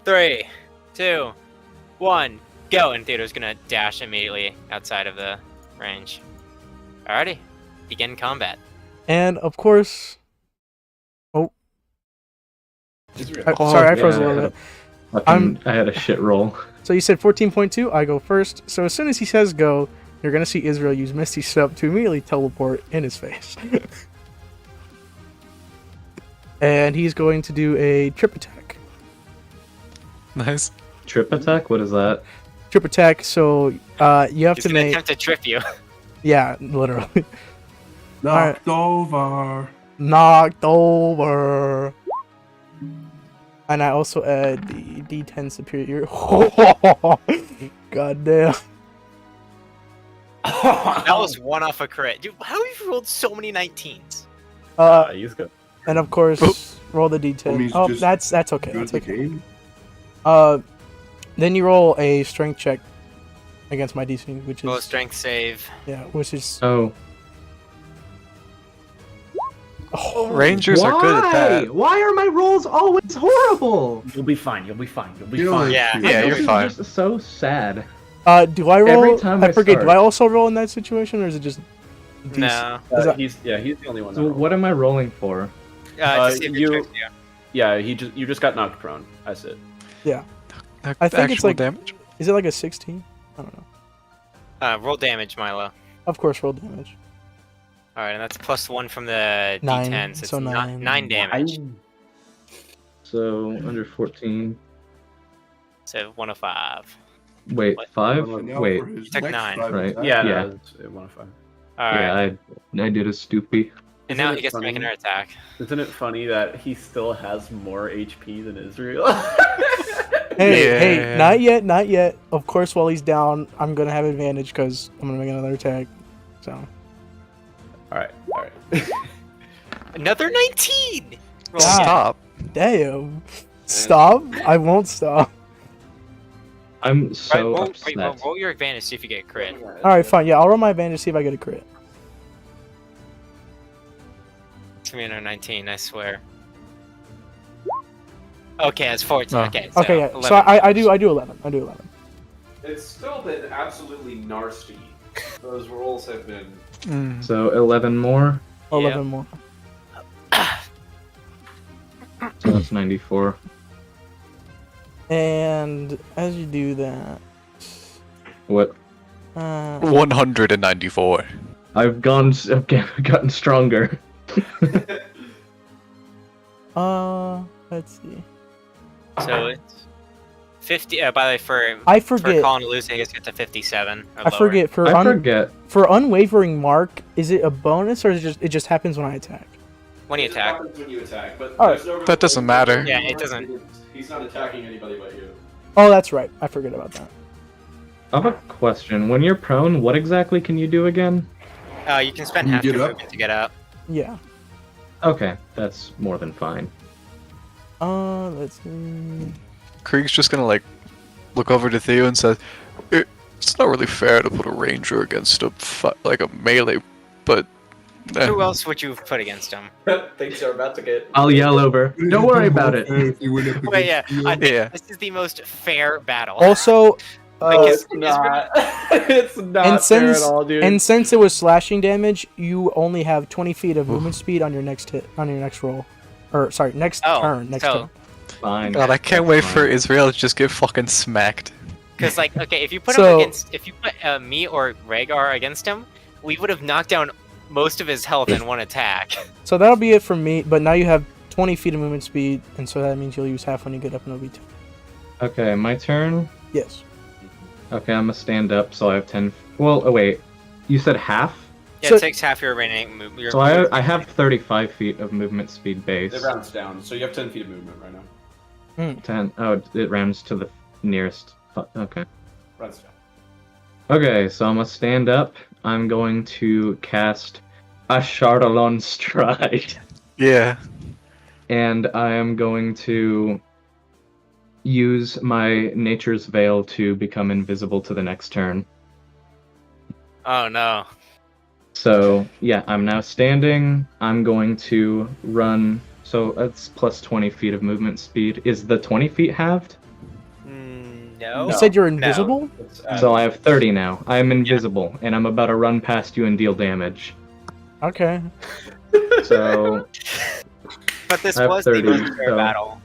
3, 2, 1, go! And Theodore's gonna dash immediately outside of the range. Alrighty, begin combat. And of course, Israel. sorry, I yeah. froze a little bit. I had a shit roll. So you said 14.2, I go first. So as soon as he says go, you're gonna see Israel use Misty Step to immediately teleport in his face. And he's going to do a trip attack. Nice. Trip attack? What is that? Trip attack, so you have He's to gonna make... attempt to trip you. Yeah, literally. Knocked over. Knocked over. And I also add the D10 superior. God damn. That was one off a crit. Dude, how have you rolled so many 19s? He's good. And of course, roll the D10. Homies Oh, just that's okay. Good That's at the okay. game. Then you roll a strength check against my DC, which Roll a is strength save. which is Oh. Rangers are good at that. Why are my rolls always horrible? You'll be fine. You'll be fine. You'll be You know, fine. Yeah. Yeah, you're This is fine. just so sad. do I roll? Every time I forget. Do start. I also roll in that situation, or is it just? DC? No. Is that- He's the only one. That So rolled. what am I rolling for? To see if it you- trips you. Yeah, you just got knocked prone. That's it. I think it's Actual like- damage. Is it like a 16? I don't know. Roll damage, Milo. Of course, roll damage. Alright, and that's +1 from the 9, D10, so it's so 9. 9 damage. So under 14. So 105. Wait, What? 5? And now Wait. for his took next 9. five Right. attacks. Yeah, Yeah. no, it's 105. Alright, Yeah, I did a stoopy. and now Isn't he it gets to make funny? another attack. Isn't it funny that he still has more HP than Israel? Hey, Yeah. not yet, not yet. Of course, while he's down, I'm gonna have advantage because I'm gonna make another attack. So all right. Another 19! Roll God. again. Stop. damn, stop! I won't stop. I'm Right, so wait, upset. roll your advantage, see if you get crit. All right, fine. Yeah, I'll roll my advantage, see if I get a crit. It's gonna be another 19, I swear. Okay, it's 14. Oh. Okay, so Okay, yeah. 11. So I do 11. I do 11. It's still been absolutely nasty. Those rolls have been. Mm. So 11 more. 11 more. So that's 94. And as you do that, What? 194. I've gotten stronger. let's see. So it's 50. By the way, for I for forget. calling to lose, I guess get to 57. Or I lower. forget for I forget. for unwavering mark. Is it a bonus or is it just happens when I attack? When you It attack. happens when you attack, but Alright. there's no That doesn't matter. Yeah, it doesn't. He's not attacking anybody but you. Oh, that's right. I forget about that. I have a question. When you're prone, what exactly can you do again? You can spend You half get your up? movement to get up. Yeah. Okay, that's more than fine. Let's see. Krieg's just gonna like look over to Theo and says, "It's not really fair to put a ranger against like a melee, but." Who else would you put against him? Things are about to get. I'll yell over. Don't worry about it. If you went up Wait, yeah. against I Theo. think Yeah. this is the most fair battle. Also, Because It's not. It's not and fair since at all, dude. and since it was slashing damage, you only have 20 feet of movement speed on your next hit on your next roll, or sorry, next turn. Next so- turn. Fine. God, I can't wait for Israel to just get fucking smacked. Because like, okay, if you put So- if you put me or Rhaegar against him, we would have knocked down most of his health in one attack. So that'll be it from me. But now you have 20 feet of movement speed, and so that means you'll use half when you get up, and it'll be 2. Okay, my turn. Yes. Okay, I'm gonna stand up, so I have 10. Well, oh wait. You said half? Yeah, So- it takes half your remaining movement. So I have 35 feet of movement speed base. It rounds down, so you have 10 feet of movement right now. 10. Oh, it rounds to the nearest. Okay. Rounds down. Okay, so I'm gonna stand up. I'm going to cast a Chardalon Stride. Yeah. And I am going to use my Nature's Veil to become invisible to the next turn. Oh no. So, yeah, I'm now standing. I'm going to run. So that's plus 20 feet of movement speed. Is the 20 feet halved? No. You said you're No. invisible? It's, So I have 30 now. I am invisible, and I'm about to run past you and deal damage. Okay. So, But this I have was 30, the most fair so- battle.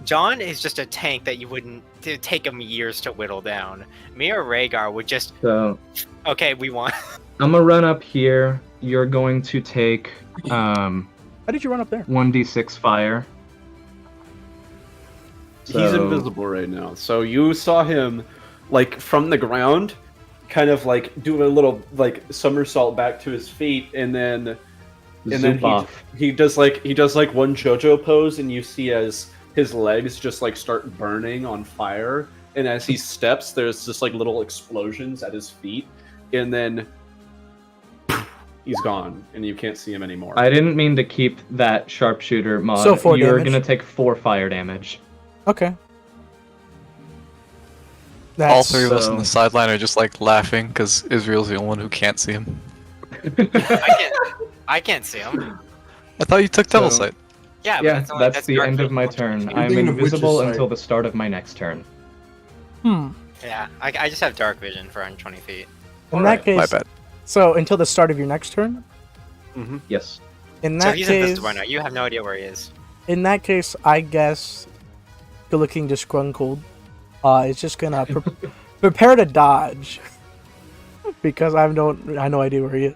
John is just a tank that you wouldn't. It'd take him years to whittle down. Me or Rhaegar would just. so Okay, we won. I'm gonna run up here. You're going to take How did you run up there? 1d6 fire. He's So- invisible right now. So you saw him, like, from the ground, kind of, like, do a little, like, somersault back to his feet, and then Zoop off. he does like one JoJo pose, and you see as his legs just like start burning on fire, and as he steps, there's just like little explosions at his feet, and then he's gone, and you can't see him anymore. I didn't mean to keep that sharpshooter mod. So 4 You're damage. gonna take 4 fire damage. Okay. All three of us on so- the sideline are just like laughing because Israel's the only one who can't see him. I can't see him. I thought you took Devil So- Sight. Yeah, but Yeah, it's only, that's the dark end of vision. my turn. I'm I'm thinking of Witch's invisible Sight. until the start of my next turn. Yeah, I just have dark vision for 120 feet. In that My case, bad. so until the start of your next turn. Yes. In So that he's case, invisible right now. You have no idea where he is. in that case, I guess, good looking disgruntled, is just gonna prepare to dodge because I no idea where he is.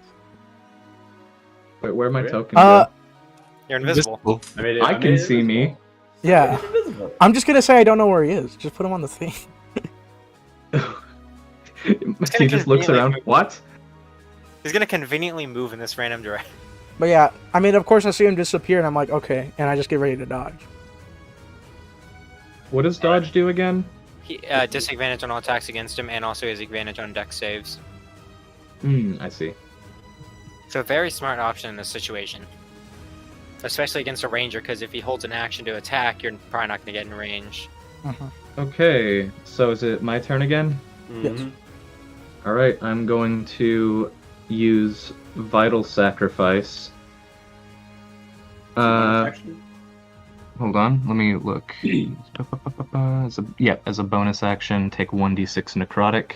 Wait, where my Okay. token Uh, go? You're invisible. I can see me. Yeah, I'm just gonna say I don't know where he is. Just put him on the thing. He just looks conveniently around. move. What? He's gonna conveniently move in this random direction. But yeah, I mean, of course, I see him disappear, and I'm like, okay, and I just get ready to dodge. What does dodge do again? He disadvantage on all attacks against him, and also his advantage on dex saves. I see. So very smart option in this situation, especially against a ranger. Because if he holds an action to attack, you're probably not gonna get in range. Okay, so is it my turn again? Yes. Alright, I'm going to use Vital Sacrifice. hold on, let me look. As a bonus action, take 1d6 necrotic.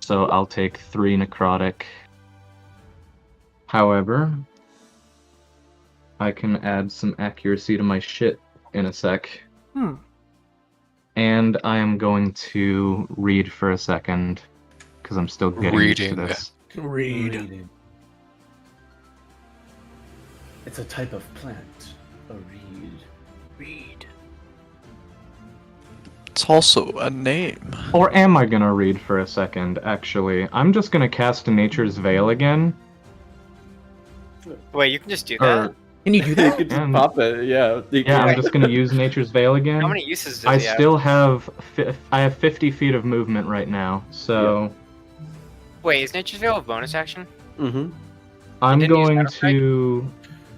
So I'll take 3 necrotic. However, I can add some accuracy to my shit in a sec. And I am going to read for a second, because I'm still getting used to this. Read. It's a type of plant. A reed. Read. It's also a name. Or am I gonna read for a second, actually? I'm just gonna cast Nature's Veil again. Wait, you can just do that? Or, Can you do You that? could just Um, pop it, yeah. yeah, I'm just gonna use Nature's Veil again. How many uses does I he have? still have I have 50 feet of movement right now, so Wait, is Nature's Veil a bonus action? Mm-hmm. I'm didn't use going that, right? to.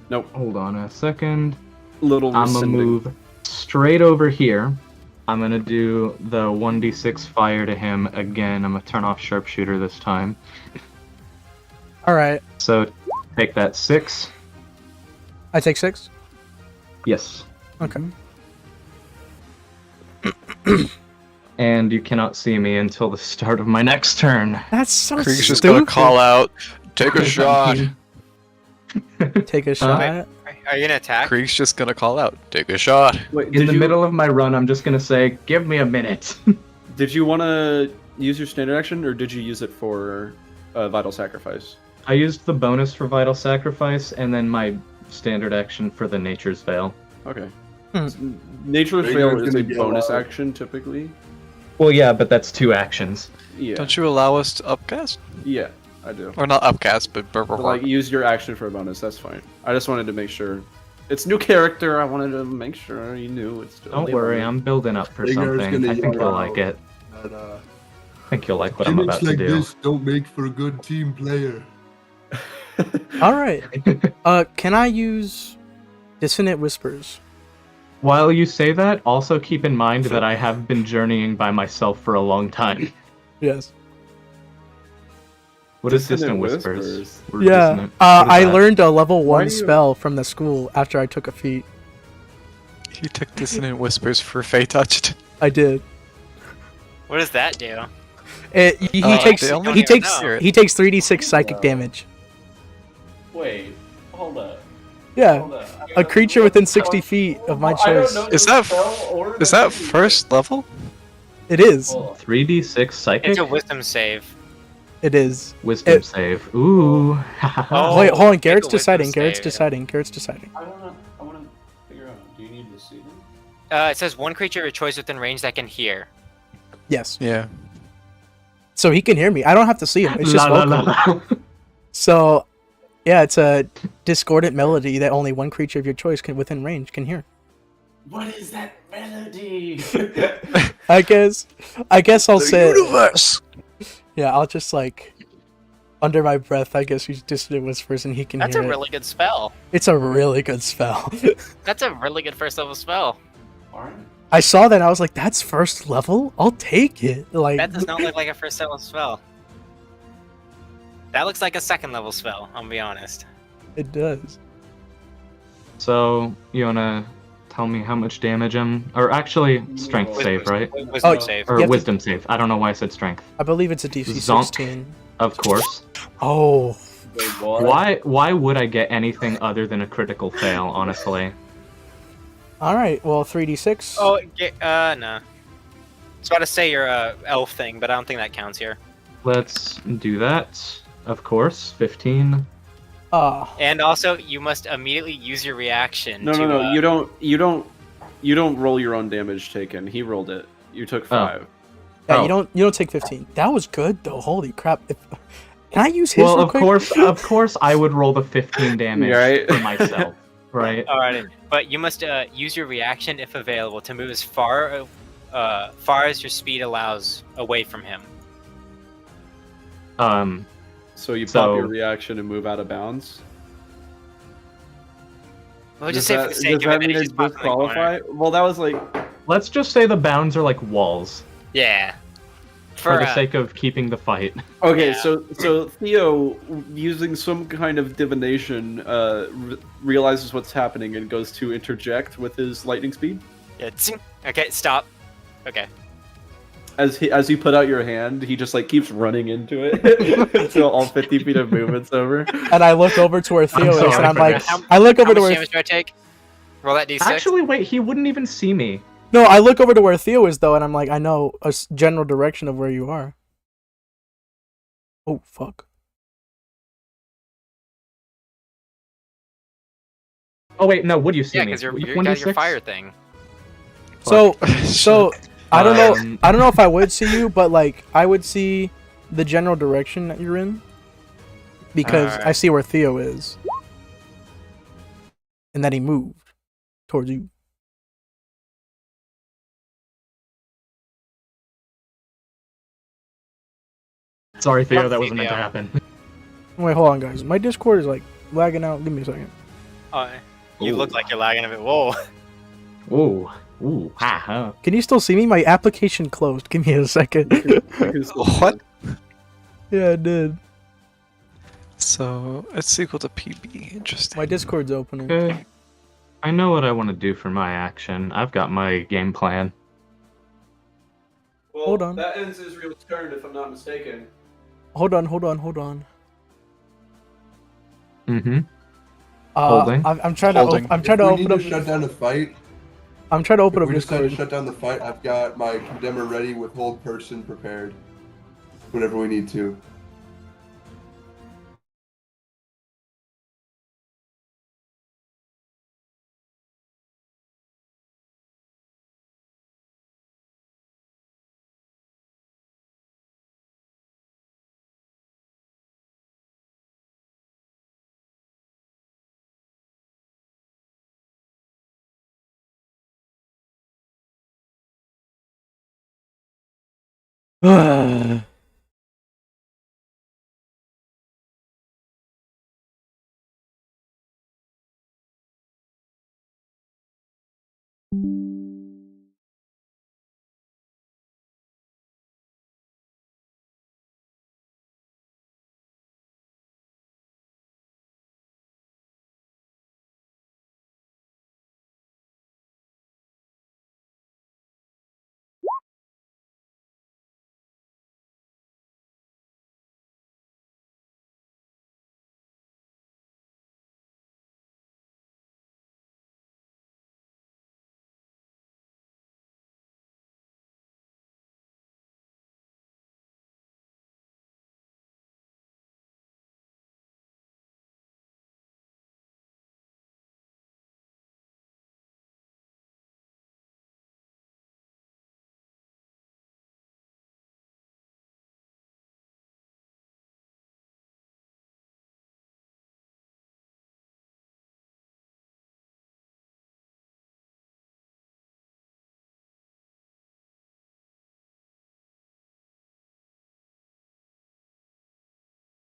Nope. Hold on a second. Little I'm gonna rescinding. move straight over here. I'm gonna do the 1d6 fire to him again. I'm gonna turn off sharpshooter this time. All right. So take that 6. I take 6. Yes. Okay. And you cannot see me until the start of my next turn. That's so Krieg's stupid. just gonna call out, take a shot. Take a shot. Are you gonna attack? Krieg's just gonna call out, take a shot. Wait, In the middle of my run, I'm just gonna say, give me a minute. Did you want to use your standard action, or did you use it for Vital Sacrifice? I used the bonus for Vital Sacrifice, and then my standard action for the Nature's Veil. Okay. Hmm. Nature's Right, Veil you're is a gonna get bonus wild. action, typically. Well, yeah, but that's 2 actions. Yeah. Don't you allow us to upcast? Yeah, I do. Or not upcast, but But, like, use your action for a bonus, that's fine. I just wanted to make sure. It's new character, I wanted to make sure you knew it's still. Don't worry, I'm building up for Igor's something. gonna I think yell you'll like out. it. But, I think you'll like what I'm about gimmicks to like do. this don't make for a good team player. All right. Can I use Dissonant Whispers? While you say that, also keep in mind that I have been journeying by myself for a long time. Yes. What is Dissonant Distant Whispers? Whispers. Or Yeah. Dissonant- what is I that? learned a level Why 1 do you- spell from the school after I took a feat. He took Dissonant Whispers for Fey Touched. I did. What does that do? He Oh, takes they only he takes know. he takes 3d6 psychic damage. Wait, hold up. Yeah. Hold up. A creature within 60 feet of my choice. Is that first level? It is. 3d6 psychic? It's a wisdom save. It is. Wisdom it- save. Ooh. Oh. Wait, hold on. make Garrett's a wisdom deciding. Garrett's save. deciding. Garrett's deciding. I wanna figure out. Do you need to see them? It says one creature of your choice within range that can hear. Yes. Yeah. So he can hear me. I don't have to see him. It's just La, la, vocal. la. So, yeah, it's a discordant melody that only one creature of your choice can within range can hear. What is that melody? I guess I'll say universe! yeah, I'll just like under my breath, I guess use Dissonant Whispers and he can That's hear a it. really good spell. It's a really good spell. That's a really good first level spell. I saw that and I was like, that's first level? I'll take it. Like That does not look like a first level spell. That looks like a second level spell, I'll be honest. it does. So, you wanna tell me how much damage I'm... Or actually, strength save, right? Wisdom Oh, save. Or You have to- wisdom save. I don't know why I said strength. I believe it's a DC Zonk. 16. Of course. Oh, Wait, what? Why would I get anything other than a critical fail, honestly? all right. Well, 3d6. Oh, no. I was about to say your elf thing, but I don't think that counts here. Let's do that. Of course. 15. And also, you must immediately use your reaction. No, to, no, no. You don't roll your own damage taken. He rolled it. You took 5. Yeah, Oh. you don't take 15. That was good though. Holy crap! Can I use his? Well, real of quick? course, I would roll the 15 damage Right. for myself, right? Alright, but you must use your reaction if available to move as far as your speed allows away from him. So you So- pop your reaction and move out of bounds. We'll just say for the sake of it, that he just pops in the corner. disqualify? Well, that was like Let's just say the bounds are like walls. Yeah. for the sake of keeping the fight. Okay, Yeah. so Theo, using some kind of divination, realizes what's happening and goes to interject with his lightning speed. Yeah, tsing. Okay, stop. Okay. As you put out your hand, he just like keeps running into it until all 50 feet of movement's over. And I look over to where Theo is, sorry and I'm for like, this. I look How over to much where. damage do I take? Roll that d6. Actually, wait, he wouldn't even see me. No, I look over to where Theo is though, and I'm like, I know a general direction of where you are. Oh fuck. Oh wait, no, would you see yeah, me? because you Which got your 1d6? fire thing. So I don't know. Um, I don't know if I would see you, but like I would see the general direction that you're in because I Alright. see where Theo is, and that he moved towards you. Sorry, Theo, Fuck that wasn't meant to Theo. happen. Wait, hold on, guys. My Discord is like lagging out. Give me a second. You Ooh. look like you're lagging a bit. Whoa. Ooh, ha. Can you still see me? My application closed. Give me a second. What? Yeah, it did. So it's equal to PB. Interesting. My Discord's opening. Okay. I know what I want to do for my action. I've got my game plan. Well, Hold on. That ends Israel's turn, if I'm not mistaken. Hold on. Mm-hmm. Holding. I'm trying Holding. to. I'm trying to we open need up. to shut down the fight. I'm trying to open If up we decide to Discord. shut down the fight, I've got my condemner ready with hold person prepared. Whenever we need to.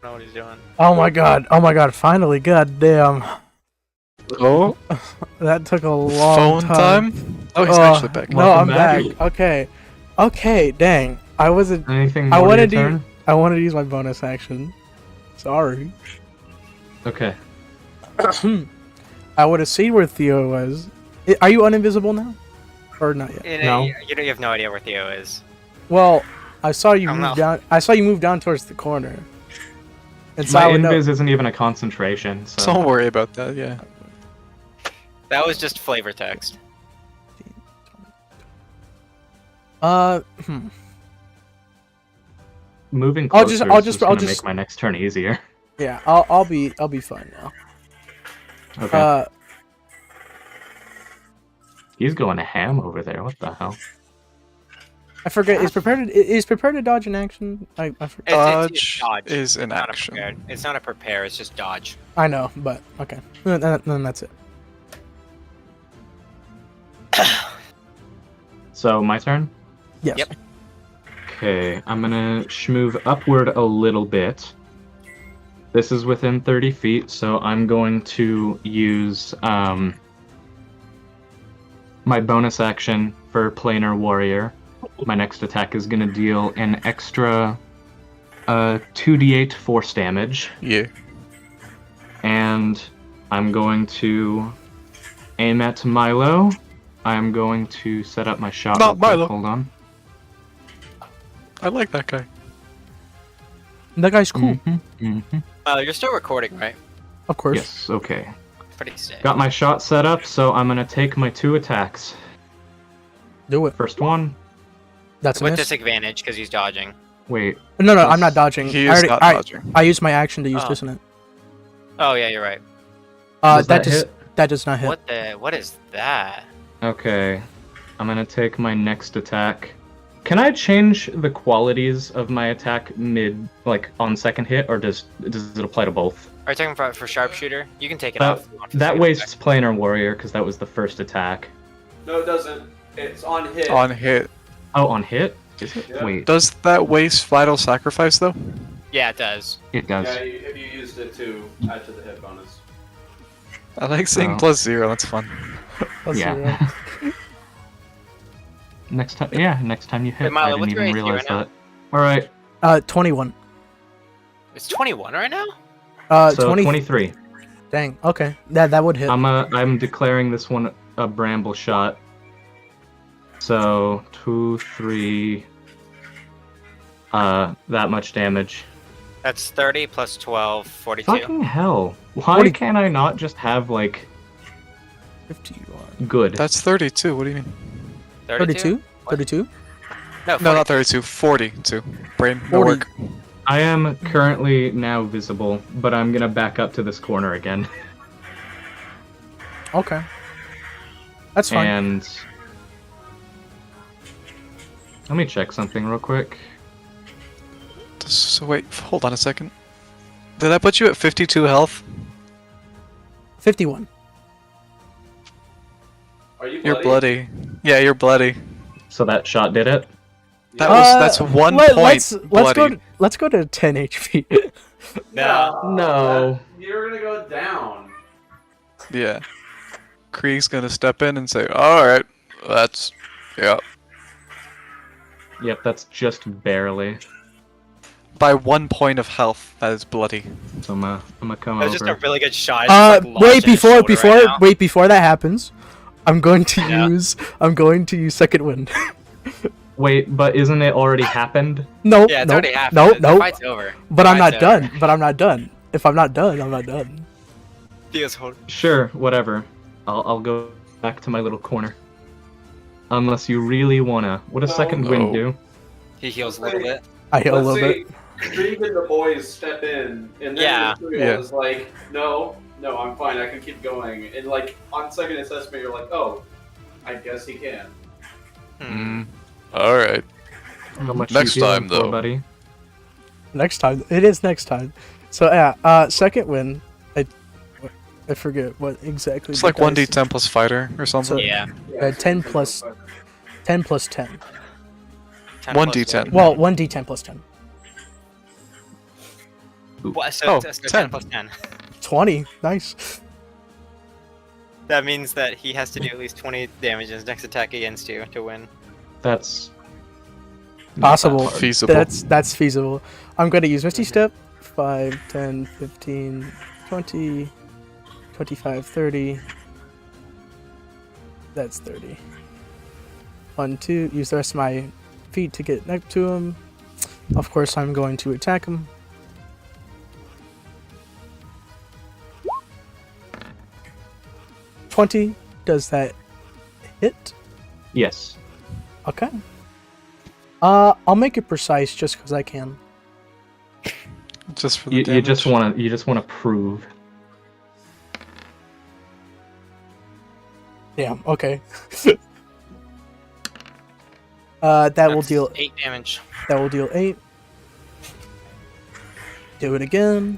I don't know what he's doing. Oh my god! Finally, god damn. Oh, That took a long phone time. Oh, he's actually back. No, Welcome I'm back. back. Okay, dang. I wasn't. Anything I more wanted to your to. turn? I wanted to use my bonus action. Sorry. Okay. I would have seen where Theo was. Are you uninvisible now, or not yet? No. You have no idea where Theo is. Well, I saw you Oh, move no. down. I saw you move down towards the corner. And so My I would know. invis isn't even a concentration, so... Don't worry about that. Yeah. That was just flavor text. Moving I'll closer just- is gonna I'll just- make my next turn easier. Yeah, I'll be fine now. Okay. He's going to ham over there. What the hell? I forget. Is prepared to dodge an action? I forget. It's Dodge dodge. is an Not a action. prepared. It's not a prepare. It's just dodge. I know, but okay. Then that's it. So, my turn? Yes. Yep. Okay, I'm gonna schmove upward a little bit. This is within 30 feet, so I'm going to use my bonus action for Planar Warrior My next attack is gonna deal an extra 2d8 force damage, Yeah. and I'm going to aim at Milo. I'm going to set up my shot. Not real quick. Milo. Hold on. I like that guy. That guy's cool. You're still recording, right? Of course. Yes. Okay. Pretty sick. Got my shot set up, so I'm gonna take my 2 attacks. Do it. First one. That's a With miss. disadvantage because he's dodging. Wait. No, I'm not dodging. He I is already- not I- dodging. I used my action to use Oh. dissonant. Oh yeah, you're right. Does that That hit? that does not hit. What is that? Okay. I'm gonna take my next attack. Can I change the qualities of my attack on second hit, or does it apply to both? Are you talking for sharpshooter? You can take it off. if you want for That second wastes planar warrior because that was the first attack. No, it doesn't. It's on hit. On hit. Oh, on hit? Is it? Yeah. Wait, Does that waste vital sacrifice though? attack. Yeah, it does. it does. Yeah, if you used it to add to the hit bonus. I like saying Oh. +0. That's fun. That's Yeah. Next time you hit, Milo, I what's didn't your even AC realize right that. All right, 21. It's 21 right now. so 20. 23. Dang. Okay. That would hit. I'm declaring this one a bramble shot. So 2, 3. That much damage. That's 30 plus 12, 42. Fucking hell! Why 40. can't I not just have like 51. good? That's 32. What do you mean? 32? 32? No, No, 42. not 32. 42. Brain, no 40. work. I am currently now visible, but I'm gonna back up to this corner again. Okay. That's fine. And let me check something real quick. So wait, hold on a second. Did I put you at 52 health? 51. Are you You're bloody. Yeah, you're bloody. So that shot did it. That's 1 point Let's go to 10 HP. No. You're gonna go down. Yeah. Krieg's gonna step in and say, "Alright, that's yeah." Yep, that's just barely. By 1 point of health, that is bloody. So I'm gonna come That over. was just a really good shot. It's just, like, Wait lodged in his shoulder right now. before that happens, I'm going to Yeah. use second wind. Wait, but isn't it already happened? No, Yeah, it's no, already happened. no, The no. fight's over. But I'm not Fight's over. done. But I'm not done. If I'm not done, I'm not done. Theo's hold- Sure, whatever. I'll go back to my little corner. Unless you really wanna. What does second wind no. do? He heals a little bit. I heal a little bit. Krieg and the boys step in, and then Yeah. the trio Yeah. is like, no, I'm fine, I can keep going. And like on second assessment, you're like, oh, I guess he can. Alright. How much Next you healing time, for, though. buddy? Next time. It is next time. So yeah, second win. I forget what exactly. It's the like dice- 1d10 plus fighter or something. So- Yeah. 10 plus 10 plus 10. 10 1d10. Well, 1d10 plus 10. What, so, Oh, so 10. 10 plus 10. 20. Nice. That means that he has to do at least 20 damage in his next attack against you to win. That's Possible. Feasible. That's feasible. I'm going to use Misty Step. 5, 10, 15, 20, 25, 30. That's 30. 1, 2. Use the rest of my feet to get next to him. Of course, I'm going to attack him. $20. Does that hit? yes. Okay. I'll make it precise just because I can. Just for the You damage. just wanna prove. Yeah. Okay. That will That's deal. 8 damage. That will deal 8. Do it again.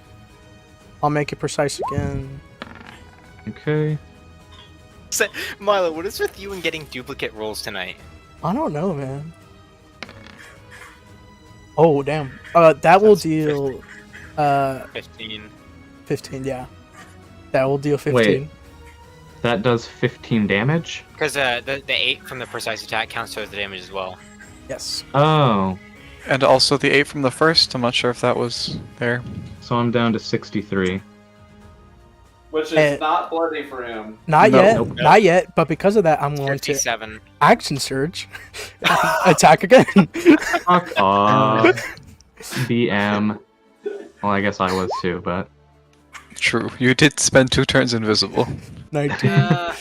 I'll make it precise again. Okay. Milo, what is with you and getting duplicate rolls tonight? I don't know, man. Oh damn. That will That's deal. 15. 15. Yeah. That will deal 15. Wait. That does 15 damage? Because the 8 from the precise attack counts towards the damage as well. Yes. Oh, And also the 8 from the first. I'm not sure if that was there. so I'm down to 63. Which is Eh. not bloody for him. Not No. yet. Nope. Not yet. But because of that, I'm going to 57. action surge. Attack again. Fuck off. BM. Well, I guess I was too, but True. You did spend 2 turns invisible. 19. Uh,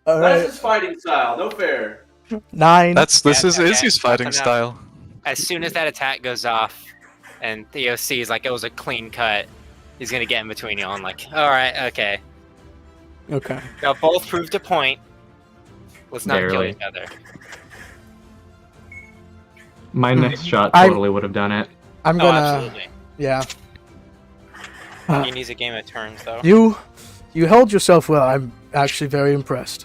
All That's right. his fighting style. No fair. 9. This is okay. Izzy's fighting That's enough. style. as soon as that attack goes off, and Theo sees like it was a clean cut, he's gonna get in between y'all and like, all right, okay, Okay. y'all both proved a point. Let's not kill Barely. each other. my next shot I- totally would have done it. I'm Oh, gonna. absolutely. Yeah. He needs a game of turns though. You held yourself well. I'm actually very impressed.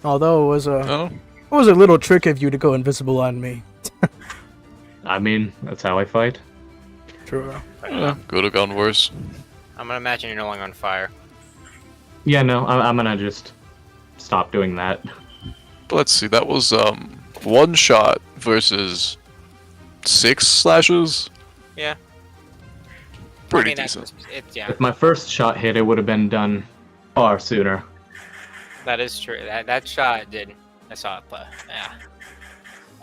Although Oh, it was a little trick of you to go invisible on me. I mean, that's how I fight. True. could have gone worse. I'm gonna imagine you're no longer on fire. Yeah, no, I'm gonna just stop doing that. But let's see. That was 1 shot versus 6 slashes. Yeah. Pretty I mean, decent. yeah, If my first shot hit, it would have been done far sooner. that is true. That shot did. I saw it, but yeah.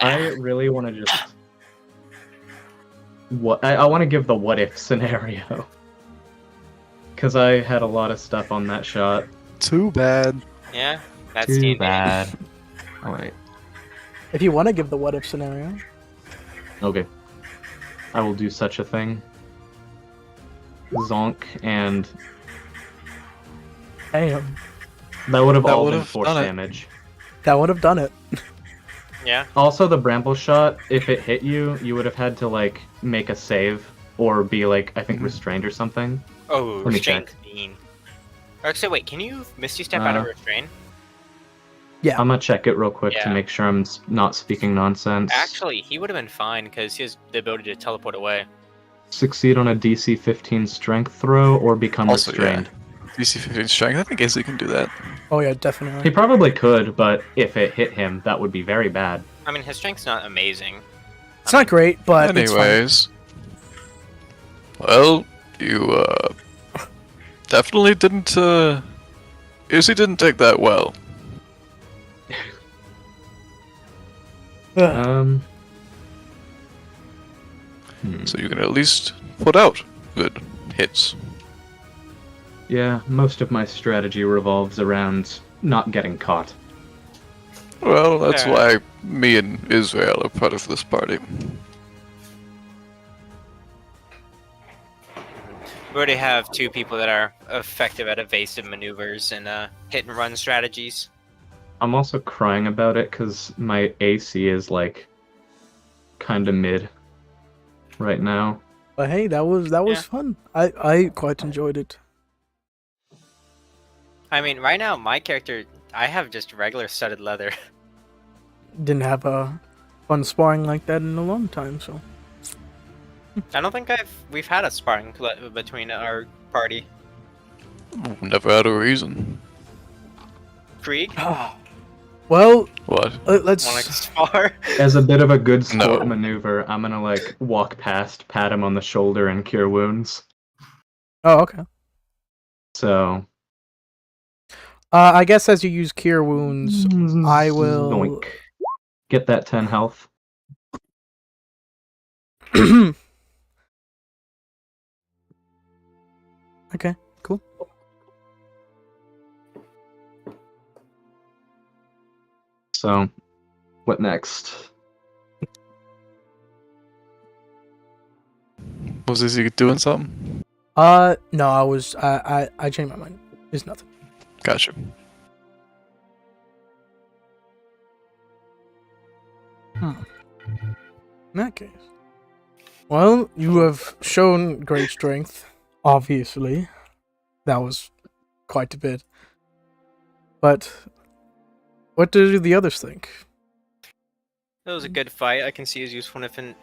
I really want to just. I want to give the what if scenario. Because I had a lot of stuff on that shot. Too bad. Yeah, that's Too D&D. bad. Oh, wait. If you want to give the what if scenario. Okay. I will do such a thing. Zonk, and Damn. that would have That all would been have force done it. damage. That would have done it. Yeah. Also, the bramble shot, if it hit you, you would have had to, like, make a save, or be, like, I think Mhm. restrained or something. Oh, Let me restrain's mean. Or actually, wait, can you Misty Step out of restrain? Yeah. I'm gonna check it real quick to Yeah. make sure I'm not speaking nonsense. Actually, he would have been fine because he has the ability to teleport away. Succeed on a DC 15 strength throw, or become Also, restrained. DC 15 strength. I think Izzy can do that. Oh yeah, He definitely. probably could, but if it hit him, that would be very bad. I mean, his strength's not amazing. It's not great, but it's fine. Anyways. Well, you definitely didn't Izzy didn't take that well. Ugh. So you can at least put out good hits. Yeah, most of my strategy revolves around not getting caught. Well, that's Fair. why me and Israel are part of this party. We already have 2 people that are effective at evasive maneuvers and hit and run strategies. I'm also crying about it because my AC is, like, kind of mid right now. But hey, that was Yeah. fun. I quite enjoyed it. I mean, right now, my character, I have just regular studded leather. Didn't have a fun sparring like that in a long time, so. I don't think we've had a sparring between our party. Never had a reason. Krieg, Well, What? let's. wanna spar? As a bit of a good sport No. maneuver, I'm gonna, like, walk past, pat him on the shoulder, and cure wounds. Oh, okay. So. I guess as you use cure wounds, I will. Zoink. Get that 10 health. Okay, cool. So, what next? Was Izzy doing something? No, I changed my mind. It's nothing. Gotcha. In that case. Well, you have shown great strength, obviously. That was quite a bit. But what do the others think? It was a good fight. I can see his usefulness in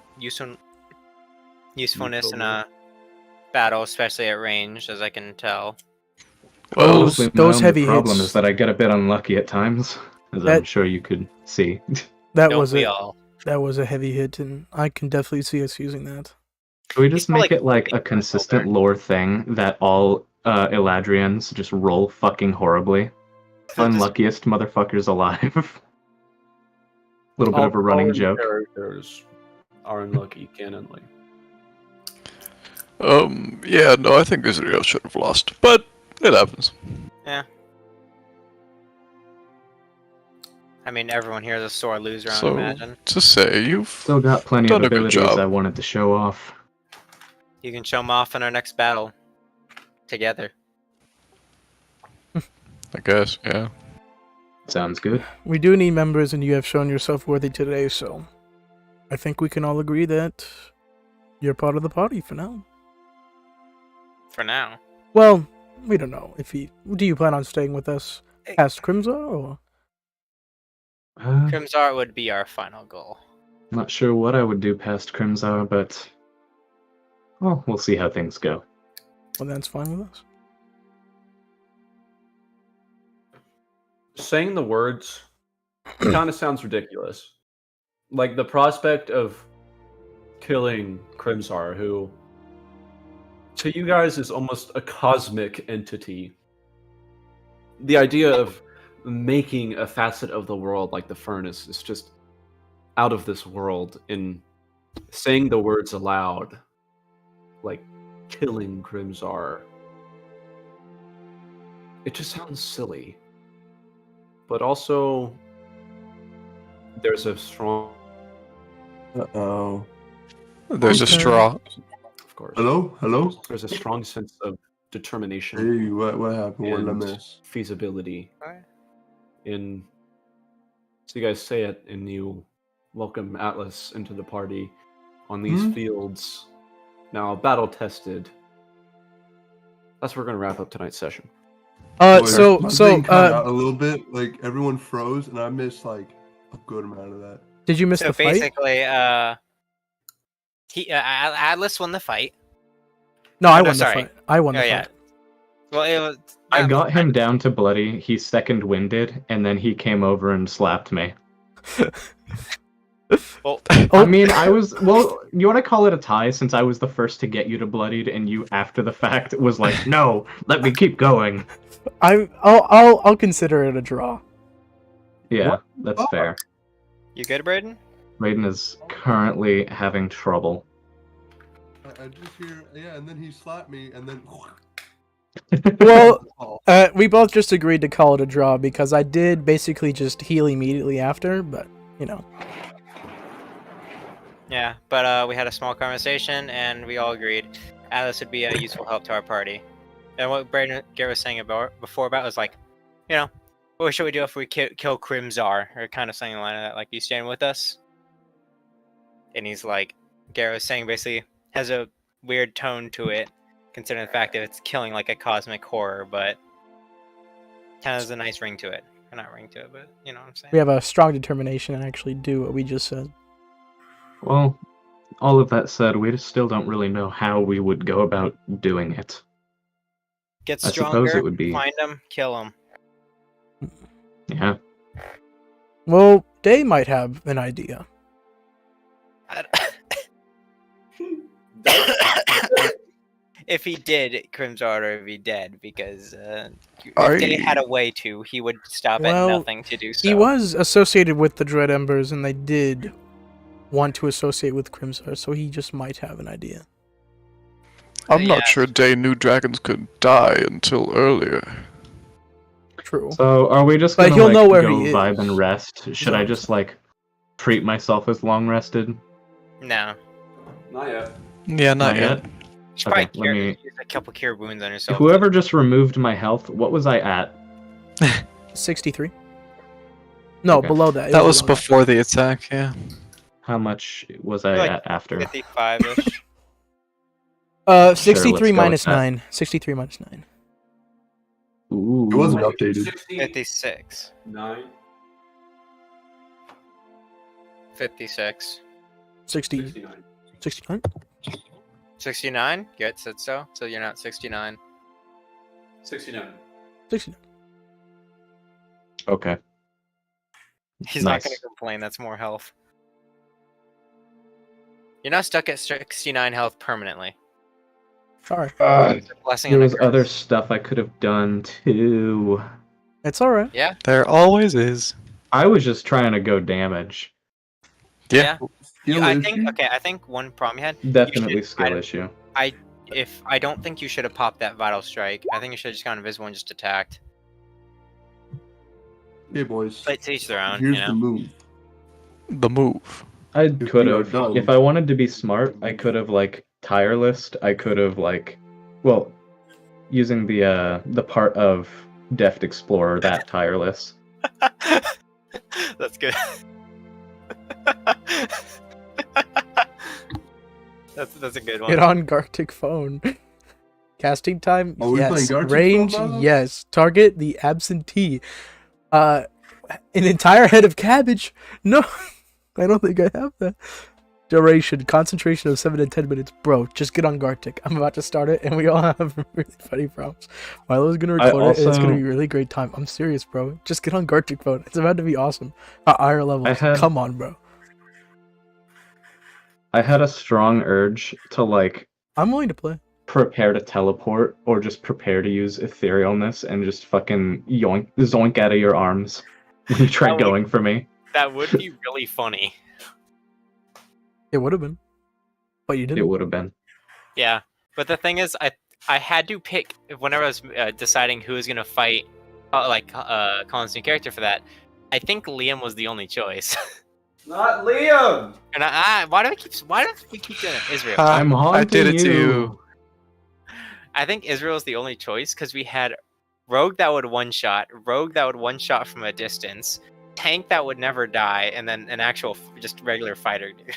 a battle, especially at range, as I can tell. Well, Those Honestly, my only heavy problem hits. is that I get a bit unlucky at times. as That- I'm sure you could see. That Don't was we a all? that was a heavy hit, and I can definitely see us using that. Can we He's just got, make like, it like 50 a consistent there. lore thing that all Eladrians just roll fucking horribly? Unluckiest motherfuckers alive. Little bit of a running All joke. characters are unlucky canonly. Yeah, no, I think Israel should have lost, but it happens. I mean, everyone here is a sore loser, I So, imagine. to say, you've Still got plenty done of a good abilities job. I wanted to show off. You can show them off in our next battle. Together. I guess, yeah. Sounds good. We do need members, and you have shown yourself worthy today, so I think we can all agree that you're part of the party for now. For now. Well, we don't know if he. Do you plan on staying with us past Crimson, or Crimzar would be our final goal. Not sure what I would do past Crimzar, but well, we'll see how things go. well, that's fine with us. Saying the words kind of sounds ridiculous. Like the prospect of killing Crimzar, who to you guys is almost a cosmic entity. The idea of making a facet of the world like the furnace is just out of this world. And saying the words aloud, like killing Crimzar, it just sounds silly. But also, there's a strong, Uh-oh. There's a Okay. straw. of course, Hello? Hello? there's a strong sense of determination Hey, what happened? What did I and miss? feasibility Alright. in. So you guys say it, and you welcome Atlas into the party on these fields, now battle tested. That's where we're gonna wrap up tonight's session. Boy, So my thing cut out uh, a little bit, like everyone froze, and I missed like a good amount of that. did you miss So the fight? basically, Atlas won the fight. No, I no, won the sorry. fight. I won the Oh yeah. fight. Well, it was. I Atlas got him kind of- down to bloody. He second winded, and then he came over and slapped me. Well, I mean, I was well. You want to call it a tie since I was the first to get you to bloodied, and you after the fact was like, "No, let me keep going." I'll consider it a draw. Yeah, What? that's fair. you good, Braden? Raiden is currently having trouble. I just hear, yeah, and then he slapped me, and then. Well, Oh. we both just agreed to call it a draw because I did basically just heal immediately after, but you know. Yeah, but we had a small conversation, and we all agreed Atlas would be a useful help to our party. And what Braden Garrett was saying before about was like, you know, what should we do if we kill Crimzar, or kind of something like that, like you stand with us? And he's like, Garrett was saying basically has a weird tone to it, considering the fact that it's killing like a cosmic horror, but kind of has a nice ring to it. Or not ring to it, but you know what I'm saying. We have a strong determination and actually do what we just said. Well, all of that said, we just still don't really know how we would go about doing it. Get I suppose stronger, it would be- find him, kill him. Yeah. Well, Day might have an idea. If he did, Crimzar would be dead because if I- they had a way to, he would stop Well, at nothing to do so. He was associated with the Dread Embers, and they did want to associate with Crimson, so he just might have an idea. I'm Yeah. not sure Day knew dragons could die until earlier. True. So, are we just But gonna he'll like know where go he vibe is. and rest? Should I just like treat myself as long rested? No. Not yet. Yeah, not yet. You should Okay, probably let me- use a couple cure wounds on yourself. Whoever just removed my health, what was I at? 63. No, Okay. below that. It That was below before the attack, yeah. How much was I Like at after? 55-ish. 63 let's go minus with that. 9. 63 minus 9. Ooh. It wasn't updated. 56. 69. 56. 60. 69. 69? 69? Good, said so. So you're not 69. 69. 69. Okay. He's not going Nice. to complain. That's more health. You're not stuck at 69 health permanently. Sorry. It's a blessing There and a was other curse. stuff I could have done too. It's all right. Yeah. There always is. I was just trying to go damage. Yeah. Skill I issue? think. Okay. I think one problem you had. Definitely should- skill I- issue. I don't think you should have popped that vital strike. I think you should have just gone invisible and just attacked. Hey, boys. But to each their own. Here's You the know. move. The move. I If could we are have. done- If I wanted to be smart, I could have like tireless. I could have well, using the part of Deft Explorer that tireless. That's good. that's a good one. Get on Gartic phone. Casting time, Are we playing yes. Gartic Range, phone now? yes. Target, the absentee. An entire head of cabbage? No, I don't think I have that. Duration, concentration of 7 to 10 minutes. Bro, just get on Gartic. I'm about to start it, and we all have really funny problems. Milo's gonna I record it, and it's gonna also- be a really great time. I'm serious, bro. Just get on Gartic phone. It's about to be awesome. Higher levels. Come on, bro. I had a strong urge to I'm willing to play. prepare to teleport or just prepare to use etherealness and just fucking zoink out of your arms when you try That would- going for me. That would be really funny. It would have been, but you It didn't. would have been. Yeah, but the thing is, I had to pick whenever I was deciding who was gonna fight, Colin's new character for that. I think Liam was the only choice. Not Liam. And why do we keep doing it? Israel. I'm I did haunting it to you. I think Israel's the only choice because we had Rogue that would one shot, Rogue that would one shot from a distance, Tank that would never die, and then an actual just regular fighter, dude.